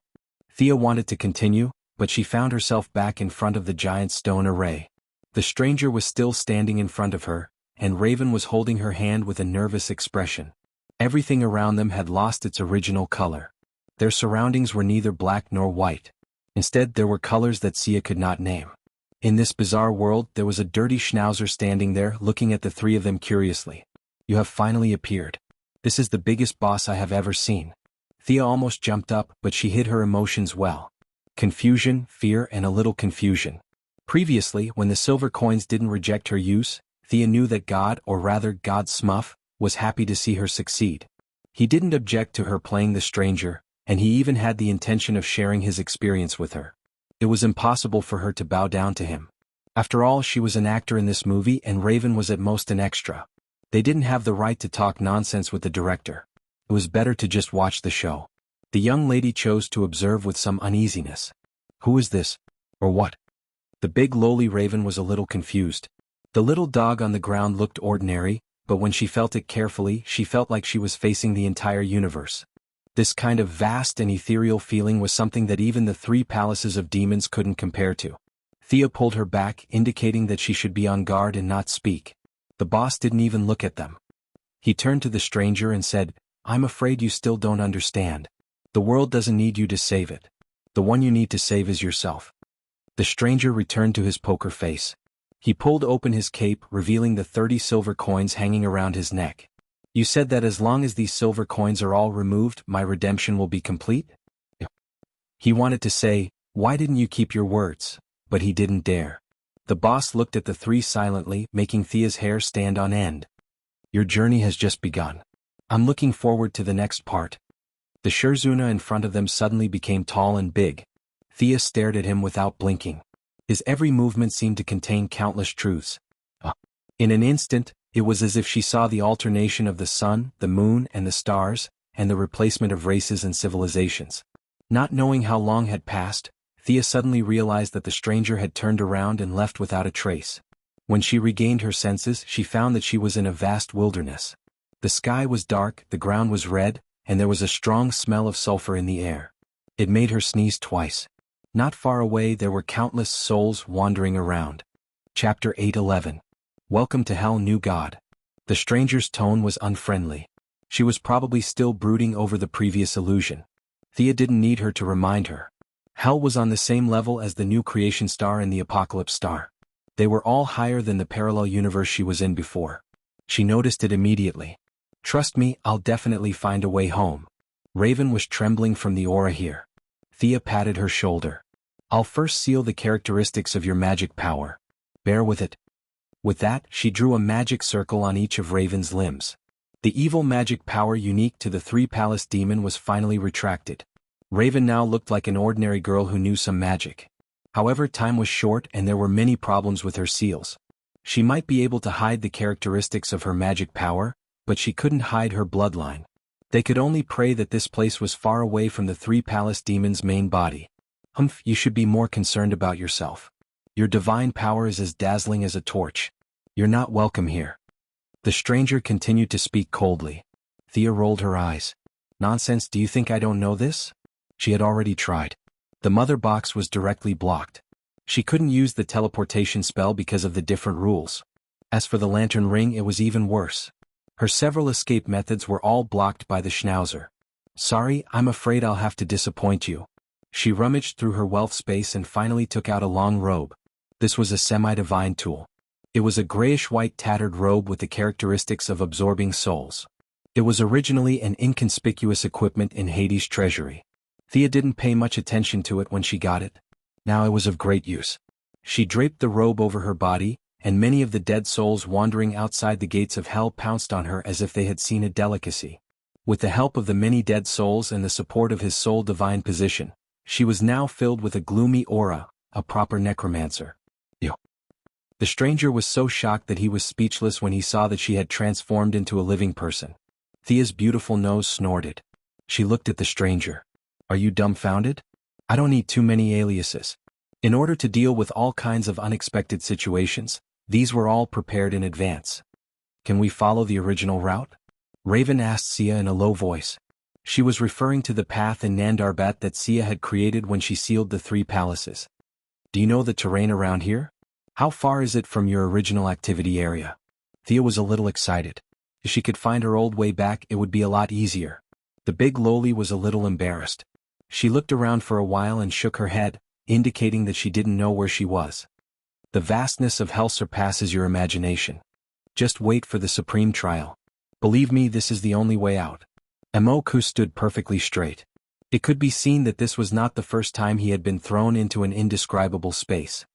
Thea wanted to continue, but she found herself back in front of the giant stone array. The stranger was still standing in front of her, and Raven was holding her hand with a nervous expression. Everything around them had lost its original color. Their surroundings were neither black nor white. Instead, there were colors that Sia could not name. In this bizarre world, there was a dirty schnauzer standing there, looking at the 3 of them curiously. You have finally appeared. This is the biggest boss I have ever seen. Thea almost jumped up, but she hid her emotions well. Confusion, fear, and a little confusion. Previously, when the silver coins didn't reject her use, Thea knew that God, or rather God Smuff, was happy to see her succeed. He didn't object to her playing the stranger, and he even had the intention of sharing his experience with her. It was impossible for her to bow down to him. After all, she was an actor in this movie and Raven was at most an extra. They didn't have the right to talk nonsense with the director. It was better to just watch the show. The young lady chose to observe with some uneasiness. Who is this? Or what? The big lowly Raven was a little confused. The little dog on the ground looked ordinary, but when she felt it carefully, she felt like she was facing the entire universe. This kind of vast and ethereal feeling was something that even the 3 palaces of demons couldn't compare to. Thea pulled her back, indicating that she should be on guard and not speak. The boss didn't even look at them. He turned to the stranger and said, I'm afraid you still don't understand. The world doesn't need you to save it. The one you need to save is yourself. The stranger returned to his poker face. He pulled open his cape, revealing the 30 silver coins hanging around his neck. You said that as long as these silver coins are all removed, my redemption will be complete? He wanted to say, why didn't you keep your words? But he didn't dare. The boss looked at the 3 silently, making Thea's hair stand on end. Your journey has just begun. I'm looking forward to the next part. The Scherzuna in front of them suddenly became tall and big. Thea stared at him without blinking. His every movement seemed to contain countless truths. In an instant, it was as if she saw the alternation of the sun, the moon, and the stars, and the replacement of races and civilizations. Not knowing how long had passed, Thea suddenly realized that the stranger had turned around and left without a trace. When she regained her senses, she found that she was in a vast wilderness. The sky was dark, the ground was red, and there was a strong smell of sulfur in the air. It made her sneeze twice. Not far away there were countless souls wandering around. Chapter 8:11. Welcome to Hell, New God. The stranger's tone was unfriendly. She was probably still brooding over the previous illusion. Thea didn't need her to remind her. Hell was on the same level as the new creation star and the apocalypse star. They were all higher than the parallel universe she was in before. She noticed it immediately. Trust me, I'll definitely find a way home. Raven was trembling from the aura here. Thea patted her shoulder. I'll first seal the characteristics of your magic power. Bear with it. With that, she drew a magic circle on each of Raven's limbs. The evil magic power unique to the 3-palace demon was finally retracted. Raven now looked like an ordinary girl who knew some magic. However, time was short and there were many problems with her seals. She might be able to hide the characteristics of her magic power, but she couldn't hide her bloodline. They could only pray that this place was far away from the 3-palace demon's main body. Humph, you should be more concerned about yourself. Your divine power is as dazzling as a torch. You're not welcome here. The stranger continued to speak coldly. Thea rolled her eyes. Nonsense, do you think I don't know this? She had already tried. The mother box was directly blocked. She couldn't use the teleportation spell because of the different rules. As for the lantern ring, it was even worse. Her several escape methods were all blocked by the schnauzer. Sorry, I'm afraid I'll have to disappoint you. She rummaged through her wealth space and finally took out a long robe. This was a semi-divine tool. It was a grayish-white tattered robe with the characteristics of absorbing souls. It was originally an inconspicuous equipment in Hades' treasury. Thea didn't pay much attention to it when she got it. Now it was of great use. She draped the robe over her body, and many of the dead souls wandering outside the gates of hell pounced on her as if they had seen a delicacy. With the help of the many dead souls and the support of his soul divine position, she was now filled with a gloomy aura, a proper necromancer. Ew. The stranger was so shocked that he was speechless when he saw that she had transformed into a living person. Thea's beautiful nose snorted. She looked at the stranger. Are you dumbfounded? I don't need too many aliases. In order to deal with all kinds of unexpected situations, these were all prepared in advance. Can we follow the original route? Raven asked Sia in a low voice. She was referring to the path in Nandarbat that Sia had created when she sealed the 3 palaces. Do you know the terrain around here? How far is it from your original activity area? Thea was a little excited. If she could find her old way back, it would be a lot easier. The big loli was a little embarrassed. She looked around for a while and shook her head, indicating that she didn't know where she was. The vastness of hell surpasses your imagination. Just wait for the supreme trial. Believe me, this is the only way out. Emoku stood perfectly straight. It could be seen that this was not the first time he had been thrown into an indescribable space.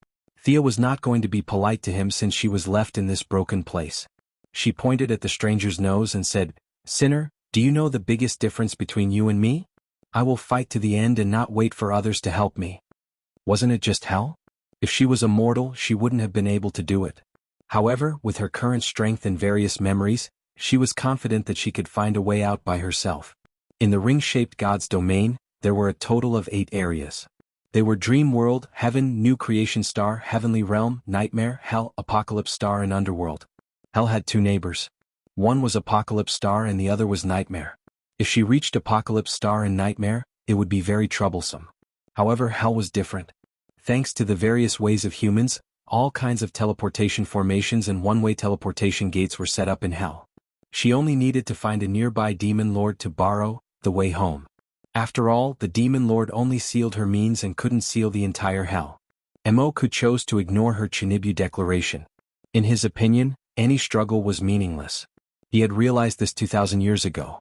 Thea was not going to be polite to him since she was left in this broken place. She pointed at the stranger's nose and said, "Sinner, do you know the biggest difference between you and me? I will fight to the end and not wait for others to help me." Wasn't it just hell? If she was a mortal, she wouldn't have been able to do it. However, with her current strength and various memories, she was confident that she could find a way out by herself. In the ring-shaped God's domain, there were a total of 8 areas. They were Dream World, Heaven, New Creation Star, Heavenly Realm, Nightmare, Hell, Apocalypse Star and Underworld. Hell had 2 neighbors. One was Apocalypse Star and the other was Nightmare. If she reached Apocalypse Star and Nightmare, it would be very troublesome. However, Hell was different. Thanks to the various ways of humans, all kinds of teleportation formations and one-way teleportation gates were set up in Hell. She only needed to find a nearby demon lord to borrow the way home. After all, the demon lord only sealed her means and couldn't seal the entire Hell. Emoku chose to ignore her Chinibu declaration. In his opinion, any struggle was meaningless. He had realized this 2,000 years ago.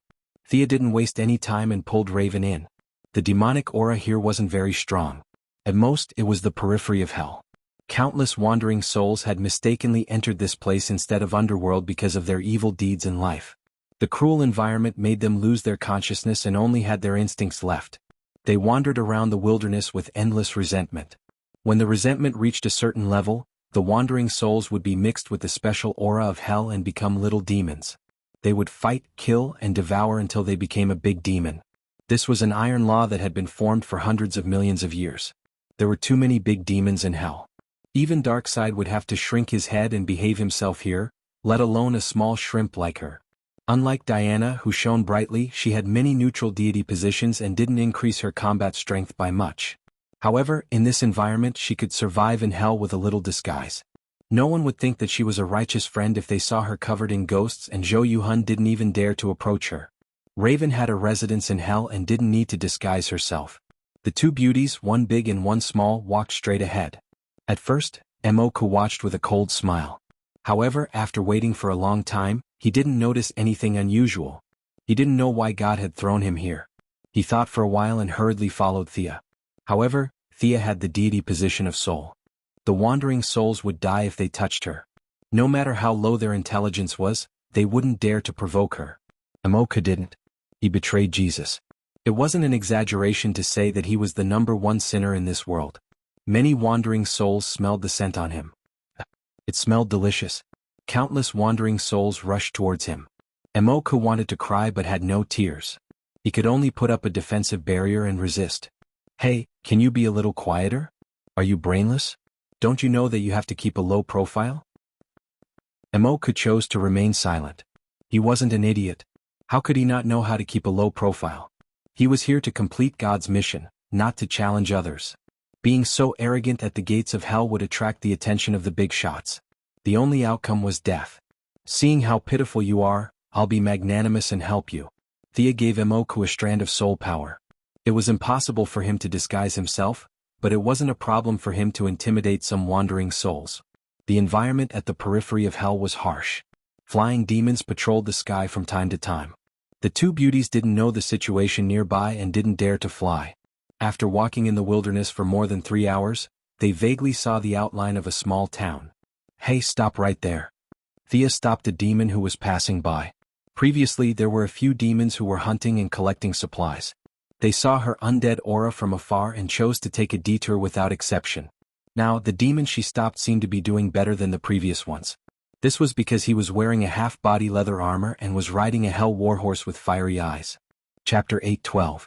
Thea didn't waste any time and pulled Raven in. The demonic aura here wasn't very strong. At most, it was the periphery of Hell. Countless wandering souls had mistakenly entered this place instead of Underworld because of their evil deeds in life. The cruel environment made them lose their consciousness and only had their instincts left. They wandered around the wilderness with endless resentment. When the resentment reached a certain level, the wandering souls would be mixed with the special aura of Hell and become little demons. They would fight, kill, and devour until they became a big demon. This was an iron law that had been formed for hundreds of millions of years. There were too many big demons in Hell. Even Darkseid would have to shrink his head and behave himself here, let alone a small shrimp like her. Unlike Diana, who shone brightly, she had many neutral deity positions and didn't increase her combat strength by much. However, in this environment she could survive in Hell with a little disguise. No one would think that she was a righteous friend if they saw her covered in ghosts, and Zhou Yuhun didn't even dare to approach her. Raven had a residence in Hell and didn't need to disguise herself. The 2 beauties, one big and one small, walked straight ahead. At first, Emoku watched with a cold smile. However, after waiting for a long time, he didn't notice anything unusual. He didn't know why God had thrown him here. He thought for a while and hurriedly followed Thea. However, Thea had the deity position of soul. The wandering souls would die if they touched her. No matter how low their intelligence was, they wouldn't dare to provoke her. Emoku didn't. He betrayed Jesus. It wasn't an exaggeration to say that he was the #1 sinner in this world. Many wandering souls smelled the scent on him. It smelled delicious. Countless wandering souls rushed towards him. Emoku wanted to cry but had no tears. He could only put up a defensive barrier and resist. "Hey, can you be a little quieter? Are you brainless? Don't you know that you have to keep a low profile?" Emoku chose to remain silent. He wasn't an idiot. How could he not know how to keep a low profile? He was here to complete God's mission, not to challenge others. Being so arrogant at the gates of hell would attract the attention of the big shots. The only outcome was death. Seeing how pitiful you are, I'll be magnanimous and help you. Thea gave Emoku a strand of soul power. It was impossible for him to disguise himself, but it wasn't a problem for him to intimidate some wandering souls. The environment at the periphery of hell was harsh. Flying demons patrolled the sky from time to time. The two beauties didn't know the situation nearby and didn't dare to fly. After walking in the wilderness for more than 3 hours, they vaguely saw the outline of a small town. Hey, stop right there. Thea stopped a demon who was passing by. Previously there were a few demons who were hunting and collecting supplies. They saw her undead aura from afar and chose to take a detour without exception. Now, the demon she stopped seemed to be doing better than the previous ones. This was because he was wearing a half-body leather armor and was riding a hell warhorse with fiery eyes. Chapter 8:12.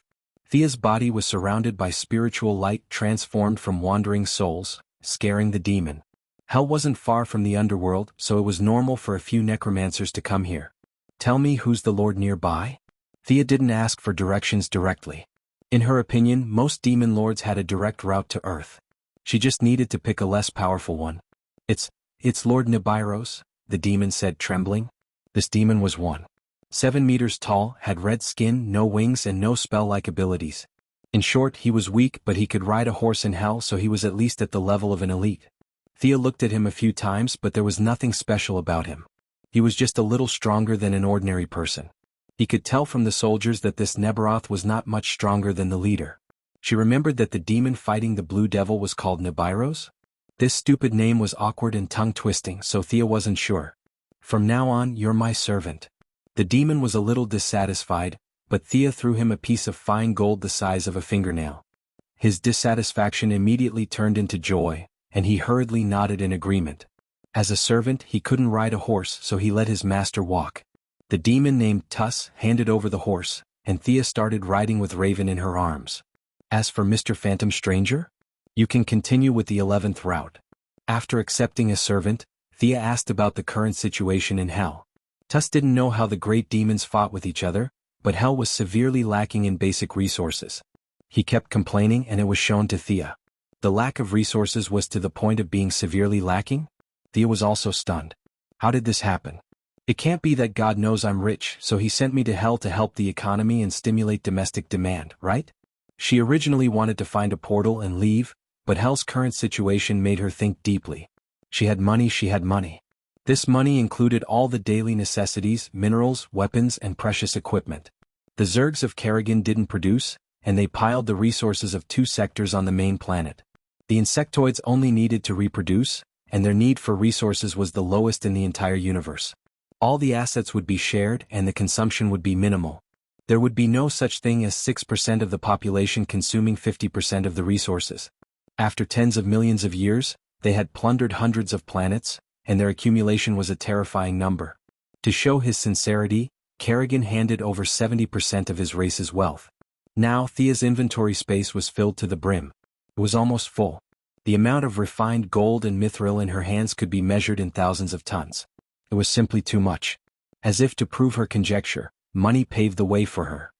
Thea's body was surrounded by spiritual light transformed from wandering souls, scaring the demon. Hell wasn't far from the underworld, so it was normal for a few necromancers to come here. Tell me who's the lord nearby? Thea didn't ask for directions directly. In her opinion, most demon lords had a direct route to Earth. She just needed to pick a less powerful one. It's Lord Nibiros, the demon said, trembling. This demon was 1.7 meters tall, had red skin, no wings and no spell-like abilities. In short, he was weak but he could ride a horse in hell, so he was at least at the level of an elite. Thea looked at him a few times, but there was nothing special about him. He was just a little stronger than an ordinary person. He could tell from the soldiers that this Nebaroth was not much stronger than the leader. She remembered that the demon fighting the Blue Devil was called Nibiros. This stupid name was awkward and tongue-twisting, so Thea wasn't sure. From now on, you're my servant. The demon was a little dissatisfied, but Thea threw him a piece of fine gold the size of a fingernail. His dissatisfaction immediately turned into joy, and he hurriedly nodded in agreement. As a servant, he couldn't ride a horse, so he let his master walk. The demon named Tuss handed over the horse, and Thea started riding with Raven in her arms. As for Mr. Phantom Stranger? You can continue with the 11th route. After accepting a servant, Thea asked about the current situation in Hell. Tuss didn't know how the great demons fought with each other, but Hell was severely lacking in basic resources. He kept complaining and it was shown to Thea. The lack of resources was to the point of being severely lacking? Thea was also stunned. How did this happen? It can't be that God knows I'm rich, so he sent me to Hell to help the economy and stimulate domestic demand, right? She originally wanted to find a portal and leave, but Hell's current situation made her think deeply. She had money. This money included all the daily necessities, minerals, weapons, and precious equipment. The Zergs of Kerrigan didn't produce, and they piled the resources of 2 sectors on the main planet. The insectoids only needed to reproduce, and their need for resources was the lowest in the entire universe. All the assets would be shared and the consumption would be minimal. There would be no such thing as 6% of the population consuming 50% of the resources. After tens of millions of years, they had plundered hundreds of planets, and their accumulation was a terrifying number. To show his sincerity, Kerrigan handed over 70% of his race's wealth. Now Thea's inventory space was filled to the brim. It was almost full. The amount of refined gold and mithril in her hands could be measured in thousands of tons. It was simply too much. As if to prove her conjecture, money paved the way for her.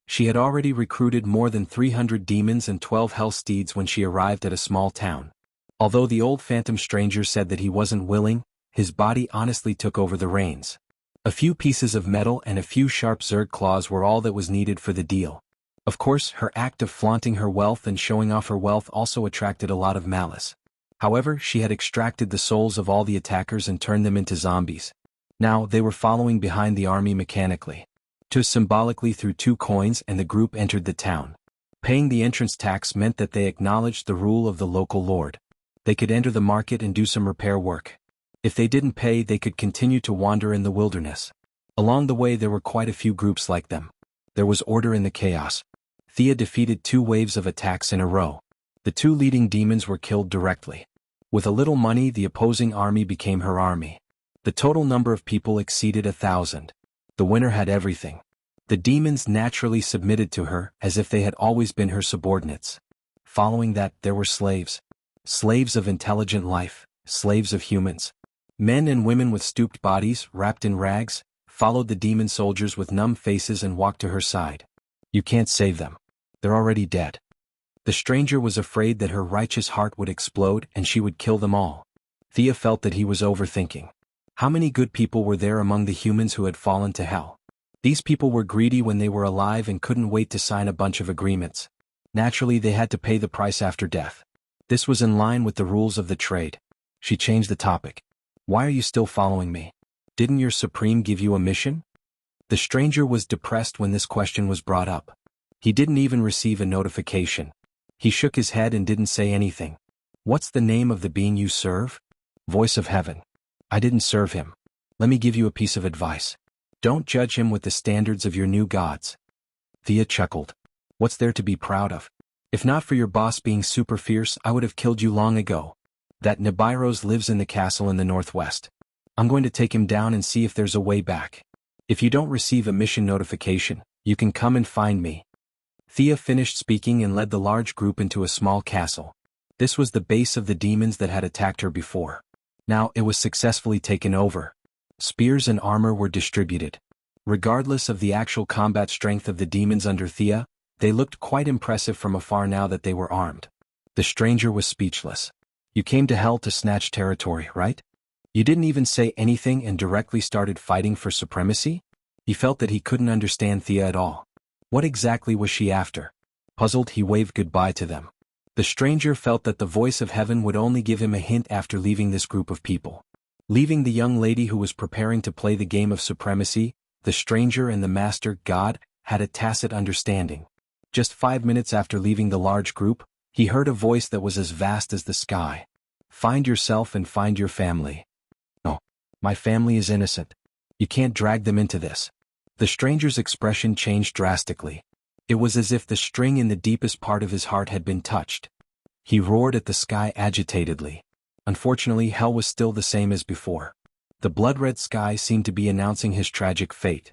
She had already recruited more than 300 demons and 12 hell steeds when she arrived at a small town. Although the old Phantom Stranger said that he wasn't willing, his body honestly took over the reins. A few pieces of metal and a few sharp Zerg claws were all that was needed for the deal. Of course, her act of flaunting her wealth and showing off her wealth also attracted a lot of malice. However, she had extracted the souls of all the attackers and turned them into zombies. Now, they were following behind the army mechanically. Tuss symbolically threw 2 coins and the group entered the town. Paying the entrance tax meant that they acknowledged the rule of the local lord. They could enter the market and do some repair work. If they didn't pay, they could continue to wander in the wilderness. Along the way there were quite a few groups like them. There was order in the chaos. Thea defeated 2 waves of attacks in a row. The 2 leading demons were killed directly. With a little money, the opposing army became her army. The total number of people exceeded 1,000. The winner had everything. The demons naturally submitted to her, as if they had always been her subordinates. Following that, there were slaves. Slaves of intelligent life, slaves of humans. Men and women with stooped bodies, wrapped in rags, followed the demon soldiers with numb faces and walked to her side. You can't save them. They're already dead. The stranger was afraid that her righteous heart would explode and she would kill them all. Thea felt that he was overthinking. How many good people were there among the humans who had fallen to hell? These people were greedy when they were alive and couldn't wait to sign a bunch of agreements. Naturally, they had to pay the price after death. This was in line with the rules of the trade. She changed the topic. Why are you still following me? Didn't your Supreme give you a mission? The stranger was depressed when this question was brought up. He didn't even receive a notification. He shook his head and didn't say anything. What's the name of the being you serve? Voice of heaven. I didn't serve him. Let me give you a piece of advice. Don't judge him with the standards of your new gods. Thea chuckled. What's there to be proud of? If not for your boss being super fierce, I would have killed you long ago. That Nibiros lives in the castle in the northwest. I'm going to take him down and see if there's a way back. If you don't receive a mission notification, you can come and find me. Thea finished speaking and led the large group into a small castle. This was the base of the demons that had attacked her before. Now it was successfully taken over. Spears and armor were distributed. Regardless of the actual combat strength of the demons under Thea, they looked quite impressive from afar now that they were armed. The stranger was speechless. You came to hell to snatch territory, right? You didn't even say anything and directly started fighting for supremacy? He felt that he couldn't understand Thea at all. What exactly was she after? Puzzled, he waved goodbye to them. The stranger felt that the voice of heaven would only give him a hint after leaving this group of people. Leaving the young lady who was preparing to play the game of supremacy, the stranger and the master god had a tacit understanding. Just 5 minutes after leaving the large group, he heard a voice that was as vast as the sky. Find yourself and find your family. No, my family is innocent. You can't drag them into this. The stranger's expression changed drastically. It was as if the string in the deepest part of his heart had been touched. He roared at the sky agitatedly. Unfortunately, hell was still the same as before. The blood-red sky seemed to be announcing his tragic fate.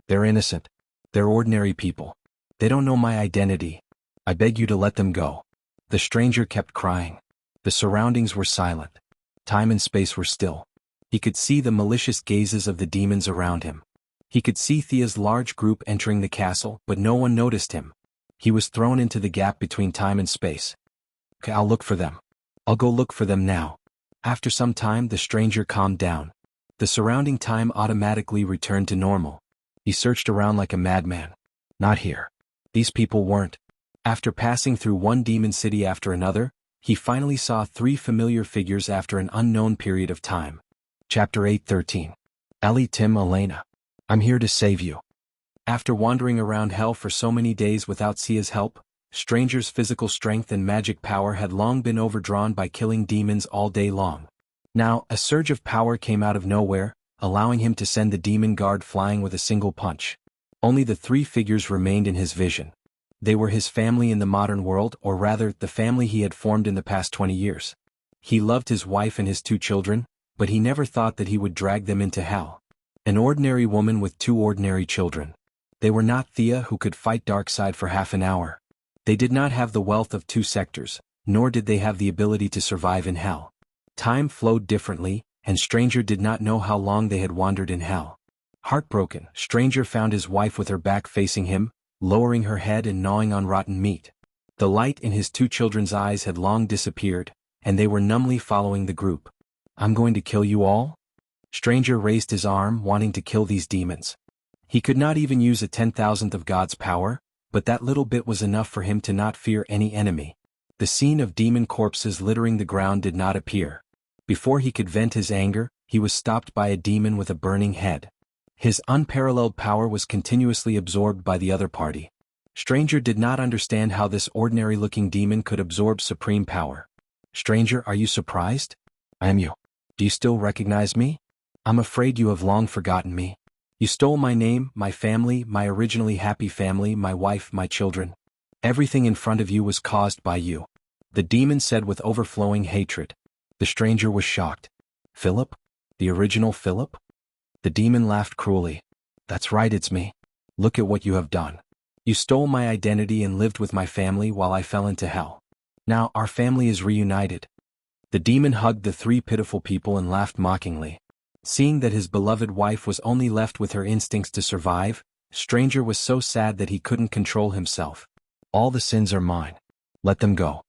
They're innocent. They're ordinary people. They don't know my identity. I beg you to let them go. The stranger kept crying. The surroundings were silent. Time and space were still. He could see the malicious gazes of the demons around him. He could see Thea's large group entering the castle, but no one noticed him. He was thrown into the gap between time and space. Okay, I'll look for them. I'll go look for them now. After some time, the stranger calmed down. The surrounding time automatically returned to normal. He searched around like a madman. Not here. These people weren't. After passing through one demon city after another, he finally saw 3 familiar figures after an unknown period of time. Chapter 8:13. Ellie, Tim, Elena. I'm here to save you. After wandering around hell for so many days without Sia's help, Stranger's physical strength and magic power had long been overdrawn by killing demons all day long. Now, a surge of power came out of nowhere, allowing him to send the demon guard flying with a single punch. Only the 3 figures remained in his vision. They were his family in the modern world, or rather, the family he had formed in the past 20 years. He loved his wife and his 2 children, but he never thought that he would drag them into hell. An ordinary woman with 2 ordinary children. They were not Thea, who could fight Darkseid for half an hour. They did not have the wealth of 2 sectors, nor did they have the ability to survive in hell. Time flowed differently, and Stranger did not know how long they had wandered in hell. Heartbroken, Stranger found his wife with her back facing him, lowering her head and gnawing on rotten meat. The light in his 2 children's eyes had long disappeared, and they were numbly following the group. I'm going to kill you all? Stranger raised his arm, wanting to kill these demons. He could not even use a 10,000th of God's power, but that little bit was enough for him to not fear any enemy. The scene of demon corpses littering the ground did not appear. Before he could vent his anger, he was stopped by a demon with a burning head. His unparalleled power was continuously absorbed by the other party. Stranger did not understand how this ordinary-looking demon could absorb supreme power. Stranger, are you surprised? I am you. Do you still recognize me? I'm afraid you have long forgotten me. You stole my name, my family, my originally happy family, my wife, my children. Everything in front of you was caused by you. The demon said with overflowing hatred. The stranger was shocked. Philip? The original Philip? The demon laughed cruelly. That's right, it's me. Look at what you have done. You stole my identity and lived with my family while I fell into hell. Now our family is reunited. The demon hugged the 3 pitiful people and laughed mockingly. Seeing that his beloved wife was only left with her instincts to survive, Stranger was so sad that he couldn't control himself. All the sins are mine. Let them go.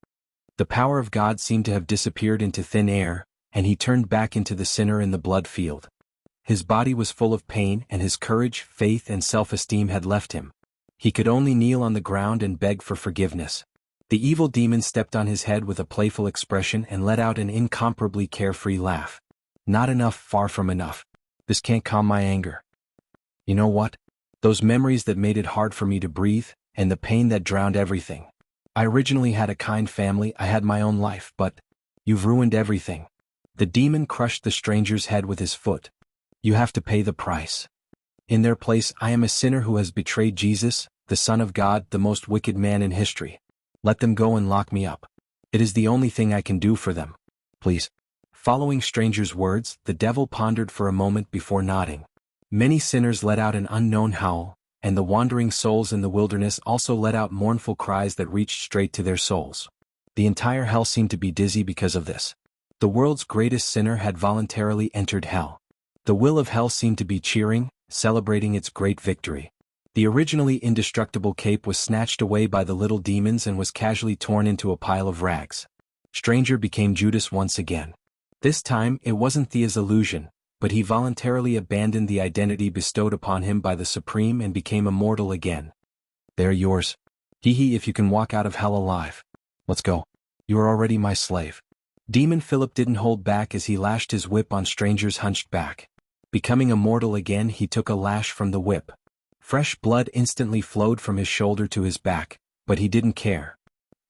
The power of God seemed to have disappeared into thin air, and he turned back into the sinner in the blood field. His body was full of pain and his courage, faith and self-esteem had left him. He could only kneel on the ground and beg for forgiveness. The evil demon stepped on his head with a playful expression and let out an incomparably carefree laugh. Not enough, far from enough. This can't calm my anger. You know what? Those memories that made it hard for me to breathe, and the pain that drowned everything. I originally had a kind family, I had my own life, but you've ruined everything. The demon crushed the stranger's head with his foot. You have to pay the price. In their place, I am a sinner who has betrayed Jesus, the Son of God, the most wicked man in history. Let them go and lock me up. It is the only thing I can do for them. Please. Following Stranger's words, the devil pondered for a moment before nodding. Many sinners let out an unknown howl, and the wandering souls in the wilderness also let out mournful cries that reached straight to their souls. The entire hell seemed to be dizzy because of this. The world's greatest sinner had voluntarily entered hell. The will of hell seemed to be cheering, celebrating its great victory. The originally indestructible cape was snatched away by the little demons and was casually torn into a pile of rags. Stranger became Judas once again. This time, it wasn't Thea's illusion, but he voluntarily abandoned the identity bestowed upon him by the Supreme and became immortal again. They're yours. Hee if you can walk out of hell alive. Let's go. You are already my slave. Demon Philip didn't hold back as he lashed his whip on Stranger's hunched back. Becoming immortal again, he took a lash from the whip. Fresh blood instantly flowed from his shoulder to his back, but he didn't care.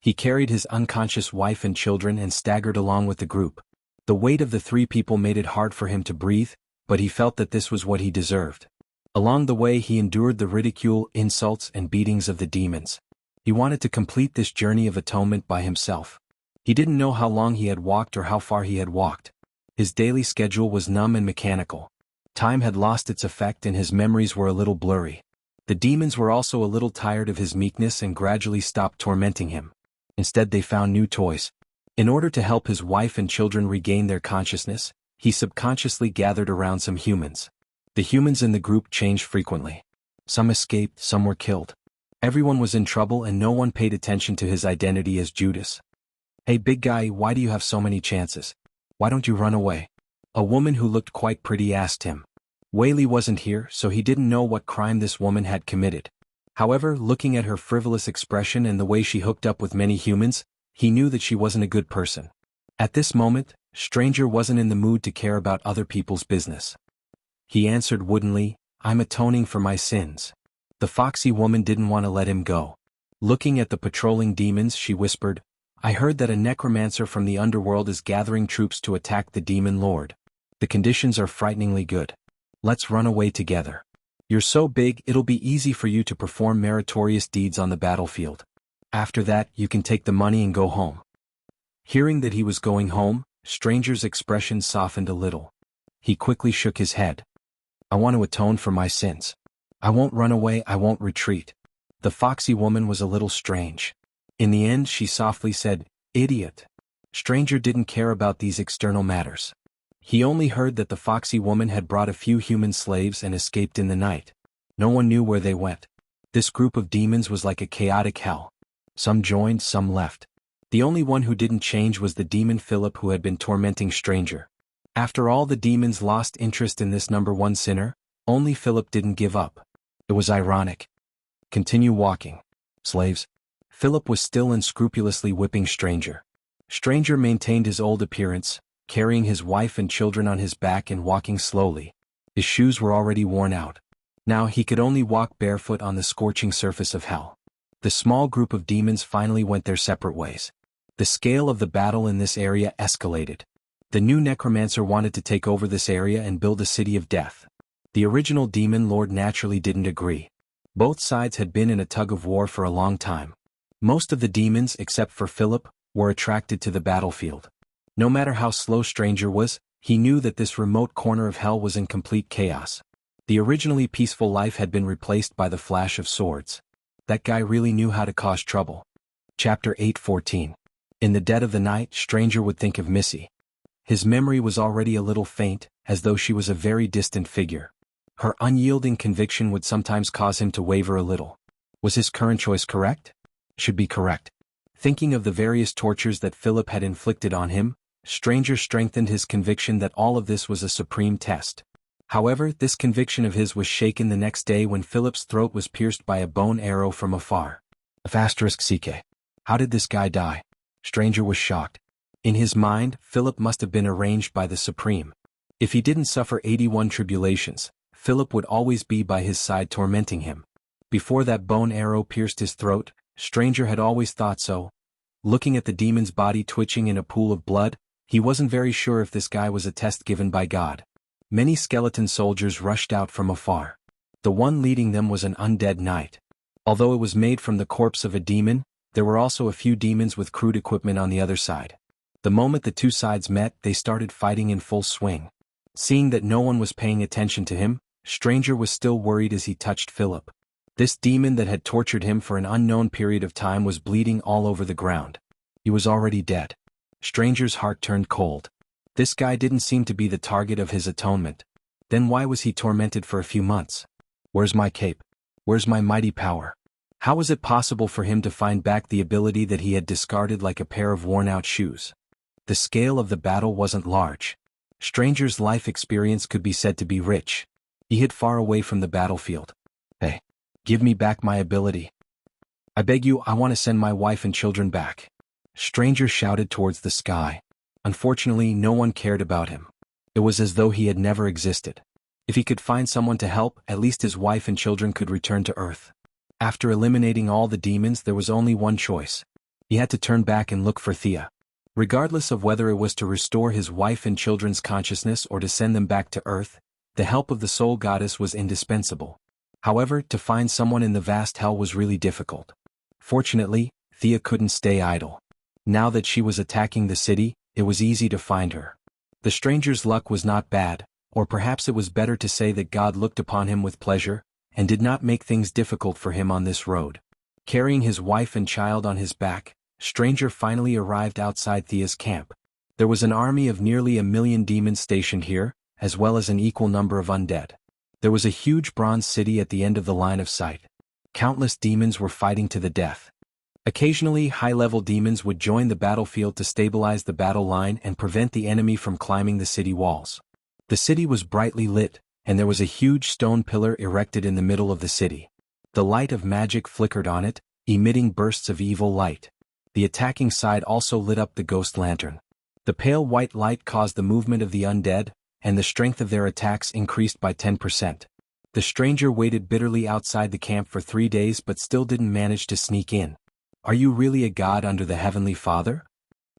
He carried his unconscious wife and children and staggered along with the group. The weight of the three people made it hard for him to breathe, but he felt that this was what he deserved. Along the way he endured the ridicule, insults and beatings of the demons. He wanted to complete this journey of atonement by himself. He didn't know how long he had walked or how far he had walked. His daily schedule was numb and mechanical. Time had lost its effect and his memories were a little blurry. The demons were also a little tired of his meekness and gradually stopped tormenting him. Instead they found new toys. In order to help his wife and children regain their consciousness, he subconsciously gathered around some humans. The humans in the group changed frequently. Some escaped, some were killed. Everyone was in trouble and no one paid attention to his identity as Judas. Hey big guy, why do you have so many chances? Why don't you run away? A woman who looked quite pretty asked him. Whaley wasn't here, so he didn't know what crime this woman had committed. However, looking at her frivolous expression and the way she hooked up with many humans, he knew that she wasn't a good person. At this moment, Stranger wasn't in the mood to care about other people's business. He answered woodenly, I'm atoning for my sins. The foxy woman didn't want to let him go. Looking at the patrolling demons, she whispered, I heard that a necromancer from the underworld is gathering troops to attack the demon lord. The conditions are frighteningly good. Let's run away together. You're so big, it'll be easy for you to perform meritorious deeds on the battlefield. After that, you can take the money and go home. Hearing that he was going home, Stranger's expression softened a little. He quickly shook his head. I want to atone for my sins. I won't run away, I won't retreat. The foxy woman was a little strange. In the end, she softly said, Idiot. Stranger didn't care about these external matters. He only heard that the foxy woman had brought a few human slaves and escaped in the night. No one knew where they went. This group of demons was like a chaotic hell. Some joined, some left. The only one who didn't change was the demon Philip who had been tormenting Stranger. After all the demons lost interest in this number one sinner, only Philip didn't give up. It was ironic. Continue walking. Slaves. Philip was still unscrupulously whipping Stranger. Stranger maintained his old appearance, carrying his wife and children on his back and walking slowly. His shoes were already worn out. Now he could only walk barefoot on the scorching surface of hell. The small group of demons finally went their separate ways. The scale of the battle in this area escalated. The new necromancer wanted to take over this area and build a city of death. The original demon lord naturally didn't agree. Both sides had been in a tug-of-war for a long time. Most of the demons, except for Philip, were attracted to the battlefield. No matter how slow Stranger was, he knew that this remote corner of hell was in complete chaos. The originally peaceful life had been replaced by the flash of swords. That guy really knew how to cause trouble. Chapter 8:14. In the dead of the night, Stranger would think of Missy. His memory was already a little faint, as though she was a very distant figure. Her unyielding conviction would sometimes cause him to waver a little. Was his current choice correct? Should be correct. Thinking of the various tortures that Philip had inflicted on him, Stranger strengthened his conviction that all of this was a supreme test. However, this conviction of his was shaken the next day when Philip's throat was pierced by a bone arrow from afar. *CK. How did this guy die? Stranger was shocked. In his mind, Philip must have been arranged by the Supreme. If he didn't suffer 81 tribulations, Philip would always be by his side tormenting him. Before that bone arrow pierced his throat, Stranger had always thought so. Looking at the demon's body twitching in a pool of blood, he wasn't very sure if this guy was a test given by God. Many skeleton soldiers rushed out from afar. The one leading them was an undead knight. Although it was made from the corpse of a demon, there were also a few demons with crude equipment on the other side. The moment the two sides met, they started fighting in full swing. Seeing that no one was paying attention to him, Stranger was still worried as he touched Philip. This demon that had tortured him for an unknown period of time was bleeding all over the ground. He was already dead. Stranger's heart turned cold. This guy didn't seem to be the target of his atonement. Then why was he tormented for a few months? Where's my cape? Where's my mighty power? How was it possible for him to find back the ability that he had discarded like a pair of worn-out shoes? The scale of the battle wasn't large. Stranger's life experience could be said to be rich. He hid far away from the battlefield. Hey, give me back my ability. I beg you, I want to send my wife and children back. Stranger shouted towards the sky. Unfortunately, no one cared about him. It was as though he had never existed. If he could find someone to help, at least his wife and children could return to Earth. After eliminating all the demons, there was only one choice. He had to turn back and look for Thea. Regardless of whether it was to restore his wife and children's consciousness or to send them back to Earth, the help of the Soul Goddess was indispensable. However, to find someone in the vast hell was really difficult. Fortunately, Thea couldn't stay idle. Now that she was attacking the city, it was easy to find her. The stranger's luck was not bad, or perhaps it was better to say that God looked upon him with pleasure, and did not make things difficult for him on this road. Carrying his wife and child on his back, Stranger finally arrived outside Thea's camp. There was an army of nearly 1,000,000 demons stationed here, as well as an equal number of undead. There was a huge bronze city at the end of the line of sight. Countless demons were fighting to the death. Occasionally, high-level demons would join the battlefield to stabilize the battle line and prevent the enemy from climbing the city walls. The city was brightly lit, and there was a huge stone pillar erected in the middle of the city. The light of magic flickered on it, emitting bursts of evil light. The attacking side also lit up the ghost lantern. The pale white light caused the movement of the undead, and the strength of their attacks increased by 10%. The stranger waited bitterly outside the camp for 3 days but still didn't manage to sneak in. Are you really a god under the Heavenly Father?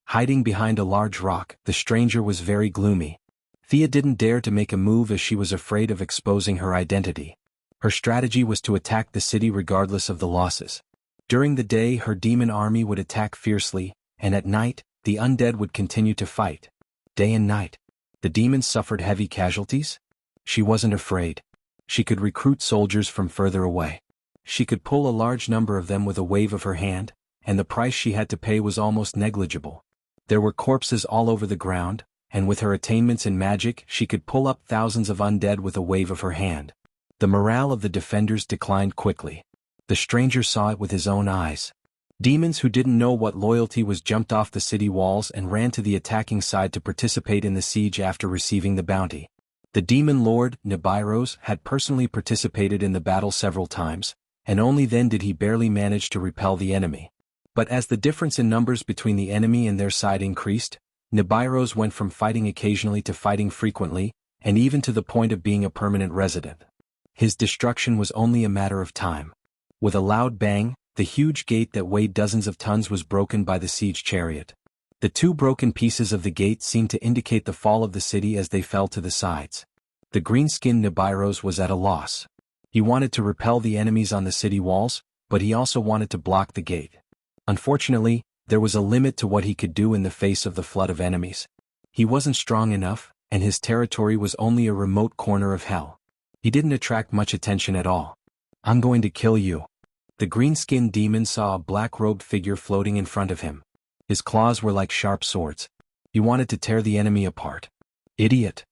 Hiding behind a large rock, the stranger was very gloomy. Thea didn't dare to make a move as she was afraid of exposing her identity. Her strategy was to attack the city regardless of the losses. During the day, her demon army would attack fiercely, and at night, the undead would continue to fight. Day and night. The demons suffered heavy casualties? She wasn't afraid. She could recruit soldiers from further away. She could pull a large number of them with a wave of her hand, and the price she had to pay was almost negligible. There were corpses all over the ground, and with her attainments in magic, she could pull up thousands of undead with a wave of her hand. The morale of the defenders declined quickly. The stranger saw it with his own eyes. Demons who didn't know what loyalty was jumped off the city walls and ran to the attacking side to participate in the siege after receiving the bounty. The demon lord, Nibiros, had personally participated in the battle several times, and only then did he barely manage to repel the enemy. But as the difference in numbers between the enemy and their side increased, Nibiros went from fighting occasionally to fighting frequently, and even to the point of being a permanent resident. His destruction was only a matter of time. With a loud bang, the huge gate that weighed dozens of tons was broken by the siege chariot. The two broken pieces of the gate seemed to indicate the fall of the city as they fell to the sides. The green-skinned Nibiros was at a loss. He wanted to repel the enemies on the city walls, but he also wanted to block the gate. Unfortunately, there was a limit to what he could do in the face of the flood of enemies. He wasn't strong enough, and his territory was only a remote corner of hell. He didn't attract much attention at all. I'm going to kill you. The green-skinned demon saw a black-robed figure floating in front of him. His claws were like sharp swords. You wanted to tear the enemy apart. Idiot.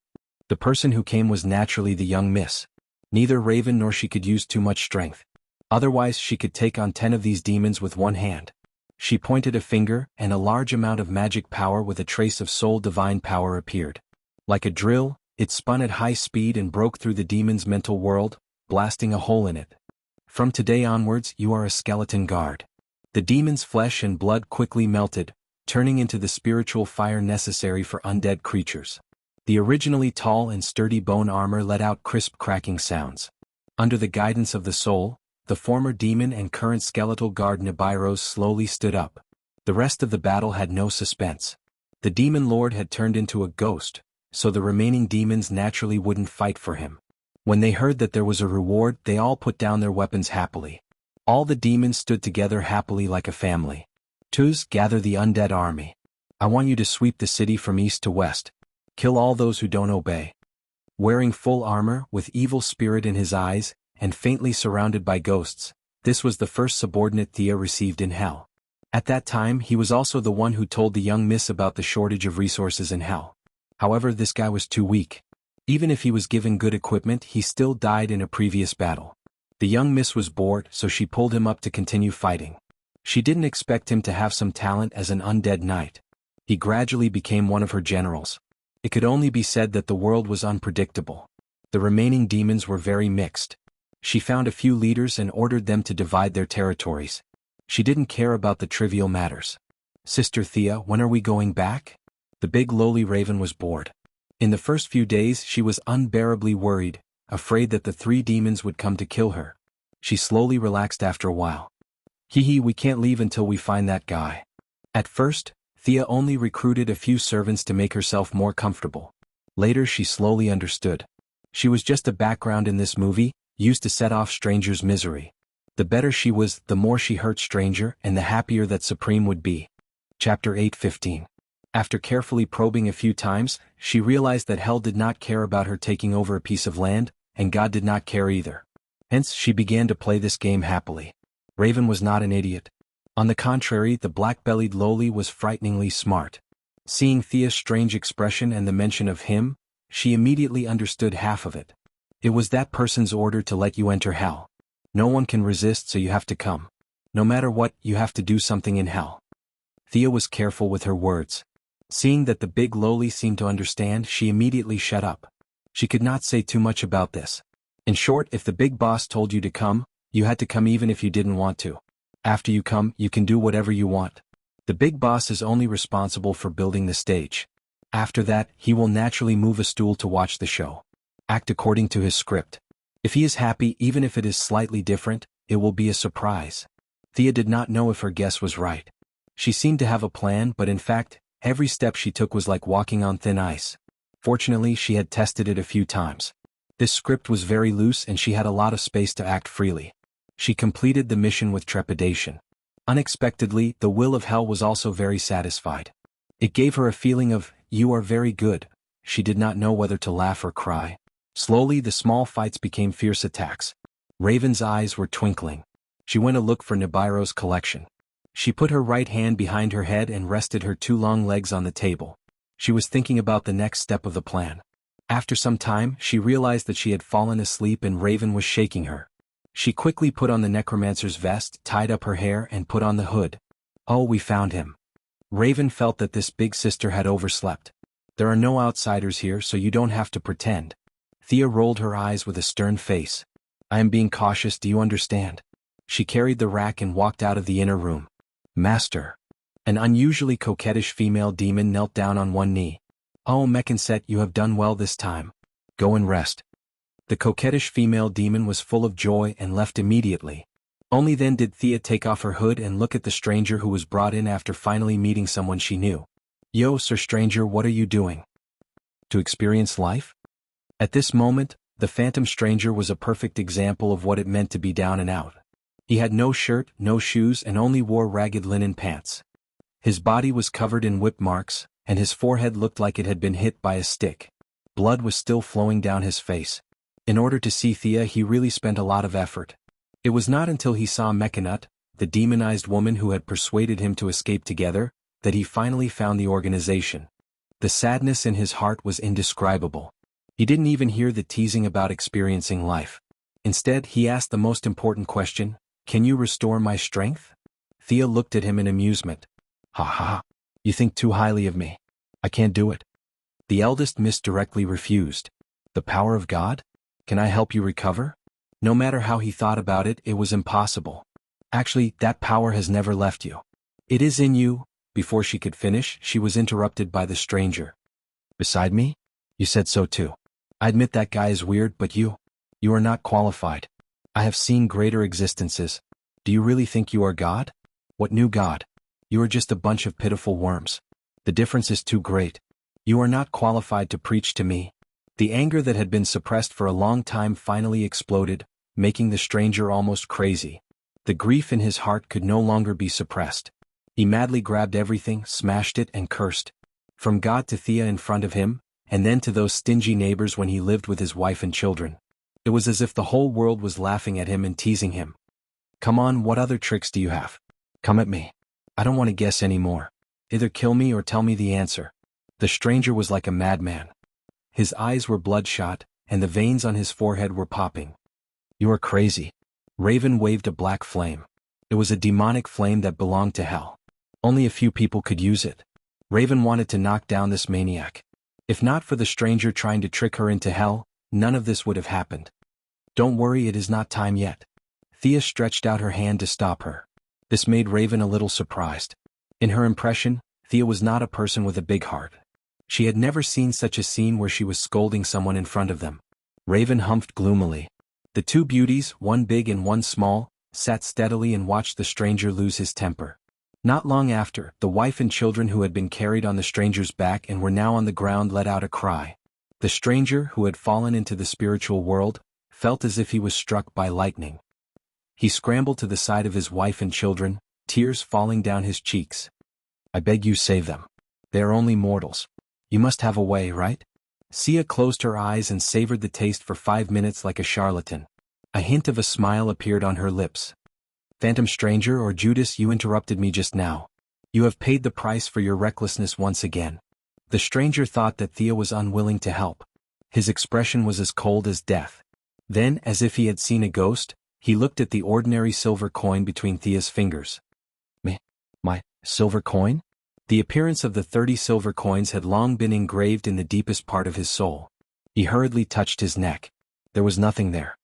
The person who came was naturally the young miss. Neither Raven nor she could use too much strength. Otherwise she could take on 10 of these demons with one hand. She pointed a finger, and a large amount of magic power with a trace of soul divine power appeared. Like a drill, it spun at high speed and broke through the demon's mental world, blasting a hole in it. From today onwards you are a skeleton guard. The demon's flesh and blood quickly melted, turning into the spiritual fire necessary for undead creatures. The originally tall and sturdy bone armor let out crisp cracking sounds. Under the guidance of the soul, the former demon and current skeletal guard Nibiros slowly stood up. The rest of the battle had no suspense. The demon lord had turned into a ghost, so the remaining demons naturally wouldn't fight for him. When they heard that there was a reward, they all put down their weapons happily. All the demons stood together happily like a family. Tuz, gather the undead army. I want you to sweep the city from east to west. Kill all those who don't obey. Wearing full armor, with evil spirit in his eyes, and faintly surrounded by ghosts, this was the first subordinate Thea received in hell. At that time he was also the one who told the young miss about the shortage of resources in hell. However, this guy was too weak. Even if he was given good equipment, he still died in a previous battle. The young miss was bored, so she pulled him up to continue fighting. She didn't expect him to have some talent as an undead knight. He gradually became one of her generals. It could only be said that the world was unpredictable. The remaining demons were very mixed. She found a few leaders and ordered them to divide their territories. She didn't care about the trivial matters. Sister Thea, when are we going back? The big lowly raven was bored. In the first few days she was unbearably worried, afraid that the 3 demons would come to kill her. She slowly relaxed after a while. We can't leave until we find that guy. At first, Thea only recruited a few servants to make herself more comfortable. Later she slowly understood. She was just a background in this movie, used to set off strangers' misery. The better she was, the more she hurt stranger, and the happier that Supreme would be. Chapter 8:15. After carefully probing a few times, she realized that hell did not care about her taking over a piece of land, and God did not care either. Hence she began to play this game happily. Raven was not an idiot. On the contrary, the black-bellied lowly was frighteningly smart. Seeing Thea's strange expression and the mention of him, she immediately understood half of it. It was that person's order to let you enter hell. No one can resist, so you have to come. No matter what, you have to do something in hell. Thea was careful with her words. Seeing that the big lowly seemed to understand, she immediately shut up. She could not say too much about this. In short, if the big boss told you to come, you had to come even if you didn't want to. After you come, you can do whatever you want. The big boss is only responsible for building the stage. After that, he will naturally move a stool to watch the show. Act according to his script. If he is happy, even if it is slightly different, it will be a surprise. Thea did not know if her guess was right. She seemed to have a plan, but in fact, every step she took was like walking on thin ice. Fortunately, she had tested it a few times. This script was very loose and she had a lot of space to act freely. She completed the mission with trepidation. Unexpectedly, the will of hell was also very satisfied. It gave her a feeling of, "You are very good." She did not know whether to laugh or cry. Slowly the small fights became fierce attacks. Raven's eyes were twinkling. She went to look for Nibiro's collection. She put her right hand behind her head and rested her 2 long legs on the table. She was thinking about the next step of the plan. After some time, she realized that she had fallen asleep and Raven was shaking her. She quickly put on the necromancer's vest, tied up her hair, and put on the hood. Oh, we found him. Raven felt that this big sister had overslept. There are no outsiders here, so you don't have to pretend. Thea rolled her eyes with a stern face. I am being cautious, do you understand? She carried the rack and walked out of the inner room. Master. An unusually coquettish female demon knelt down on one knee. Oh, Mechanset, you have done well this time. Go and rest. The coquettish female demon was full of joy and left immediately. Only then did Thea take off her hood and look at the stranger who was brought in after finally meeting someone she knew. Yo, sir stranger, what are you doing? To experience life? At this moment, the phantom stranger was a perfect example of what it meant to be down and out. He had no shirt, no shoes, and only wore ragged linen pants. His body was covered in whip marks, and his forehead looked like it had been hit by a stick. Blood was still flowing down his face. In order to see Thea, he really spent a lot of effort. It was not until he saw Mechanut, the demonized woman who had persuaded him to escape together, that he finally found the organization. The sadness in his heart was indescribable. He didn't even hear the teasing about experiencing life. Instead, he asked the most important question, "Can you restore my strength?" Thea looked at him in amusement. "Ha ha. You think too highly of me. I can't do it." The eldest miss directly refused. "The power of God? Can I help you recover?" No matter how he thought about it, it was impossible. "Actually, that power has never left you. It is in you." Before she could finish, she was interrupted by the stranger. "Beside me? You said so too. I admit that guy is weird, but you are not qualified. I have seen greater existences. Do you really think you are God? What new God? You are just a bunch of pitiful worms. The difference is too great. You are not qualified to preach to me." The anger that had been suppressed for a long time finally exploded, making the stranger almost crazy. The grief in his heart could no longer be suppressed. He madly grabbed everything, smashed it, and cursed. From God to Thea in front of him, and then to those stingy neighbors when he lived with his wife and children. It was as if the whole world was laughing at him and teasing him. "Come on, what other tricks do you have? Come at me. I don't want to guess anymore. Either kill me or tell me the answer." The stranger was like a madman. His eyes were bloodshot, and the veins on his forehead were popping. "You are crazy." Raven waved a black flame. It was a demonic flame that belonged to hell. Only a few people could use it. Raven wanted to knock down this maniac. If not for the stranger trying to trick her into hell, none of this would have happened. "Don't worry, it is not time yet." Thea stretched out her hand to stop her. This made Raven a little surprised. In her impression, Thea was not a person with a big heart. She had never seen such a scene where she was scolding someone in front of them. Raven humphed gloomily. The two beauties, one big and one small, sat steadily and watched the stranger lose his temper. Not long after, the wife and children who had been carried on the stranger's back and were now on the ground let out a cry. The stranger, who had fallen into the spiritual world, felt as if he was struck by lightning. He scrambled to the side of his wife and children, tears falling down his cheeks. "I beg you, save them. They are only mortals. You must have a way, right?" Sia closed her eyes and savored the taste for 5 minutes like a charlatan. A hint of a smile appeared on her lips. "Phantom stranger, or Judas, you interrupted me just now. You have paid the price for your recklessness once again." The stranger thought that Thea was unwilling to help. His expression was as cold as death. Then, as if he had seen a ghost, he looked at the ordinary silver coin between Thea's fingers. My silver coin?" The appearance of the 30 silver coins had long been engraved in the deepest part of his soul. He hurriedly touched his neck. There was nothing there.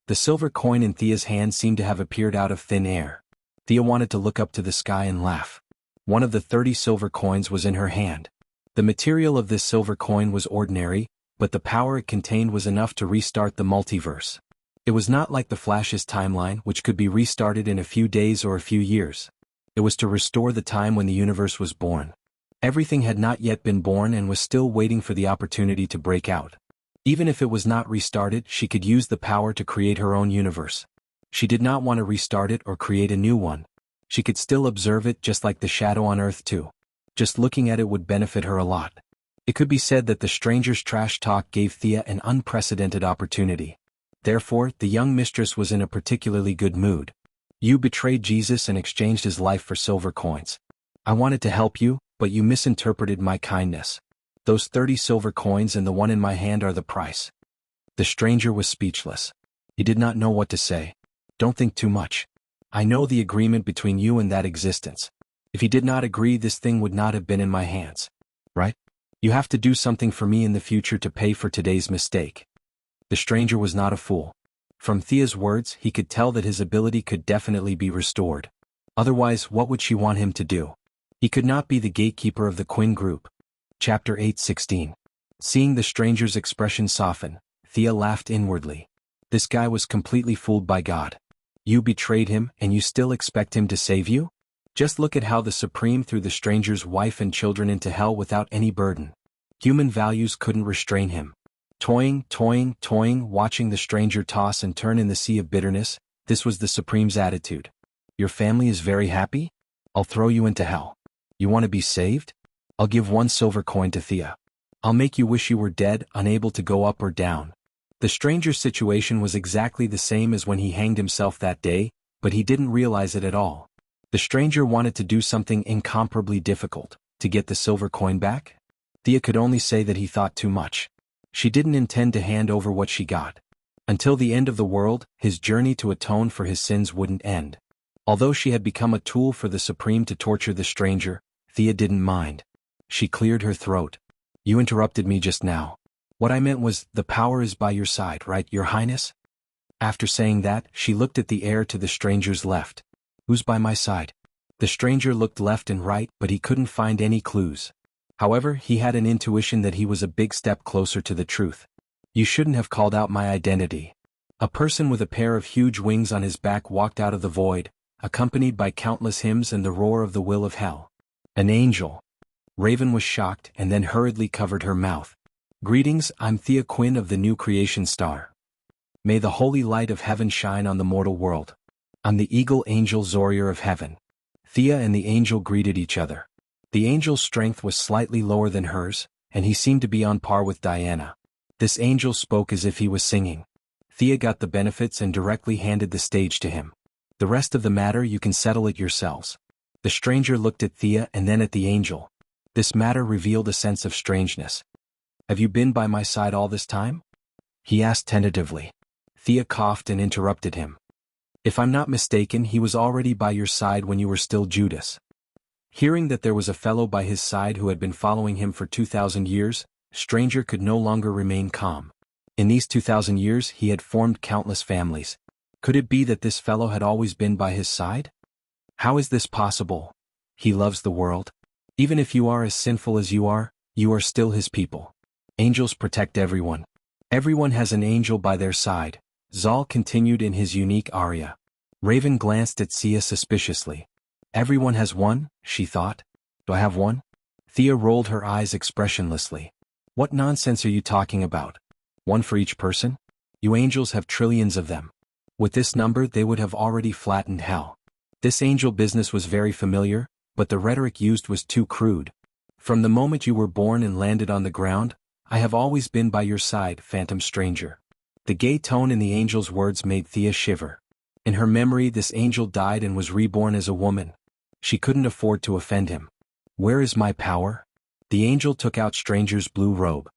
The silver coin in Thea's hand seemed to have appeared out of thin air. Thea wanted to look up to the sky and laugh. One of the 30 silver coins was in her hand. The material of this silver coin was ordinary, but the power it contained was enough to restart the multiverse. It was not like the Flash's timeline, which could be restarted in a few days or a few years. It was to restore the time when the universe was born. Everything had not yet been born and was still waiting for the opportunity to break out. Even if it was not restarted, she could use the power to create her own universe. She did not want to restart it or create a new one. She could still observe it just like the shadow on Earth too. Just looking at it would benefit her a lot. It could be said that the stranger's trash talk gave Thea an unprecedented opportunity. Therefore, the young mistress was in a particularly good mood. "You betrayed Jesus and exchanged his life for silver coins. I wanted to help you, but you misinterpreted my kindness. Those 30 silver coins and the one in my hand are the price." The stranger was speechless. He did not know what to say. "Don't think too much. I know the agreement between you and that existence. If he did not agree, this thing would not have been in my hands. Right? You have to do something for me in the future to pay for today's mistake." The stranger was not a fool. From Thea's words, he could tell that his ability could definitely be restored. Otherwise, what would she want him to do? He could not be the gatekeeper of the Quinn Group. Chapter 8:16. Seeing the stranger's expression soften, Thea laughed inwardly. This guy was completely fooled by God. You betrayed him, and you still expect him to save you? Just look at how the Supreme threw the stranger's wife and children into hell without any burden. Human values couldn't restrain him. Toying, toying, toying, watching the stranger toss and turn in the sea of bitterness, this was the Supreme's attitude. Your family is very happy? I'll throw you into hell. You want to be saved? I'll give 1 silver coin to Thea. I'll make you wish you were dead, unable to go up or down. The stranger's situation was exactly the same as when he hanged himself that day, but he didn't realize it at all. The stranger wanted to do something incomparably difficult, to get the silver coin back. Thea could only say that he thought too much. She didn't intend to hand over what she got. Until the end of the world, his journey to atone for his sins wouldn't end. Although she had become a tool for the Supreme to torture the stranger, Thea didn't mind. She cleared her throat. You interrupted me just now. What I meant was, the power is by your side, right, Your Highness? After saying that, she looked at the heir to the stranger's left. Who's by my side? The stranger looked left and right, but he couldn't find any clues. However, he had an intuition that he was a big step closer to the truth. You shouldn't have called out my identity. A person with a pair of huge wings on his back walked out of the void, accompanied by countless hymns and the roar of the will of hell. An angel. Raven was shocked and then hurriedly covered her mouth. Greetings, I'm Thea Quinn of the New Creation Star. May the holy light of heaven shine on the mortal world. I'm the eagle angel Zorier of heaven. Thea and the angel greeted each other. The angel's strength was slightly lower than hers, and he seemed to be on par with Diana. This angel spoke as if he was singing. Thea got the benefits and directly handed the stage to him. The rest of the matter you can settle it yourselves. The stranger looked at Thea and then at the angel. This matter revealed a sense of strangeness. Have you been by my side all this time? He asked tentatively. Thea coughed and interrupted him. If I'm not mistaken, he was already by your side when you were still Judas. Hearing that there was a fellow by his side who had been following him for 2,000 years, stranger could no longer remain calm. In these 2,000 years he had formed countless families. Could it be that this fellow had always been by his side? How is this possible? He loves the world. Even if you are as sinful as you are still his people. Angels protect everyone. Everyone has an angel by their side, Zal continued in his unique aria. Raven glanced at Sia suspiciously. Everyone has one, she thought. Do I have one? Thea rolled her eyes expressionlessly. What nonsense are you talking about? One for each person? You angels have trillions of them. With this number they would have already flattened hell. This angel business was very familiar, but the rhetoric used was too crude. From the moment you were born and landed on the ground, I have always been by your side, phantom stranger. The gay tone in the angel's words made Thea shiver. In her memory this angel died and was reborn as a woman. She couldn't afford to offend him. Where is my power? The angel took out stranger's blue robe.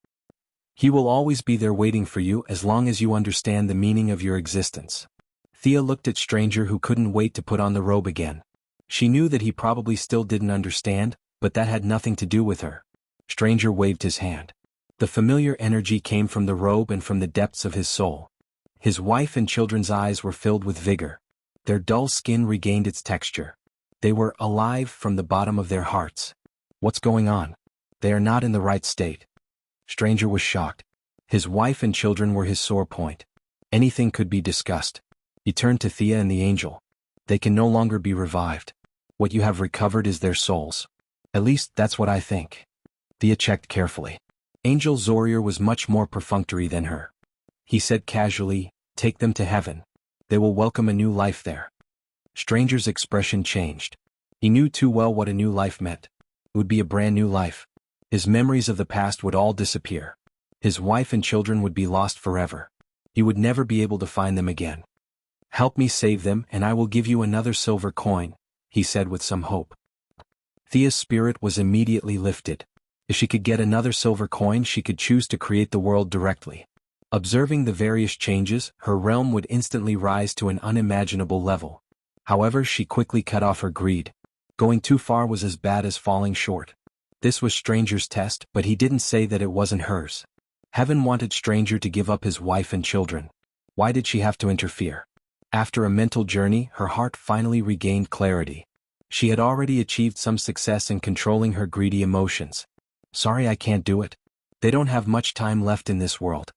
He will always be there waiting for you as long as you understand the meaning of your existence. Thea looked at stranger who couldn't wait to put on the robe again. She knew that he probably still didn't understand, but that had nothing to do with her. Stranger waved his hand. The familiar energy came from the robe and from the depths of his soul. His wife and children's eyes were filled with vigor. Their dull skin regained its texture. They were alive from the bottom of their hearts. What's going on? They are not in the right state. Stranger was shocked. His wife and children were his sore point. Anything could be discussed. He turned to Thea and the angel. They can no longer be revived. What you have recovered is their souls. At least that's what I think. Thea checked carefully. Angel Zorier was much more perfunctory than her. He said casually, take them to heaven. They will welcome a new life there. Stranger's expression changed. He knew too well what a new life meant. It would be a brand new life. His memories of the past would all disappear. His wife and children would be lost forever. He would never be able to find them again. Help me save them and I will give you another silver coin, he said with some hope. Thea's spirit was immediately lifted. If she could get another silver coin she could choose to create the world directly. Observing the various changes, her realm would instantly rise to an unimaginable level. However, she quickly cut off her greed. Going too far was as bad as falling short. This was Stranger's test, but he didn't say that it wasn't hers. Heaven wanted Stranger to give up his wife and children. Why did she have to interfere? After a mental journey, her heart finally regained clarity. She had already achieved some success in controlling her greedy emotions. Sorry, I can't do it. They don't have much time left in this world.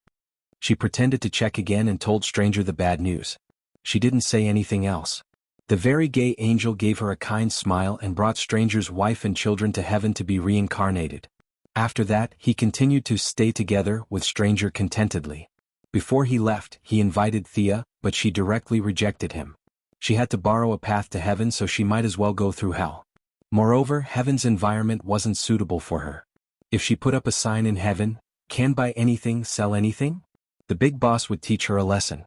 She pretended to check again and told Stranger the bad news. She didn't say anything else. The very gay angel gave her a kind smile and brought Stranger's wife and children to heaven to be reincarnated. After that, he continued to stay together with Stranger contentedly. Before he left, he invited Thea, but she directly rejected him. She had to borrow a path to heaven, so she might as well go through hell. Moreover, heaven's environment wasn't suitable for her. If she put up a sign in heaven, "Can buy anything, sell anything?" the big boss would teach her a lesson.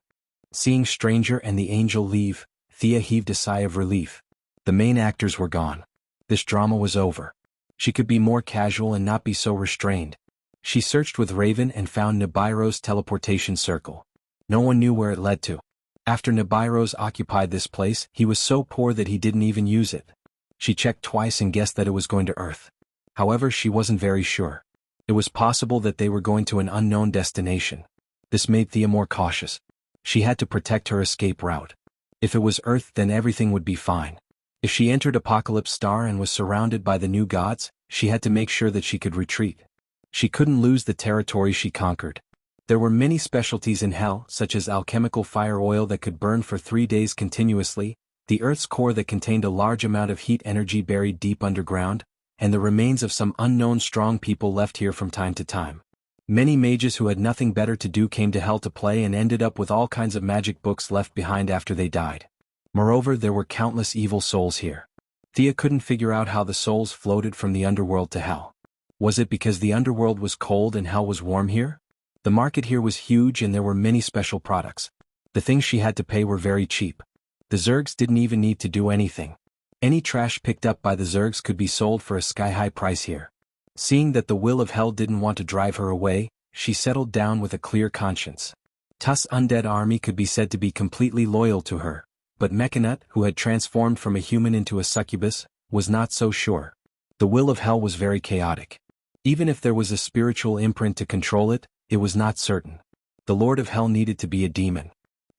Seeing Stranger and the angel leave, Thea heaved a sigh of relief. The main actors were gone. This drama was over. She could be more casual and not be so restrained. She searched with Raven and found Nibiru's teleportation circle. No one knew where it led to. After Nibiru's occupied this place, he was so poor that he didn't even use it. She checked twice and guessed that it was going to Earth. However, she wasn't very sure. It was possible that they were going to an unknown destination. This made Thea more cautious. She had to protect her escape route. If it was Earth, then everything would be fine. If she entered Apocalypse Star and was surrounded by the new gods, she had to make sure that she could retreat. She couldn't lose the territory she conquered. There were many specialties in Hell, such as alchemical fire oil that could burn for 3 days continuously, the Earth's core that contained a large amount of heat energy buried deep underground, and the remains of some unknown strong people left here from time to time. Many mages who had nothing better to do came to Hell to play and ended up with all kinds of magic books left behind after they died. Moreover, there were countless evil souls here. Thea couldn't figure out how the souls floated from the underworld to Hell. Was it because the underworld was cold and Hell was warm here? The market here was huge and there were many special products. The things she had to pay were very cheap. The Zergs didn't even need to do anything. Any trash picked up by the Zergs could be sold for a sky-high price here. Seeing that the will of Hell didn't want to drive her away, she settled down with a clear conscience. Tuss' undead army could be said to be completely loyal to her, but Mechanut, who had transformed from a human into a succubus, was not so sure. The will of Hell was very chaotic. Even if there was a spiritual imprint to control it, it was not certain. The Lord of Hell needed to be a demon.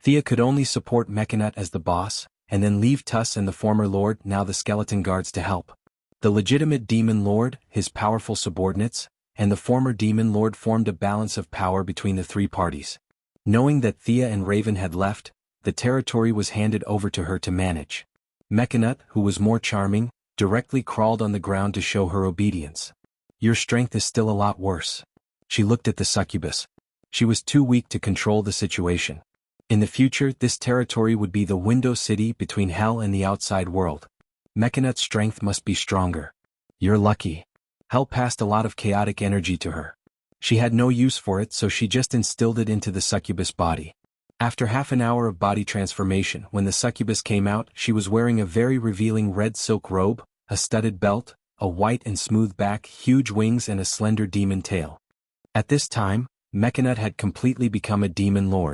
Thea could only support Mechanut as the boss, and then leave Tuss and the former Lord, now the skeleton guards, to help. The legitimate demon lord, his powerful subordinates, and the former demon lord formed a balance of power between the three parties. Knowing that Thea and Raven had left, the territory was handed over to her to manage. Mechanut, who was more charming, directly crawled on the ground to show her obedience. Your strength is still a lot worse. She looked at the succubus. She was too weak to control the situation. In the future, this territory would be the window city between Hell and the outside world. Mechanut's strength must be stronger. You're lucky. Hell passed a lot of chaotic energy to her. She had no use for it, so she just instilled it into the succubus body. After half an hour of body transformation, when the succubus came out, she was wearing a very revealing red silk robe, a studded belt, a white and smooth back, huge wings and a slender demon tail. At this time, Mechanut had completely become a demon lord.